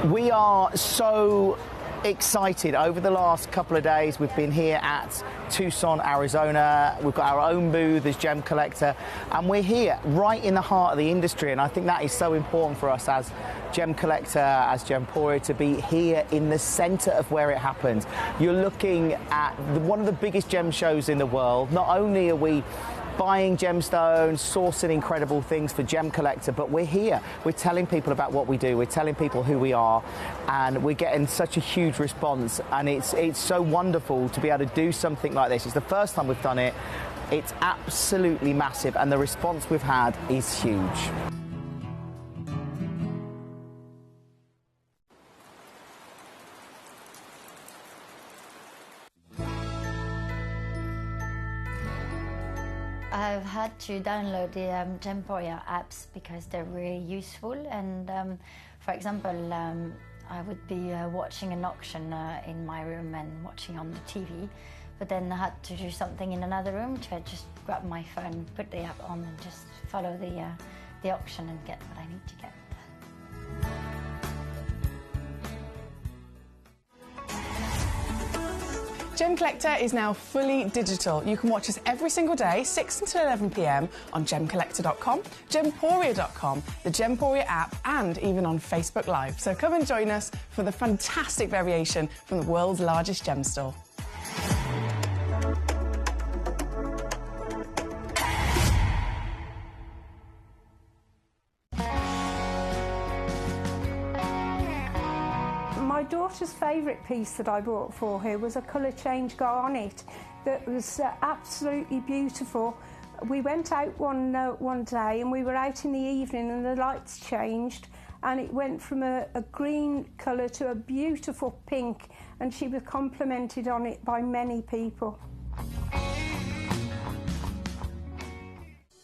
Speaker 3: We are so excited. Over the last couple of days, we've been here at Tucson, Arizona. We've got our own booth as Gemcollector, and we're here right in the heart of the industry, and I think that is so important for us as Gemcollector, as Gemporia, to be here in the center of where it happens. You're looking at one of the biggest gem shows in the world. Not only are we buying gemstones, sourcing incredible things for Gemcollector, but we're here. We're telling people about what we do. We're telling people who we are, and we're getting such a huge response. And it's so wonderful to be able to do something like this. It's the first time we've done it. It's absolutely massive, and the response we've had is huge.
Speaker 13: I've had to download the Gemporia apps because they're really useful, and for example, I would be watching an auction in my room and watching on the TV, but then I had to do something in another room, so I just grab my phone, put the app on, and just follow the auction and get what I need to get.
Speaker 5: Gemcollector is now fully digital. You can watch us every single day, 6 until 11 p.m. on Gemcollector.com, Gemporia.com, the Gemporia app, and even on Facebook Live. So come and join us for the fantastic variation from the world's largest gem store.
Speaker 14: My daughter's favourite piece that I bought for her was a colour change garnet that was absolutely beautiful. We went out one day and we were out in the evening and the lights changed and it went from a green colour to a beautiful pink, and she was complimented on it by many people.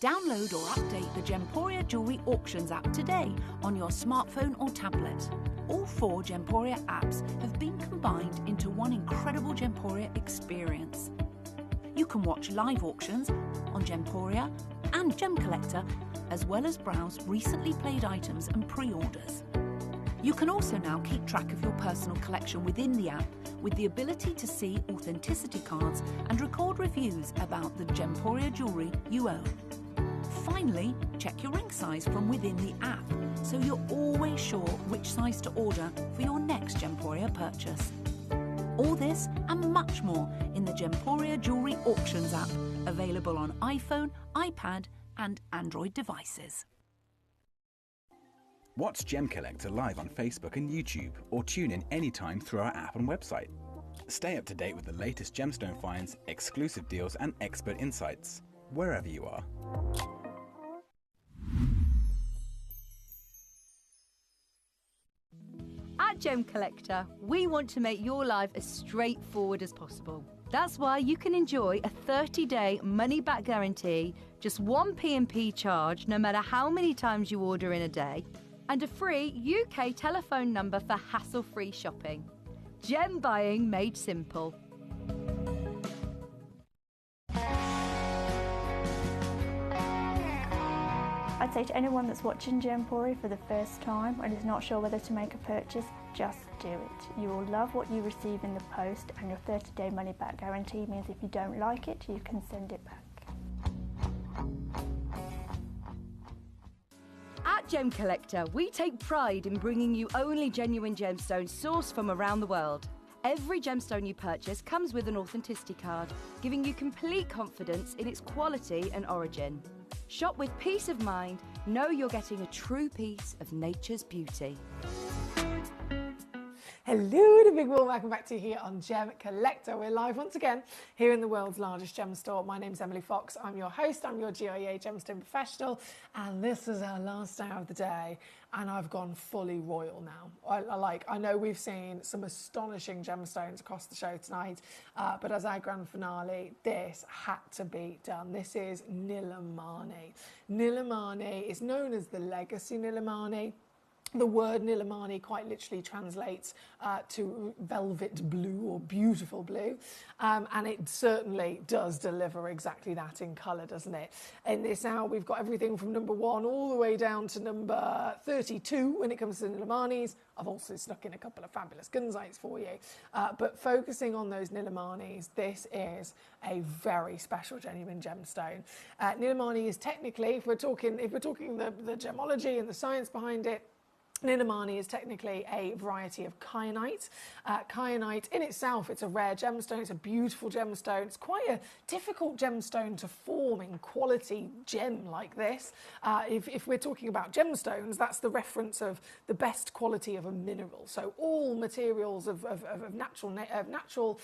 Speaker 7: Download or update the Gemporia Jewellery Auctions app today on your smartphone or tablet. All 4 Gemporia apps have been combined into one incredible Gemporia experience. You can watch live auctions on Gemporia and Gemcollector, as well as browse recently played items and pre-orders. You can also now keep track of your personal collection within the app with the ability to see authenticity cards and record reviews about the Gemporia jewellery you own. Finally, check your ring size from within the app, so you're always sure which size to order for your next Gemporia purchase. All this and much more in the Gemporia Jewellery Auctions app, available on iPhone, iPad and Android devices.
Speaker 8: Watch Gemcollector live on Facebook and YouTube, or tune in anytime through our app and website. Stay up to date with the latest gemstone finds, exclusive deals and expert insights, wherever you are.
Speaker 10: At Gemcollector, we want to make your life as straightforward as possible. That's why you can enjoy a 30-day money-back guarantee, just one P&P charge no matter how many times you order in a day, and a free UK telephone number for hassle-free shopping. Gem buying made simple.
Speaker 11: I'd say to anyone that's watching Gemporia for the first time and is not sure whether to make a purchase, just do it. You will love what you receive in the post, and your 30-day money-back guarantee means if you don't like it, you can send it back.
Speaker 10: At Gemcollector, we take pride in bringing you only genuine gemstones sourced from around the world. Every gemstone you purchase comes with an authenticity card, giving you complete confidence in its quality and origin. Shop with peace of mind, know you're getting a true piece of nature's beauty.
Speaker 12: Hello and a big warm welcome back to you here on Gemcollector. We're live once again here in the world's largest gem store. My name's Emily Fox, I'm your host, I'm your GIA gemstone professional, and this is our last hour of the day, and I've gone fully royal now. I know we've seen some astonishing gemstones across the show tonight, but as our grand finale, this had to be done. This is Nilamani. Nilamani is known as the Legacy Nilamani. The word Nilamani quite literally translates to velvet blue or beautiful blue, and it certainly does deliver exactly that in colour, doesn't it? In this hour, we've got everything from number 1 all the way down to number 32 when it comes to Nilamanis. I've also snuck in a couple of fabulous gunsights for you, but focusing on those Nilamanis, this is a very special genuine gemstone. Nilamani is technically, if we're talking the gemology and the science behind it, Nilamani is technically a variety of kyanite. Kyanite in itself, it's a rare gemstone, it's a beautiful gemstone. It's quite a difficult gemstone to form in quality gem like this. If we're talking about gemstones, that's the reference of the best quality of a mineral. So all materials of natural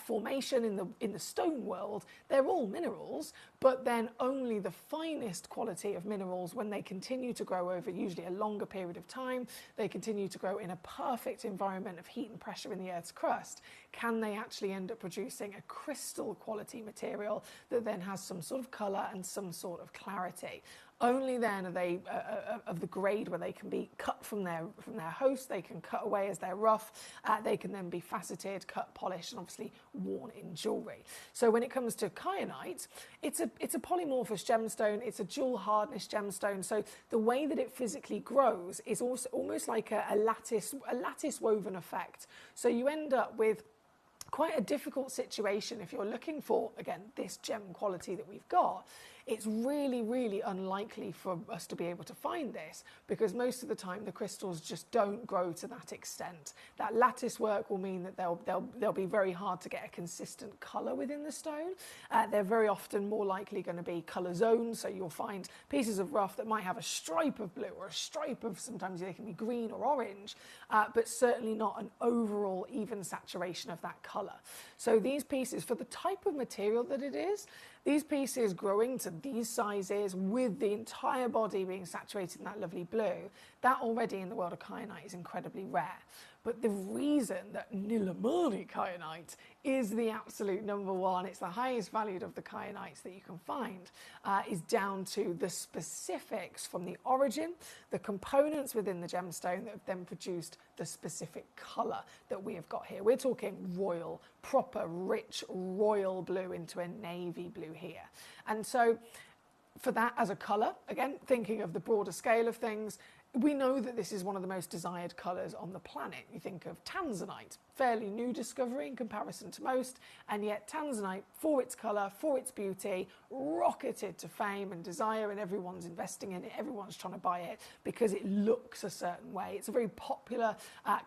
Speaker 12: formation in the stone world, they're all minerals, but then only the finest quality of minerals, when they continue to grow over usually a longer period of time, they continue to grow in a perfect environment of heat and pressure in the Earth's crust, can they actually end up producing a crystal quality material that then has some sort of colour and some sort of clarity. Only then are they of the grade where they can be cut from their host, they can cut away as they're rough, they can then be faceted, cut, polished, and obviously worn in jewellery. So when it comes to kyanite, it's a polymorphous gemstone, it's a dual hardness gemstone, so the way that it physically grows is also almost like a lattice woven effect. So you end up with quite a difficult situation if you're looking for, again, this gem quality that we've got. It's really, really unlikely for us to be able to find this, because most of the time the crystals just don't grow to that extent. That lattice work will mean that they'll be very hard to get a consistent colour within the stone. They're very often more likely going to be colour zoned, so you'll find pieces of rough that might have a stripe of blue or a stripe of, sometimes they can be green or orange, but certainly not an overall even saturation of that colour. So these pieces, for the type of material that it is, These pieces growing to these sizes with the entire body being saturated in that lovely blue, that already in the world of kyanite is incredibly rare. But the reason that Nilamani kyanite is the absolute number one, it's the highest valued of the kyanites that you can find, is down to the specifics from the origin, the components within the gemstone that have then produced the specific colour that we have got here. We're talking royal, proper, rich, royal blue into a navy blue here. And so for that as a colour, again, thinking of the broader scale of things, we know that this is one of the most desired colours on the planet. You think of tanzanite, fairly new discovery in comparison to most, and yet tanzanite, for its colour, for its beauty, rocketed to fame and desire, and everyone's investing in it, everyone's trying to buy it because it looks a certain way. It's a very popular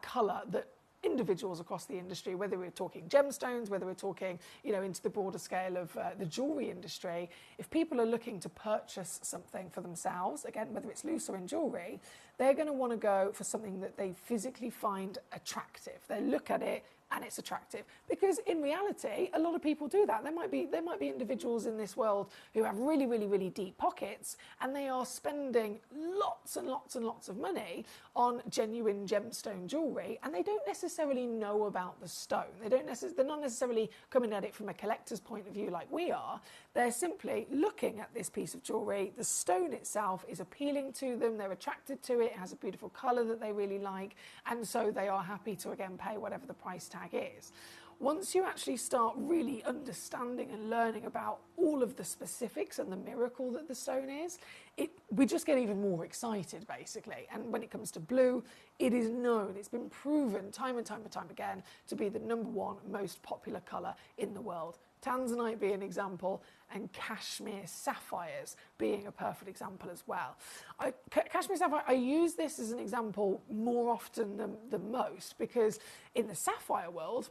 Speaker 12: colour that individuals across the industry, whether we're talking gemstones, whether we're talking, you know, into the broader scale of the jewellery industry, if people are looking to purchase something for themselves, again, whether it's loose or in jewellery, they're going to want to go for something that they physically find attractive. They look at it and it's attractive, because in reality, a lot of people do that. There might be individuals in this world who have really, really, really deep pockets, and they are spending lots and lots and lots of money on genuine gemstone jewellery, and they don't necessarily know about the stone. They're not necessarily coming at it from a collector's point of view like we are. They're simply looking at this piece of jewellery. The stone itself is appealing to them. They're attracted to it. It has a beautiful colour that they really like, and so they are happy to again pay whatever the price tag is. Once you actually start really understanding and learning about all of the specifics and the miracle that the stone is, we just get even more excited, basically. And when it comes to blue, it is known, it's been proven time and time and time again to be the number one most popular colour in the world. Tanzanite being an example, and cashmere sapphires being a perfect example as well. Cashmere sapphire, I use this as an example more often than most, because in the sapphire world,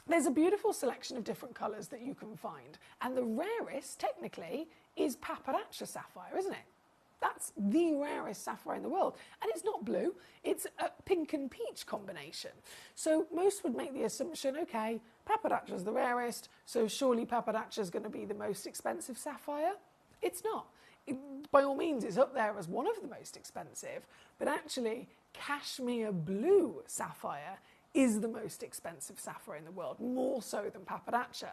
Speaker 12: there's a beautiful selection of different colours that you can find. And the rarest, technically, is Paparacha sapphire, isn't it? That's the rarest sapphire in the world. And it's not blue, it's a pink and peach combination. So most would make the assumption, okay, Paparacha is the rarest, so surely Paparacha is going to be the most expensive sapphire. It's not. By all means, it's up there as one of the most expensive, but actually, cashmere blue sapphire is the most expensive sapphire in the world, more so than Paparacha.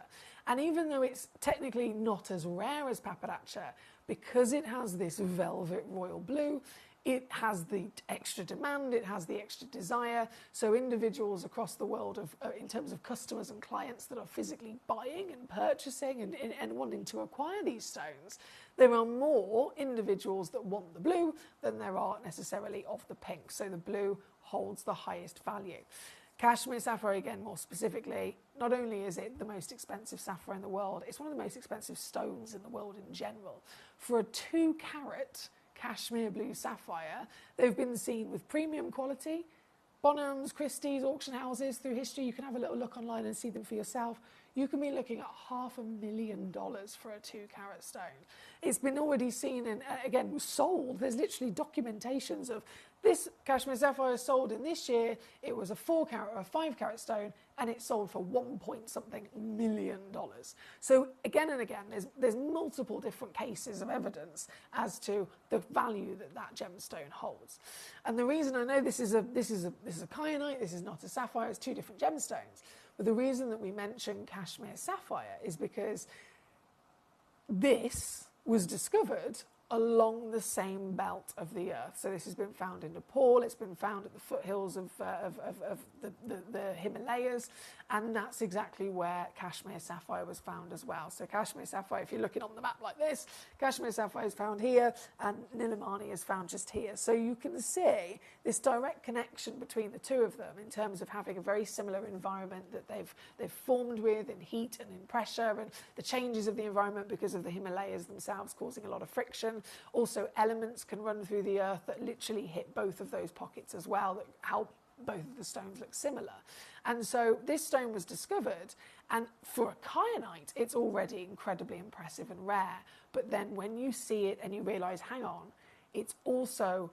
Speaker 12: And even though it's technically not as rare as Paparacha, because it has this velvet royal blue, it has the extra demand, it has the extra desire. So individuals across the world, in terms of customers and clients that are physically buying and purchasing and wanting to acquire these stones, there are more individuals that want the blue than there are necessarily of the pink. So the blue holds the highest value. Cashmere sapphire, again, more specifically, not only is it the most expensive sapphire in the world, it's one of the most expensive stones in the world in general. For a 2-carat cashmere blue sapphire, they've been seen with premium quality. Bonhams, Christie's, auction houses through history, you can have a little look online and see them for yourself. You can be looking at $500,000 for a 2-carat stone. It's been already seen and, again, sold. There's literally documentations of this cashmere sapphire sold in this year. It was a 4-carat or a 5-carat stone, and it sold for $1.something million. So again and again, there's multiple different cases of evidence as to the value that gemstone holds. And the reason I know this is a kyanite, this is not a sapphire, it's 2 different gemstones. But the reason that we mention cashmere sapphire is because this was discovered along the same belt of the earth. So this has been found in Nepal, it's been found at the foothills of the Himalayas, and that's exactly where cashmere sapphire was found as well. So cashmere sapphire, if you're looking on the map like this, cashmere sapphire is found here, and Nilamani is found just here. So you can see this direct connection between the two of them in terms of having a very similar environment that they've formed with in heat and in pressure, and the changes of the environment because of the Himalayas themselves causing a lot of friction. Also, elements can run through the earth that literally hit both of those pockets as well, that help both of the stones look similar. And so this stone was discovered, and for a kyanite, it's already incredibly impressive and rare. But then when you see it and you realise, hang on, it's also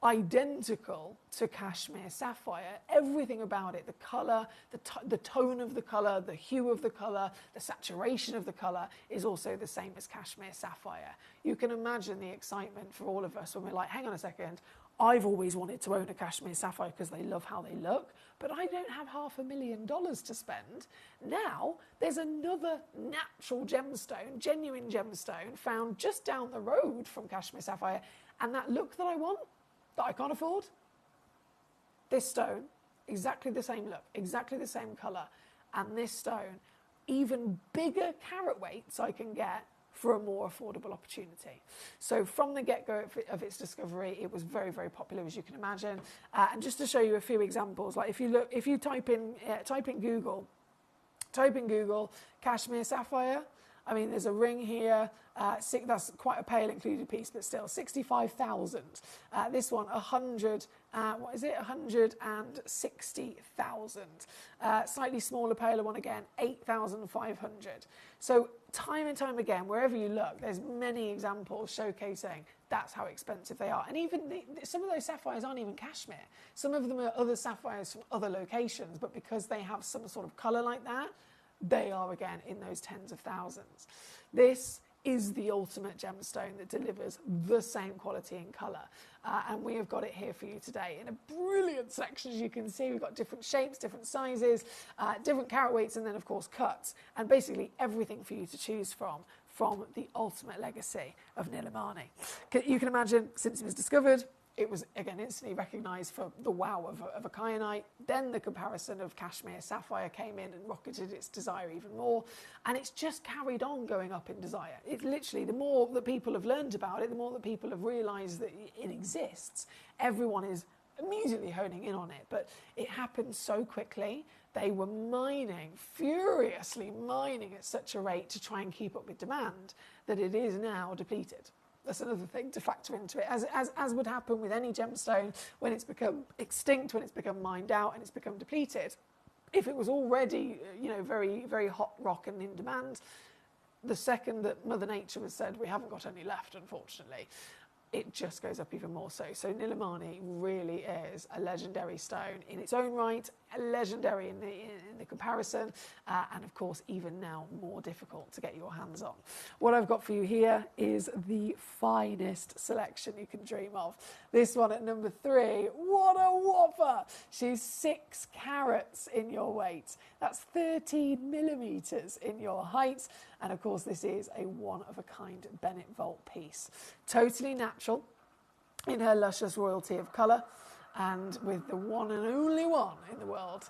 Speaker 12: identical to cashmere sapphire. Everything about it, the colour, the tone of the colour, the hue of the colour, the saturation of the colour is also the same as cashmere sapphire. You can imagine the excitement for all of us when we're like, hang on a second, I've always wanted to own a cashmere sapphire because they love how they look, but I don't have $500,000 to spend. Now, there's another natural gemstone, genuine gemstone, found just down the road from cashmere sapphire, and that look that I want, that I can't afford, this stone, exactly the same look, exactly the same colour, and this stone, even bigger carat weights I can get for a more affordable opportunity. So from the get-go of its discovery, it was very, very popular, as you can imagine. And just to show you a few examples, like if you type in Google, cashmere sapphire. I mean, there's a ring here. That's quite a pale included piece, but still 65,000. This one, 160,000. Slightly smaller, paler one again, 8,500. So time and time again, wherever you look, there's many examples showcasing that's how expensive they are. And even some of those sapphires aren't even cashmere. Some of them are other sapphires from other locations, but because they have some sort of colour like that, they are again in those tens of thousands. This is the ultimate gemstone that delivers the same quality and colour. And we have got it here for you today in a brilliant selection. As you can see, we've got different shapes, different sizes, different carat weights, and then of course cuts, and basically everything for you to choose from the ultimate legacy of Nilamani. You can imagine, since it was discovered, it was, again, instantly recognised for the wow of a kyanite. Then the comparison of cashmere sapphire came in and rocketed its desire even more. And it's just carried on going up in desire. It's literally, the more that people have learned about it, the more that people have realised that it exists, everyone is immediately honing in on it. But it happened so quickly. They were furiously mining at such a rate to try and keep up with demand that it is now depleted. That's another thing to factor into it, as would happen with any gemstone when it's become extinct, when it's become mined out and it's become depleted. If it was already, very, very hot rock and in demand, the second that Mother Nature has said, we haven't got any left, unfortunately, it just goes up even more so. So Nilamani really is a legendary stone in its own right, legendary in the comparison, and of course even now more difficult to get your hands on. What I've got for you here is the finest selection you can dream of. This one at number 3, what a whopper! She's 6 carats in your weight. That's 13 millimetres in your height, and of course this is a one-of-a-kind Bennett Vault piece. Totally natural in her luscious royalty of colour, and with the one and only one in the world,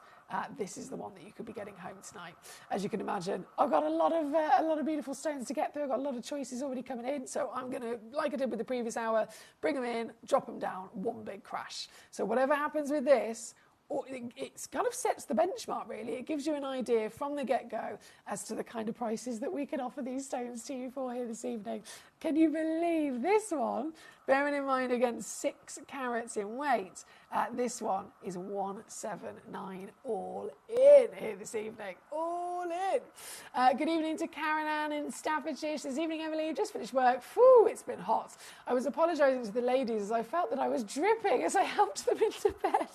Speaker 12: this is the one that you could be getting home tonight. As you can imagine, I've got a lot of beautiful stones to get through. I've got a lot of choices already coming in, so I'm going to, like I did with the previous hour, bring them in, drop them down, one big crash. So whatever happens with this, it kind of sets the benchmark, really. It gives you an idea from the get-go as to the kind of prices that we can offer these stones to you for here this evening. Can you believe this one? Bearing in mind, again, 6 carats in weight, this one is 179 all in here this evening. All in. Good evening to Karen Ann in Staffordshire. This evening, Emily, just finished work. Phew, it's been hot. I was apologising to the ladies as I felt that I was dripping as I helped them into bed.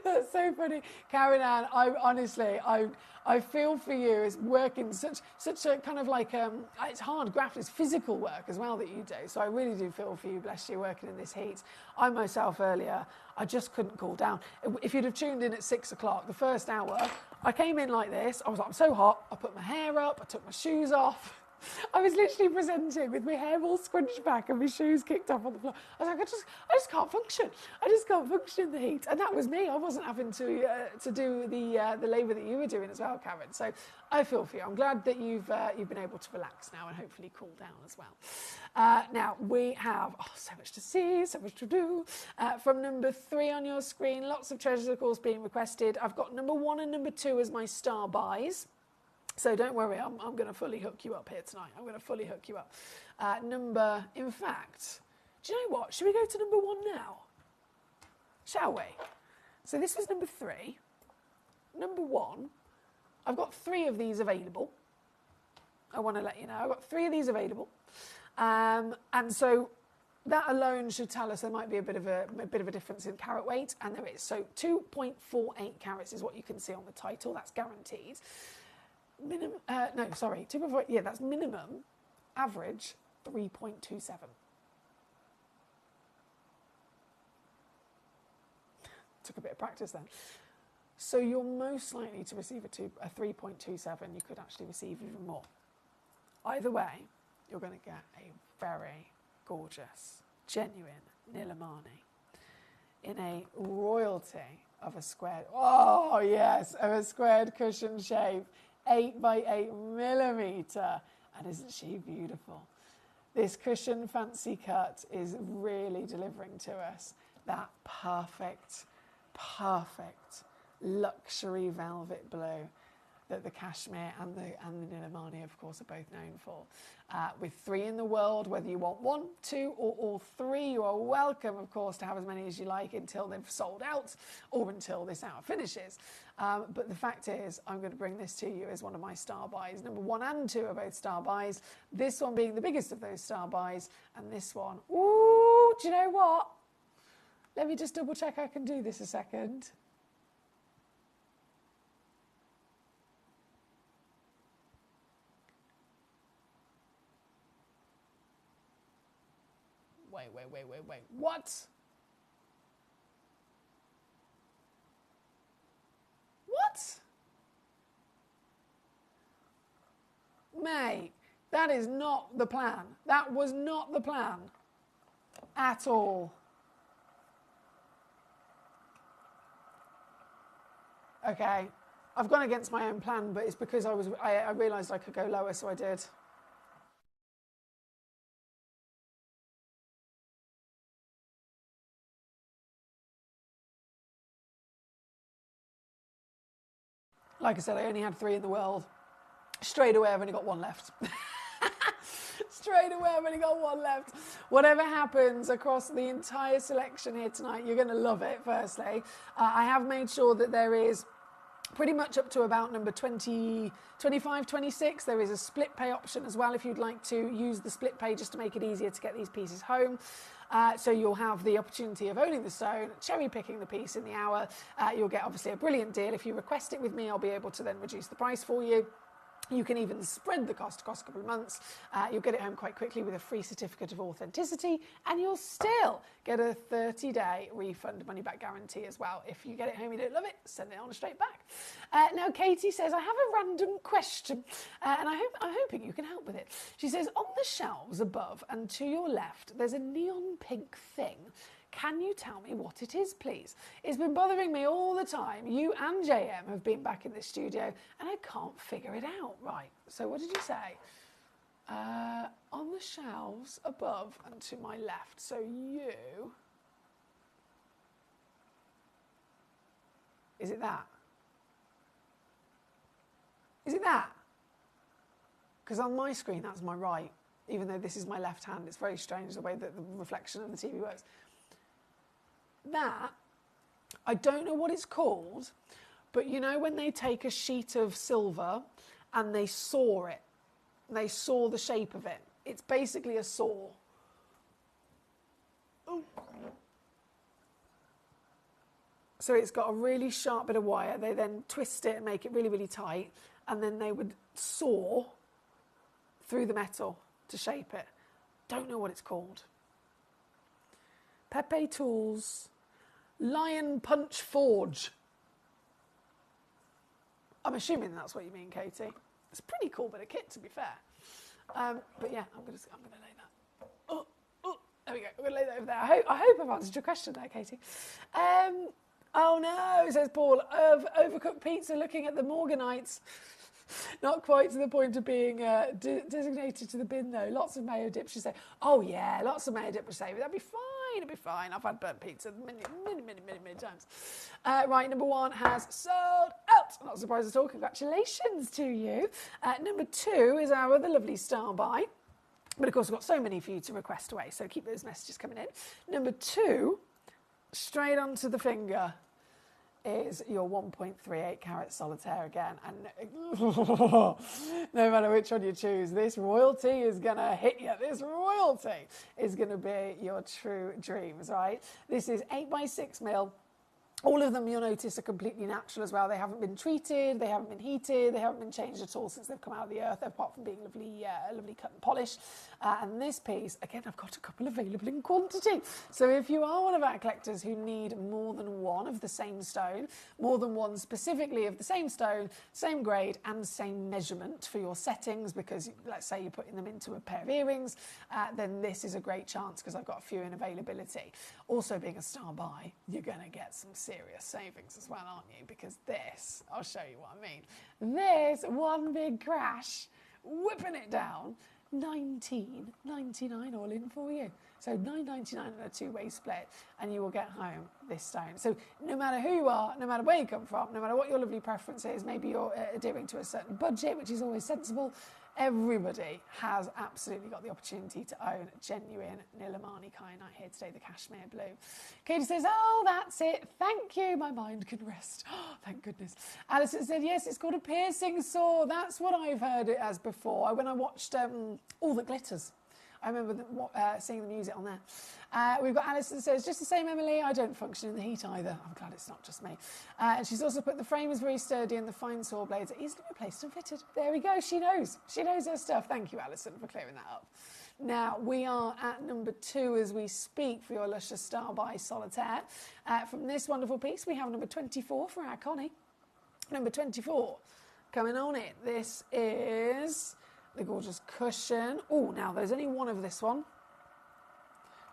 Speaker 12: That's so funny. Karen Ann, I feel for you as working such a kind of like, it's hard graft, it's physical work as well that you do. So I really do feel for you, bless you, working in this heat. I myself earlier, I just couldn't cool down. If you'd have tuned in at 6 o'clock, the first hour, I came in like this. I was like, I'm so hot. I put my hair up. I took my shoes off. I was literally presenting with my hair all scrunched back and my shoes kicked off on the floor. I was like, I just can't function. I just can't function in the heat. And that was me. I wasn't having to do the labour that you were doing as well, Karen. So I feel for you. I'm glad that you've been able to relax now and hopefully cool down as well. Now we have so much to see, so much to do. From number 3 on your screen, lots of treasures, of course, being requested. I've got number 1 and number 2 as my star buys. So don't worry, I'm going to fully hook you up here tonight. I'm going to fully hook you up. In fact, do you know what? Should we go to number 1 now? Shall we? So this was number 3. Number 1, I've got 3 of these available. I want to let you know. I've got 3 of these available. And so that alone should tell us there might be a bit of a difference in carat weight, and there is. So 2.48 carats is what you can see on the title. That's guaranteed. Minimum, no, sorry, 2.4. Yeah, that's minimum. Average 3.27. Took a bit of practice then. So you're most likely to receive a 3.27. You could actually receive even more. Either way, you're going to get a very gorgeous, genuine Nilamani in a royalty of a squared, oh yes, of a squared cushion shape, 8 by 8 millimetre. And isn't she beautiful? This cushion fancy cut is really delivering to us that perfect luxury velvet blue that the cashmere and the Nilamani, of course, are both known for. With 3 in the world, whether you want 1, 2, or all 3, you are welcome, of course, to have as many as you like until they've sold out or until this hour finishes. But the fact is, I'm going to bring this to you as one of my star buys. Number 1 and 2 are both star buys. This one being the biggest of those star buys, and this one, ooh, do you know what? Let me just double check I can do this a second. Wait. What? What? Mate, that is not the plan. That was not the plan at all. Okay, I've gone against my own plan, but it's because I realised I could go lower, so I did. Like I said, I only had 3 in the world. Straight away, I've only got 1 left. Straight away, I've only got 1 left. Whatever happens across the entire selection here tonight, you're going to love it, firstly. I have made sure that there is pretty much up to about number 20, 25, 26. There is a split pay option as well if you'd like to use the split pay just to make it easier to get these pieces home. So you'll have the opportunity of owning the stone, cherry picking the piece in the hour. You'll get obviously a brilliant deal. If you request it with me, I'll be able to then reduce the price for you. You can even spread the cost across a couple of months. You'll get it home quite quickly with a free certificate of authenticity, and you'll still get a 30-day refund money-back guarantee as well. If you get it home, you don't love it, send it on straight back. Now, Katie says, I have a random question, and I'm hoping you can help with it. She says, on the shelves above and to your left, there's a neon pink thing. Can you tell me what it is, please? It's been bothering me all the time. You and JM have been back in the studio, and I can't figure it out. Right, so what did you say? On the shelves above and to my left. So you... Is it that? Is it that? Because on my screen, that's my right. Even though this is my left hand, it's very strange the way that the reflection of the TV works. That, I don't know what it's called, but you know when they take a sheet of silver and they saw it, they saw the shape of it. It's basically a saw. Ooh. So it's got a really sharp bit of wire. They then twist it and make it really, really tight, and then they would saw through the metal to shape it. Don't know what it's called. Pepe Tools, Lion Punch Forge. I'm assuming that's what you mean, Katie. It's a pretty cool bit of kit, to be fair. But yeah, I'm gonna lay that. Oh, there we go. I'm gonna lay that over there. I hope I've answered your question there, Katie. Oh no, says Paul, of overcooked pizza looking at the Morganites. Not quite to the point of being designated to the bin, though. Lots of mayo dip, she said. Oh, yeah, lots of mayo dip, would say. That'd be fine, it'd be fine. I've had burnt pizza many times. Right, number 1 has sold out. Not surprised at all. Congratulations to you. Number 2 is our other lovely star buy. But, of course, we've got so many for you to request away, so keep those messages coming in. Number 2, straight onto the finger. is your 1.38 carat solitaire again. And no matter which one you choose, this royalty is going to hit you. This royalty is going to be your true dreams, right? This is 8x6mm. All of them, you'll notice, are completely natural as well. They haven't been treated, they haven't been heated, they haven't been changed at all since they've come out of the earth, apart from being lovely, lovely cut and polish. And this piece, again, I've got a couple available in quantity. So if you are one of our collectors who need more than one of the same stone, more than one specifically of the same stone, same grade and same measurement for your settings, because let's say you're putting them into a pair of earrings, then this is a great chance because I've got a few in availability. Also, being a star buy, you're going to get some serious savings as well, aren't you? Because this, I'll show you what I mean. This one big crash, whipping it down, $19.99 all in for you. So $9.99 on a two-way split, and you will get home this stone. So no matter who you are, no matter where you come from, no matter what your lovely preference is, maybe you're adhering to a certain budget, which is always sensible, everybody has absolutely got the opportunity to own genuine Nilamani kyanite here today, the cashmere blue. Katie says, oh, that's it. Thank you. My mind can rest. Oh, thank goodness. Alison said, yes, it's called a piercing saw. That's what I've heard it as before. When I watched All That Glitters, I remember seeing them use it on there. We've got Alison says, just the same, Emily, I don't function in the heat either. I'm glad it's not just me. And she's also put the frame is very sturdy and the fine saw blades are easily replaced and fitted. There we go. She knows. She knows her stuff. Thank you, Alison, for clearing that up. Now, we are at number 2 as we speak for your Luscious Star by Solitaire. From this wonderful piece, we have number 24 for our Connie. Number 24 coming on it. This is the gorgeous cushion. Oh, now there's only one of this one.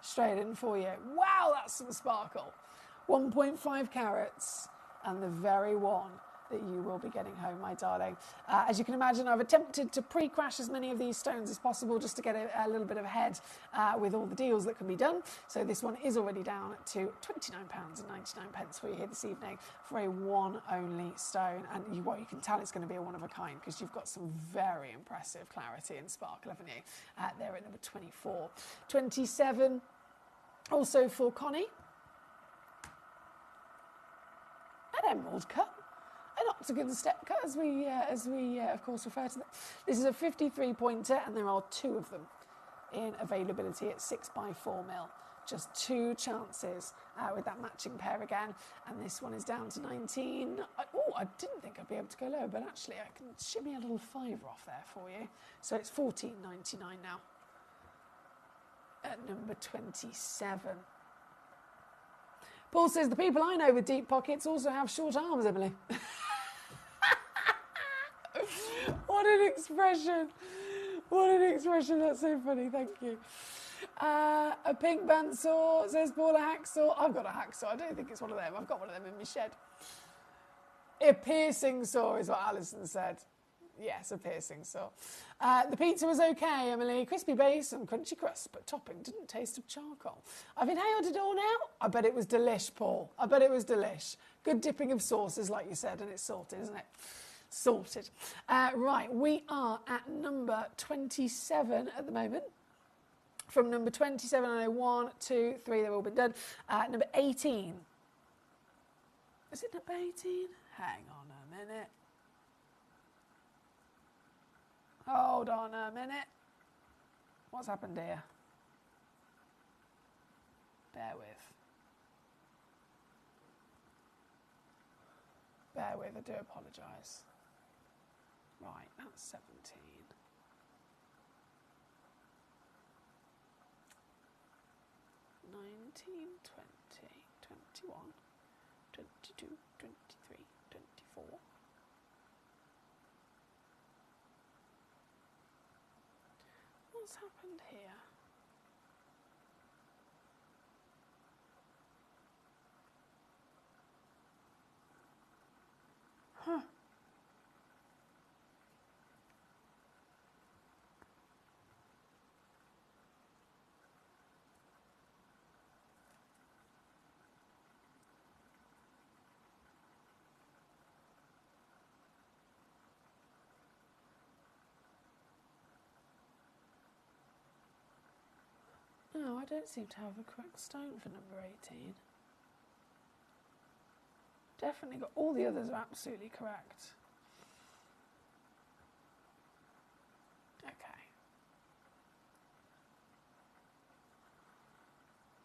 Speaker 12: Straight in for you. Wow, that's some sparkle. 1.5 carats and the very one that you will be getting home, my darling. As you can imagine, I've attempted to pre-crash as many of these stones as possible just to get a little bit of ahead with all the deals that can be done. So this one is already down to £29.99 for you here this evening for a one only stone. And you can tell it's going to be a one of a kind because you've got some very impressive clarity and sparkle, haven't you? There at number 24. 27, also for Connie. An emerald cut. An octagon step cut, as we of course refer to them. This is a 53 pointer, and there are 2 of them in availability at 6x4mm. Just 2 chances with that matching pair again, and this one is down to 19. Oh, I didn't think I'd be able to go lower, but actually I can shimmy a little fiver off there for you. So it's $14.99 now at number 27. Paul says, the people I know with deep pockets also have short arms, Emily. What an expression. What an expression. That's so funny. Thank you. A pink bandsaw, says Paul, a hacksaw. I've got a hacksaw. I don't think it's one of them. I've got one of them in my shed. A piercing saw is what Alison said. Yes, a piercing saw. The pizza was okay, Emily. Crispy base and crunchy crust, but topping didn't taste of charcoal. I've inhaled it all now. I bet it was delish, Paul. I bet it was delish. Good dipping of sauces, like you said, and it's salted, isn't it? Sorted. Right, we are at number 27 at the moment. From number 27, I know 1, 2, 3, they've all been done. Number 18. Is it number 18? Hang on a minute. Hold on a minute. What's happened here? Bear with. Bear with, I do apologise. Right, that's 17. 19, 20, 21, 22, 23, 24. What's happened here? Huh. No, I don't seem to have a correct stone for number 18. Definitely got, all the others are absolutely correct. Okay.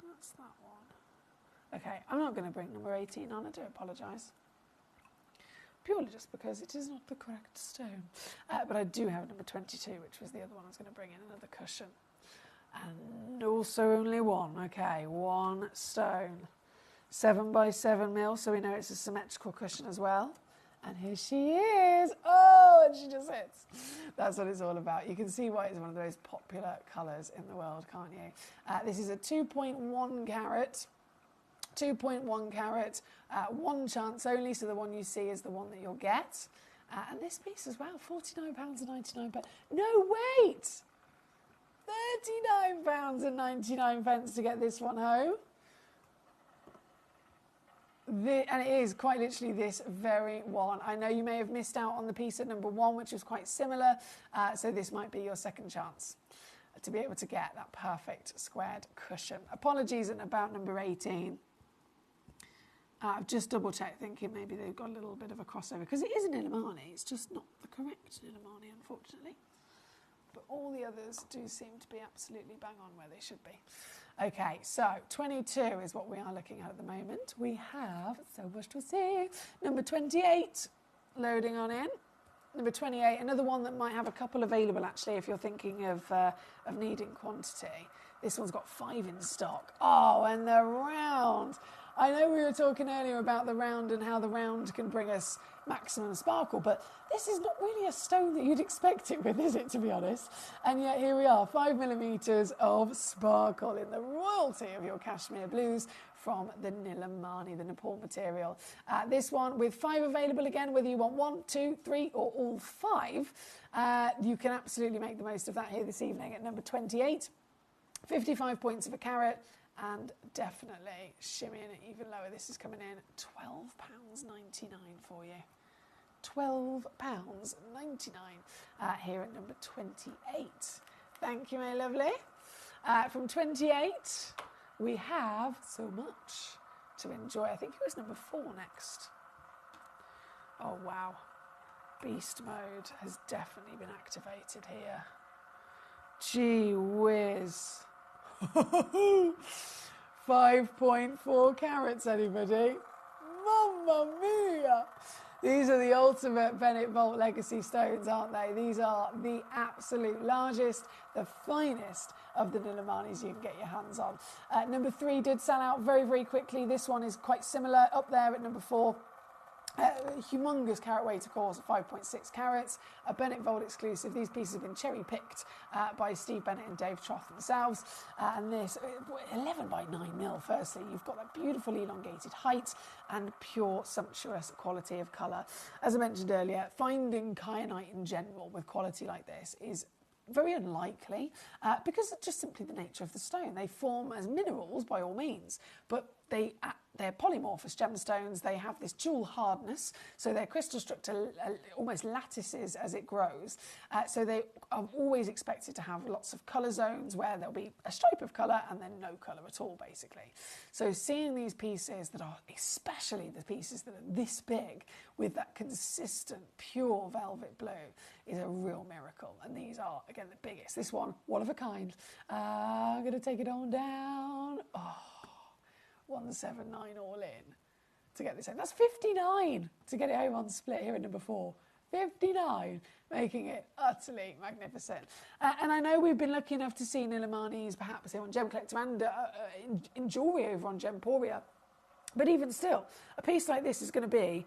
Speaker 12: That's that one. Okay, I'm not going to bring number 18 on, I do apologise. Purely just because it is not the correct stone. But I do have number 22, which was the other one I was going to bring in, another cushion. And also only one, okay, one stone. 7 by 7 mil, so we know it's a symmetrical cushion as well. And here she is. Oh, and she just hits. That's what it's all about. You can see why it's one of the most popular colours in the world, can't you? This is a 2.1 carat. 2.1 carat, one chance only, so the one you see is the one that you'll get. And this piece as well, £49.99. No, wait! £39.99 to get this one home. And it is quite literally this very one. I know you may have missed out on the piece at number 1, which was quite similar, so this might be your second chance to be able to get that perfect squared cushion. Apologies at about number 18. I've just double-checked, thinking maybe they've got a little bit of a crossover, because it is an Illimani, it's just not the correct Illimani, unfortunately. But all the others do seem to be absolutely bang on where they should be. Okay, so 22 is what we are looking at the moment. We have so much to see. Number 28, loading on in. Number 28, another one that might have a couple available, actually, if you're thinking of needing quantity. This one's got 5 in stock. Oh, and the round. I know we were talking earlier about the round and how the round can bring us maximum sparkle, but this is not really a stone that you'd expect it with, is it, to be honest? And yet here we are, 5mm of sparkle in the royalty of your cashmere blues from the Nilamani, the Nepal material. This one with 5 available again, whether you want 1, 2, 3 or all 5, you can absolutely make the most of that here this evening at number 28. 55 points of a carat. And definitely shimmying it even lower. This is coming in £12.99 for you. £12.99 here at number 28. Thank you, my lovely. From 28, we have so much to enjoy. I think it was number 4 next. Oh, wow. Beast mode has definitely been activated here. Gee whiz. 5.4 carats, anybody? Mamma mia! These are the ultimate Bennett Vault Legacy stones, aren't they? These are the absolute largest, the finest of the Nilamanis you can get your hands on. Number 3 did sell out very, very quickly. This one is quite similar, up there at number 4. Humongous carat weight, of course, 5.6 carats, a Bennett Vault exclusive. These pieces have been cherry picked by Steve Bennett and Dave Troth themselves. And this 11 by 9 mil. Firstly, you've got that beautiful elongated height and pure sumptuous quality of colour. As I mentioned earlier, finding kyanite in general with quality like this is very unlikely because of just simply the nature of the stone. They form as minerals by all means, but they're polymorphous gemstones. They have this dual hardness, so their crystal structure almost lattices as it grows. So they are always expected to have lots of colour zones where there'll be a stripe of colour and then no colour at all, basically. So seeing these pieces that are, especially the pieces that are this big, with that consistent, pure velvet blue, is a real miracle. And these are, again, the biggest. This one of a kind. I'm going to take it on down. Oh. 179 all in to get this home. That's 59 to get it home on split here at number 4. 59, making it utterly magnificent. And I know we've been lucky enough to see Nilamanis perhaps here on Gemcollector and in jewellery over on Gemporia. But even still, a piece like this is going to be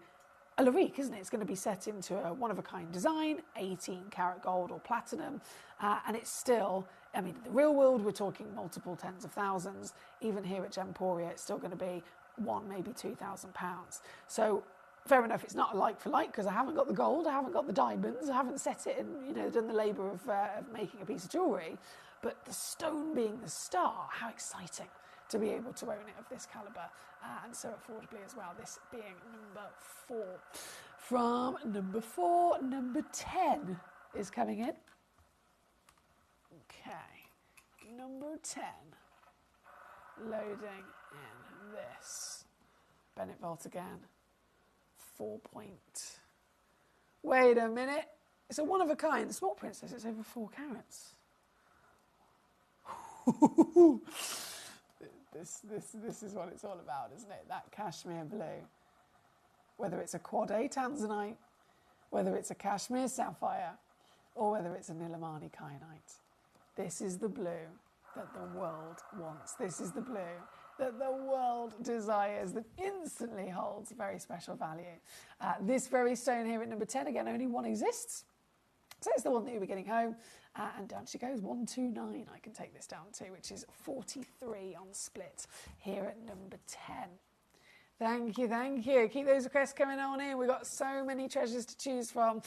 Speaker 12: a Larique, isn't it? It's going to be set into a one-of-a-kind design, 18 karat gold or platinum, and it's still, I mean, in the real world, we're talking multiple tens of thousands. Even here at Gemporia, it's still going to be £1,000, maybe £2,000. So fair enough, it's not a like for like because I haven't got the gold, I haven't got the diamonds, I haven't set it and done the labour of making a piece of jewellery. But the stone being the star, how exciting to be able to own it of this calibre and so affordably as well. This being number 4. From number 4, number 10 is coming in. Okay, number 10, loading in this. Bennett Vault again. Wait a minute. It's a one of a kind. The small print says it's over 4 carats. This is what it's all about, isn't it? That cashmere blue. Whether it's a quad A tanzanite, whether it's a cashmere sapphire, or whether it's a Nilamani kyanite. This is the blue that the world wants. This is the blue that the world desires, that instantly holds very special value. This very stone here at number 10, again, only one exists. So it's the one that you'll be getting home. And down she goes, 129 I can take this down to, which is 43 on split here at number 10. Thank you, thank you. Keep those requests coming on in. We've got so many treasures to choose from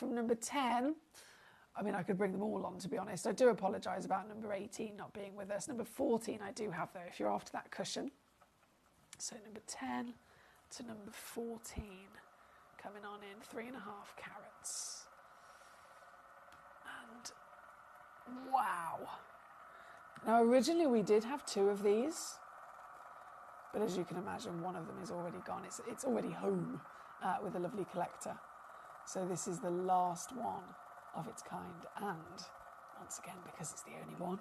Speaker 12: number 10. I mean, I could bring them all on, to be honest. I do apologise about number 18 not being with us. Number 14 I do have, though, if you're after that cushion. So number 10 to number 14 coming on in, 3.5 carats. And wow. Now, originally we did have 2 of these, but as you can imagine, one of them is already gone. It's already home with a lovely collector. So this is the last one of its kind, and once again, because it's the only one,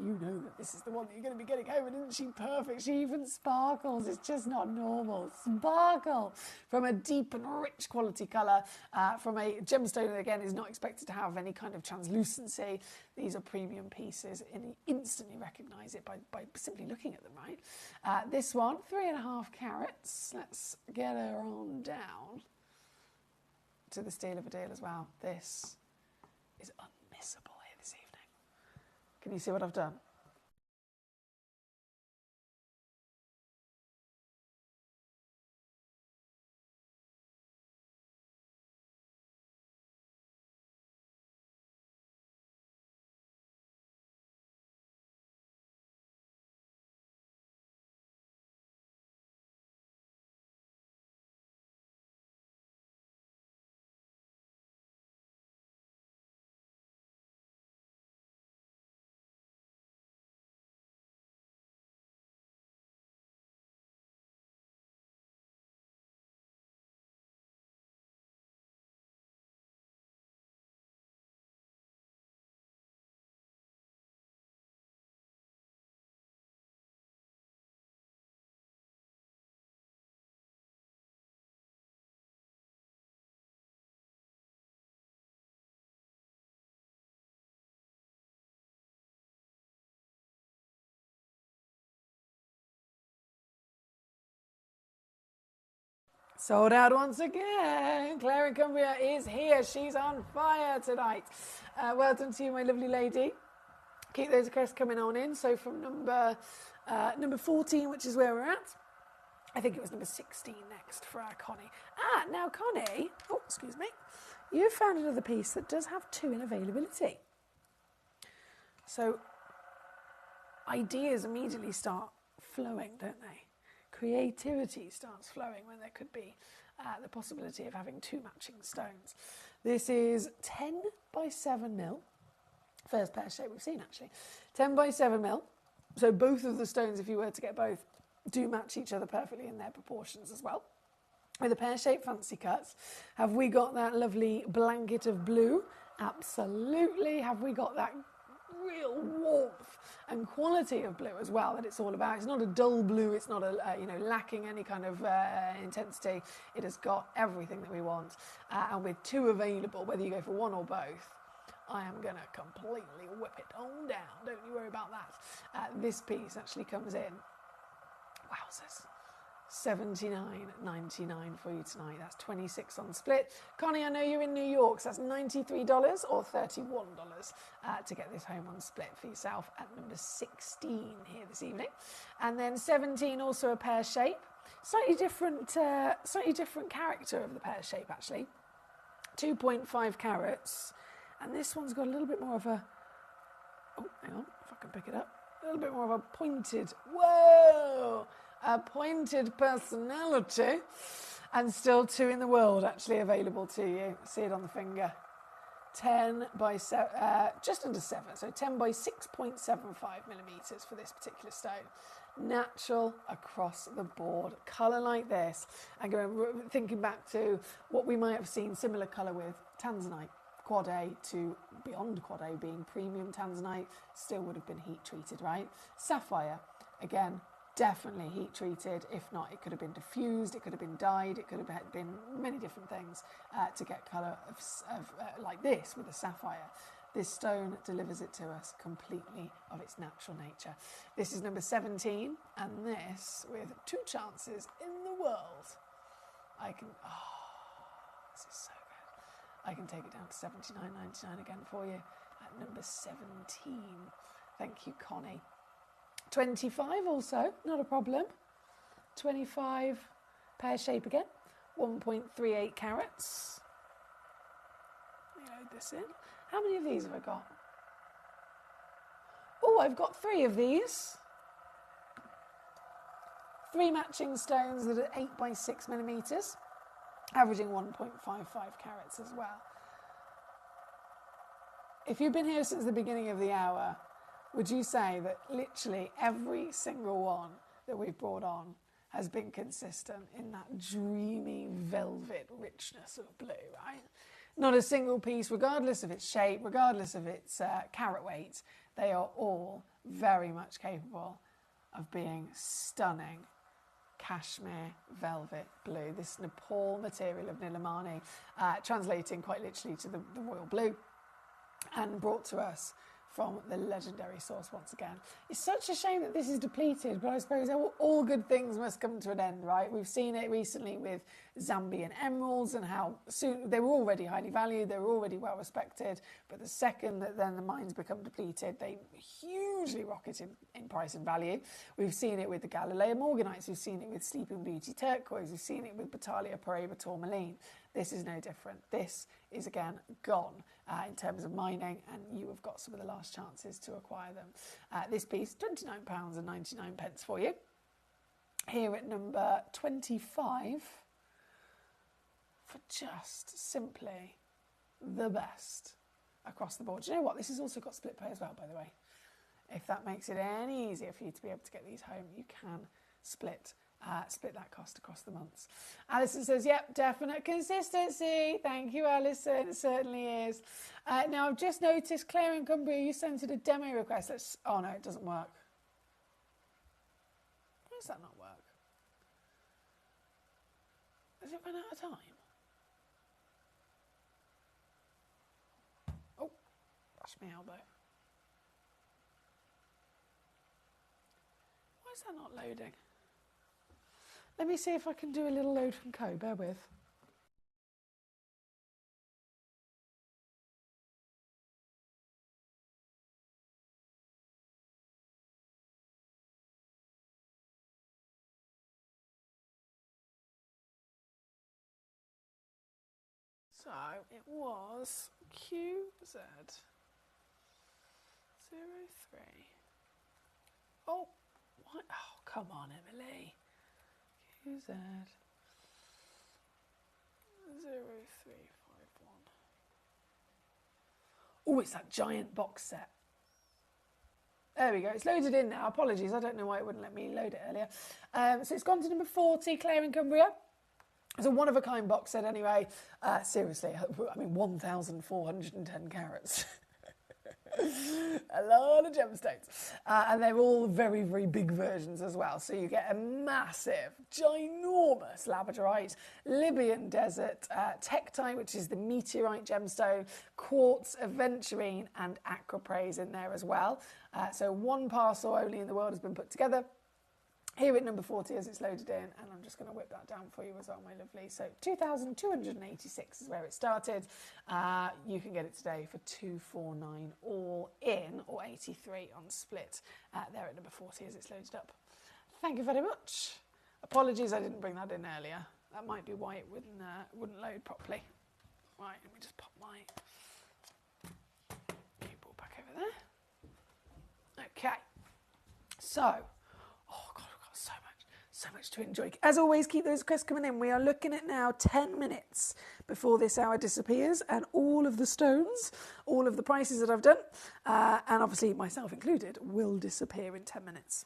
Speaker 12: you know that this is the one that you're going to be getting home. And isn't she perfect? She even sparkles. It's just not normal. Sparkle from a deep and rich quality colour, from a gemstone that again is not expected to have any kind of translucency. These are premium pieces, and you instantly recognise it by simply looking at them, right? This one, 3.5 carats. Let's get her on down to the steal of a deal as well. This is unmissable here this evening. Can you see what I've done? Sold out once again. Claire in Cumbria is here. She's on fire tonight. Well done to you, my lovely lady. Keep those requests coming on in. So from number 14, which is where we're at, I think it was number 16 next for our Connie. Now Connie, oh, excuse me, you've found another piece that does have 2 in availability. So ideas immediately start flowing, don't they? Creativity starts flowing when there could be the possibility of having 2 matching stones. This is 10 by 7 mil. First pear shape we've seen, actually. 10 by 7 mil. So both of the stones, if you were to get both, do match each other perfectly in their proportions as well. With a pear-shaped fancy cuts. Have we got that lovely blanket of blue? Absolutely. Have we got that real warmth and quality of blue as well that it's all about? It's not a dull blue. It's not lacking any kind of intensity. It has got everything that we want. And with 2 available, whether you go for 1 or both, I am going to completely whip it on down. Don't you worry about that. This piece actually comes in, wowzers, $79.99 for you tonight. That's 26 on split. Connie, I know you're in New York, so that's $93 or $31 to get this home on split for yourself at number 16 here this evening. And then 17, also a pear shape. Slightly different character of the pear shape, actually. 2.5 carats. And this one's got a little bit more of a, oh, hang on, if I can pick it up. A little bit more of a pointed, whoa! A pointed personality, and still 2 in the world actually available to you. See it on the finger. 10 by 7, just under 7, so 10 by 6.75 millimetres for this particular stone. natural across the board, colour like this. And thinking back to what we might have seen similar colour with tanzanite, quad A to beyond quad A being premium tanzanite, still would have been heat treated, right? Sapphire, again, definitely heat treated. If not, it could have been diffused, it could have been dyed, it could have been many different things to get colour like this with a sapphire. This stone delivers it to us completely of its natural nature. This is number 17, and this with 2 chances in the world. This is so good. I can take it down to $79.99 again for you at number 17. Thank you, Connie. 25 also, not a problem. 25 pear shape again, 1.38 carats. Let me load this in. How many of these have I got? Oh, I've got 3 of these. 3 matching stones that are 8 by 6 millimetres, averaging 1.55 carats as well. If you've been here since the beginning of the hour, would you say that literally every single one that we've brought on has been consistent in that dreamy velvet richness of blue, right? Not a single piece, regardless of its shape, regardless of its carat weight, they are all very much capable of being stunning cashmere velvet blue. This Nepal material of Nilamani, translating quite literally to the royal blue, and brought to us from the legendary source once again. It's such a shame that this is depleted, but I suppose all good things must come to an end, right? We've seen it recently with Zambian emeralds and how soon they were already highly valued, they were already well respected, but the second that then the mines become depleted, they hugely rocket in price and value. We've seen it with the Galileo Morganites, we've seen it with Sleeping Beauty turquoise, we've seen it with Battalia Paraiba tourmaline. This is no different. This is again gone in terms of mining, and you have got some of the last chances to acquire them. This piece, £29.99 for you. Here at number 25, for just simply the best across the board. Do you know what? This has also got split pay as well, by the way. If that makes it any easier for you to be able to get these home, you can split that cost across the months. Alison says, yep, definite consistency. Thank you, Alison. It certainly is. Now, I've just noticed, Claire in Cumbria, you sent it a demo request. Oh, no, it doesn't work. Why does that not work? Has it run out of time? Oh, that's my elbow. Why is that not loading? Let me see if I can do a little load from Co. Bear with. So it was QZ 03. Oh, what? Oh, come on, Emily. QZ 0351. Oh, it's that giant box set. There we go. It's loaded in now. Apologies. I don't know why it wouldn't let me load it earlier. So it's gone to number 40, Claire in Cumbria. It's a one-of-a-kind box set anyway. Seriously, I mean, 1,410 carats. A lot of gemstones. And they're all very, very big versions as well. So you get a massive, ginormous labradorite, Libyan desert, tektite, which is the meteorite gemstone, quartz, aventurine, and aquapraise in there as well. So one parcel only in the world has been put together. Here at number 40 as it's loaded in, and I'm just going to whip that down for you as well, my lovely. So 2,286 is where it started. You can get it today for 249 all in, or 83 on split there at number 40 as it's loaded up. Thank you very much. Apologies I didn't bring that in earlier. That might be why it wouldn't load properly. Right, let me just pop my keyboard back over there. Okay, so... so much to enjoy. As always, keep those requests coming in. We are looking at now 10 minutes before this hour disappears, and all of the stones, all of the prices that I've done, and obviously myself included, will disappear in 10 minutes.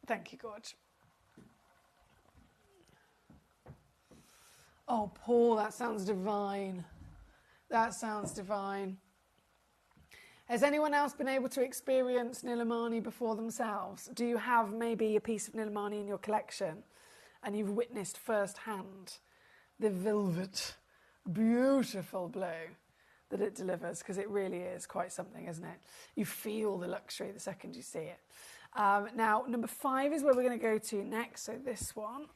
Speaker 12: Thank you, Gorge. Oh, Paul, that sounds divine. That sounds divine. Has anyone else been able to experience Nilamani before themselves? Do you have maybe a piece of Nilamani in your collection and you've witnessed firsthand the velvet, beautiful blue that it delivers? Because it really is quite something, isn't it? You feel the luxury the second you see it. Now, number 5 is where we're going to go to next. So this one,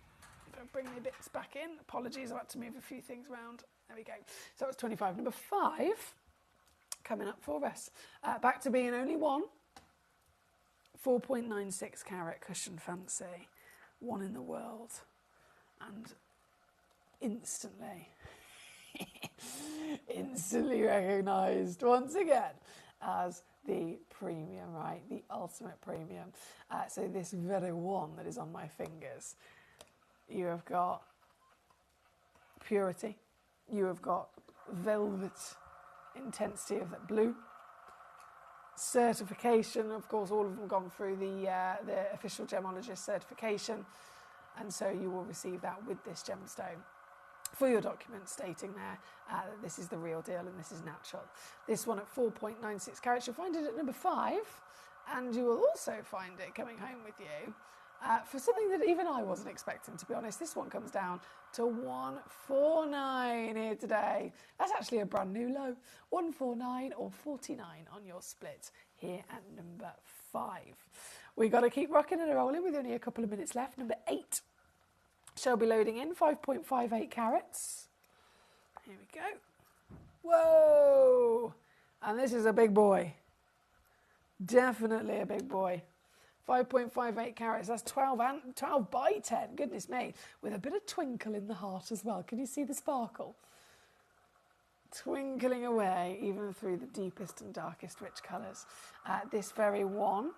Speaker 12: if I bring my bits back in. Apologies, I had to move a few things around. There we go. So that was 25. Number 5... coming up for us. Back to being only one. 4.96 carat cushion fancy. One in the world. And instantly recognised once again as the premium, right? The ultimate premium. So this very one that is on my fingers. You have got purity. You have got velvet intensity of that blue. Certification, of course, all of them gone through the official gemologist certification, and so you will receive that with this gemstone for your document stating there that this is the real deal and this is natural. This one at 4.96 carats, you'll find it at number 5, and you will also find it coming home with you for something that even I wasn't expecting, to be honest. This one comes down to 149 here today. That's actually a brand new low. 149 or 49 on your split here at number 5. We've got to keep rocking and rolling with only a couple of minutes left. Number 8 shall be loading in, 5.58 carats. Here we go. Whoa! And this is a big boy. Definitely a big boy. 5.58 carats, that's 12 by 10, goodness me, with a bit of twinkle in the heart as well. Can you see the sparkle? Twinkling away, even through the deepest and darkest rich colours. This very one,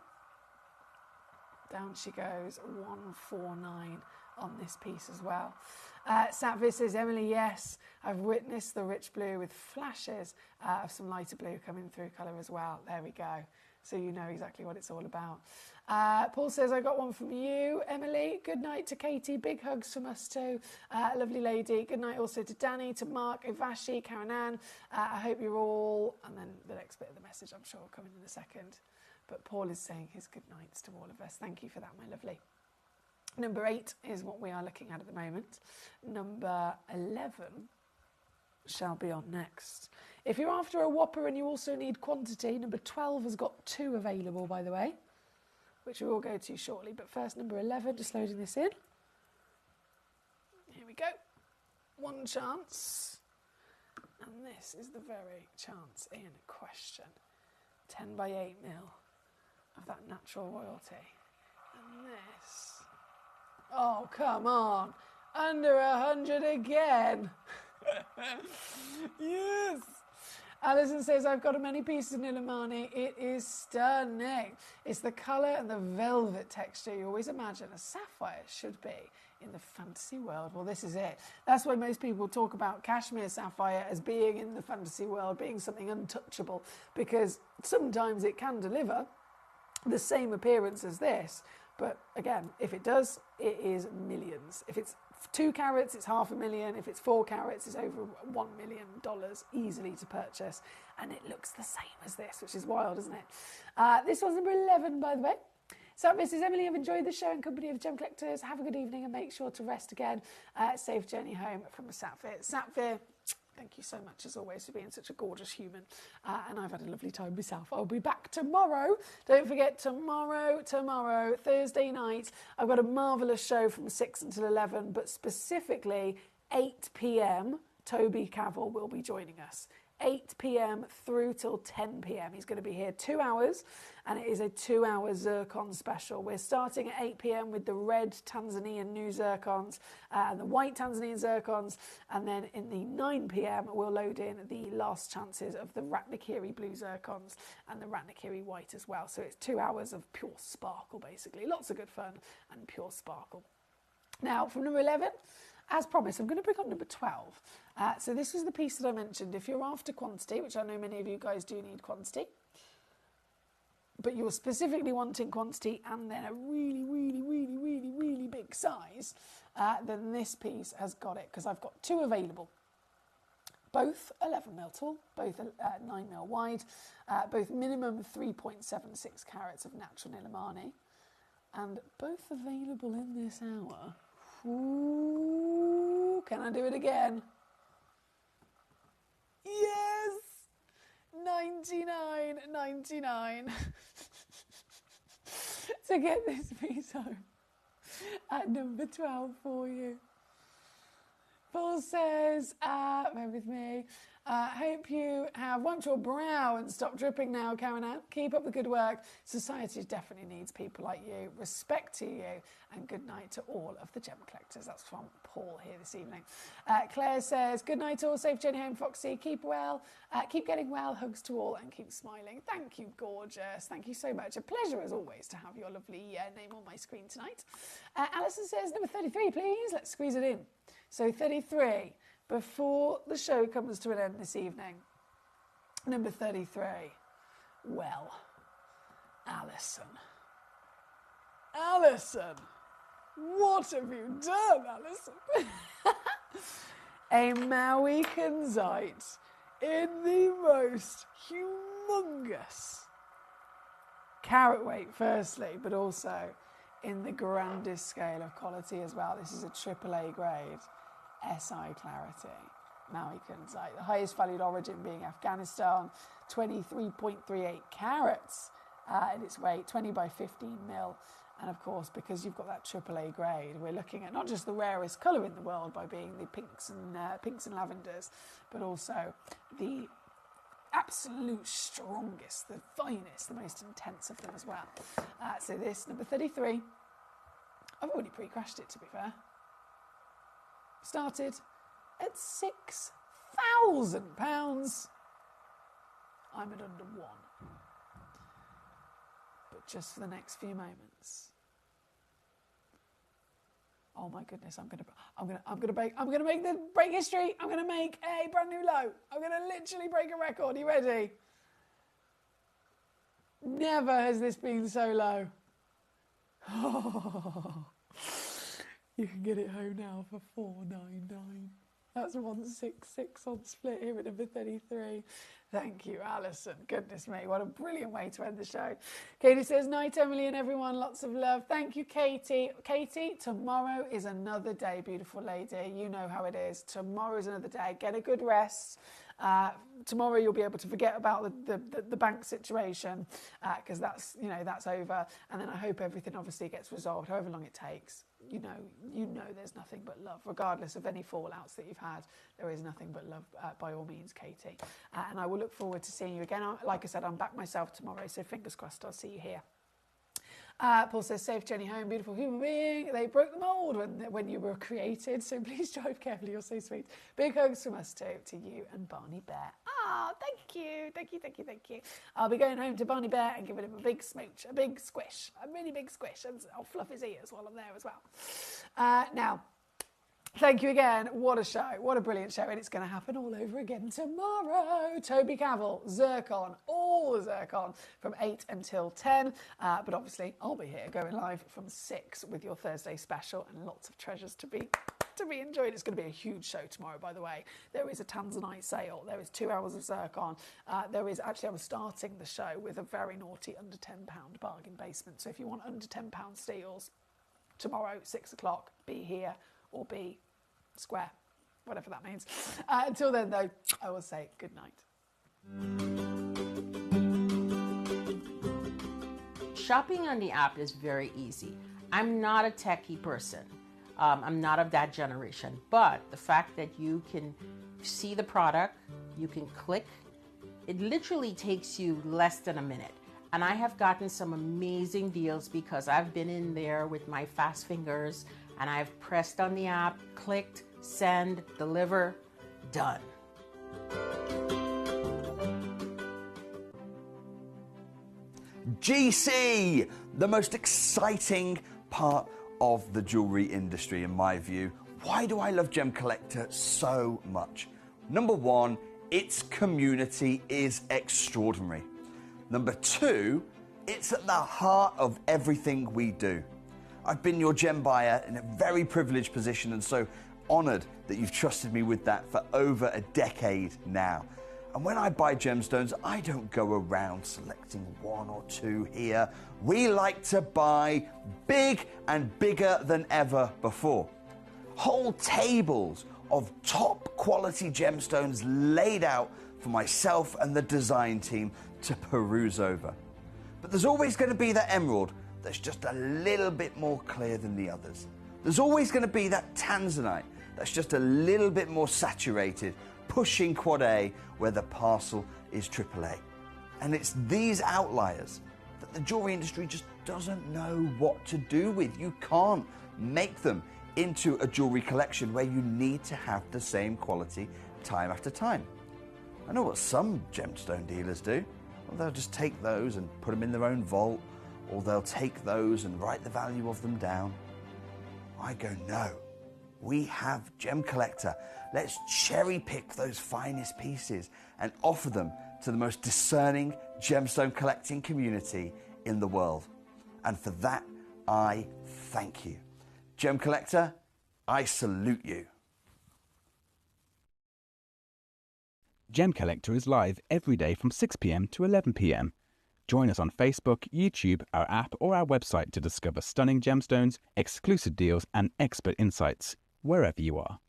Speaker 12: down she goes, 149 on this piece as well. Satvir says, Emily, yes, I've witnessed the rich blue with flashes of some lighter blue coming through colour as well. There we go. So you know exactly what it's all about. Paul says, I got one from you, Emily. Good night to Katie. Big hugs from us too. Lovely lady. Good night also to Danny, to Mark, Ivashi, Karen Ann. I hope you're all... And then the next bit of the message, I'm sure, will come in a second. But Paul is saying his good nights to all of us. Thank you for that, my lovely. Number 8 is what we are looking at the moment. Number 11 shall be on next. If you're after a whopper and you also need quantity, number 12 has got 2 available, by the way, which we will go to shortly. But first, number 11, just loading this in. Here we go. One chance. And this is the very chance in question. 10 by 8 mil of that natural royalty. And this... Oh, come on. Under 100 again. Yes. Alison says, I've got many pieces of Nilamani. It is stunning. It's the colour and the velvet texture you always imagine a sapphire should be in the fantasy world. Well, this is it. That's why most people talk about cashmere sapphire as being in the fantasy world, being something untouchable, because sometimes it can deliver the same appearance as this. But again, if it does, it is millions. If it's 2 carats, it's $500,000. If it's 4 carats, it's over $1 million easily to purchase. And it looks the same as this, which is wild, isn't it? This one's number 11, by the way. So, Mrs. Emily, I've enjoyed the show in company of Gem Collectors. Have a good evening and make sure to rest again. Safe journey home from Satvir. Satvir, thank you so much, as always, for being such a gorgeous human. And I've had a lovely time myself. I'll be back tomorrow. Don't forget, tomorrow, Thursday night, I've got a marvellous show from 6 until 11, but specifically 8 p.m, Toby Cavill will be joining us. 8 p.m. through till 10 p.m. He's going to be here 2 hours, and it is a 2-hour zircon special. We're starting at 8 p.m. with the red Tanzanian new zircons and the white Tanzanian zircons, and then in the 9 p.m. we'll load in the last chances of the Ratnakiri blue zircons and the Ratnakiri white as well. So it's 2 hours of pure sparkle, basically. Lots of good fun and pure sparkle. Now, from number 11... as promised, I'm going to bring on number 12. So this was the piece that I mentioned. If you're after quantity, which I know many of you guys do need quantity, but you're specifically wanting quantity and then a really, really, really, really, really big size, then this piece has got it, because I've got two available. Both 11mm tall, both 9mm wide, both minimum 3.76 carats of natural Nilamani, and both available in this hour. Ooh, can I do it again? Yes! $99.99 to get this piece home at number 12 for you. Paul says, bear with me, hope you have wiped your brow and stopped dripping now, Karen. Keep up the good work. Society definitely needs people like you. Respect to you, and good night to all of the gem collectors. That's from Paul here this evening. Claire says, good night all, safe journey home, Foxy. Keep well, keep getting well, hugs to all, and keep smiling. Thank you, gorgeous. Thank you so much. A pleasure as always to have your lovely name on my screen tonight. Alison says, number 33, please. Let's squeeze it in. So 33, before the show comes to an end this evening. Number 33. Well, Alison. Alison, what have you done, Alison? A Maui Kanzite in the most humongous carat weight, firstly, but also in the grandest scale of quality as well. This is a AAA grade SI clarity Maui Kanzite. The highest valued origin being Afghanistan, 23.38 carats in its weight, 20 by 15 mil. And of course, because you've got that AAA grade, we're looking at not just the rarest colour in the world by being the pinks and lavenders, but also the absolute strongest, the finest, the most intense of them as well. So this, number 33, I've already pre-crashed it, to be fair. Started at £6,000. I'm at under one. But just for the next few moments. Oh my goodness, I'm gonna break history. I'm gonna make a brand new low. I'm gonna literally break a record. Are you ready? Never has this been so low. Oh, you can get it home now for $4.99. That's 166 on split here at number 33. Thank you, Alison. Goodness me, what a brilliant way to end the show. Katie says, night, Emily and everyone. Lots of love. Thank you, Katie. Katie, tomorrow is another day, beautiful lady. You know how it is. Tomorrow is another day. Get a good rest. Tomorrow you'll be able to forget about the bank situation because that's over. And then I hope everything obviously gets resolved, however long it takes. You know there's nothing but love, regardless of any fallouts that you've had. There is nothing but love, by all means, Katie. And I will look forward to seeing you again. Like I said, I'm back myself tomorrow, so fingers crossed I'll see you here. Paul says, safe journey home, beautiful human being. They broke the mould when you were created, so please drive carefully. You're so sweet. Big hugs from us too, to you and Barney Bear. Ah, thank you. Thank you, thank you, thank you. I'll be going home to Barney Bear and giving him a big smooch, a big squish, a really big squish, and I'll fluff his ears while I'm there as well. Now, thank you again. What a show. What a brilliant show. And it's going to happen all over again tomorrow. Toby Cavill, Zircon, all the Zircon from 8 until 10. But obviously, I'll be here going live from 6 with your Thursday special and lots of treasures to be enjoyed. It's going to be a huge show tomorrow, by the way. There is a Tanzanite sale. There is 2 hours of Zircon. There is actually, I was starting the show with a very naughty under £10 bargain basement. So if you want under £10 steals, tomorrow, 6 o'clock, be here. Or be square, whatever that means. Until then, though, I will say good night.
Speaker 15: Shopping on the app is very easy. I'm not a techie person. I'm not of that generation. But the fact that you can see the product, you can click, it literally takes you less than a minute. And I have gotten some amazing deals because I've been in there with my fast fingers and I've pressed on the app, clicked, send, deliver, done.
Speaker 1: GC, the most exciting part of the jewellery industry in my view. Why do I love Gemcollector so much? Number one, its community is extraordinary. Number two, It's at the heart of everything we do. I've been your gem buyer in a very privileged position and so honoured that you've trusted me with that for over a decade now. And when I buy gemstones, I don't go around selecting one or two here. We like to buy big and bigger than ever before. Whole tables of top quality gemstones laid out for myself and the design team to peruse over. But there's always going to be that emerald that's just a little bit more clear than the others. There's always going to be that tanzanite that's just a little bit more saturated, pushing quad A where the parcel is AAA. And it's these outliers that the jewelry industry just doesn't know what to do with. You can't make them into a jewelry collection where you need to have the same quality time after time. I know what some gemstone dealers do. Well, they'll just take those and put them in their own vault, or they'll take those and write the value of them down. I go, no. We have Gemcollector. Let's cherry pick those finest pieces and offer them to the most discerning gemstone collecting community in the world. And for that, I thank you. Gemcollector, I salute you.
Speaker 8: Gemcollector is live every day from 6 p.m. to 11 p.m. Join us on Facebook, YouTube, our app or our website to discover stunning gemstones, exclusive deals and expert insights wherever you are.